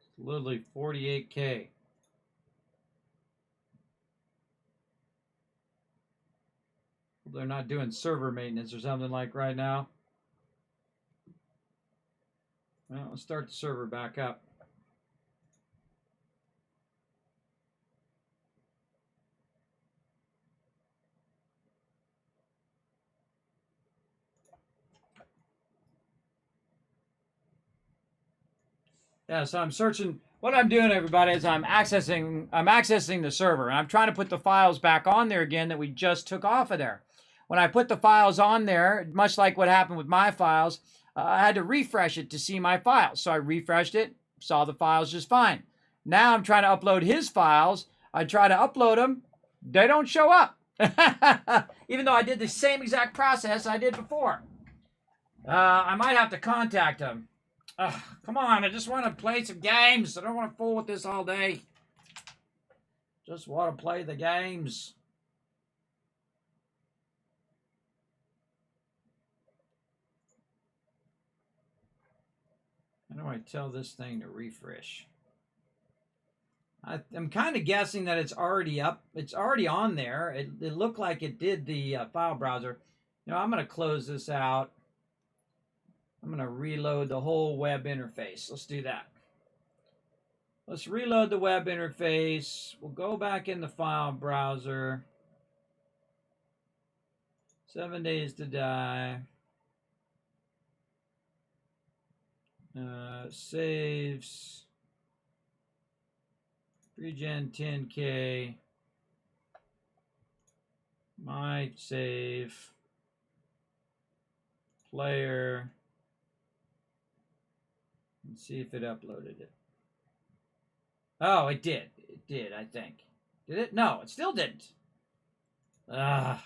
It's literally 48K. They're not doing server maintenance or something like right now. Well, let's start the server back up. Yeah, so I'm searching. What I'm doing, everybody, is I'm accessing the server, and I'm trying to put the files back on there again that we just took off of there. When I put the files on there, much like what happened with my files, I had to refresh it to see my files. So I refreshed it, saw the files just fine. Now I'm trying to upload his files. I try to upload them. They don't show up. Even though I did the same exact process I did before. I might have to contact him. Come on, I just want to play some games. I don't want to fool with this all day. Just want to play the games. How do I tell this thing to refresh? I'm kind of guessing that it's already up. It's already on there. It looked like it did the file browser. You know, I'm going to close this out. I'm going to reload the whole web interface. Let's do that. Let's reload the web interface. We'll go back in the file browser. 7 days to die. Saves. Regen 10K. My save. Player. Let's see if it uploaded it. Oh, it did. It did, I think. Did it? No, it still didn't. Why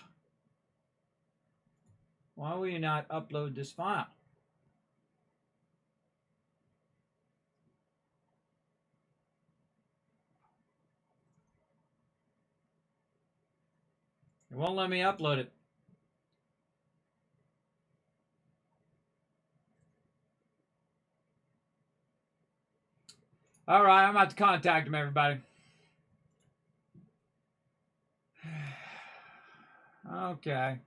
will you not upload this file? It won't let me upload it. All right, I'm about to contact him, everybody. Okay.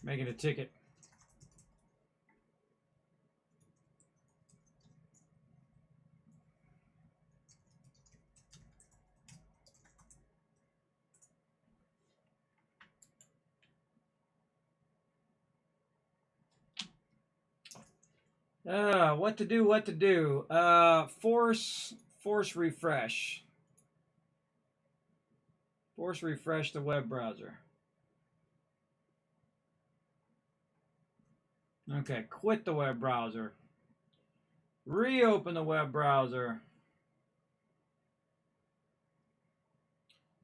Making a ticket. What to do, what to do. Force refresh. Force refresh the web browser. Okay, quit the web browser. Reopen the web browser.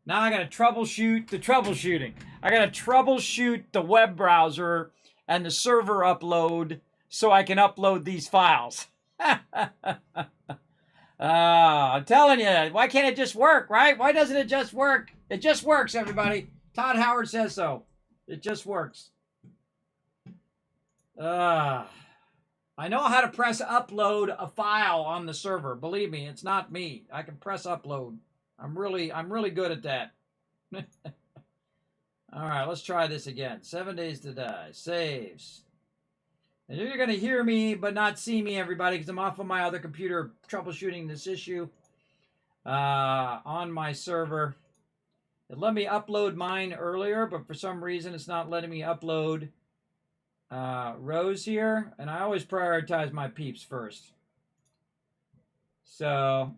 Now I gotta troubleshoot the troubleshooting. I gotta troubleshoot the web browser and the server upload so I can upload these files. I'm telling you, why can't it just work, right? Why doesn't it just work? It just works, everybody. Todd Howard says so. It just works. I know how to press upload a file on the server. Believe me, it's not me. I can press upload. I'm really good at that. All right, let's try this again. 7 days to die. Saves. And you're going to hear me but not see me, everybody, because I'm off on my other computer troubleshooting this issue on my server. It let me upload mine earlier, but for some reason it's not letting me upload rows here. And I always prioritize my peeps first. So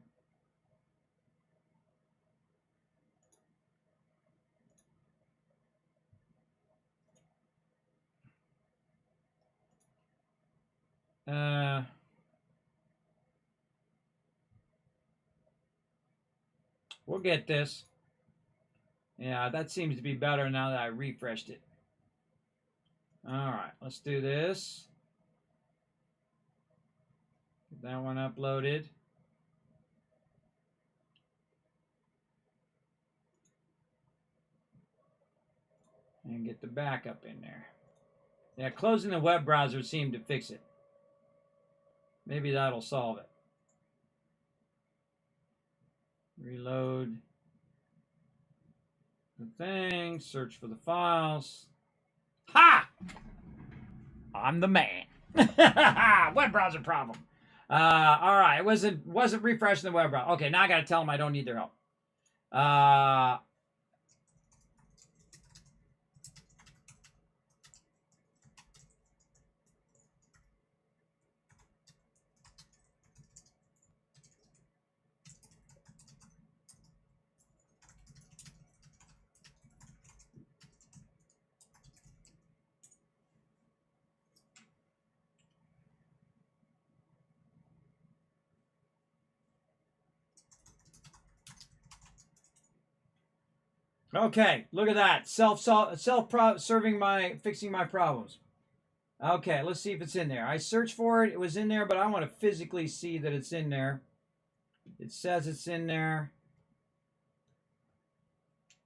we'll get this. Yeah, that seems to be better now that I refreshed it. All right, let's do this. Get that one uploaded. And get the backup in there. Yeah, closing the web browser seemed to fix it. Maybe that'll solve it. Reload the thing, search for the files. Ha! I'm the man. Web browser problem. All right, it wasn't refreshing the web browser. Okay, now I got to tell them I don't need their help. Okay, look at that. Self-serving fixing my problems. Okay, let's see if it's in there. I searched for it. It was in there, but I want to physically see that it's in there. It says it's in there.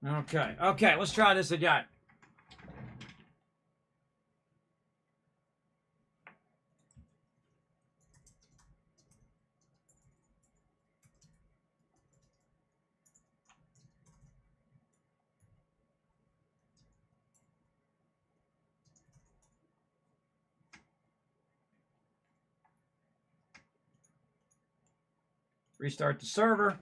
Okay, let's try this again. Restart the server.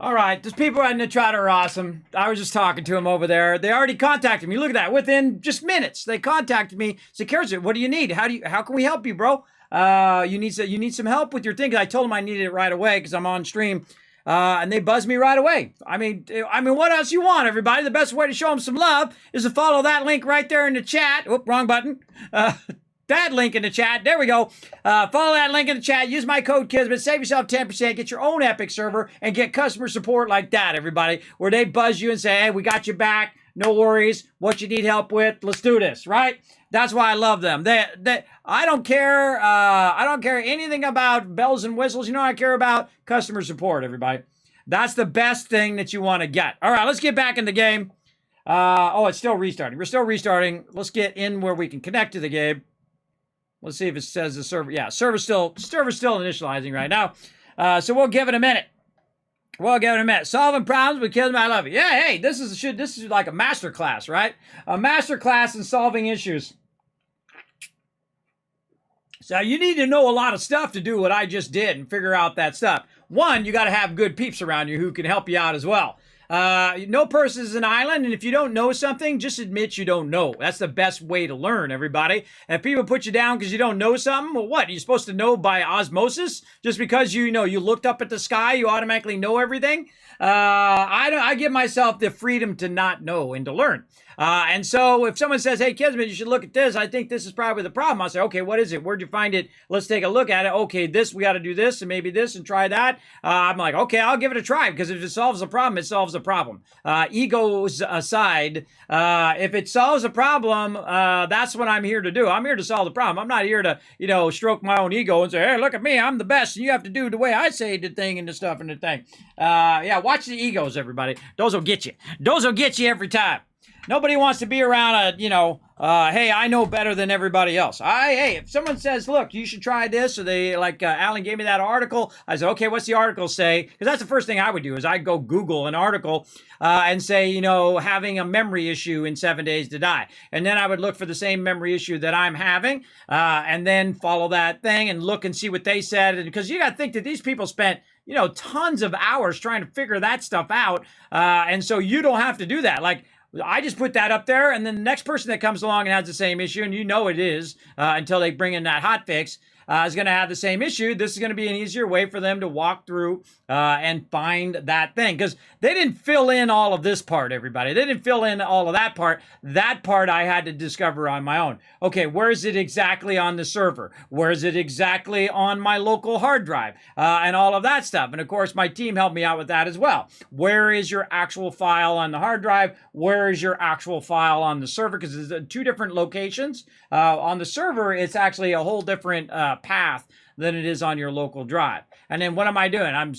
All right, those people at Nitrado are awesome. I was just talking to them over there. They already contacted me. Look at that. Within just minutes, they contacted me. Said, "Kieran, what do you need? How can we help you, bro? You need some help with your thing." 'Cause I told them I needed it right away because I'm on stream. And they buzzed me right away. I mean, what else you want, everybody? The best way to show them some love is to follow that link right there in the chat. Oop, wrong button. That link in the chat. There we go. Follow that link in the chat. Use my code Kismet. Save yourself 10%. Get your own Epic server and get customer support like that, everybody, where they buzz you and say, "Hey, we got your back. No worries. What you need help with? Let's do this." Right? That's why I love them. I don't care. I don't care anything about bells and whistles. You know, I care about customer support, everybody. That's the best thing that you want to get. All right, let's get back in the game. Oh, it's still restarting. We're still restarting. Let's get in where we can connect to the game. Let's see if it says the server. Yeah, server's still initializing right now. So we'll give it a minute. Solving problems with Kismet. I love it. Yeah, hey, this is like a master class, right? A master class in solving issues. So you need to know a lot of stuff to do what I just did and figure out that stuff. One, you got to have good peeps around you who can help you out as well. No person is an island, and if you don't know something, just admit you don't know. That's the best way to learn, everybody. And if people put you down because you don't know something, well, what? Are you supposed to know by osmosis? Just because you looked up at the sky, you automatically know everything? I give myself the freedom to not know and to learn. And so if someone says, "Hey, Kismet, you should look at this. I think this is probably the problem." I'll say, "Okay, what is it? Where'd you find it? Let's take a look at it. Okay, we got to do this and maybe this and try that." I'm like, "Okay, I'll give it a try," because if it solves a problem, it solves a problem. Egos aside, if it solves a problem, that's what I'm here to do. I'm here to solve the problem. I'm not here to, stroke my own ego and say, "Hey, look at me. I'm the best. And you have to do the way I say the thing and the stuff and the thing." Yeah, watch the egos, everybody. Those will get you. Those will get you every time. Nobody wants to be around hey, I know better than everybody else. Hey, if someone says, "Look, you should try this," or they, Alan gave me that article, I said, "Okay, what's the article say?" Because that's the first thing I would do is I'd go Google an article and say, having a memory issue in 7 days to die. And then I would look for the same memory issue that I'm having and then follow that thing and look and see what they said. And because you got to think that these people spent tons of hours trying to figure that stuff out. And so you don't have to do that. I just put that up there, and then the next person that comes along and has the same issue, and it is until they bring in that hot fix, is going to have the same issue. This is going to be an easier way for them to walk through and find that thing. Because they didn't fill in all of this part, everybody. They didn't fill in all of that part. That part I had to discover on my own. Okay, where is it exactly on the server? Where is it exactly on my local hard drive? And all of that stuff. And of course, my team helped me out with that as well. Where is your actual file on the hard drive? Where is your actual file on the server? Because there's two different locations. On the server, it's actually a whole different path than it is on your local drive. And then what am I doing? I'm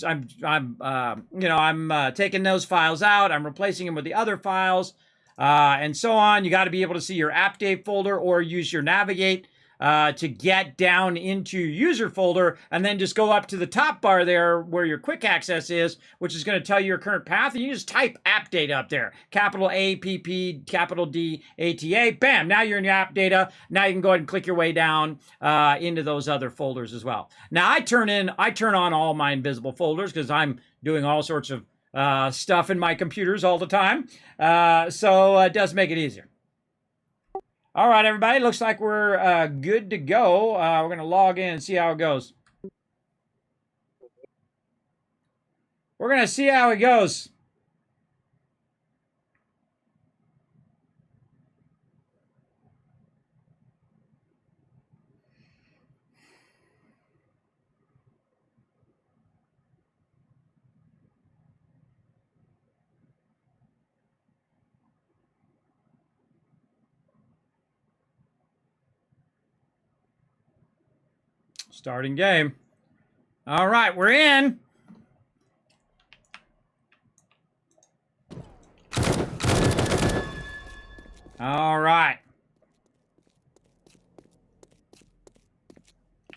taking those files out. I'm replacing them with the other files, and so on. You got to be able to see your app date folder or use your navigate to get down into user folder, and then just go up to the top bar there where your quick access is, which is going to tell you your current path, and you just type app data up there. Capital A, P, P, capital D, A, T, A. Bam! Now you're in your app data. Now you can go ahead and click your way down into those other folders as well. Now I turn on all my invisible folders because I'm doing all sorts of stuff in my computers all the time. So it does make it easier. All right, everybody. Looks like we're good to go. We're going to log in and see how it goes. We're going to see how it goes. Starting game. All right, we're in. All right.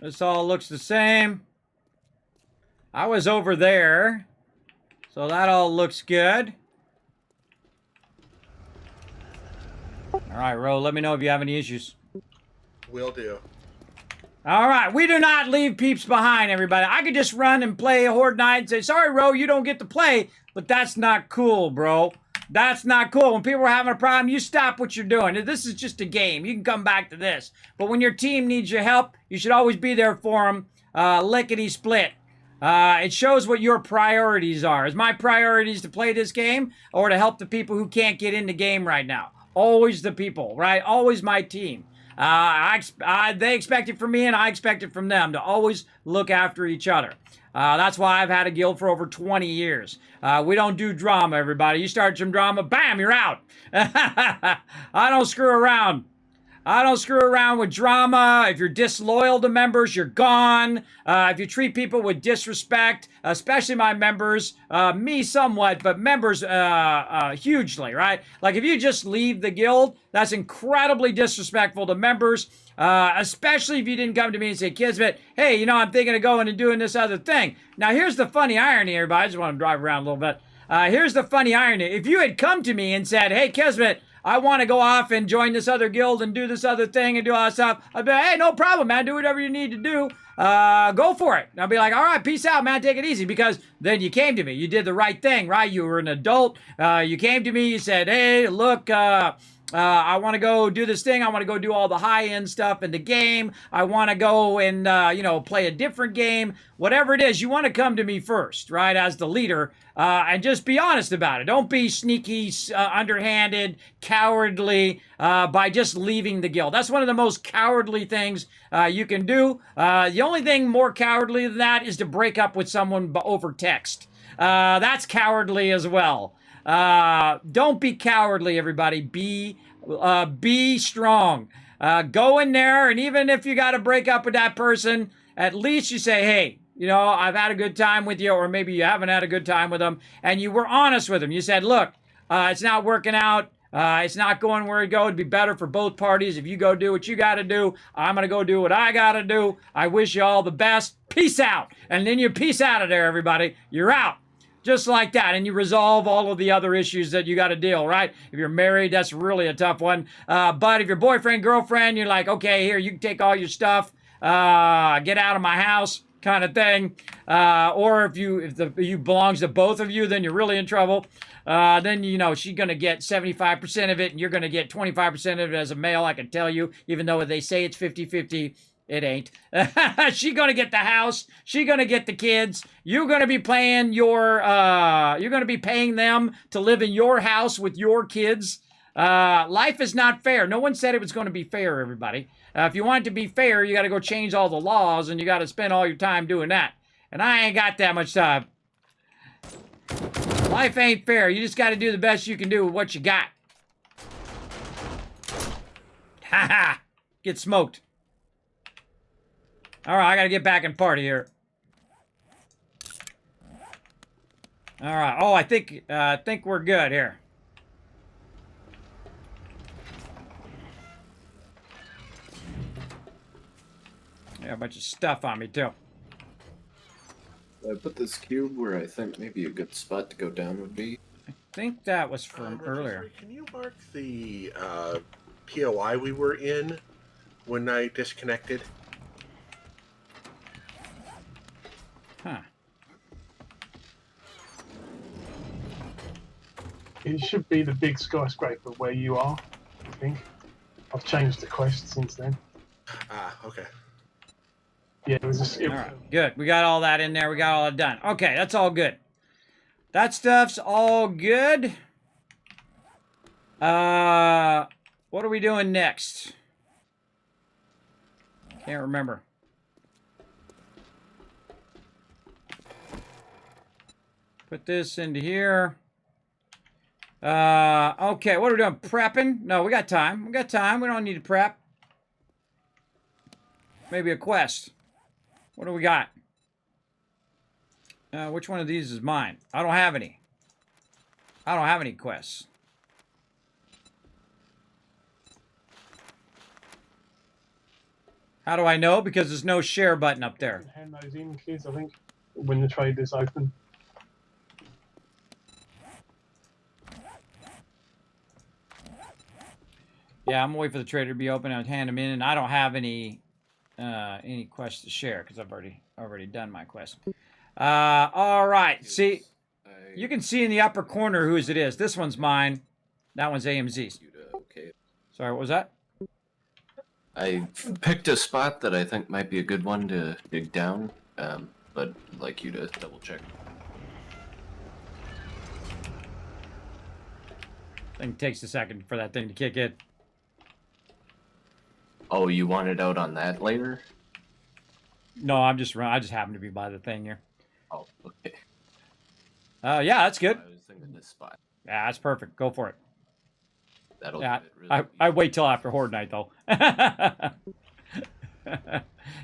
This all looks the same. I was over there, so that all looks good. All right, Ro, let me know if you have any issues. Will do. All right, we do not leave peeps behind, everybody. I could just run and play a Horde Night and say, sorry, Ro, you don't get to play, but that's not cool, bro. That's not cool. When people are having a problem, you stop what you're doing. This is just a game. You can come back to this. But when your team needs your help, you should always be there for them. Lickety-split. It shows what your priorities are. Is my priorities to play this game or to help the people who can't get in the game right now? Always the people, right? Always my team. They expect it from me, and I expect it from them to always look after each other. That's why I've had a guild for over 20 years. We don't do drama, everybody. You start some drama, bam, you're out. I don't screw around. I don't screw around with drama. If you're disloyal to members, you're gone. If you treat people with disrespect, especially my members, me somewhat, but members hugely, right? Like if you just leave the guild, that's incredibly disrespectful to members, especially if you didn't come to me and say, Kismet, hey, you know, I'm thinking of going and doing this other thing. Now, here's the funny irony, everybody. I just want to drive around a little bit. Here's the funny irony. If you had come to me and said, hey, Kismet, I want to go off and join this other guild and do this other thing and do all that stuff, I'd be like, hey, no problem, man. Do whatever you need to do. Go for it. And I'll be like, all right, peace out, man. Take it easy. Because then you came to me. You did the right thing, right? You were an adult. You came to me. You said, hey, look, I want to go do this thing. I want to go do all the high-end stuff in the game. I want to go and, play a different game. Whatever it is, you want to come to me first, right, as the leader, and just be honest about it. Don't be sneaky, underhanded, cowardly by just leaving the guild. That's one of the most cowardly things you can do. The only thing more cowardly than that is to break up with someone over text. That's cowardly as well. Don't be cowardly, everybody. Be strong. Go in there, and even if you got to break up with that person, at least you say, hey, you know, I've had a good time with you, or maybe you haven't had a good time with them, and you were honest with them. You said, look, it's not working out. It's not going where it go. It'd be better for both parties if you go do what you got to do. I'm going to go do what I got to do. I wish you all the best. Peace out. And then you peace out of there, everybody. You're out. Just like that, and you resolve all of the other issues that you got to deal, right? If you're married, that's really a tough one. But if you're boyfriend, girlfriend, you're like, okay, here, you can take all your stuff, get out of my house, kind of thing. Or if you belongs to both of you, then you're really in trouble. Then, you know, she's going to get 75% of it, and you're going to get 25% of it as a male, I can tell you, even though they say it's 50-50. It ain't. She gonna get the house. She gonna get the kids. You're gonna be paying you're gonna be paying them to live in your house with your kids. Life is not fair. No one said it was gonna be fair, everybody. If you want it to be fair, you gotta go change all the laws, and you gotta spend all your time doing that. And I ain't got that much time. Life ain't fair. You just gotta do the best you can do with what you got. Ha ha! Get smoked. All right, I gotta get back and party here. All right. Oh, I think we're good here. Yeah, a bunch of stuff on me too. I put this cube where I think maybe a good spot to go down would be. I think that was from earlier. Can you mark the POI we were in when I disconnected? Huh. It should be the big skyscraper where you are, I think. I've changed the quest since then. Ah, okay. Yeah, it was All right, good. We got all that in there. We got all that done. Okay, that's all good. That stuff's all good. What are we doing next? Can't remember. Put this into here. Okay, what are we doing? Prepping? No, we got time. We got time. We don't need to prep. Maybe a quest. What do we got? Which one of these is mine? I don't have any. I don't have any quests. How do I know? Because there's no share button up there. hand those in, kids, I think, when the trade is open. Yeah, I'm gonna wait for the trader to be open and hand them in, and I don't have any any quest to share because I've already done my quest. All right. See, you can see in the upper corner whose it is. This one's mine. That one's AMZ's. Okay. Sorry, what was that? I picked a spot that I think might be a good one to dig down, but I'd like you to double check. I think it takes a second for that thing to kick in. Oh, you want it out on that layer? No, I just happen to be by the thing here. Oh, okay. Yeah, that's good. I was thinking this spot. Yeah, that's perfect. Go for it. That'll Yeah, give it really I wait till after Horde Night, though.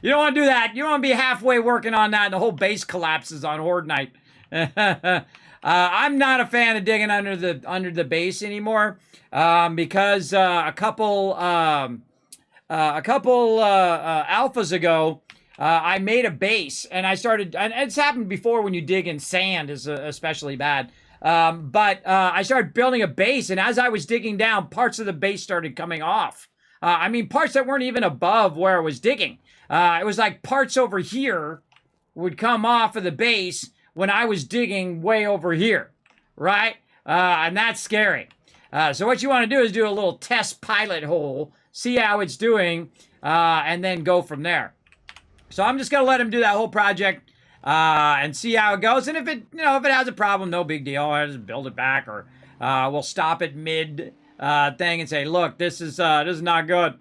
You don't want to do that. You don't want to be halfway working on that and the whole base collapses on Horde Night. I'm not a fan of digging under the base anymore because a couple alphas ago, I made a base and I started, and it's happened before when you dig in sand is especially bad. But I started building a base, and as I was digging down, parts of the base started coming off. I mean, parts that weren't even above where I was digging. It was like parts over here would come off of the base when I was digging way over here, right? And that's scary. So what you want to do is do a little test pilot hole, see how it's doing, and then go from there. So I'm just going to let him do that whole project. And see how it goes. And if it has a problem, no big deal. I just build it back, or we'll stop it mid thing and say, look, this is not good.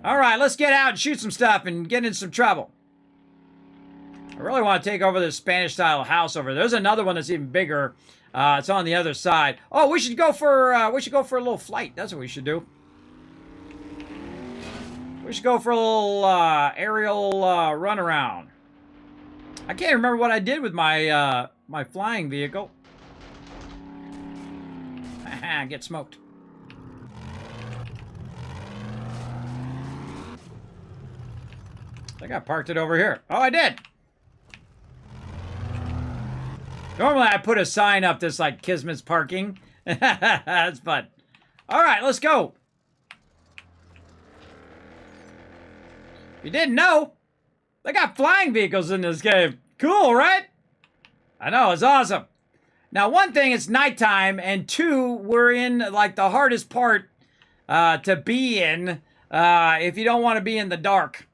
All right, let's get out and shoot some stuff and get in some trouble. I really want to take over this Spanish-style house over there. There's another one that's even bigger. It's on the other side. Oh, we should go for a little flight. That's what we should do. We should go for a little aerial runaround. I can't remember what I did with my my flying vehicle. Get smoked. I think I parked it over here. Oh, I did. Normally I put a sign up that's like Kismet's parking. That's fun. All right, let's go. If you didn't know, they got flying vehicles in this game. Cool, right? I know, it's awesome. Now, one thing, it's nighttime, and two, we're in, like, the hardest part to be in if you don't want to be in the dark.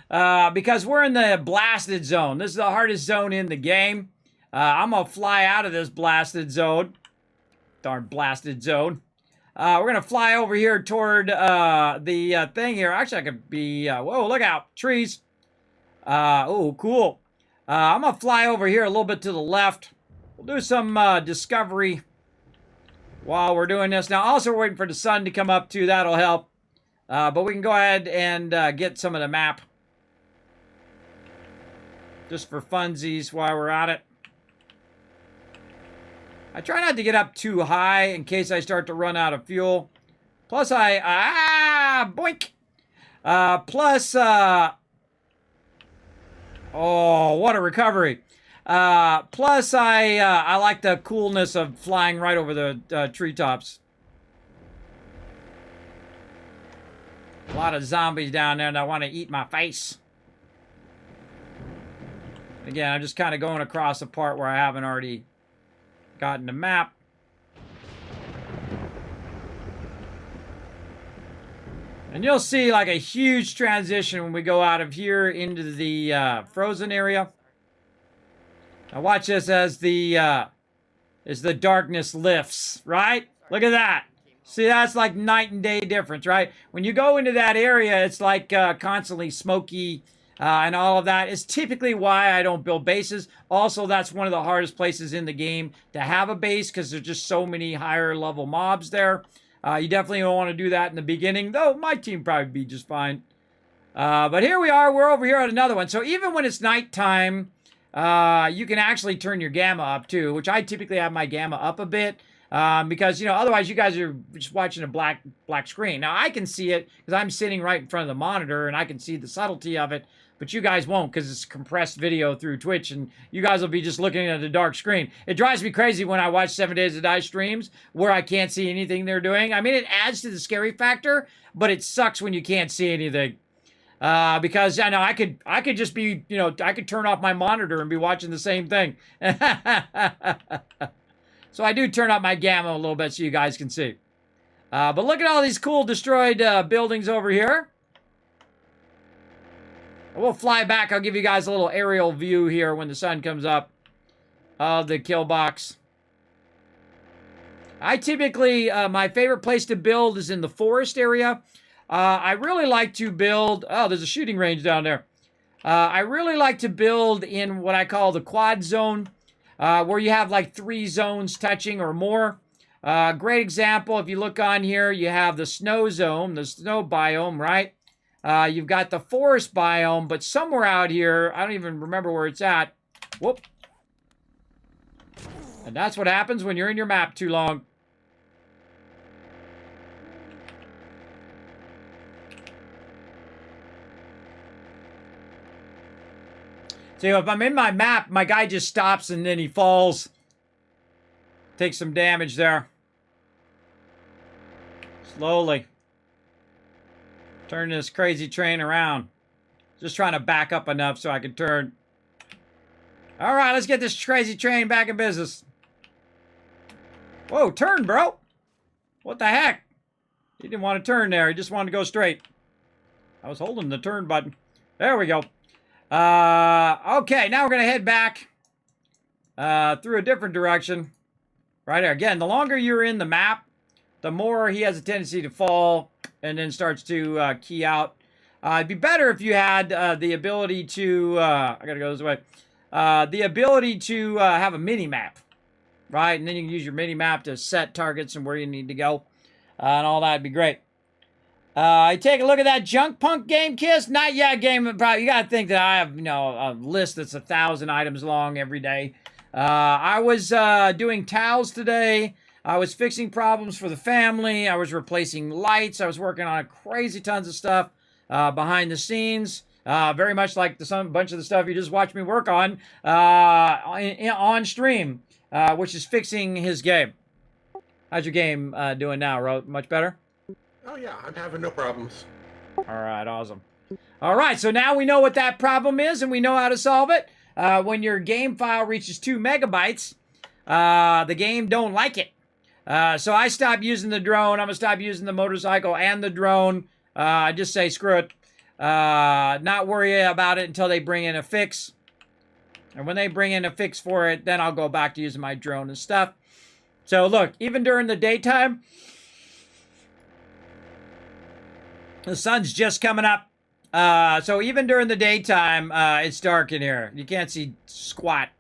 Because we're in the blasted zone. This is the hardest zone in the game. I'm going to fly out of this blasted zone. Darn blasted zone. We're going to fly over here toward the thing here. Actually, I could be... whoa, look out. Trees. Oh, cool. I'm going to fly over here a little bit to the left. We'll do some discovery while we're doing this. Now, also we're waiting for the sun to come up, too. That'll help. But we can go ahead and get some of the map. Just for funsies while we're at it. I try not to get up too high in case I start to run out of fuel. Plus boink! Plus, oh, what a recovery. Plus, I like the coolness of flying right over the treetops. A lot of zombies down there that want to eat my face. Again, I'm just kind of going across the part where I haven't already gotten the map. And you'll see like a huge transition when we go out of here into the frozen area. Now watch this as the darkness lifts, right? Look at that. See, that's like night and day difference, right? When you go into that area, it's like constantly smoky and all of that. It's typically why I don't build bases. Also, that's one of the hardest places in the game to have a base because there's just so many higher level mobs there. You definitely don't want to do that in the beginning, though my team probably be just fine. But here we are. We're over here at another one. So even when it's nighttime, you can actually turn your gamma up too, which I typically have my gamma up a bit. Because, you know, otherwise you guys are just watching a black screen. Now, I can see it because I'm sitting right in front of the monitor and I can see the subtlety of it, but you guys won't because it's compressed video through Twitch and you guys will be just looking at a dark screen. It drives me crazy when I watch 7 Days to Die streams where I can't see anything they're doing. I mean, it adds to the scary factor, but it sucks when you can't see anything. Because I know I could just be, you know, I could turn off my monitor and be watching the same thing. So I do turn up my gamma a little bit so you guys can see. But look at all these cool destroyed buildings over here. We'll fly back. I'll give you guys a little aerial view here when the sun comes up of the kill box. I typically, my favorite place to build is in the forest area. I really like to build, oh, there's a shooting range down there. I really like to build in what I call the quad zone, where you have like 3 zones touching or more. Great example, if you look on here, you have the snow zone, the snow biome, right? You've got the forest biome, but somewhere out here, I don't even remember where it's at. Whoop. And that's what happens when you're in your map too long. So if I'm in my map, my guy just stops and then he falls. Takes some damage there. Slowly. Turn this crazy train around. Just trying to back up enough so I can turn. All right, let's get this crazy train back in business. Whoa, turn, bro. What the heck? He didn't want to turn there. He just wanted to go straight. I was holding the turn button. There we go. Okay, now we're going to head back through a different direction. Right there. Again, the longer you're in the map, the more he has a tendency to fall and then starts to key out. It'd be better if you had the ability to, I got to go this way, the ability to have a mini-map, right? And then you can use your mini-map to set targets and where you need to go. And all that would be great. I take a look at that junk punk game, Kiss. Not yet, game. Probably, you got to think that I have, you know, a list that's 1,000 items long every day. I was doing towels today. I was fixing problems for the family. I was replacing lights. I was working on crazy tons of stuff behind the scenes. Very much like bunch of the stuff you just watched me work on stream, which is fixing his game. How's your game doing now, Ro? Much better? Oh yeah, I'm having no problems. All right, awesome. All right, so now we know what that problem is and we know how to solve it. When your game file reaches 2 megabytes, the game don't like it. So I stopped using the drone. I'm going to stop using the motorcycle and the drone. I just say screw it. Not worry about it until they bring in a fix. And when they bring in a fix for it, then I'll go back to using my drone and stuff. So look, even during the daytime, the sun's just coming up. So even during the daytime, it's dark in here. You can't see squat.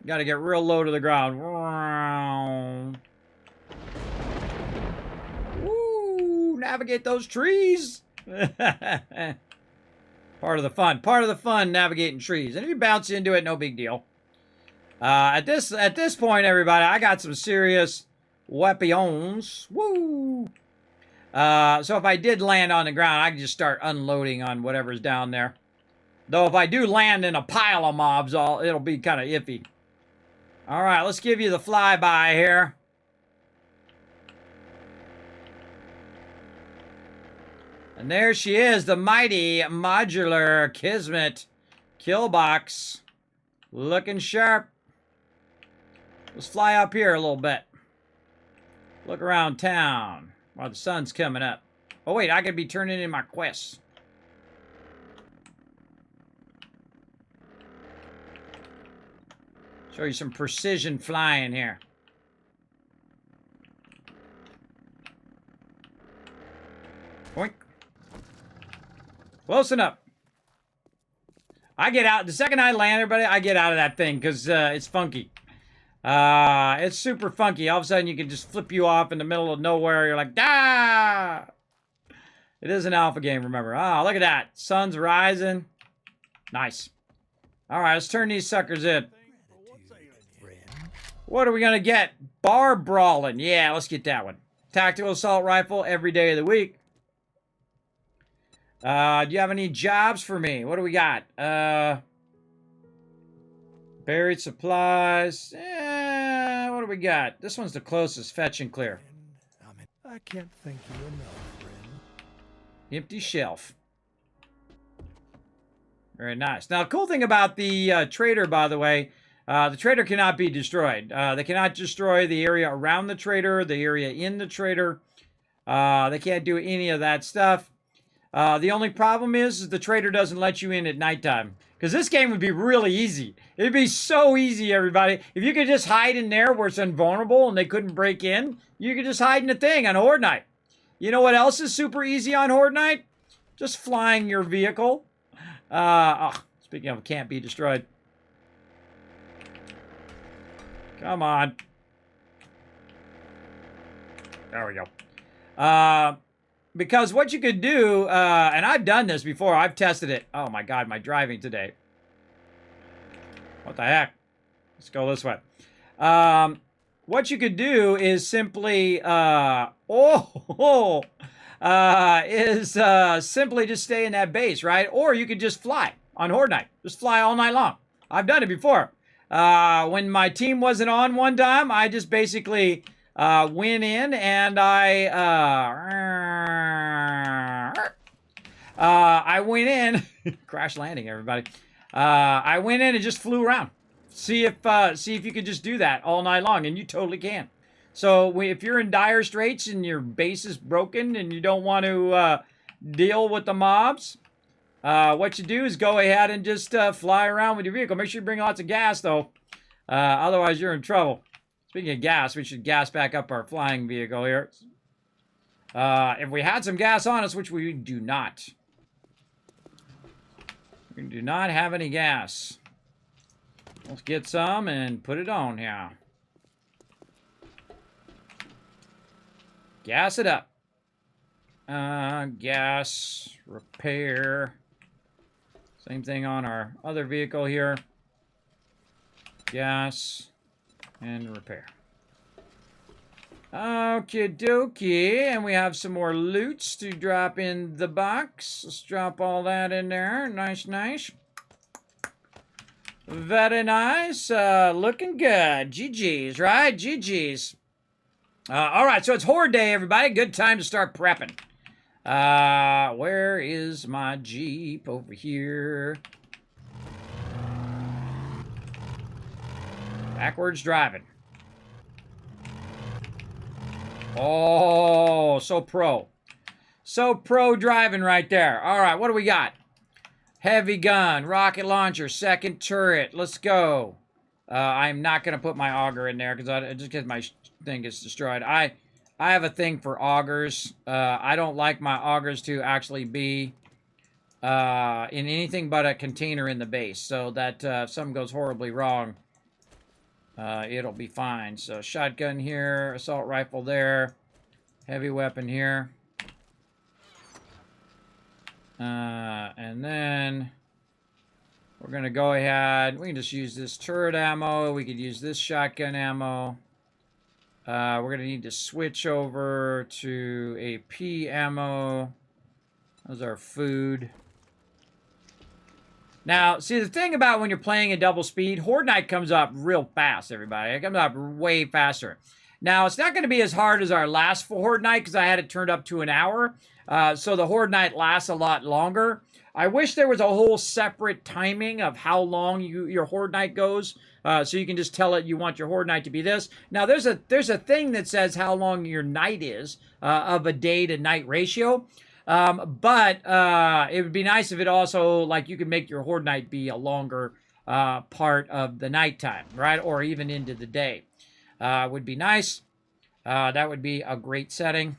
You got to get real low to the ground. Woo! Navigate those trees. Part of the fun. Part of the fun, navigating trees. And if you bounce into it, no big deal. At this point, everybody, I got some serious weapons. Woo! So if I did land on the ground, I can just start unloading on whatever's down there. Though if I do land in a pile of mobs, it'll be kind of iffy. All right, let's give you the flyby here. And there she is, the mighty modular Kismet kill box. Looking sharp. Let's fly up here a little bit. Look around town while the sun's coming up. Oh wait, I could be turning in my quests. Show you some precision flying here. Boink. Close enough. I get out. The second I land, everybody, I get out of that thing because it's funky. It's super funky. All of a sudden, you can just flip you off in the middle of nowhere. You're like, ah! It is an alpha game, remember. Ah, look at that. Sun's rising. Nice. All right, let's turn these suckers in. What are we going to get? Bar brawling. Yeah, let's get that one. Tactical assault rifle every day of the week. Do you have any jobs for me? What do we got? Buried supplies. What do we got? This one's the closest. Fetch and clear. I can't thank you enough, friend. Empty shelf. Very nice. Now, the cool thing about the trader, by the way, the trader cannot be destroyed. They cannot destroy the area around the trader, the area in the trader. They can't do any of that stuff. The only problem is the trader doesn't let you in at nighttime. Because this game would be really easy. It'd be so easy, everybody. If you could just hide in there where it's invulnerable and they couldn't break in, you could just hide in the thing on Horde Night. You know what else is super easy on Horde Night? Just flying your vehicle. Speaking of can't be destroyed. Come on. There we go. Because what you could do, and I've done this before. I've tested it. Oh my God, my driving today. What the heck? Let's go this way. What you could do is simply, simply just stay in that base, right? Or you could just fly on Horde Night. Just fly all night long. I've done it before. When my team wasn't on one time, I just basically went in and I went in, crash landing, everybody. I went in and just flew around. See if you could just do that all night long, and you totally can. So if you're in dire straits and your base is broken and you don't want to deal with the mobs, what you do is go ahead and just fly around with your vehicle. Make sure you bring lots of gas, though. Otherwise, you're in trouble. Speaking of gas, we should gas back up our flying vehicle here. If we had some gas on us, which we do not. We do not have any gas. Let's get some and put it on here. Gas it up. Gas, repair. Same thing on our other vehicle here. Gas and repair. Okie dokie. And we have some more loots to drop in the box. Let's drop all that in there. Nice, nice. Very nice. Looking good. GG's, right? GG's. All right, so it's Horde Day, everybody. Good time to start prepping. Where is my Jeep? Over here. Backwards driving. Oh, so pro. So pro driving right there. All right, what do we got? Heavy gun, rocket launcher, second turret. Let's go. I'm not going to put my auger in there because my thing gets destroyed. I have a thing for augers. I don't like my augers to actually be in anything but a container in the base, so that if something goes horribly wrong, it'll be fine. So shotgun here, assault rifle there, heavy weapon here. And then we're going to go ahead. We can just use this turret ammo. We could use this shotgun ammo. We're going to need to switch over to AP ammo. Those are food. Now, see, the thing about when you're playing at double speed, Horde Night comes up real fast, everybody. It comes up way faster. Now, it's not going to be as hard as our last Horde Night because I had it turned up to an hour. So the Horde Night lasts a lot longer. I wish there was a whole separate timing of how long your Horde Night goes. So you can just tell it you want your Horde Night to be this. Now, there's a thing that says how long your night is of a day to night ratio. But it would be nice if it also, like, you could make your Horde Night be a longer part of the nighttime, right? Or even into the day. Would be nice. That would be a great setting,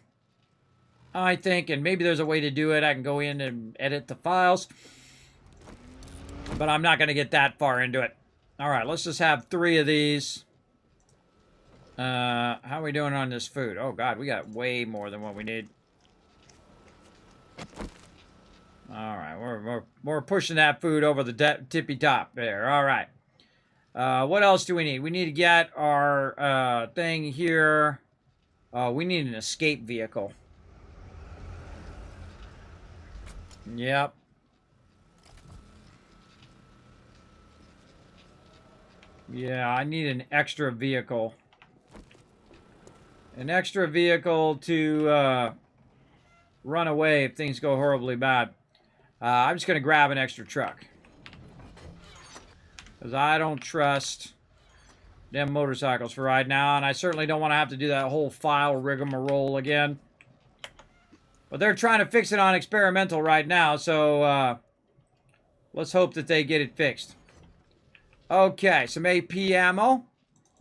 I think. And maybe there's a way to do it. I can go in and edit the files. But I'm not going to get that far into it. All right, let's just have 3 of these. How are we doing on this food? Oh, God, we got way more than what we need. All right, we're pushing that food over the tippy top there. All right. What else do we need? We need to get our thing here. We need an escape vehicle. Yep. Yeah, I need an extra vehicle. An extra vehicle to run away if things go horribly bad. I'm just going to grab an extra truck. Because I don't trust them motorcycles for right now, and I certainly don't want to have to do that whole file rigmarole again. But they're trying to fix it on experimental right now, so let's hope that they get it fixed. Okay, some AP ammo.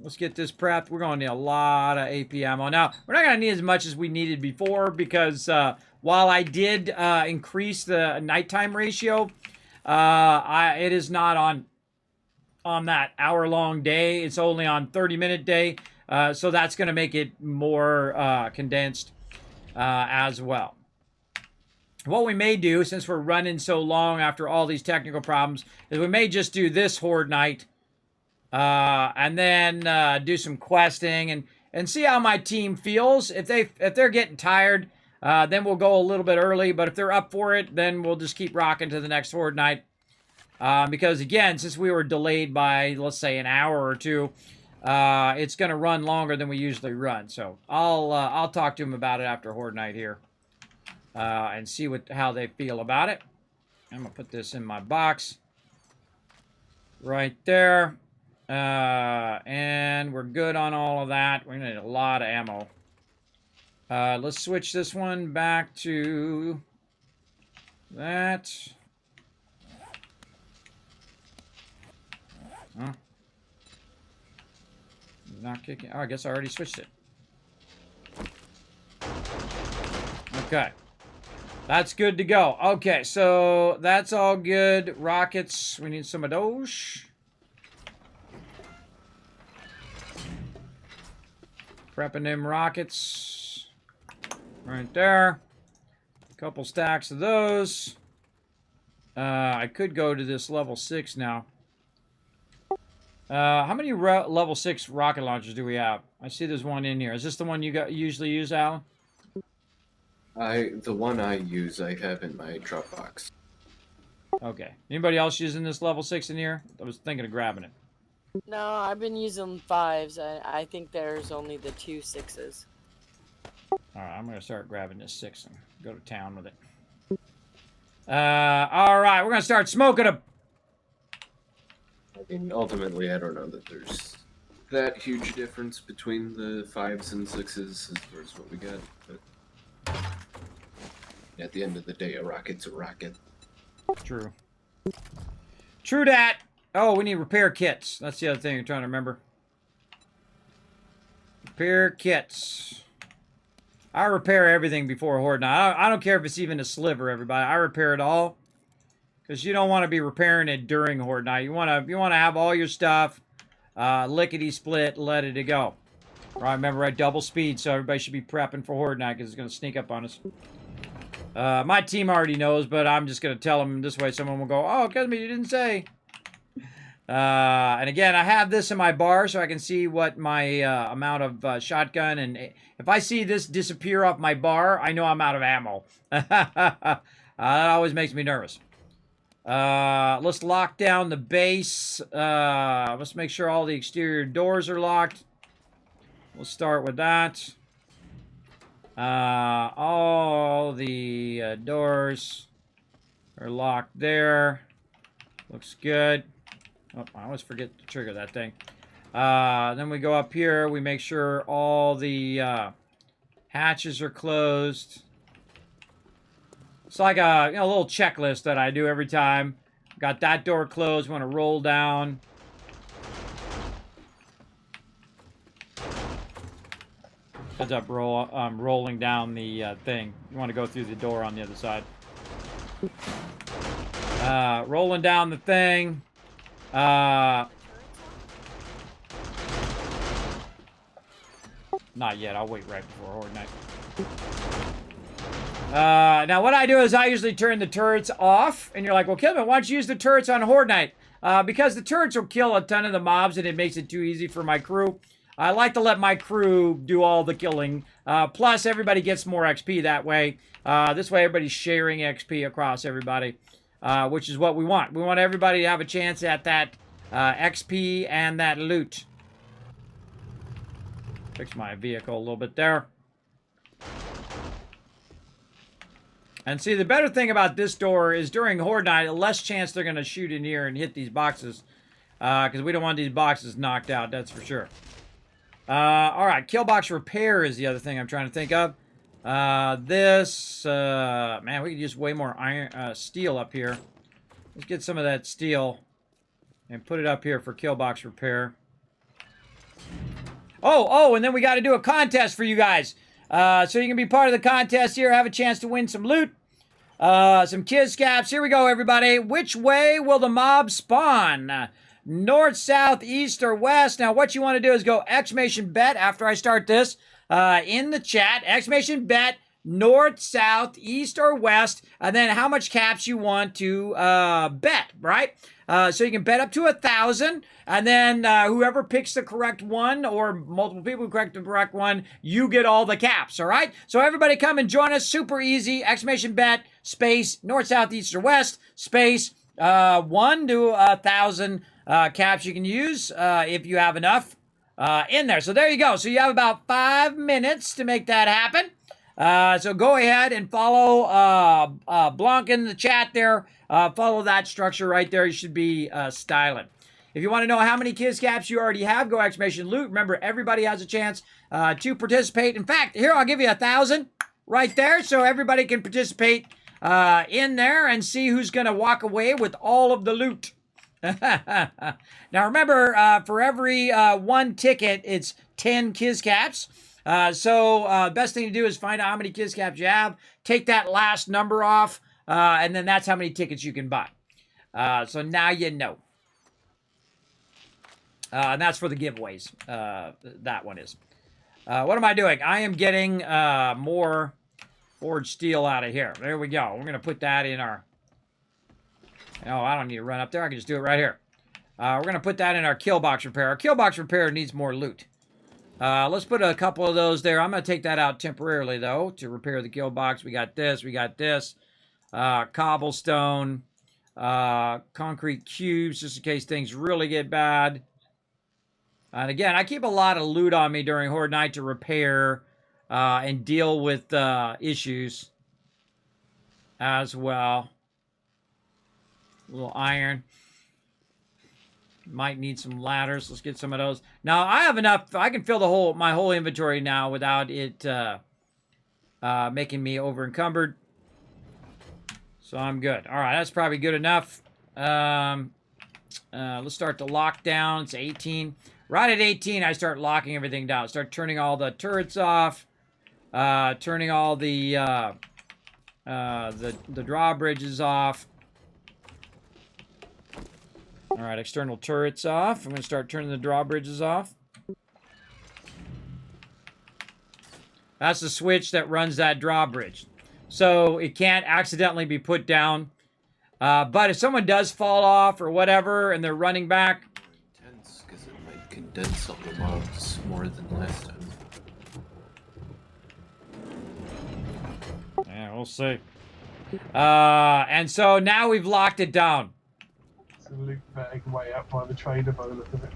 Let's get this prepped. We're going to need a lot of AP ammo. Now, we're not going to need as much as we needed before because while I did increase the nighttime ratio, it is not on that hour-long day. It's only on 30-minute day, so that's going to make it more condensed as well. What we may do, since we're running so long after all these technical problems, is we may just do this Horde night and then do some questing and see how my team feels. If they're getting tired, then we'll go a little bit early. But if they're up for it, then we'll just keep rocking to the next Horde night. Because again, since we were delayed by, let's say, an hour or two, it's going to run longer than we usually run. So I'll talk to them about it after Horde night here. And see how they feel about it. I'm going to put this in my box. Right there. And we're good on all of that. We're going to need a lot of ammo. Let's switch this one back to that. Huh? Not kicking. Oh, I guess I already switched it. Okay. That's good to go. Okay, so that's all good. Rockets, we need some of those. Prepping them rockets. Right there. A couple stacks of those. I could go to this level 6 now. How many level 6 rocket launchers do we have? I see there's one in here. Is this the one you usually use, Alan? The one I use, I have in my Dropbox. Okay. Anybody else using this level 6 in here? I was thinking of grabbing it. No, I've been using 5s. I think there's only the 2 6s. Alright, I'm going to start grabbing this 6 and go to town with it. Alright, we're going to start smoking them. I mean, ultimately, I don't know that there's that huge difference between the 5s and 6s as far as what we got, but at the end of the day, a rocket's a rocket. True. True that. Oh, we need repair kits. That's the other thing you're trying to remember. Repair kits. I repair everything before Horde night. I don't care if it's even a sliver, everybody. I repair it all. Because you don't want to be repairing it during Horde night. You want to have all your stuff lickety-split, let it go. Right, remember, at double speed, so everybody should be prepping for Horde night because it's going to sneak up on us. My team already knows, but I'm just going to tell them this way. Someone will go, oh, Kismet, you didn't say. And again, I have this in my bar so I can see what my amount of shotgun. And if I see this disappear off my bar, I know I'm out of ammo. That always makes me nervous. Let's lock down the base. Let's make sure all the exterior doors are locked. We'll start with that. All the doors are locked there. Looks good. Oh, I always forget to trigger that thing. Then we go up here. We make sure all the hatches are closed. It's like a little checklist that I do every time. Got that door closed. Want to roll down. Heads up, rolling down the thing. You want to go through the door on the other side. Rolling down the thing. Not yet. I'll wait right before Horde night. Now, what I do is I usually turn the turrets off. And you're like, well, Kismet, why don't you use the turrets on Horde night? Because the turrets will kill a ton of the mobs and it makes it too easy for my crew. I like to let my crew do all the killing. Plus, everybody gets more XP that way. This way, everybody's sharing XP across everybody, which is what we want. We want everybody to have a chance at that XP and that loot. Fix my vehicle a little bit there. And see, the better thing about this door is during Horde night, less chance they're going to shoot in here and hit these boxes. because we don't want these boxes knocked out, that's for sure. All right, kill box repair is the other thing I'm trying to think of. Man, we could use way more iron, steel up here. Let's get some of that steel and put it up here for kill box repair. Oh, and then we got to do a contest for you guys. So you can be part of the contest here, have a chance to win some loot, some kids caps. Here we go, everybody. Which way will the mob spawn? North, south, east, or west? Now, what you want to do is go exclamation bet after I start this in the chat. Exclamation bet, north, south, east, or west, and then how much caps you want to bet, right? So you can bet up to 1,000, and then whoever picks the correct one, or multiple people who correct the correct one, you get all the caps, all right? So everybody come and join us. Super easy. Exclamation bet, space, north, south, east, or west, space, 1 to 1,000 caps you can use if you have enough in there. So there you go. So you have about 5 minutes to make that happen. So go ahead and follow Blanc in the chat there. Follow that structure right there. You should be styling. If you want to know how many kids caps you already have, go exclamation loot. Remember, everybody has a chance to participate. In fact, here, I'll give you 1,000 right there so everybody can participate in there and see who's going to walk away with all of the loot. Now, remember, for every 1 ticket, it's 10 kids caps. So best thing to do is find out how many kids caps you have, take that last number off, and then that's how many tickets you can buy. So now you know. And that's for the giveaways. That one is. What am I doing? I am getting more forged steel out of here. There we go. We're going to put that in our... Oh, I don't need to run up there. I can just do it right here. We're going to put that in our kill box repair. Our kill box repair needs more loot. Let's put a couple of those there. I'm going to take that out temporarily, though, to repair the kill box. We got this. We got this. Cobblestone. Concrete cubes, just in case things really get bad. And again, I keep a lot of loot on me during Horde Night to repair and deal with issues as well. A little iron. Might need some ladders. Let's get some of those. Now, I have enough. I can fill my whole inventory now without it making me over encumbered. So I'm good. All right, that's probably good enough. Let's start the lockdown. It's 18. Right at 18, I start locking everything down. Start turning all the turrets off. Turning all the drawbridges off. All right, external turrets off. I'm going to start turning the drawbridges off. That's the switch that runs that drawbridge. So it can't accidentally be put down. But if someone does fall off or whatever and they're running back... Intense, because it might condense all the mobs more than last time. Yeah, we'll see. And so now we've locked it down. It's a loot bag way up by the trader by the look of it.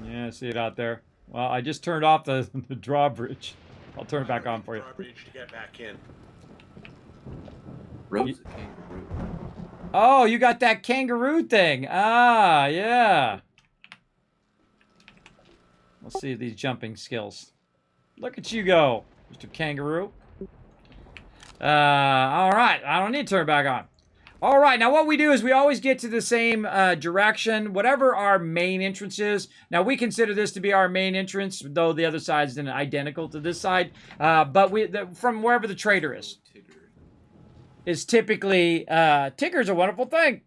Yeah, see it out there. Well, I just turned off the drawbridge. I'll turn it back on for you. Drawbridge to get back in. Rope's a kangaroo. Oh, you got that kangaroo thing. Ah, yeah. Let's see these jumping skills. Look at you go, Mr. Kangaroo. All right. I don't need to turn it back on. All right. Now, what we do is we always get to the same direction, whatever our main entrance is. Now, we consider this to be our main entrance, though the other side is identical to this side. But from wherever the trader is. Is typically, Tigger's a wonderful thing.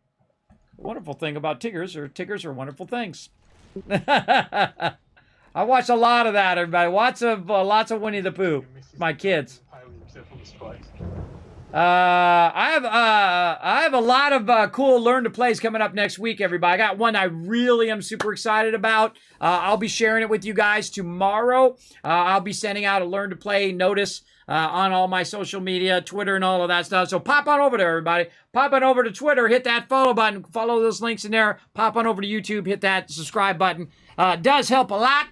The wonderful thing about Tiggers are wonderful things. I watch a lot of that, everybody. Lots of Winnie the Pooh. My kids. I have a lot of cool learn to plays coming up next week, everybody. I got one I really am super excited about. I'll be sharing it with you guys tomorrow. I'll be sending out a learn to play notice on all my social media, Twitter, and all of that stuff. So pop on over there, everybody. Pop on over to Twitter, hit that follow button, follow those links in there. Pop on over to YouTube, hit that subscribe button. It does help a lot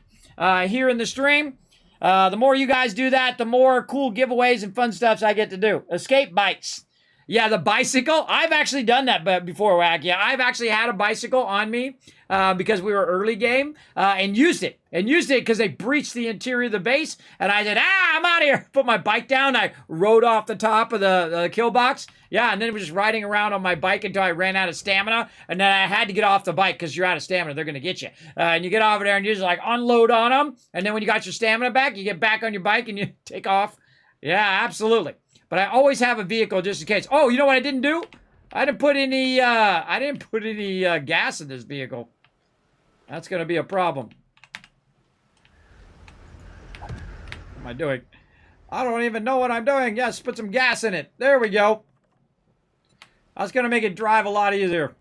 here in the stream. The more you guys do that, the more cool giveaways and fun stuffs I get to do. Escape bites. Yeah, the bicycle. I've actually done that before, Wack. Yeah, I've actually had a bicycle on me because we were early game and used it. And used it because they breached the interior of the base. And I said, I'm out of here. Put my bike down. I rode off the top of the kill box. Yeah, and then it was just riding around on my bike until I ran out of stamina. And then I had to get off the bike because you're out of stamina. They're going to get you. And you get off of there and you just like unload on them. And then when you got your stamina back, you get back on your bike and you take off. Yeah, absolutely. But I always have a vehicle just in case. Oh, you know what I didn't do? I didn't put any gas in this vehicle. That's going to be a problem. What am I doing? I don't even know what I'm doing. Yes, put some gas in it. There we go. That's going to make it drive a lot easier.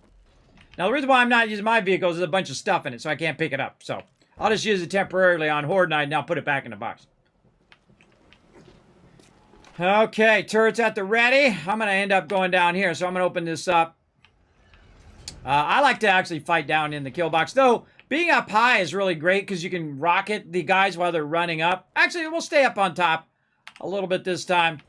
Now, the reason why I'm not using my vehicle is there's a bunch of stuff in it, so I can't pick it up. So, I'll just use it temporarily on Horde Night, and I'll put it back in the box. Okay, turrets at the ready. I'm going to end up going down here, so I'm going to open this up. I like to actually fight down in the kill box, though. Being up high is really great because you can rocket the guys while they're running up. Actually, we'll stay up on top a little bit this time,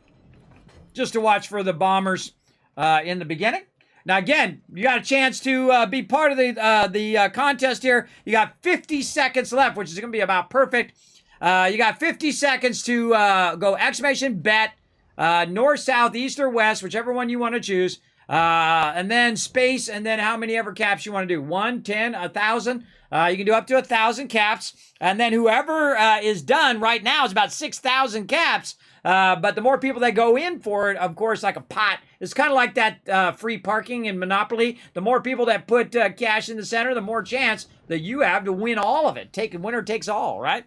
just to watch for the bombers in the beginning. Now, again, you got a chance to be part of the contest here. You got 50 seconds left, which is going to be about perfect. You got 50 seconds to go exclamation bet, north, south, east, or west, whichever one you want to choose. And then space, and then how many ever caps you want to do. 1, 10, 1,000. You can do up to 1,000 caps. And then whoever is done right now is about 6,000 caps. But the more people that go in for it, of course, like a pot, it's kind of like that free parking in Monopoly. The more people that put cash in the center, the more chance that you have to win all of it. Winner takes all, right?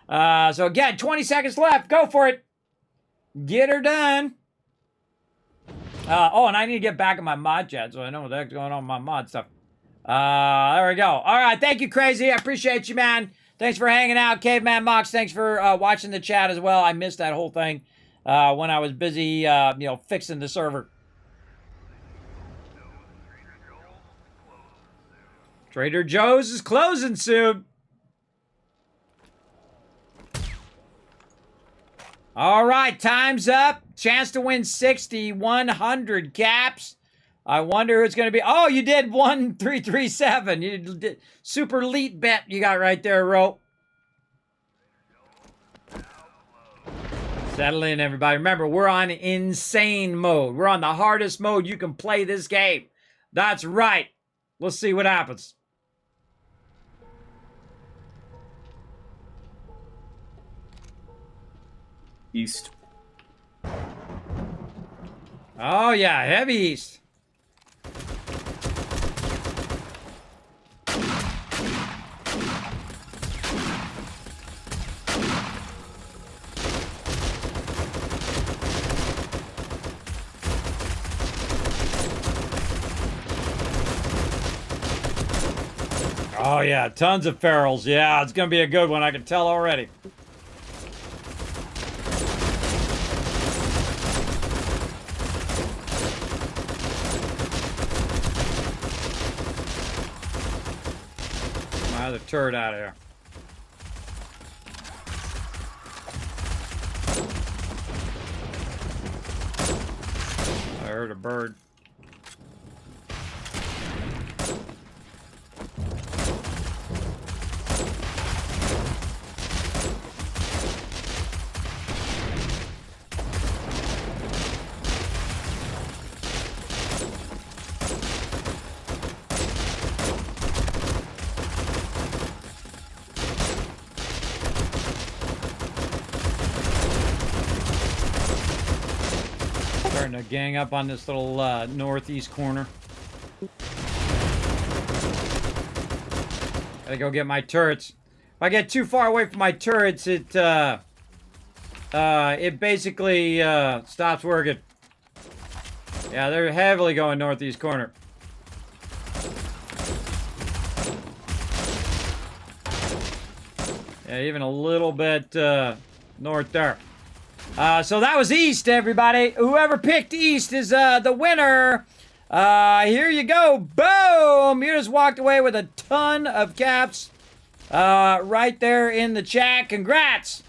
So again, 20 seconds left. Go for it. Get her done. And I need to get back in my mod chat so I know what the heck's going on with my mod stuff. There we go. All right, thank you, Crazy. I appreciate you, man. Thanks for hanging out. Caveman Mox, thanks for watching the chat as well. I missed that whole thing when I was busy, fixing the server. Trader Joe's is closing soon. All right, time's up. Chance to win 100 caps. I wonder who it's going to be. Oh, you did 1337. You did super elite bet you got right there, Ro. Settle in, everybody. Remember, we're on insane mode. We're on the hardest mode you can play this game. That's right. Let's see what happens. East. Oh, yeah, heavy east. Oh, yeah, tons of ferals. Yeah, it's going to be a good one. I can tell already. The turret out of here. I heard a bird. Starting to gang up on this little northeast corner. Gotta go get my turrets. If I get too far away from my turrets, it basically stops working. Yeah, they're heavily going northeast corner. Yeah, even a little bit north there. So that was East, everybody. Whoever picked East is the winner. Here you go. Boom! You just walked away with a ton of caps right there in the chat. Congrats!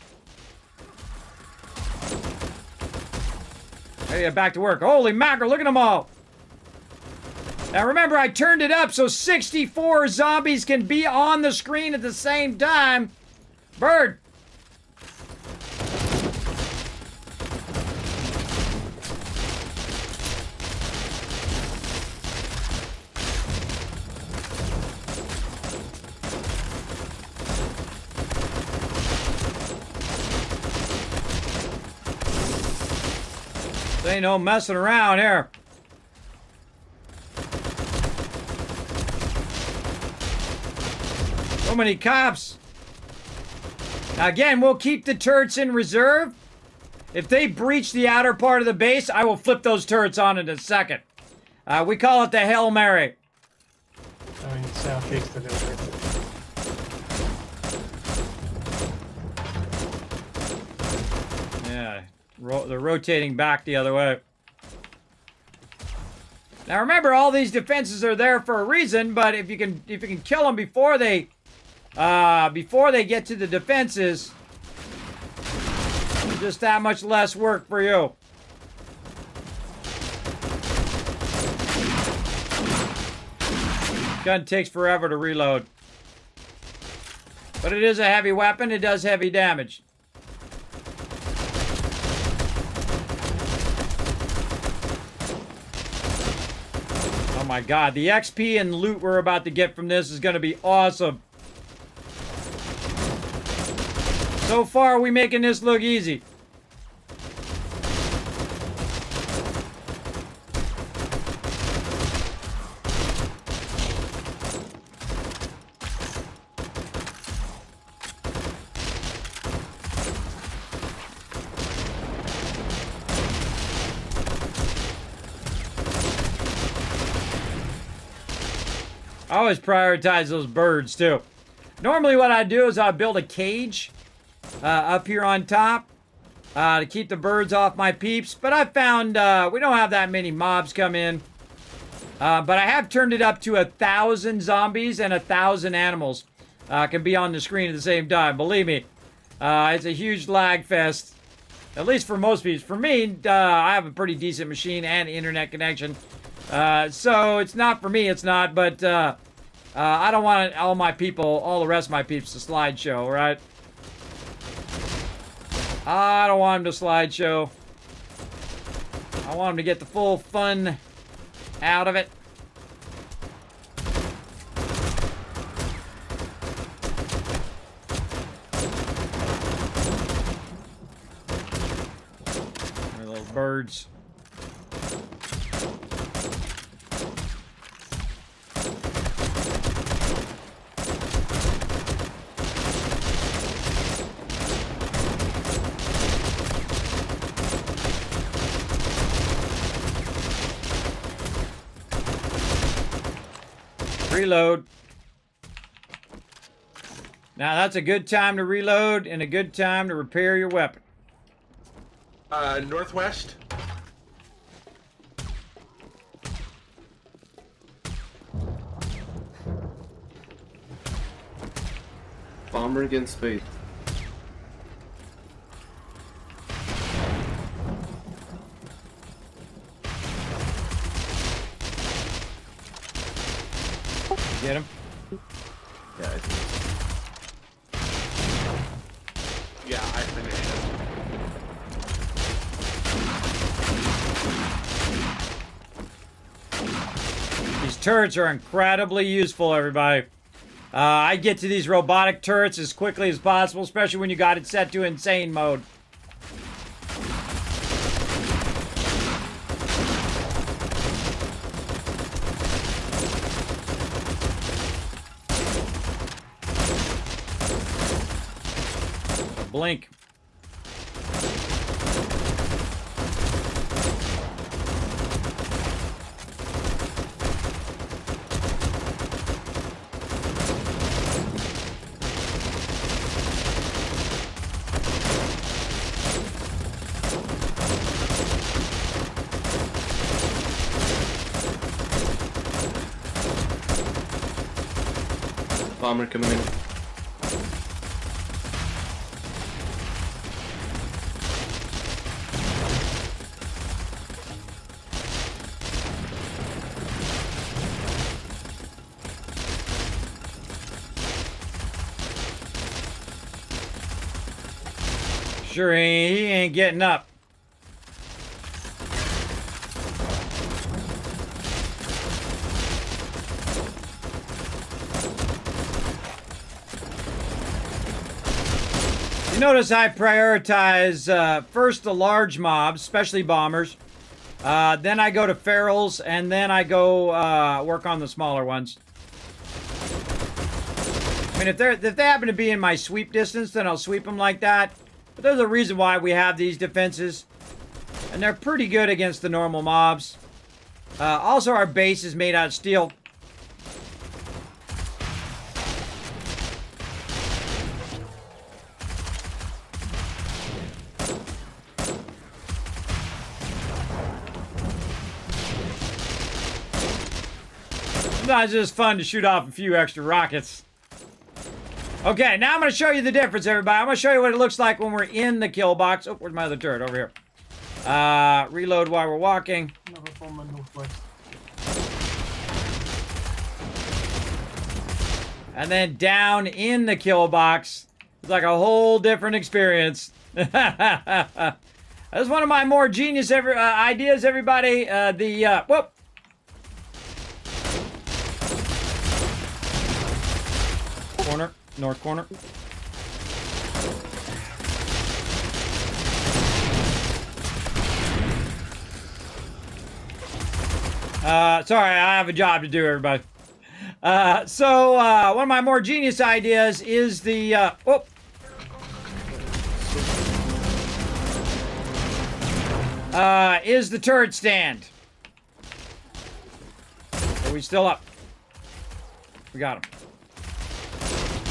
Hey, back to work. Holy mackerel, look at them all. Now remember, I turned it up so 64 zombies can be on the screen at the same time. Bird. There ain't no messing around here. So many cops. Now again, we'll keep the turrets in reserve. If they breach the outer part of the base, I will flip those turrets on in a second. We call it the Hail Mary. I mean, southeast a little bit. Yeah, they're rotating back the other way. Now remember, all these defenses are there for a reason. But if you can kill them before they get to the defenses, just that much less work for you. Gun takes forever to reload, but it is a heavy weapon. It does heavy damage. Oh my god, the XP and loot we're about to get from this is going to be awesome. So far, we making this look easy. I always prioritize those birds, too. Normally what I do is I build a cage up here on top to keep the birds off my peeps. But I found we don't have that many mobs come in. But I have turned it up to 1,000 zombies and 1,000 animals can be on the screen at the same time. Believe me, it's a huge lag fest. At least for most people. For me, I have a pretty decent machine and internet connection. So it's not for me, it's not, but I don't want all my people, all the rest of my peeps to slideshow, right? I don't want them to slideshow. I want them to get the full fun out of it. They're little birds. Reload. Now that's a good time to reload and a good time to repair your weapon. Northwest. Bomber against space. Get him. Yeah, I think. Yeah, I finished it. These turrets are incredibly useful, everybody. I get to these robotic turrets as quickly as possible, especially when you got it set to insane mode. Blink. Bomber coming in. Sure, he ain't getting up. You notice I prioritize first the large mobs, especially bombers. Then I go to ferals, and then I go work on the smaller ones. I mean, if they happen to be in my sweep distance, then I'll sweep them like that. But there's a reason why we have these defenses. And they're pretty good against the normal mobs. Also, our base is made out of steel. Sometimes it's just fun to shoot off a few extra rockets. Okay, now I'm going to show you the difference, everybody. I'm going to show you what it looks like when we're in the kill box. Oh, where's my other turret? Over here. Reload while we're walking. Another bomber northwest. And then down in the kill box. It's like a whole different experience. That's one of my more genius ideas, everybody. Whoop. Corner. North corner. Sorry, I have a job to do, everybody. So one of my more genius ideas is the, is the turret stand. Are we still up? We got him.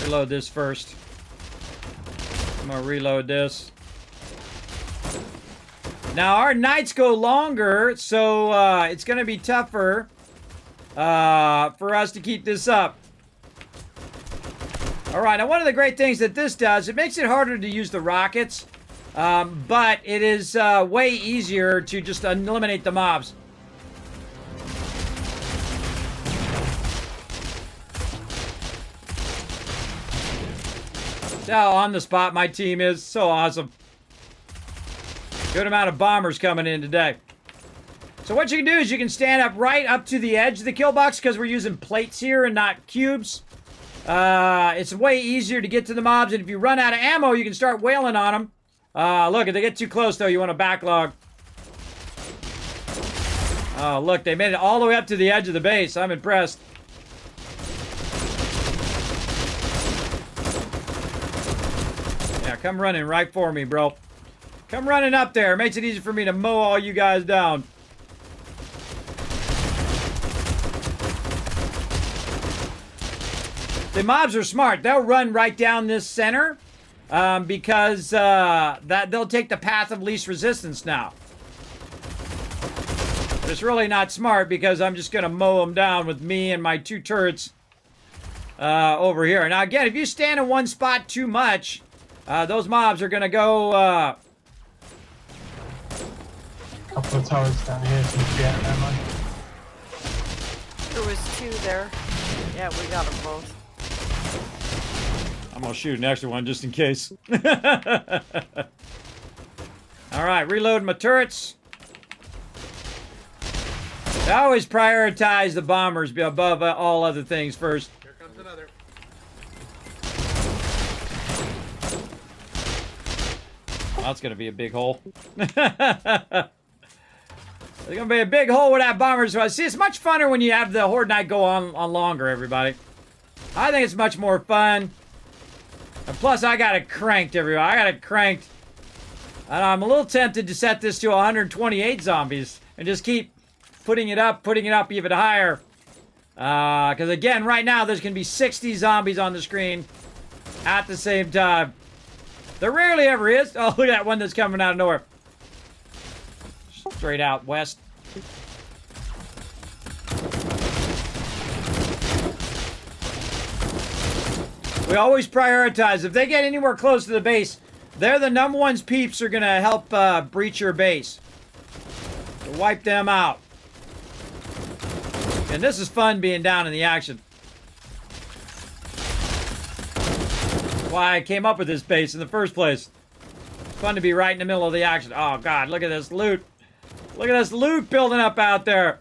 Reload this first. I'm gonna reload this. Now our nights go longer, so it's gonna be tougher for us to keep this up. All right, now one of the great things that this does, it makes it harder to use the rockets, but it is way easier to just eliminate the mobs. How on the spot my team is. So awesome. Good amount of bombers coming in today. So what you can do is you can stand up right up to the edge of the kill box because we're using plates here and not cubes. It's way easier to get to the mobs, and if you run out of ammo, you can start wailing on them. Look, if they get too close, though, you want to backlog. Oh, look, they made it all the way up to the edge of the base. I'm impressed. Yeah, come running right for me, bro. Come running up there. It makes it easy for me to mow all you guys down. The mobs are smart. They'll run right down this center because they'll take the path of least resistance now. But it's really not smart because I'm just going to mow them down with me and my two turrets over here. Now, again, if you stand in one spot too much, those mobs are going to go... Couple of turrets down here seem to be out of ammo. There was two there. Yeah, we got them both. I'm going to shoot an extra one just in case. Alright, reload my turrets. I always prioritize the bombers above all other things first. Here comes another. That's going to be a big hole. There's going to be a big hole with that bomber. So see, it's much funner when you have the Horde Night go on longer, everybody. I think it's much more fun. And plus, I got it cranked, everybody. I got it cranked. And I'm a little tempted to set this to 128 zombies and just keep putting it up even higher. Because again, right now, there's going to be 60 zombies on the screen at the same time. There rarely ever is. Oh, look at that one that's coming out of nowhere. Straight out west. We always prioritize. If they get anywhere close to the base, they're the number one peeps are going to help breach your base. So wipe them out. And this is fun being down in the action. Why I came up with this base in the first place. Fun to be right in the middle of the action. Oh, God, look at this loot. Look at this loot building up out there.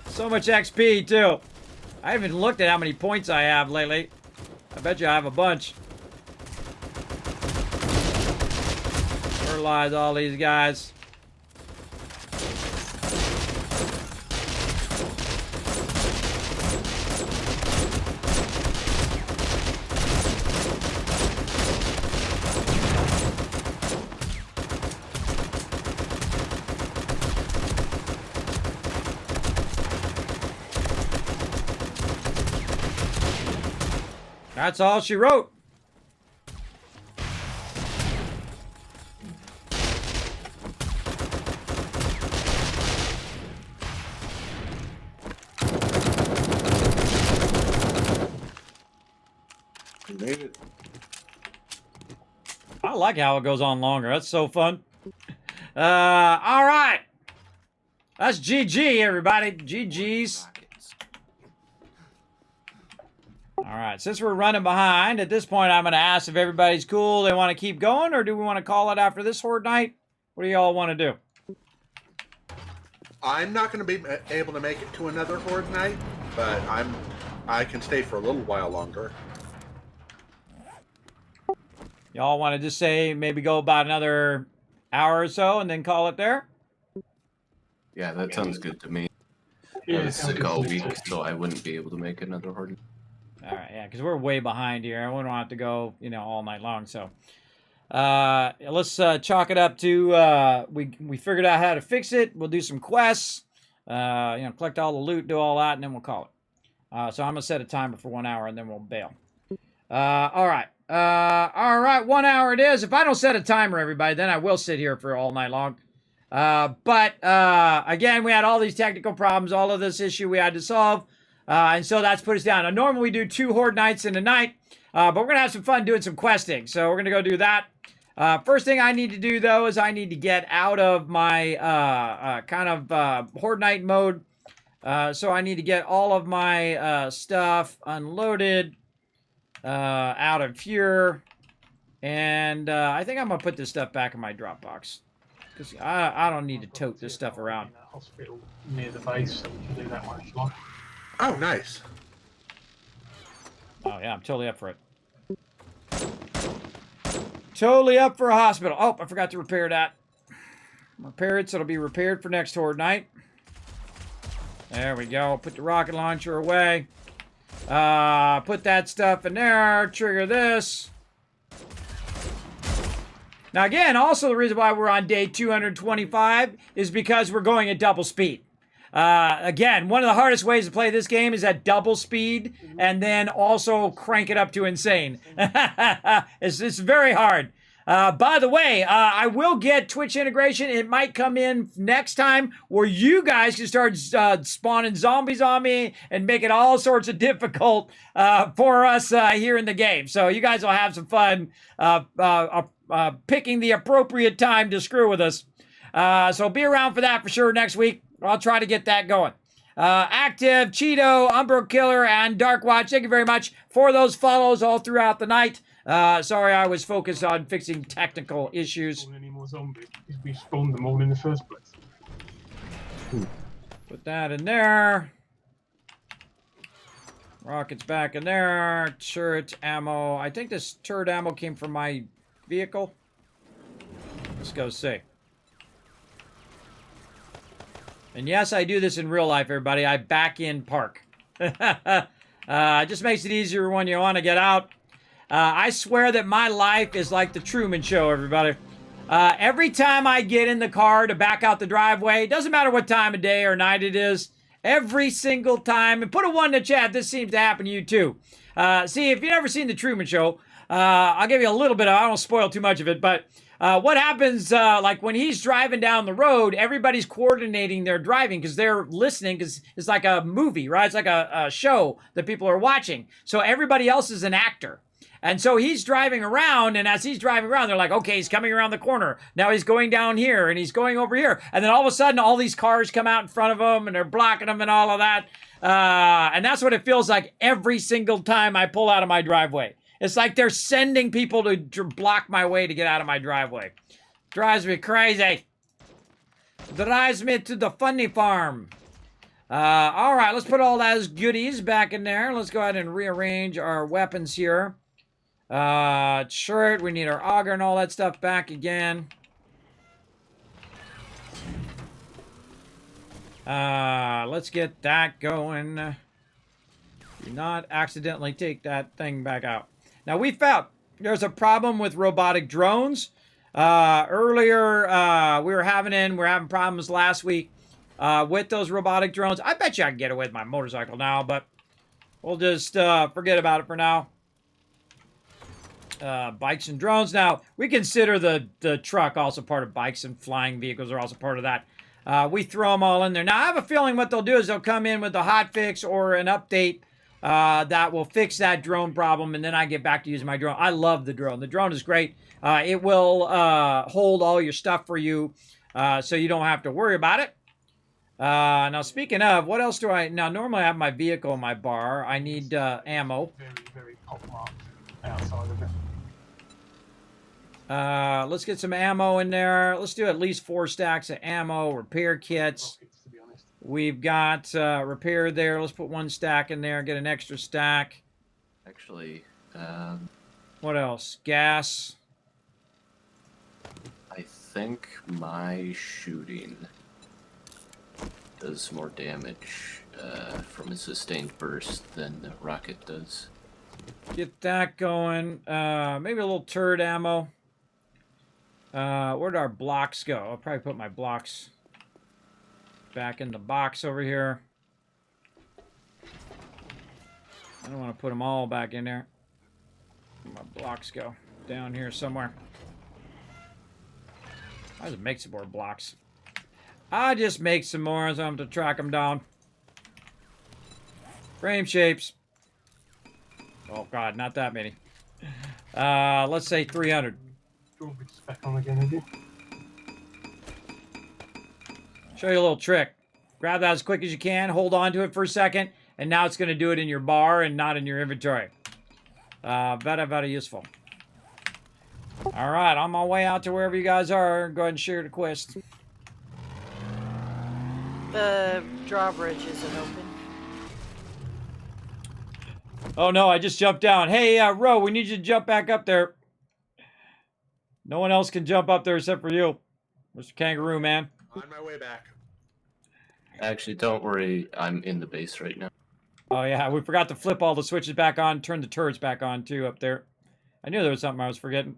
So much XP, too. I haven't looked at how many points I have lately. I bet you I have a bunch. Fertilize all these guys. That's all she wrote. You made it. I like how it goes on longer. That's so fun. All right. That's GG, everybody. GG's. All right, since we're running behind, at this point, I'm going to ask if everybody's cool. They want to keep going, or do we want to call it after this horde night? What do y'all want to do? I'm not going to be able to make it to another horde night, but I can stay for a little while longer. Y'all want to just say maybe go about another hour or so and then call it there? Yeah, that sounds good to me. Yeah, I was sounds sick good all to me week, too. so I wouldn't be able to make another horde. All right, yeah, because we're way behind here. We don't have to go, all night long. So let's chalk it up to we figured out how to fix it. We'll do some quests, collect all the loot, do all that, and then we'll call it. So I'm gonna set a timer for 1 hour, and then we'll bail. All right. 1 hour it is. If I don't set a timer, everybody, then I will sit here for all night long. But again, we had all these technical problems, all of this issue we had to solve. And so that's put us down. Now, normally we do 2 horde nights in a night, but we're going to have some fun doing some questing. So we're going to go do that. First thing I need to do, though, is I need to get out of my horde night mode. So I need to get all of my stuff unloaded out of here. And I think I'm going to put this stuff back in my Dropbox. Because I don't need to tote this stuff around. Hospital near the base, so we can do that one if you like. Oh, nice. Oh, yeah, I'm totally up for it. Totally up for a hospital. Oh, I forgot to repair that. Repair it so it'll be repaired for next horde night. There we go. Put the rocket launcher away. Put that stuff in there. Trigger this. Now, again, also the reason why we're on day 225 is because we're going at double speed. Again, one of the hardest ways to play this game is at double speed and then also crank it up to insane. It's very hard. By the way, I will get Twitch integration. It might come in next time where you guys can start spawning zombies on me and make it all sorts of difficult for us here in the game. So you guys will have some fun picking the appropriate time to screw with us. So be around for that for sure next week. I'll try to get that going. Active, Cheeto, Umbro Killer, and Dark Watch, thank you very much for those follows all throughout the night. Sorry, I was focused on fixing technical issues. Spawn any more zombies because we spawned them all in the first place. Put that in there. Rockets back in there. Turret ammo. I think this turret ammo came from my vehicle. Let's go see. And yes, I do this in real life, everybody. I back in park. It just makes it easier when you want to get out. I swear that my life is like the Truman Show, everybody. Every time I get in the car to back out the driveway, it doesn't matter what time of day or night it is, every single time, and put a 1 in the chat, this seems to happen to you too. See, if you've never seen the Truman Show, I'll give you a little bit of, I don't spoil too much of it, but what happens, like when he's driving down the road, everybody's coordinating their driving because they're listening because it's like a movie, right? It's like a show that people are watching. So everybody else is an actor. And so he's driving around, and as he's driving around, they're like, okay, he's coming around the corner. Now he's going down here, and he's going over here. And then all of a sudden, all these cars come out in front of him, and they're blocking him and all of that. And that's what it feels like every single time I pull out of my driveway. It's like they're sending people to block my way to get out of my driveway. Drives me crazy. Drives me to the funny farm. All right, let's put all those goodies back in there. Let's go ahead and rearrange our weapons here. Shirt, we need our auger and all that stuff back again. Let's get that going. Do not accidentally take that thing back out. Now, we found there's a problem with robotic drones. Earlier, we're having problems last week with those robotic drones. I bet you I can get away with my motorcycle now, but we'll just forget about it for now. Bikes and drones. Now, we consider the truck also part of bikes, and flying vehicles are also part of that. We throw them all in there. Now, I have a feeling what they'll do is they'll come in with a hot fix or an update that will fix that drone problem, and then I get back to using my drone. I love the drone. The drone is great. It will hold all your stuff for you, so you don't have to worry about it. Now, speaking of, what else do I... Now, normally I have my vehicle in my bar. I need ammo. Very, very pop marked outside of it. Let's get some ammo in there. Let's do at least 4 stacks of ammo, repair kits. Rockets, to be honest. We've got repair there. Let's put 1 stack in there, get an extra stack. Actually, What else? Gas. I think my shooting does more damage from a sustained burst than the rocket does. Get that going. Maybe a little turret ammo. Where'd our blocks go? I'll probably put my blocks back in the box over here. I don't want to put them all back in there. Where'd my blocks go? Down here somewhere. I just make some more blocks. I just make some more so I have to track them down. Frame shapes. Oh god, not that many. Let's say 300. Do you want me to spec on again, have you? Show you a little trick. Grab that as quick as you can, hold on to it for a second, and now it's going to do it in your bar and not in your inventory. Very useful. Alright, on my way out to wherever you guys are. Go ahead and share the quest. The drawbridge isn't open. Oh no, I just jumped down. Hey, Ro, we need you to jump back up there. No one else can jump up there except for you, Mr. Kangaroo Man. On my way back. Actually, don't worry, I'm in the base right now. Oh yeah, we forgot to flip all the switches back on, turn the turrets back on too up there. I knew there was something I was forgetting.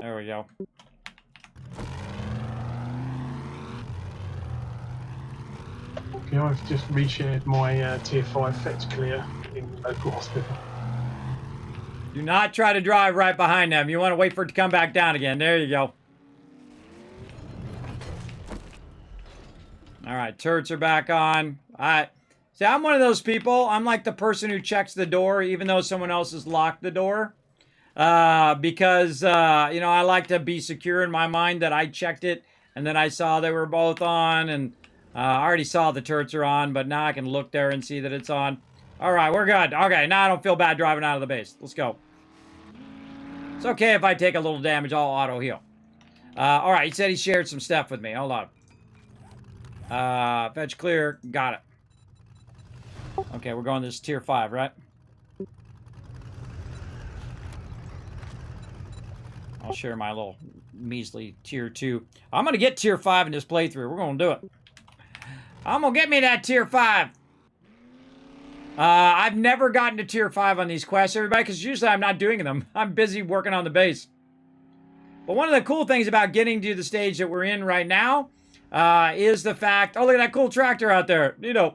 There we go. Okay, I've just reshared my tier 5 fetch clear in the local hospital. Do not try to drive right behind them. You want to wait for it to come back down again. There you go. All right, turrets are back on. See, I'm one of those people. I'm like the person who checks the door even though someone else has locked the door. Because, you know, I like to be secure in my mind that I checked it and then I saw they were both on, and I already saw the turrets are on, but now I can look there and see that it's on. All right, we're good. Okay, now I don't feel bad driving out of the base. Let's go. It's okay if I take a little damage. I'll auto heal. All right, he said he shared some stuff with me. Hold on. Fetch clear. Got it. Okay, we're going to this tier 5, right? I'll share my little measly tier 2. I'm going to get tier 5 in this playthrough. We're going to do it. I'm going to get me that tier 5. I've never gotten to tier 5 on these quests, everybody, because usually I'm not doing them. I'm busy working on the base. But one of the cool things about getting to the stage that we're in right now is the fact... Oh, look at that cool tractor out there. You know.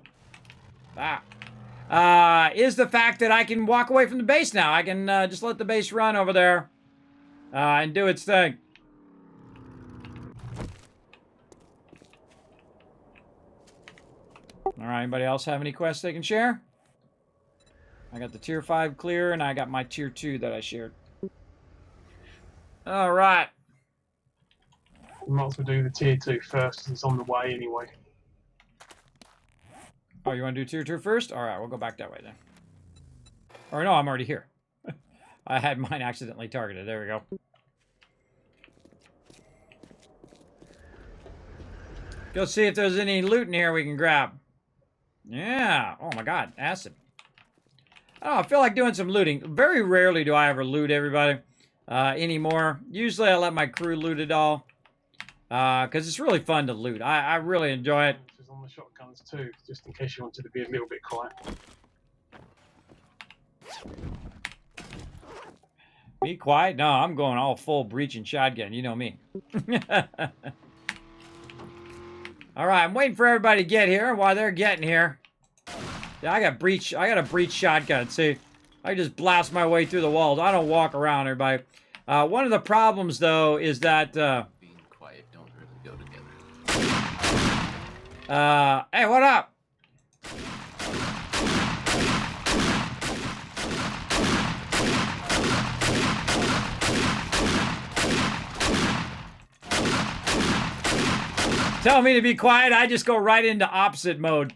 Is the fact that I can walk away from the base now. I can just let the base run over there and do its thing. All right, anybody else have any quests they can share? I got the tier 5 clear, and I got my tier 2 that I shared. All right. We might as well do the tier 2 first, because it's on the way anyway. Oh, you want to do tier 2 first? All right, we'll go back that way then. Or no, I'm already here. I had mine accidentally targeted. There we go. Go see if there's any loot in here we can grab. Yeah. Oh my god, acid. Oh, I feel like doing some looting. Very rarely do I ever loot everybody anymore. Usually I let my crew loot it all. Because it's really fun to loot. I really enjoy it. On the shotguns too, just in case you wanted to be a little bit quiet. Be quiet? No, I'm going all full breach and shotgun. You know me. All right, I'm waiting for everybody to get here. While they're getting here, yeah, I got a breach shotgun. See, I just blast my way through the walls. I don't walk around, everybody. One of the problems, though, is that Being quiet don't really go together. hey, what up? Tell me to be quiet, I just go right into opposite mode.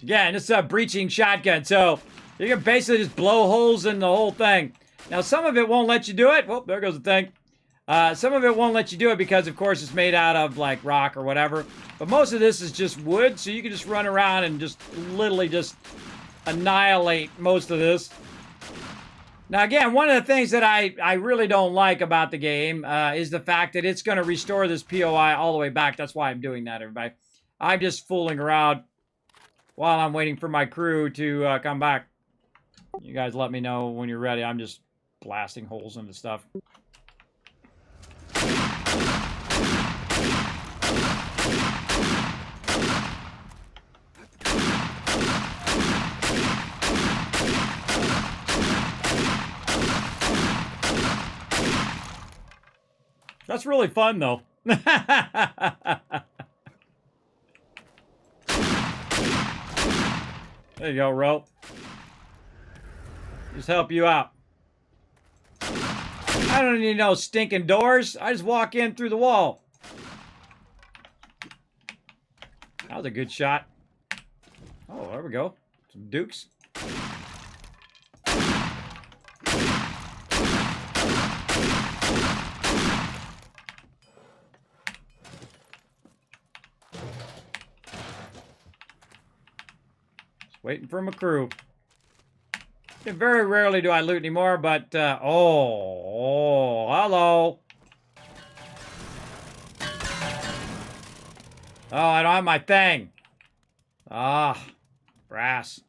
Again, it's a breaching shotgun, so you can basically just blow holes in the whole thing. Now, some of it won't let you do it. Well, there goes the thing. Some of it won't let you do it because, of course, it's made out of, like, rock or whatever. But most of this is just wood, so you can just run around and just literally just annihilate most of this. Now, again, one of the things that I really don't like about the game is the fact that it's going to restore this POI all the way back. That's why I'm doing that, everybody. I'm just fooling around while I'm waiting for my crew to come back. You guys let me know when you're ready. I'm just blasting holes into stuff. That's really fun, though. There you go, Ro. Just help you out. I don't need no stinking doors. I just walk in through the wall. That was a good shot. Oh, there we go. Some dukes. Waiting for my crew. Very rarely do I loot anymore, but, oh, hello. Oh, I don't have my thing. Ah, brass.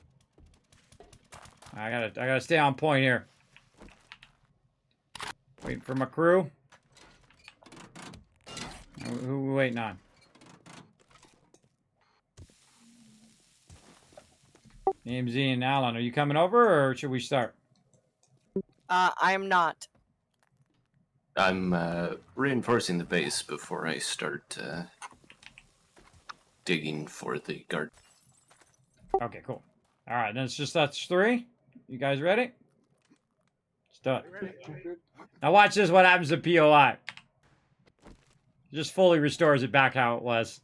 I gotta stay on point here. Waiting for my crew. Who are we waiting on? AMZ and Alan, are you coming over, or should we start? I am not. I'm reinforcing the base before I start digging for the garden. Okay, cool. All right, then it's just us three. You guys ready? Let's do it. Now watch this, what happens to POI. It just fully restores it back how it was.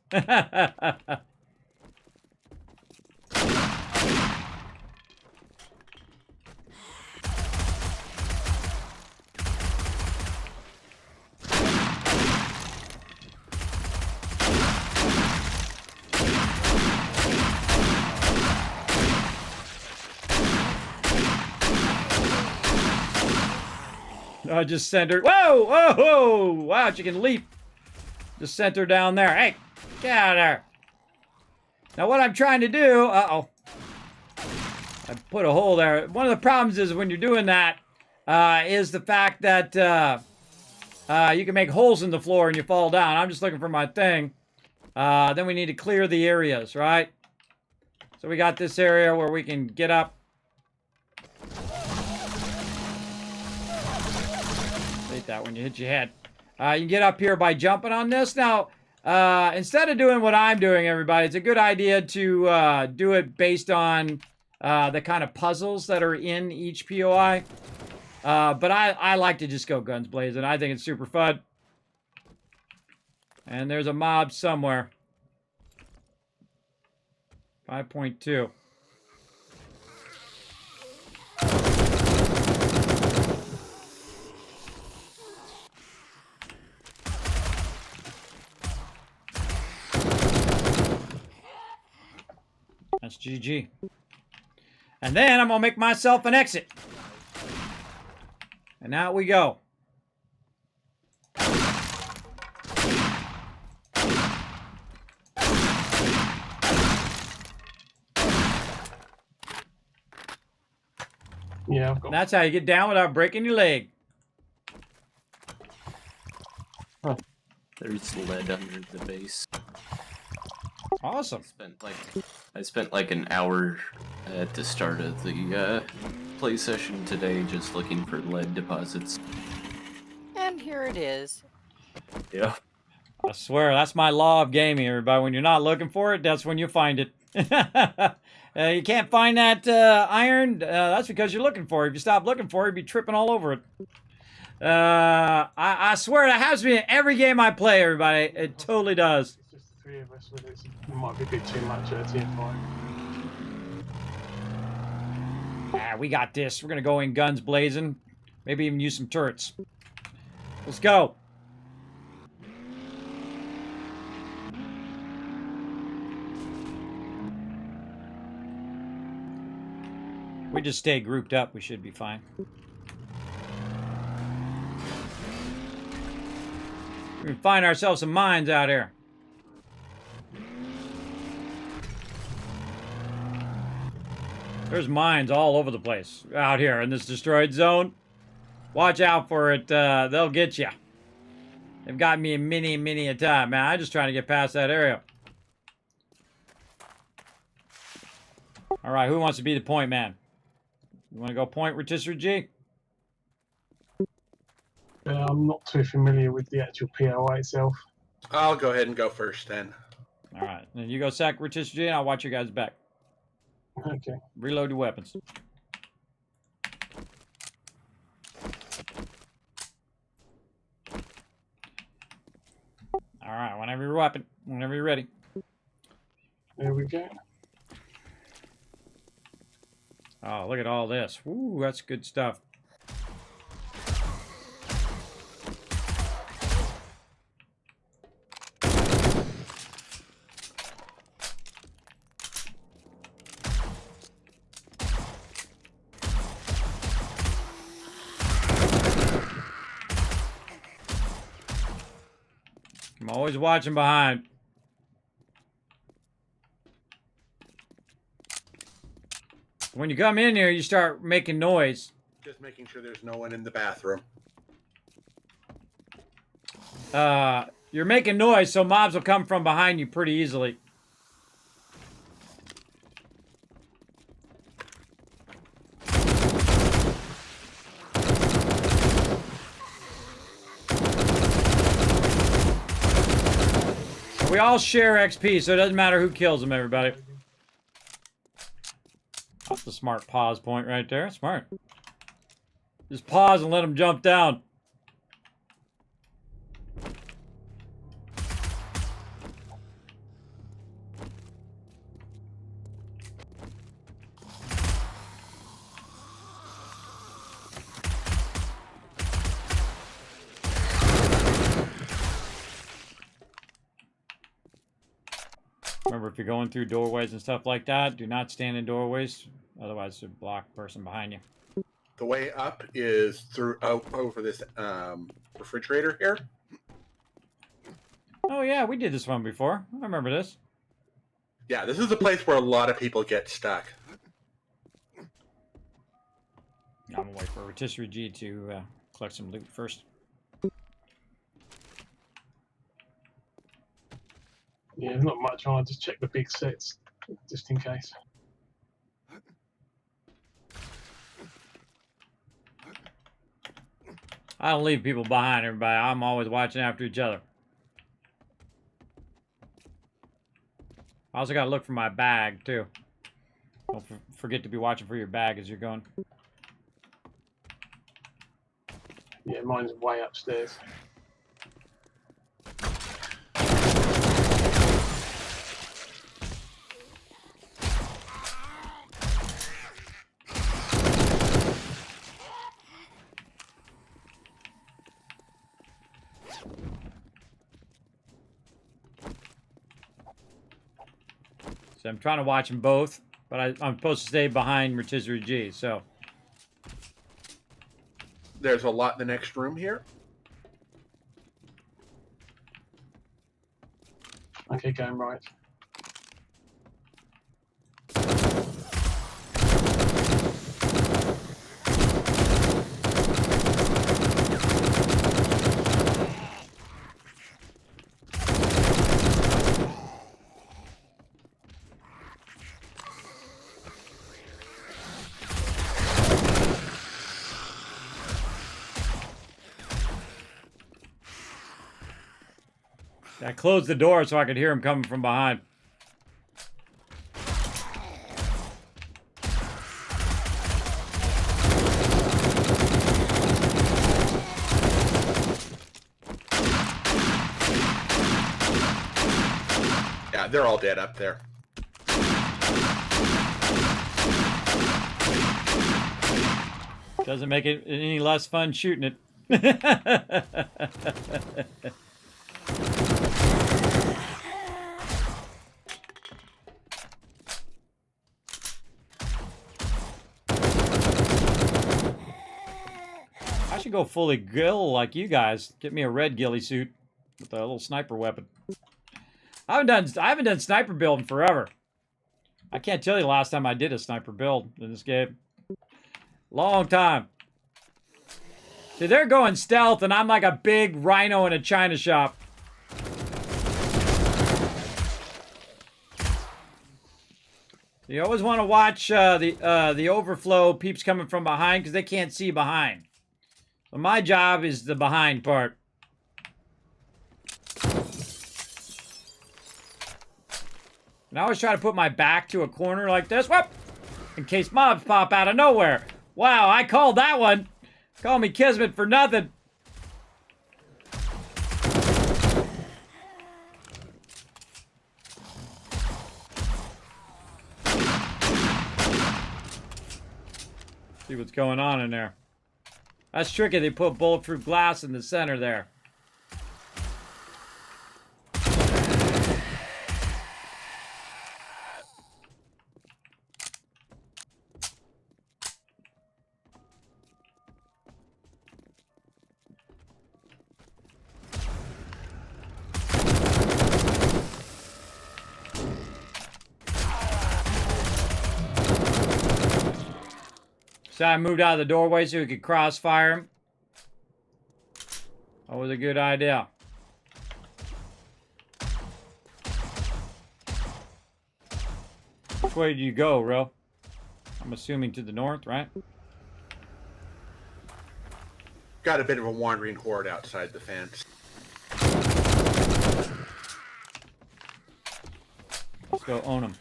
Just send her. Whoa! Whoa! Whoa! Wow, you can leap. Just sent her down there. Hey, get out of there. Now, what I'm trying to do. Uh-oh. I put a hole there. One of the problems is when you're doing that is the fact that you can make holes in the floor and you fall down. I'm just looking for my thing. Then we need to clear the areas, right? So we got this area where we can get up. That when you hit your head. You can get up here by jumping on this. Now, instead of doing what I'm doing, everybody, it's a good idea to do it based on the kind of puzzles that are in each POI. But I like to just go guns blazing. I think it's super fun. And there's a mob somewhere. 5.2. That's GG. And then I'm going to make myself an exit. And out we go. Yeah, I've got. That's how you get down without breaking your leg. There's lead under the base. Awesome. I spent like an hour at the start of the play session today just looking for lead deposits. And here it is. Yeah. I swear, that's my law of gaming, everybody. When you're not looking for it, that's when you find it. You can't find that iron, that's because you're looking for it. If you stop looking for it, you'd be tripping all over it. I swear, that happens to me in every game I play, everybody. It totally does. It's just the three of us. With it might be a bit too much at a TF5. We got this. We're going to go in guns blazing. Maybe even use some turrets. Let's go. We just stay grouped up. We should be fine. We can find ourselves some mines out here. There's mines all over the place out here in this destroyed zone. Watch out for it. They'll get you. They've got me many a time, man. I'm just trying to get past that area. All right, who wants to be the point man? You want to go point, Rotisserie G? I'm not too familiar with the actual POI itself. I'll go ahead and go first then. All right, then you go sack Rotisserie G, and I'll watch you guys back. Okay. Reload your weapons. All right, whenever you're ready. There we go. Oh, look at all this. Ooh, that's good stuff. I'm always watching behind. When you come in here, you start making noise. Just making sure there's no one in the bathroom. You're making noise, so mobs will come from behind you pretty easily. We all share XP, so it doesn't matter who kills them, everybody. That's the smart pause point right there. Smart. Just pause and let them jump down. Remember, if you're going through doorways and stuff like that, do not stand in doorways. Otherwise, it'll block the person behind you. The way up is through over this refrigerator here. Oh, yeah, we did this one before. I remember this. Yeah, this is a place where a lot of people get stuck. I'm going to wait for Rotisserie G to collect some loot first. Yeah, there's not much on. I just check the big sets, just in case. I don't leave people behind, everybody. I'm always watching after each other. I also got to look for my bag, too. Don't forget to be watching for your bag as you're going. Yeah, mine's way upstairs. So I'm trying to watch them both, but I'm supposed to stay behind Rotisserie G, so. There's a lot in the next room here. Okay, going right. I closed the door so I could hear him coming from behind. Yeah, they're all dead up there. Doesn't make it any less fun shooting it. I should go fully gill like you guys. Get me a red ghillie suit with a little sniper weapon. I haven't done sniper build in forever. I can't tell you the last time I did a sniper build in this game. Long time. See, they're going stealth, and I'm like a big rhino in a china shop. You always want to watch the overflow peeps coming from behind because they can't see behind. So my job is the behind part. And I always try to put my back to a corner like this, whoop, in case mobs pop out of nowhere. Wow, I called that one. Call me Kismet for nothing. See what's going on in there. That's tricky. They put bulletproof glass in the center there. So I moved out of the doorway so we could crossfire him. That was a good idea. Which way do you go, Ro? I'm assuming to the north, right? Got a bit of a wandering horde outside the fence. Let's go own them.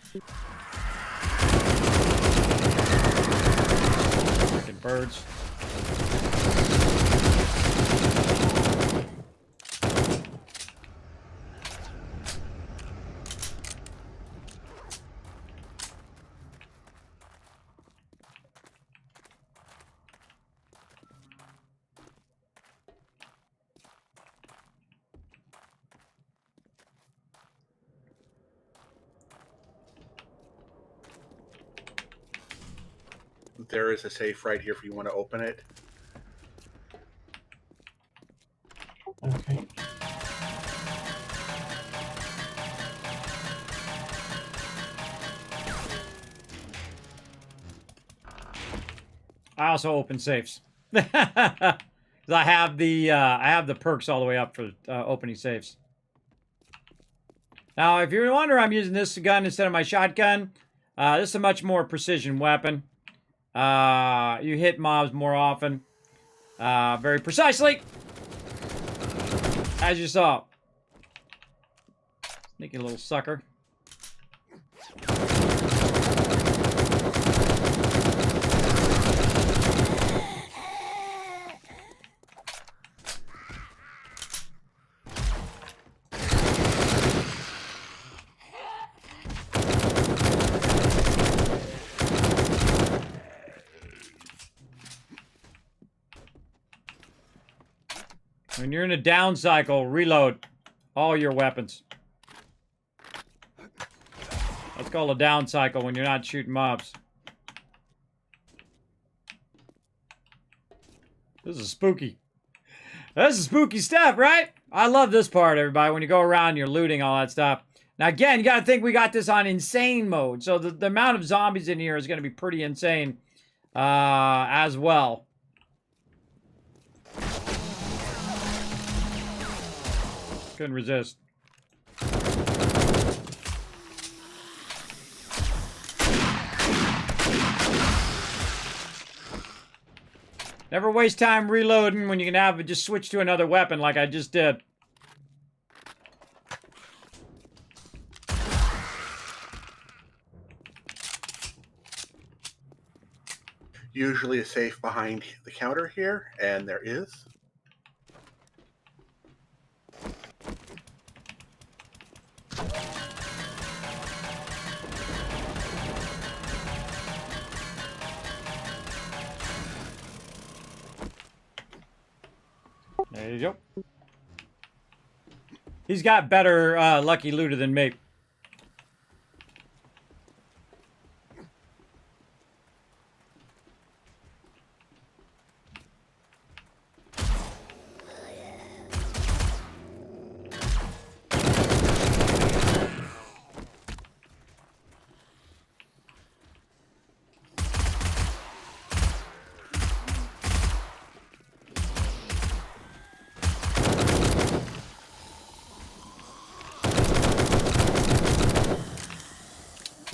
Freaking birds. There is a safe right here if you want to open it. Okay. I also open safes. Because I have the perks all the way up for opening safes. Now, if you're wondering, I'm using this gun instead of my shotgun. This is a much more precision weapon. You hit mobs more often. Very precisely. As you saw. Sneaky little sucker. When you're in a down cycle, reload all your weapons. That's called a down cycle when you're not shooting mobs. This is spooky. This is spooky stuff, right? I love this part, everybody. When you go around, you're looting all that stuff. Now, again, you got to think we got this on insane mode. So the amount of zombies in here is going to be pretty insane as well. Couldn't resist. Never waste time reloading when you can have it just switch to another weapon like I just did. Usually a safe behind the counter here, and there is. There you go. He's got better lucky looter than me.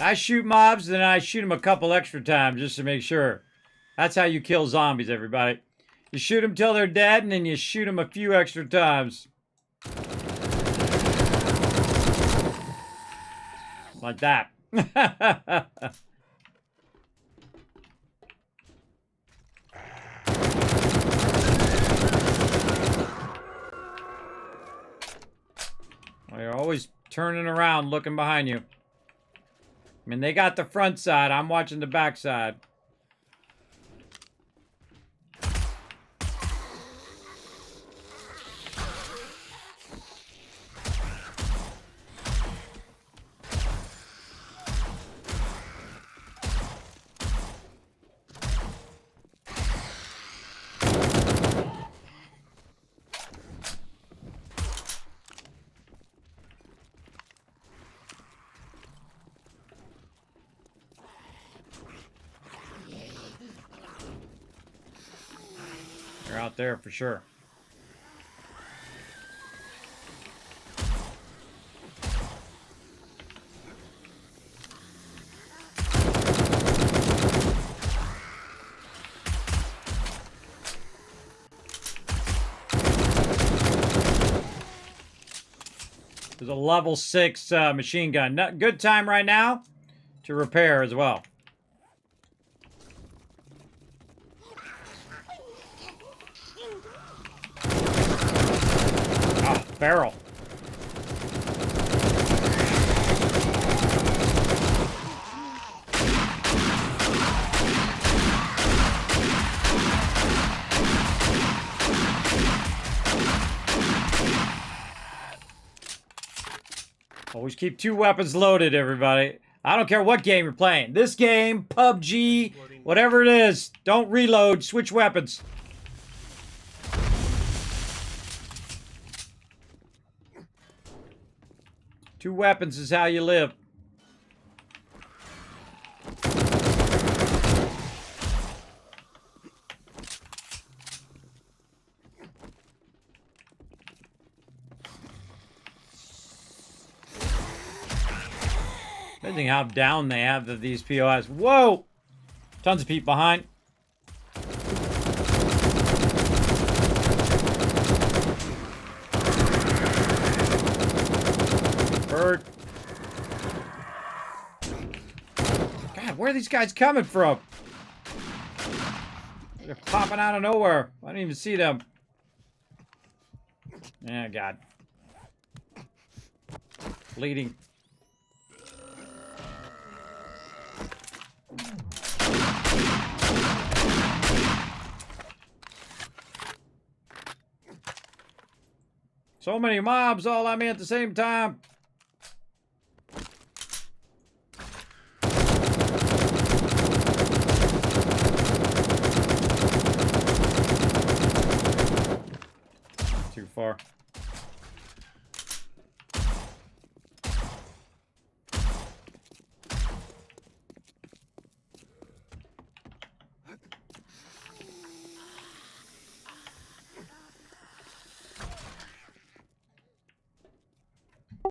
I shoot mobs, then I shoot them a couple extra times just to make sure. That's how you kill zombies, everybody. You shoot them till they're dead, and then you shoot them a few extra times. Like that. Well, you're always turning around, looking behind you. I mean, they got the front side. I'm watching the back side. They're out there for sure. There's a level 6 machine gun. Good time right now to repair as well. Barrel. Always keep 2 weapons loaded, everybody. I don't care what game you're playing. This game, PUBG, whatever it is, don't reload, switch weapons. Two weapons is how you live. Amazing how down they have these POIs. Whoa! Tons of people behind. Bird. God, where are these guys coming from? They're popping out of nowhere. I didn't even see them. Yeah, God. Bleeding. So many mobs all at me at the same time. Too far.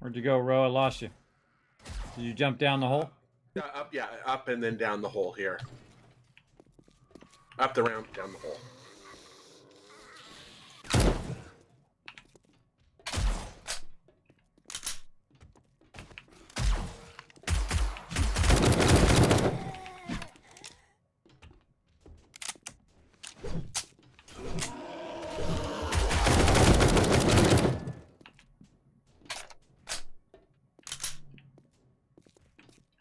Where'd you go, Ro? I lost you. Did you jump down the hole? Yeah, up and then down the hole here. Up the ramp, down the hole.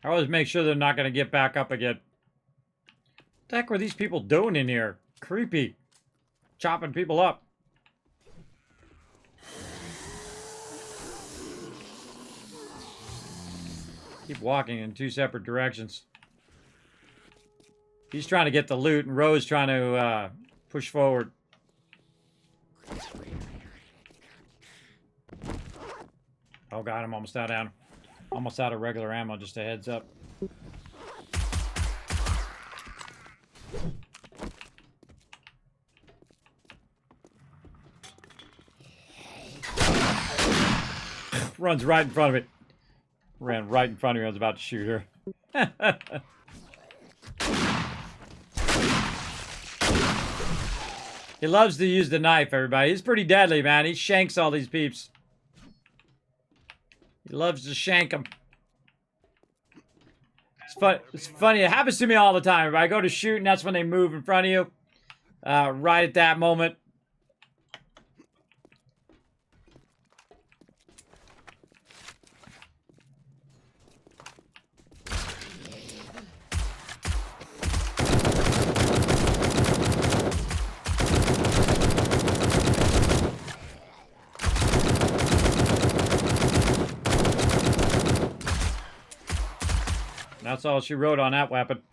I always make sure they're not going to get back up again. What the heck were these people doing in here? Creepy. Chopping people up. Keep walking in two separate directions. He's trying to get the loot, and Ro's trying to push forward. Oh god, I'm almost out of regular ammo, just a heads up. Runs right in front of it. Ran right in front of me. I was about to shoot her. He loves to use the knife, everybody. He's pretty deadly, man. He shanks all these peeps. He loves to shank them. It's funny. It happens to me all the time. If I go to shoot, and that's when they move in front of you. Right at that moment. That's all she wrote on that weapon.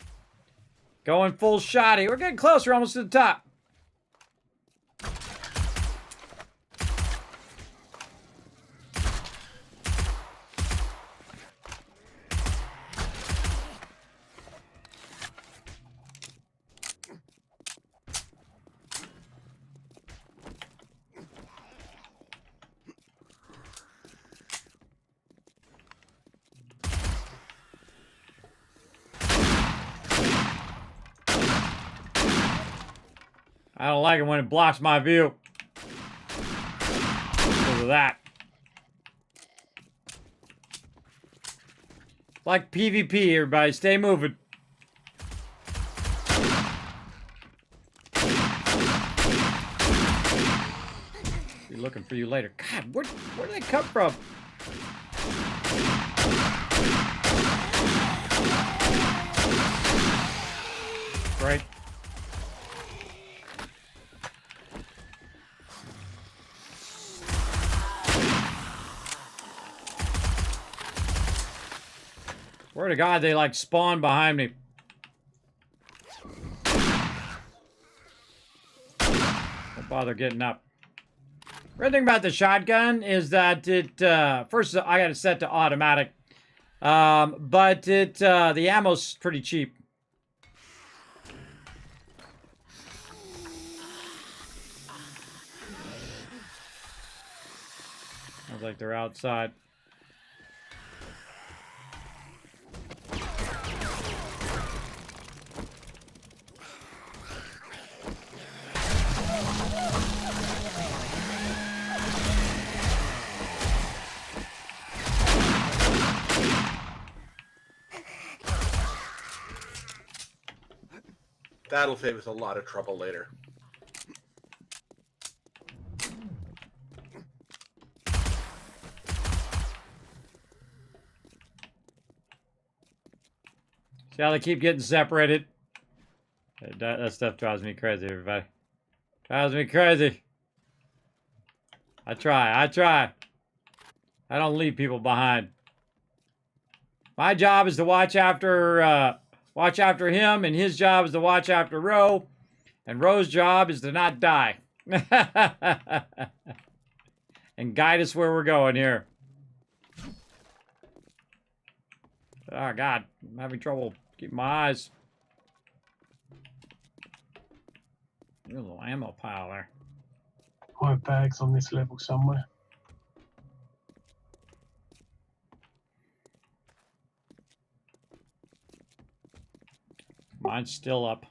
Going full shotty. We're getting closer, almost to the top. I don't like it when it blocks my view. Because of that. Like PvP, everybody. Stay moving. Be looking for you later. God, where did they come from? Right. Swear to God, they like spawn behind me. Don't bother getting up. Great thing about the shotgun is that it, first I got it set to automatic, but it, the ammo's pretty cheap. Sounds like they're outside. That'll save us a lot of trouble later. See how they keep getting separated? That stuff drives me crazy, everybody. Drives me crazy. I try. I don't leave people behind. My job is to watch after him, and his job is to watch after Ro, and Ro's job is to not die. And guide us where we're going here. Oh, God. I'm having trouble keeping my eyes. There's a little ammo pile there. I have bags on this level somewhere. Mine's still up.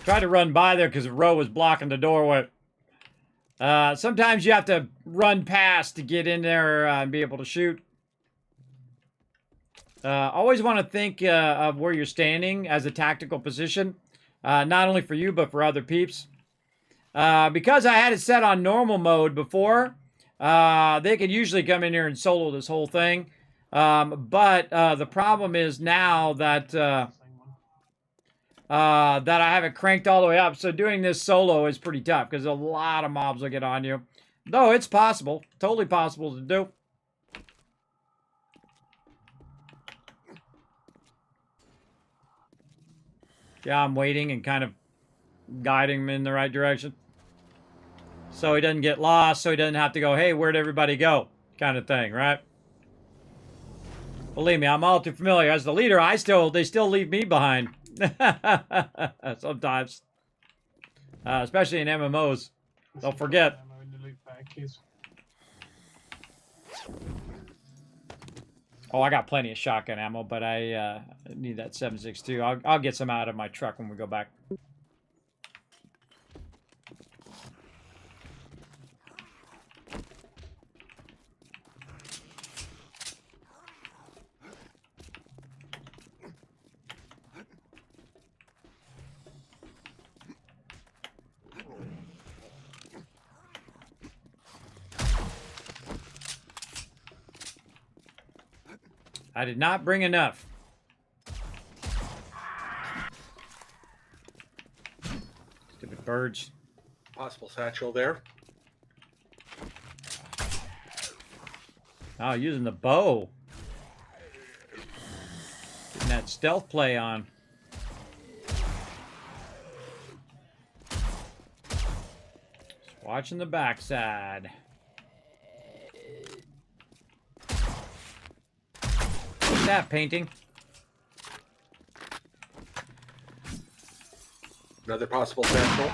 Tried to run by there because Ro was blocking the doorway. Sometimes you have to run past to get in there and be able to shoot. Always want to think of where you're standing as a tactical position. Not only for you, but for other peeps. Because I had it set on normal mode before, they could usually come in here and solo this whole thing. But the problem is now that I have it cranked all the way up. So doing this solo is pretty tough because a lot of mobs will get on you. Though it's possible. Totally possible to do. Yeah, I'm waiting and kind of guiding him in the right direction. So he doesn't get lost, so he doesn't have to go, hey, where'd everybody go? Kind of thing, right? Believe me, I'm all too familiar. As the leader, they still leave me behind. Sometimes. Especially in MMOs. Don't forget. Ammo in the loot bag, kids. Oh, I got plenty of shotgun ammo, but I need that 7.62. I'll get some out of my truck when we go back. I did not bring enough. Stupid birds. Possible satchel there. Oh, using the bow. Getting that stealth play on. Just watching the backside. What's that painting? Another possible satchel.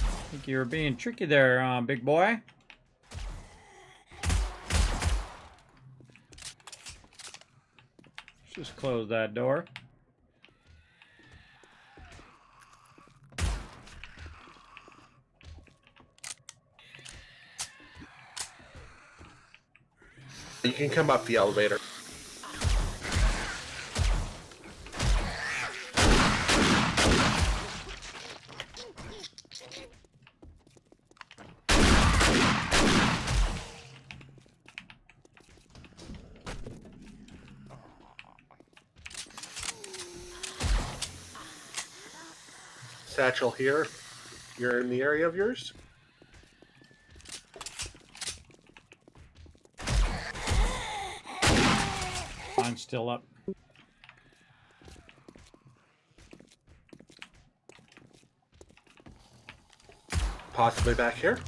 I think you were being tricky there, big boy. Just close that door. You can come up the elevator. Satchel here. You're in the area of yours? Mine's still up. Possibly back here.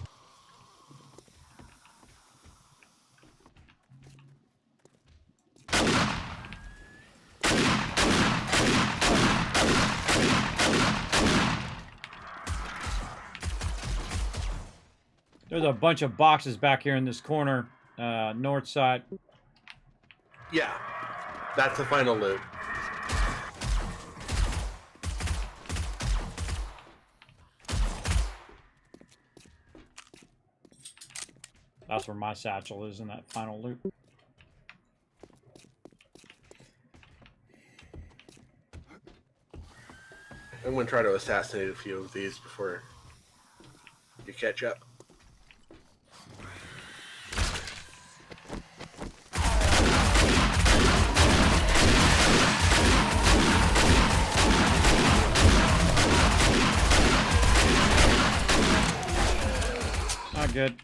There's a bunch of boxes back here in this corner, north side. Yeah. That's the final loot. That's where my satchel is in that final loot. I'm going to try to assassinate a few of these before you catch up. Not good.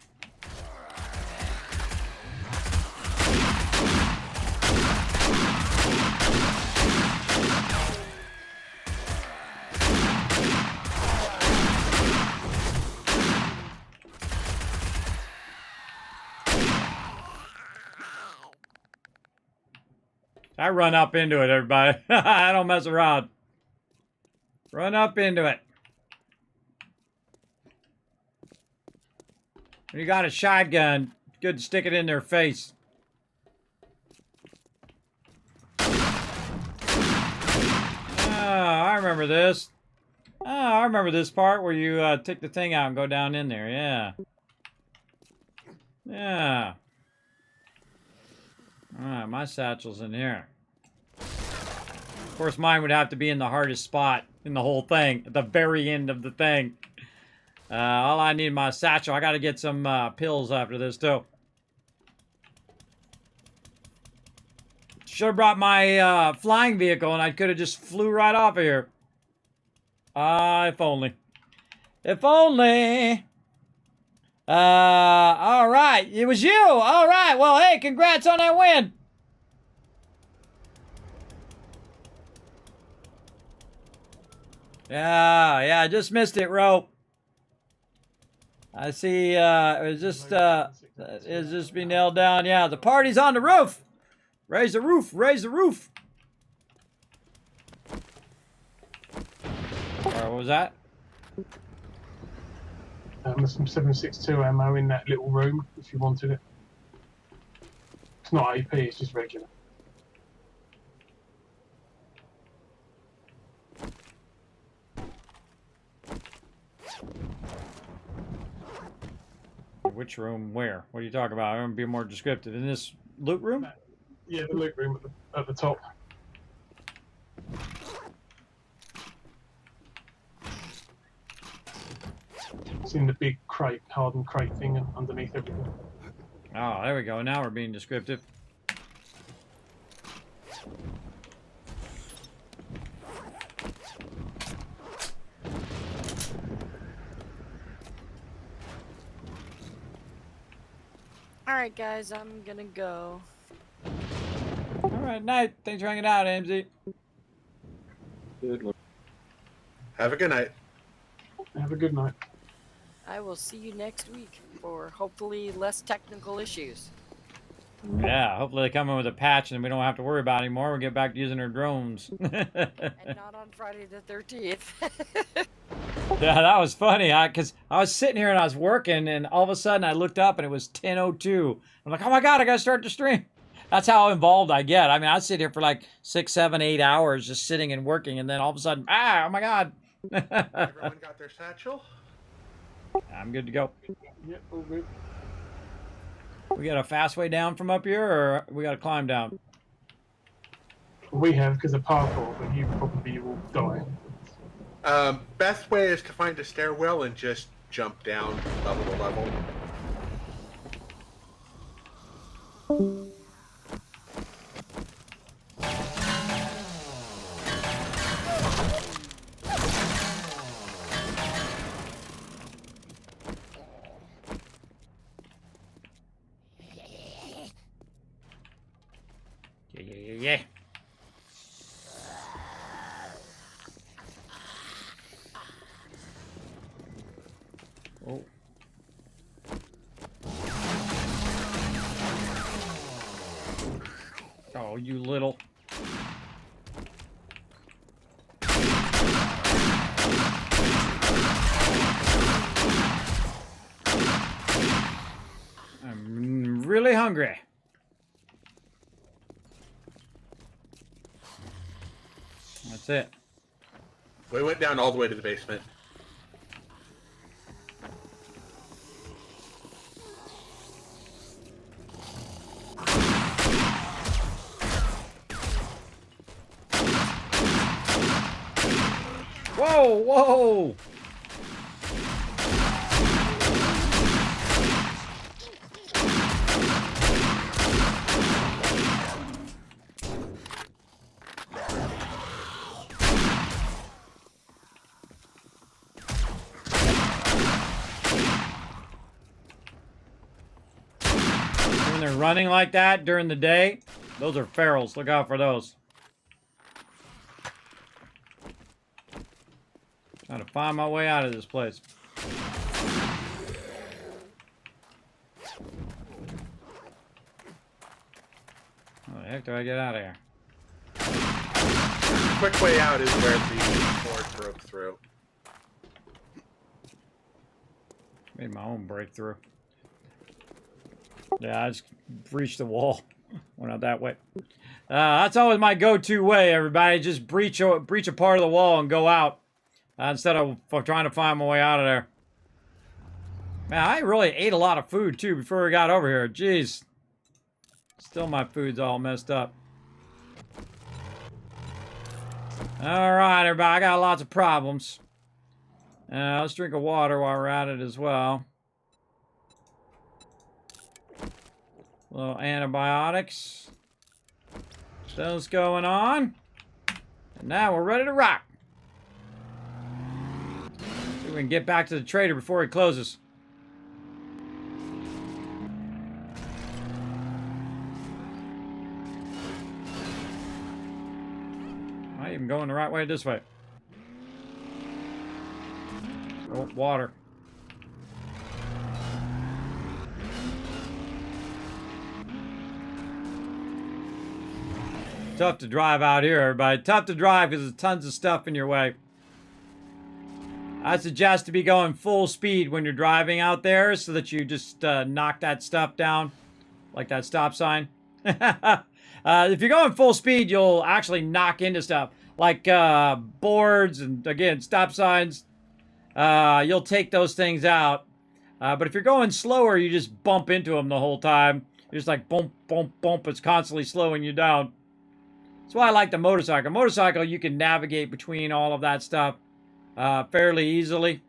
I run up into it, everybody. I don't mess around. Run up into it. When you got a shotgun, good to stick it in their face. Oh, I remember this. Oh, I remember this part where you take the thing out and go down in there. Yeah. Yeah. Alright, my satchel's in here. Of course, mine would have to be in the hardest spot in the whole thing, at the very end of the thing. All I need is my satchel. I gotta get some pills after this, too. Should have brought my flying vehicle and I could have just flew right off of here. If only. If only. All right. It was you. All right. Well, hey, congrats on that win. Yeah, I just missed it, Ro. I see, it's just be nailed down. Yeah, the party's on the roof. Raise the roof, raise the roof. What was that? There's some 7.62 ammo in that little room if you wanted it. It's not AP, it's just regular. Which room? Where? What are you talking about? I'm gonna be more descriptive. In this loot room? Yeah, the loot room at the top. It's in the big crate, hardened crate thing underneath everything. Oh, there we go. Now we're being descriptive. Alright, guys, I'm gonna go. Alright, night. Thanks for hanging out, AMZ. Have a good night. Have a good night. I will see you next week for hopefully less technical issues. Yeah, hopefully they come in with a patch and we don't have to worry about it anymore. We'll get back to using our drones. And not on Friday the 13th. Yeah, that was funny. Because I was sitting here and I was working, and all of a sudden I looked up and it was 10:02. I'm like, oh my god, I gotta start the stream. That's how involved I get. I mean, I sit here for like 6, 7, 8 hours just sitting and working, and then all of a sudden, oh my god. Everyone got their satchel? I'm good to go. Yep, all good. We got a fast way down from up here, or we gotta climb down? We have because of parkour, but you probably will die. Best way is to find a stairwell and just jump down level to level. Yeah. Oh. Oh, you little. I'm really hungry. That's it. We went down all the way to the basement. Whoa! whoa, whoa. When they're running like that during the day, those are ferals. Look out for those. Trying to find my way out of this place. How the heck do I get out of here? Quick way out is where the board broke through. Made my own breakthrough. Yeah, I just breached the wall. Went out that way. That's always my go-to way, everybody. Just breach a part of the wall and go out. Instead of trying to find my way out of there. Man, I really ate a lot of food, too, before we got over here. Jeez. Still my food's all messed up. Alright, everybody. I got lots of problems. Let's drink a water while we're at it as well. A little antibiotics. Those going on. And now we're ready to rock. See if we can get back to the trader before he closes. Am I even going the right way this way? Oh, water. Tough to drive out here, everybody. Tough to drive because there's tons of stuff in your way. I suggest to be going full speed when you're driving out there so that you just knock that stuff down, like that stop sign. If you're going full speed, you'll actually knock into stuff, like boards and, again, stop signs. You'll take those things out. But if you're going slower, you just bump into them the whole time. You're just like bump, bump, bump. It's constantly slowing you down. That's why I like the motorcycle. Motorcycle, you can navigate between all of that stuff fairly easily.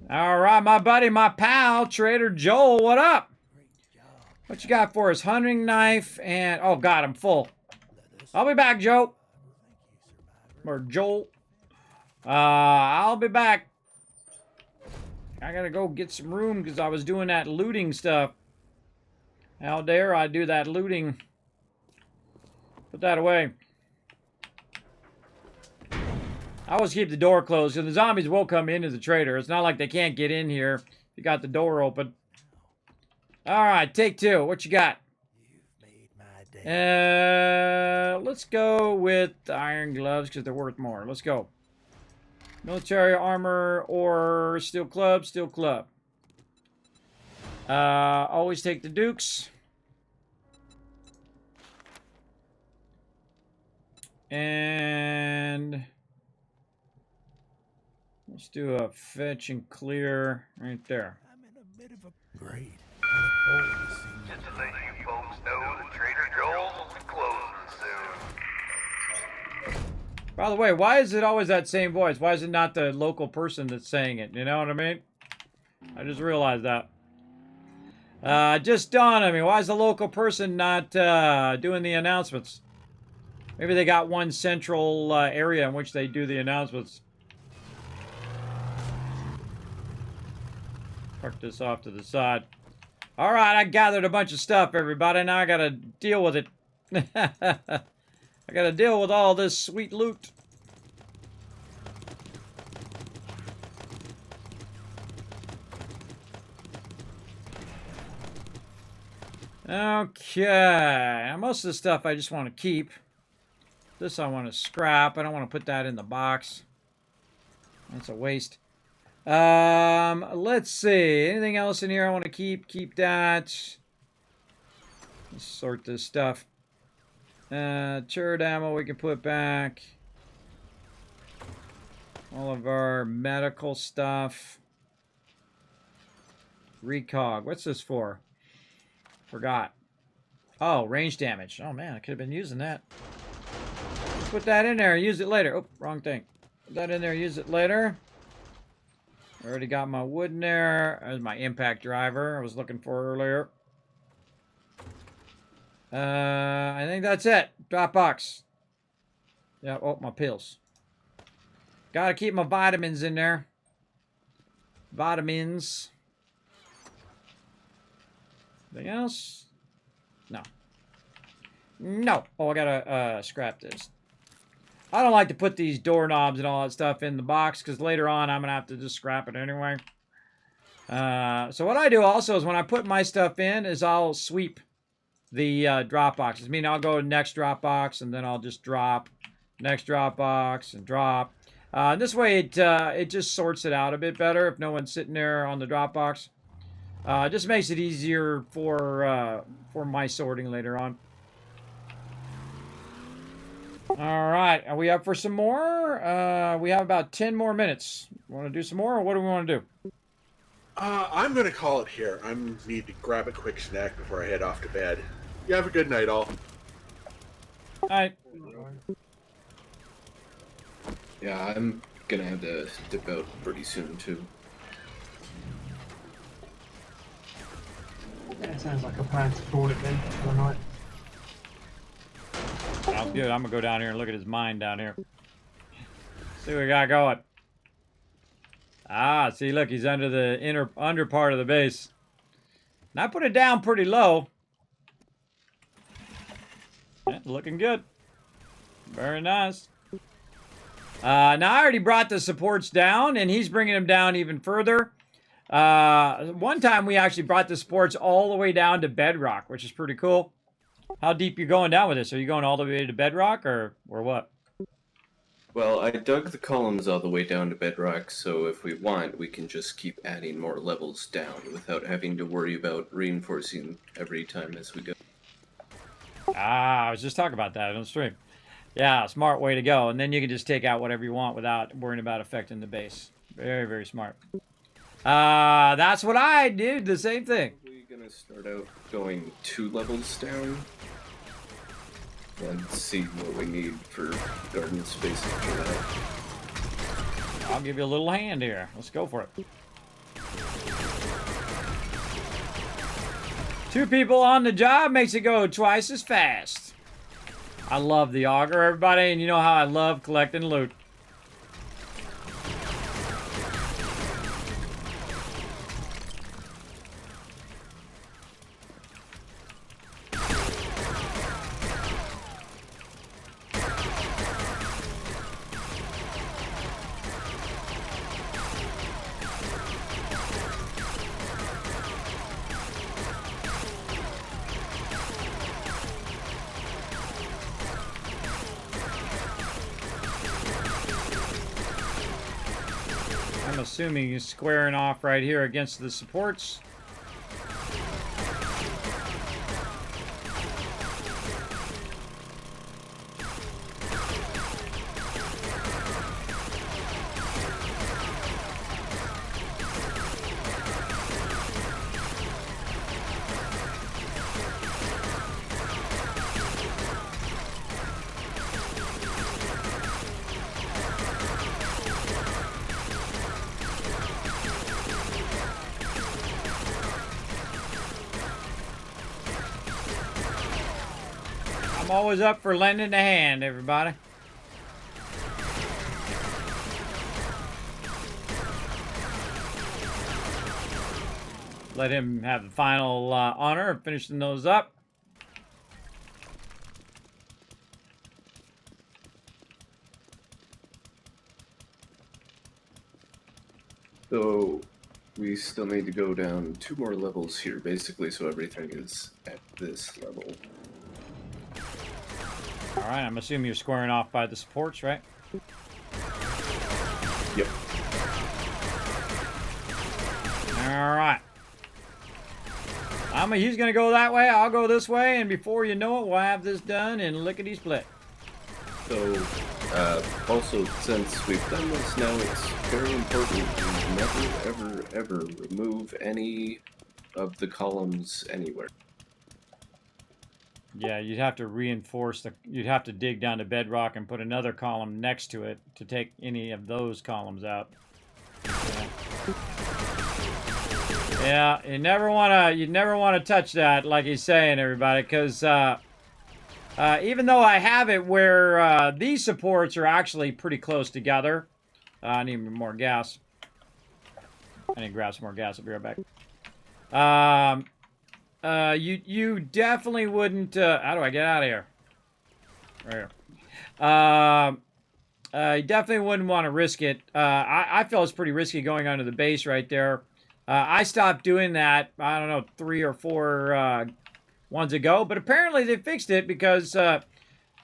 All right, my buddy, my pal, Trader Joel, what up? What you got for us? Hunting knife and... Oh, God, I'm full. I'll be back, Joe. Or Joel. I'll be back. I gotta go get some room because I was doing that looting stuff. How dare I do that looting? Put that away. I always keep the door closed because the zombies will come into the trader. It's not like they can't get in here if you got the door open. Alright, take two. What you got? Let's go with the iron gloves because they're worth more. Let's go. Military armor or steel club, steel club. Always take the dukes. And let's do a fetch and clear right there. I'm in a bit of a great. Just to let you folks know, the Trader Joel's will be closing soon. By the way, why is it always that same voice? Why is it not the local person that's saying it? You know what I mean? I just realized that. Just dawned on me. Why is the local person not doing the announcements? Maybe they got one central area in which they do the announcements. Park this off to the side. All right, I gathered a bunch of stuff, everybody. Now I gotta deal with it. I gotta deal with all this sweet loot. Okay. Now, most of the stuff I just want to keep. This I want to scrap. I don't want to put that in the box. That's a waste. Let's see. Anything else in here I want to keep? Keep that. Let's sort this stuff. Turret ammo we can put back. All of our medical stuff. Recog. What's this for? Forgot. Oh, range damage. Oh man, I could have been using that. Put that in there. Use it later. Oh, wrong thing. Put that in there. Use it later. Already got my wood in there. There's my impact driver I was looking for earlier. I think that's it. Dropbox. Yeah, oh, my pills. Gotta keep my vitamins in there. Vitamins. Anything else? No. No. Oh, I gotta scrap this. I don't like to put these doorknobs and all that stuff in the box because later on I'm gonna have to just scrap it anyway. So what I do also is when I put my stuff in is I'll sweep the drop boxes. I mean, I'll go to next drop box and then I'll just drop, next drop box and drop. This way it just sorts it out a bit better if no one's sitting there on the drop box. Just makes it easier for my sorting later on. All right, are we up for some more? We have about 10 more minutes. Want to do some more, or what do we want to do? I'm going to call it here. I need to grab a quick snack before I head off to bed. You have a good night, all. All right. Yeah, I'm gonna have to dip out pretty soon too. Yeah, sounds like a plan to call it then for the night. Sounds good. I'm gonna go down here and look at his mine down here. See what we got going. Ah, see, look, he's under the under part of the base. And I put it down pretty low. Yeah, looking good. Very nice. Now I already brought the supports down, and he's bringing them down even further. One time we actually brought the supports all the way down to bedrock, which is pretty cool. How deep you going down with this? Are you going all the way to bedrock, or what? Well, I dug the columns all the way down to bedrock, so if we want, we can just keep adding more levels down without having to worry about reinforcing every time as we go. Ah, I was just talking about that on the stream. Yeah, smart way to go. And then you can just take out whatever you want without worrying about affecting the base. Very, very smart. That's what I did. The same thing. We're gonna start out going 2 levels down and see what we need for garden space after that. I'll give you a little hand here. Let's go for it. 2 people on the job makes it go twice as fast. I love the auger, everybody, and you know how I love collecting loot. I'm assuming he's squaring off right here against the supports. I'm always up for lending a hand, everybody. Let him have the final honor of finishing those up. So we still need to go down 2 more levels here, basically, so everything is at this level. Alright, I'm assuming you're squaring off by the supports, right? Yep. Alright. He's gonna go that way, I'll go this way, and before you know it, we'll have this done in lickety-split. So Also, since we've done this now, it's very important to never, ever, ever remove any of the columns anywhere. Yeah, you'd have to reinforce you'd have to dig down to bedrock and put another column next to it to take any of those columns out. Yeah, you never wanna touch that, like he's saying, everybody, because even though I have it where these supports are actually pretty close together, I need more gas. I need to grab some more gas. I'll be right back. You definitely wouldn't. How do I get out of here? Right here. You definitely wouldn't want to risk it. I feel it's pretty risky going onto the base right there. I stopped doing that, I don't know, 3 or 4 ones ago, but apparently they fixed it because, again,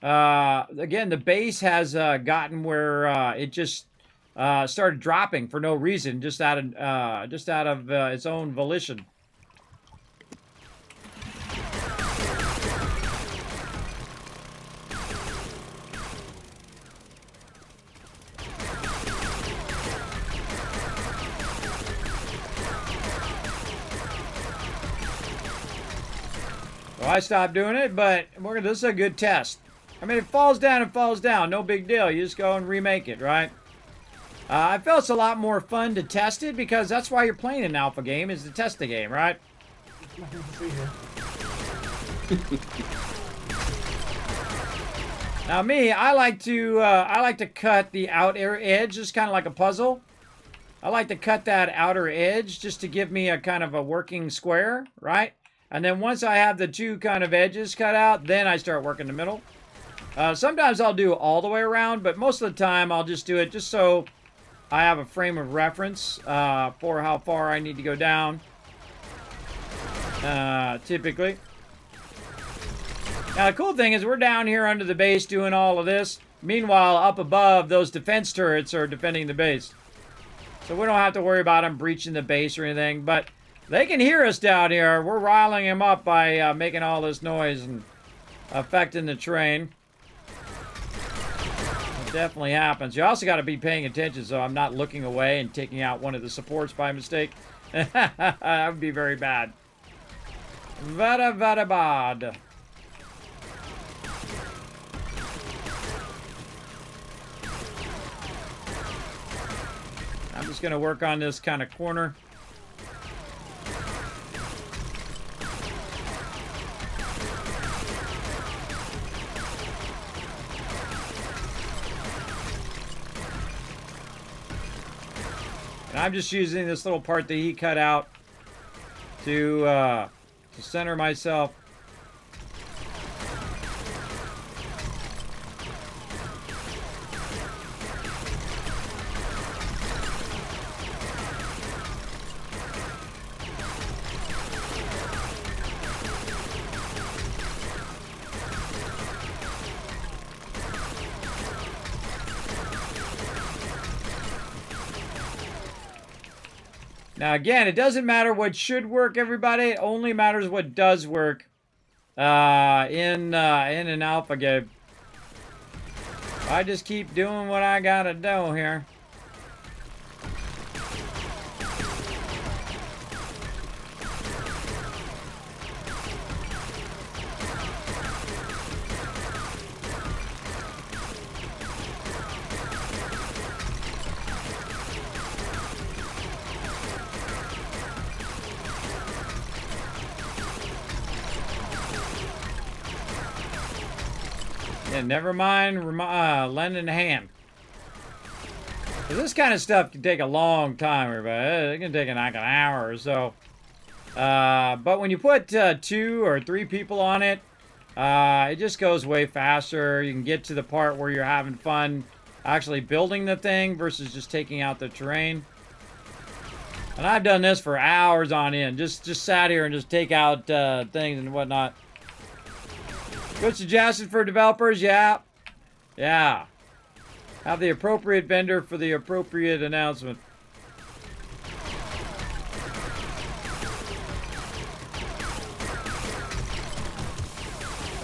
the base has gotten where it just started dropping for no reason, just out of its own volition. Well, I stopped doing it, but this is a good test. I mean, it falls down and falls down. No big deal. You just go and remake it, right? I feel it's a lot more fun to test it because that's why you're playing an alpha game, is to test the game, right? Nothing to see here. Now me, I like to cut the outer edge, just kind of like a puzzle. I like to cut that outer edge just to give me a kind of a working square, right? And then once I have the 2 kind of edges cut out, then I start working the middle. Sometimes I'll do all the way around, but most of the time I'll just do it just so I have a frame of reference for how far I need to go down, typically. Now, the cool thing is we're down here under the base doing all of this. Meanwhile, up above, those defense turrets are defending the base. So we don't have to worry about them breaching the base or anything, but they can hear us down here. We're riling them up by making all this noise and affecting the terrain. It definitely happens. You also got to be paying attention so I'm not looking away and taking out one of the supports by mistake. That would be very bad. Very, very bad. I'm just going to work on this kind of corner. And I'm just using this little part that he cut out to center myself. Now, again, it doesn't matter what should work, everybody. It only matters what does work in an alpha game. I just keep doing what I gotta do here. Yeah, never mind lending a hand. This kind of stuff can take a long time, everybody. It can take like an hour or so. But when you put 2 or 3 people on it, it just goes way faster. You can get to the part where you're having fun actually building the thing versus just taking out the terrain. And I've done this for hours on end. Just sat here and just take out things and whatnot. Good suggestion for developers, yeah. Yeah. Have the appropriate vendor for the appropriate announcement.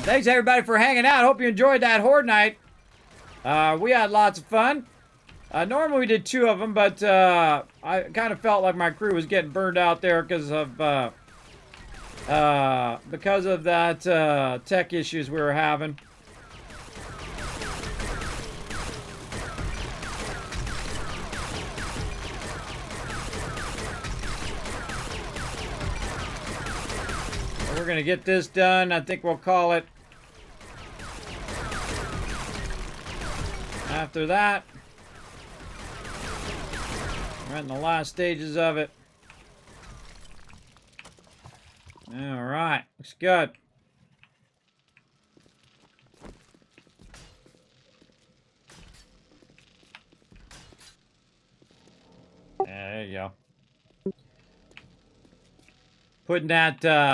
Thanks everybody for hanging out. Hope you enjoyed that Horde Night. We had lots of fun. Normally we did 2 of them, but I kind of felt like my crew was getting burned out there because of that tech issues we were having. We're gonna get this done. I think we'll call it. After that, we're in the last stages of it. All right, looks good. There you go. Putting that steel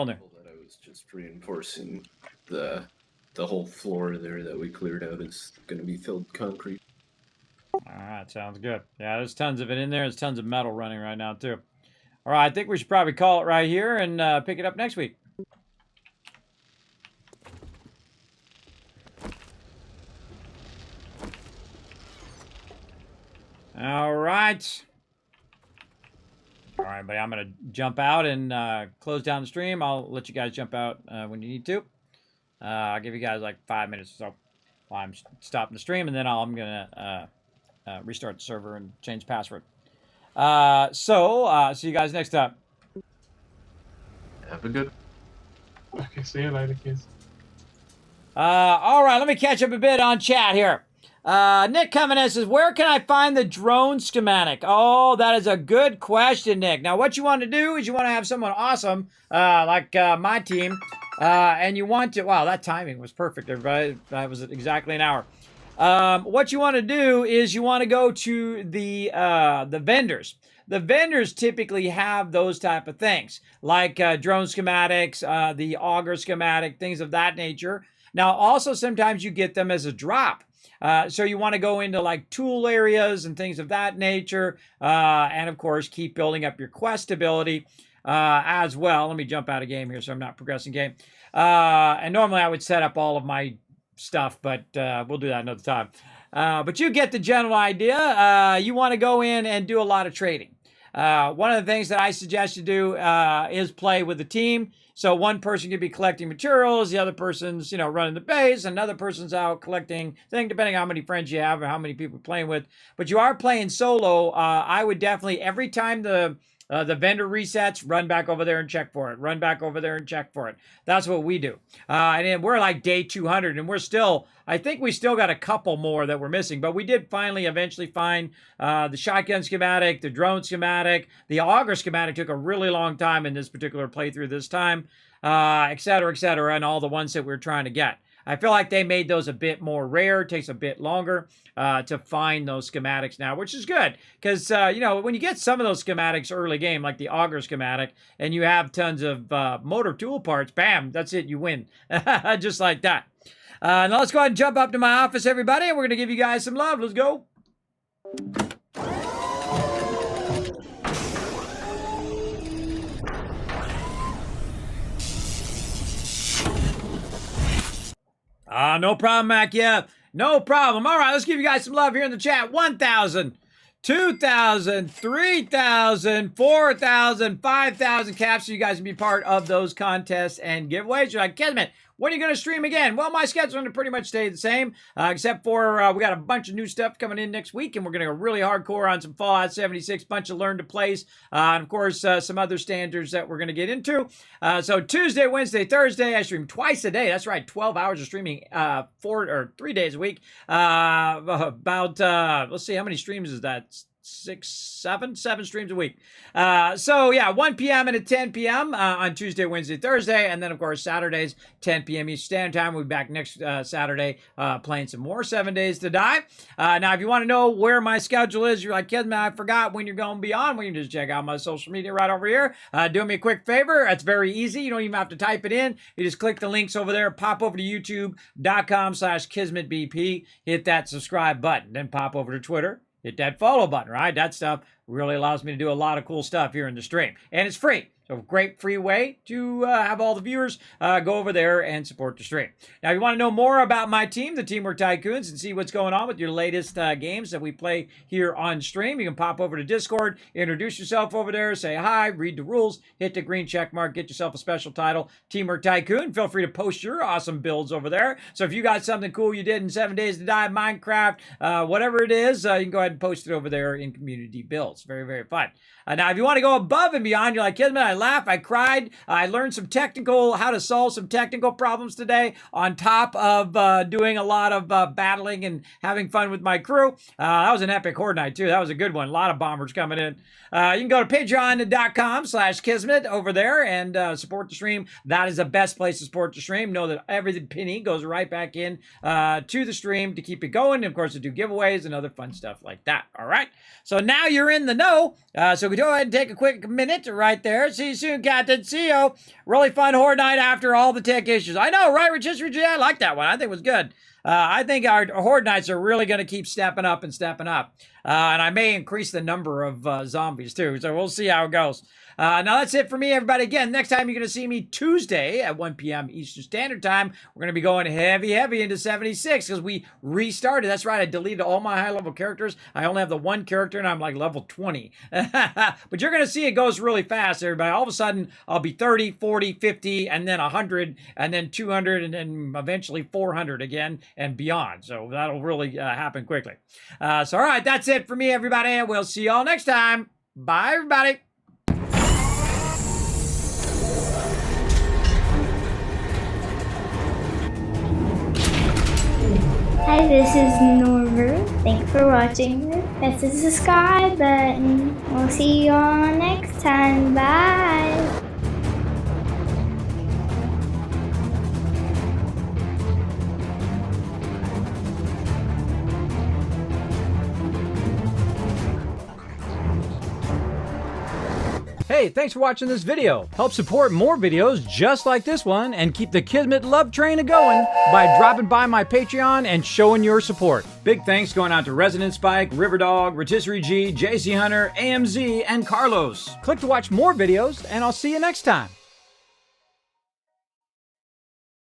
in there. That I was just reinforcing the whole floor there that we cleared out is going to be filled with concrete. All right, sounds good. Yeah, there's tons of it in there. There's tons of metal running right now too. All right, I think we should probably call it right here and pick it up next week. All right. All right, buddy, I'm going to jump out and close down the stream. I'll let you guys jump out when you need to. I'll give you guys like 5 minutes or so while I'm stopping the stream, and then I'm going to restart the server and change password. So see you guys next time. Have a good. Okay, see you later, kids. All right, let me catch up a bit on chat here. Nick coming in says, where can I find the drone schematic? Oh, that is a good question, Nick. Now, what you want to do is you want to have someone awesome, like my team, and you want to, wow, that timing was perfect, everybody. That was exactly an hour. What you want to do is you want to go to the vendors. The vendors typically have those type of things, like drone schematics, the auger schematic, things of that nature. Now, also sometimes you get them as a drop. So you want to go into like tool areas and things of that nature. And of course, keep building up your quest ability as well. Let me jump out of game here so I'm not progressing game. And normally I would set up all of my stuff, but we'll do that another time. But you get the general idea. You want to go in and do a lot of trading. One of the things that I suggest you do is play with the team. So one person could be collecting materials, the other person's, running the base, another person's out collecting things, depending on how many friends you have or how many people you're playing with. But you are playing solo. I would definitely, every time the vendor resets, run back over there and check for it. Run back over there and check for it. That's what we do. And then we're like day 200, and we're still, I think we still got a couple more that we're missing. But we did eventually find the shotgun schematic, the drone schematic, the auger schematic took a really long time in this particular playthrough this time, et cetera, and all the ones that we were trying to get. I feel like they made those a bit more rare. It takes a bit longer to find those schematics now, which is good. Because, when you get some of those schematics early game, like the auger schematic, and you have tons of motor tool parts, bam, that's it, you win. Just like that. Now let's go ahead and jump up to my office, everybody, and we're going to give you guys some love. Let's go. No problem, Mac. Yeah, no problem. All right, let's give you guys some love here in the chat. 1,000, 2,000, 3,000, 4,000, 5,000 caps so you guys can be part of those contests and giveaways. You're like, Kismet, when are you going to stream again? Well, my schedule's going to pretty much stay the same, except for we got a bunch of new stuff coming in next week, and we're going to go really hardcore on some Fallout 76, bunch of learn to plays, and of course, some other standards that we're going to get into. So Tuesday, Wednesday, Thursday, I stream twice a day. That's right, 12 hours of streaming, 3 days a week. Let's see, how many streams is that? 7 streams a week. So yeah, 1 p.m. and at 10 p.m. On Tuesday, Wednesday, Thursday, and then of course Saturdays, 10 p.m. Eastern Standard Time. We'll be back next Saturday playing some more 7 Days to Die. Now, if you want to know where my schedule is, you're like, Kismet, I forgot when you're going to be on. Well, you can just check out my social media right over here. Do me a quick favor. It's very easy. You don't even have to type it in. You just click the links over there. Pop over to youtube.com/KismetBP. Hit that subscribe button. Then pop over to Twitter. Hit that follow button, right? That stuff really allows me to do a lot of cool stuff here in the stream. And it's free. So great free way to have all the viewers go over there and support the stream. Now, if you want to know more about my team, the Teamwork Tycoons, and see what's going on with your latest games that we play here on stream, you can pop over to Discord, introduce yourself over there, say hi, read the rules, hit the green check mark, get yourself a special title, Teamwork Tycoon. Feel free to post your awesome builds over there. So if you got something cool you did in 7 Days to Die, Minecraft, whatever it is, you can go ahead and post it over there in community builds. Very, very fun. Now, if you want to go above and beyond, you're like, Kismet, I laughed, I cried, I learned how to solve some technical problems today on top of doing a lot of battling and having fun with my crew. That was an epic Horde night, too. That was a good one. A lot of bombers coming in. You can go to patreon.com/Kismet over there and support the stream. That is the best place to support the stream. Know that every penny goes right back in to the stream to keep it going. And, of course, to do giveaways and other fun stuff like that. All right? So now you're in the know. So go ahead and take a quick minute right there. See you soon, Captain. See you. Really fun Horde night after all the tech issues. I know, right, Rotisserie G? I like that one. I think it was good. I think our Horde nights are really going to keep stepping up and stepping up. And I may increase the number of zombies, too. So we'll see how it goes. Now, that's it for me, everybody. Again, next time you're going to see me Tuesday at 1 p.m. Eastern Standard Time. We're going to be going heavy into 76 because we restarted. That's right. I deleted all my high-level characters. I only have the one character, and I'm like level 20. But you're going to see it goes really fast, everybody. All of a sudden, I'll be 30, 40, 50, and then 100, and then 200, and then eventually 400 again and beyond. So that'll really happen quickly. All right. That's it for me, everybody. And we'll see you all next time. Bye, everybody. Hi, this is Norver. Thanks for watching. Press the subscribe button. We'll see you all next time. Bye. Hey, thanks for watching this video. Help support more videos just like this one and keep the Kismet love train a-going by dropping by my Patreon and showing your support. Big thanks going out to Resident Spike, Riverdog, Rotisserie G, JC Hunter, AMZ, and Carlos. Click to watch more videos, and I'll see you next time.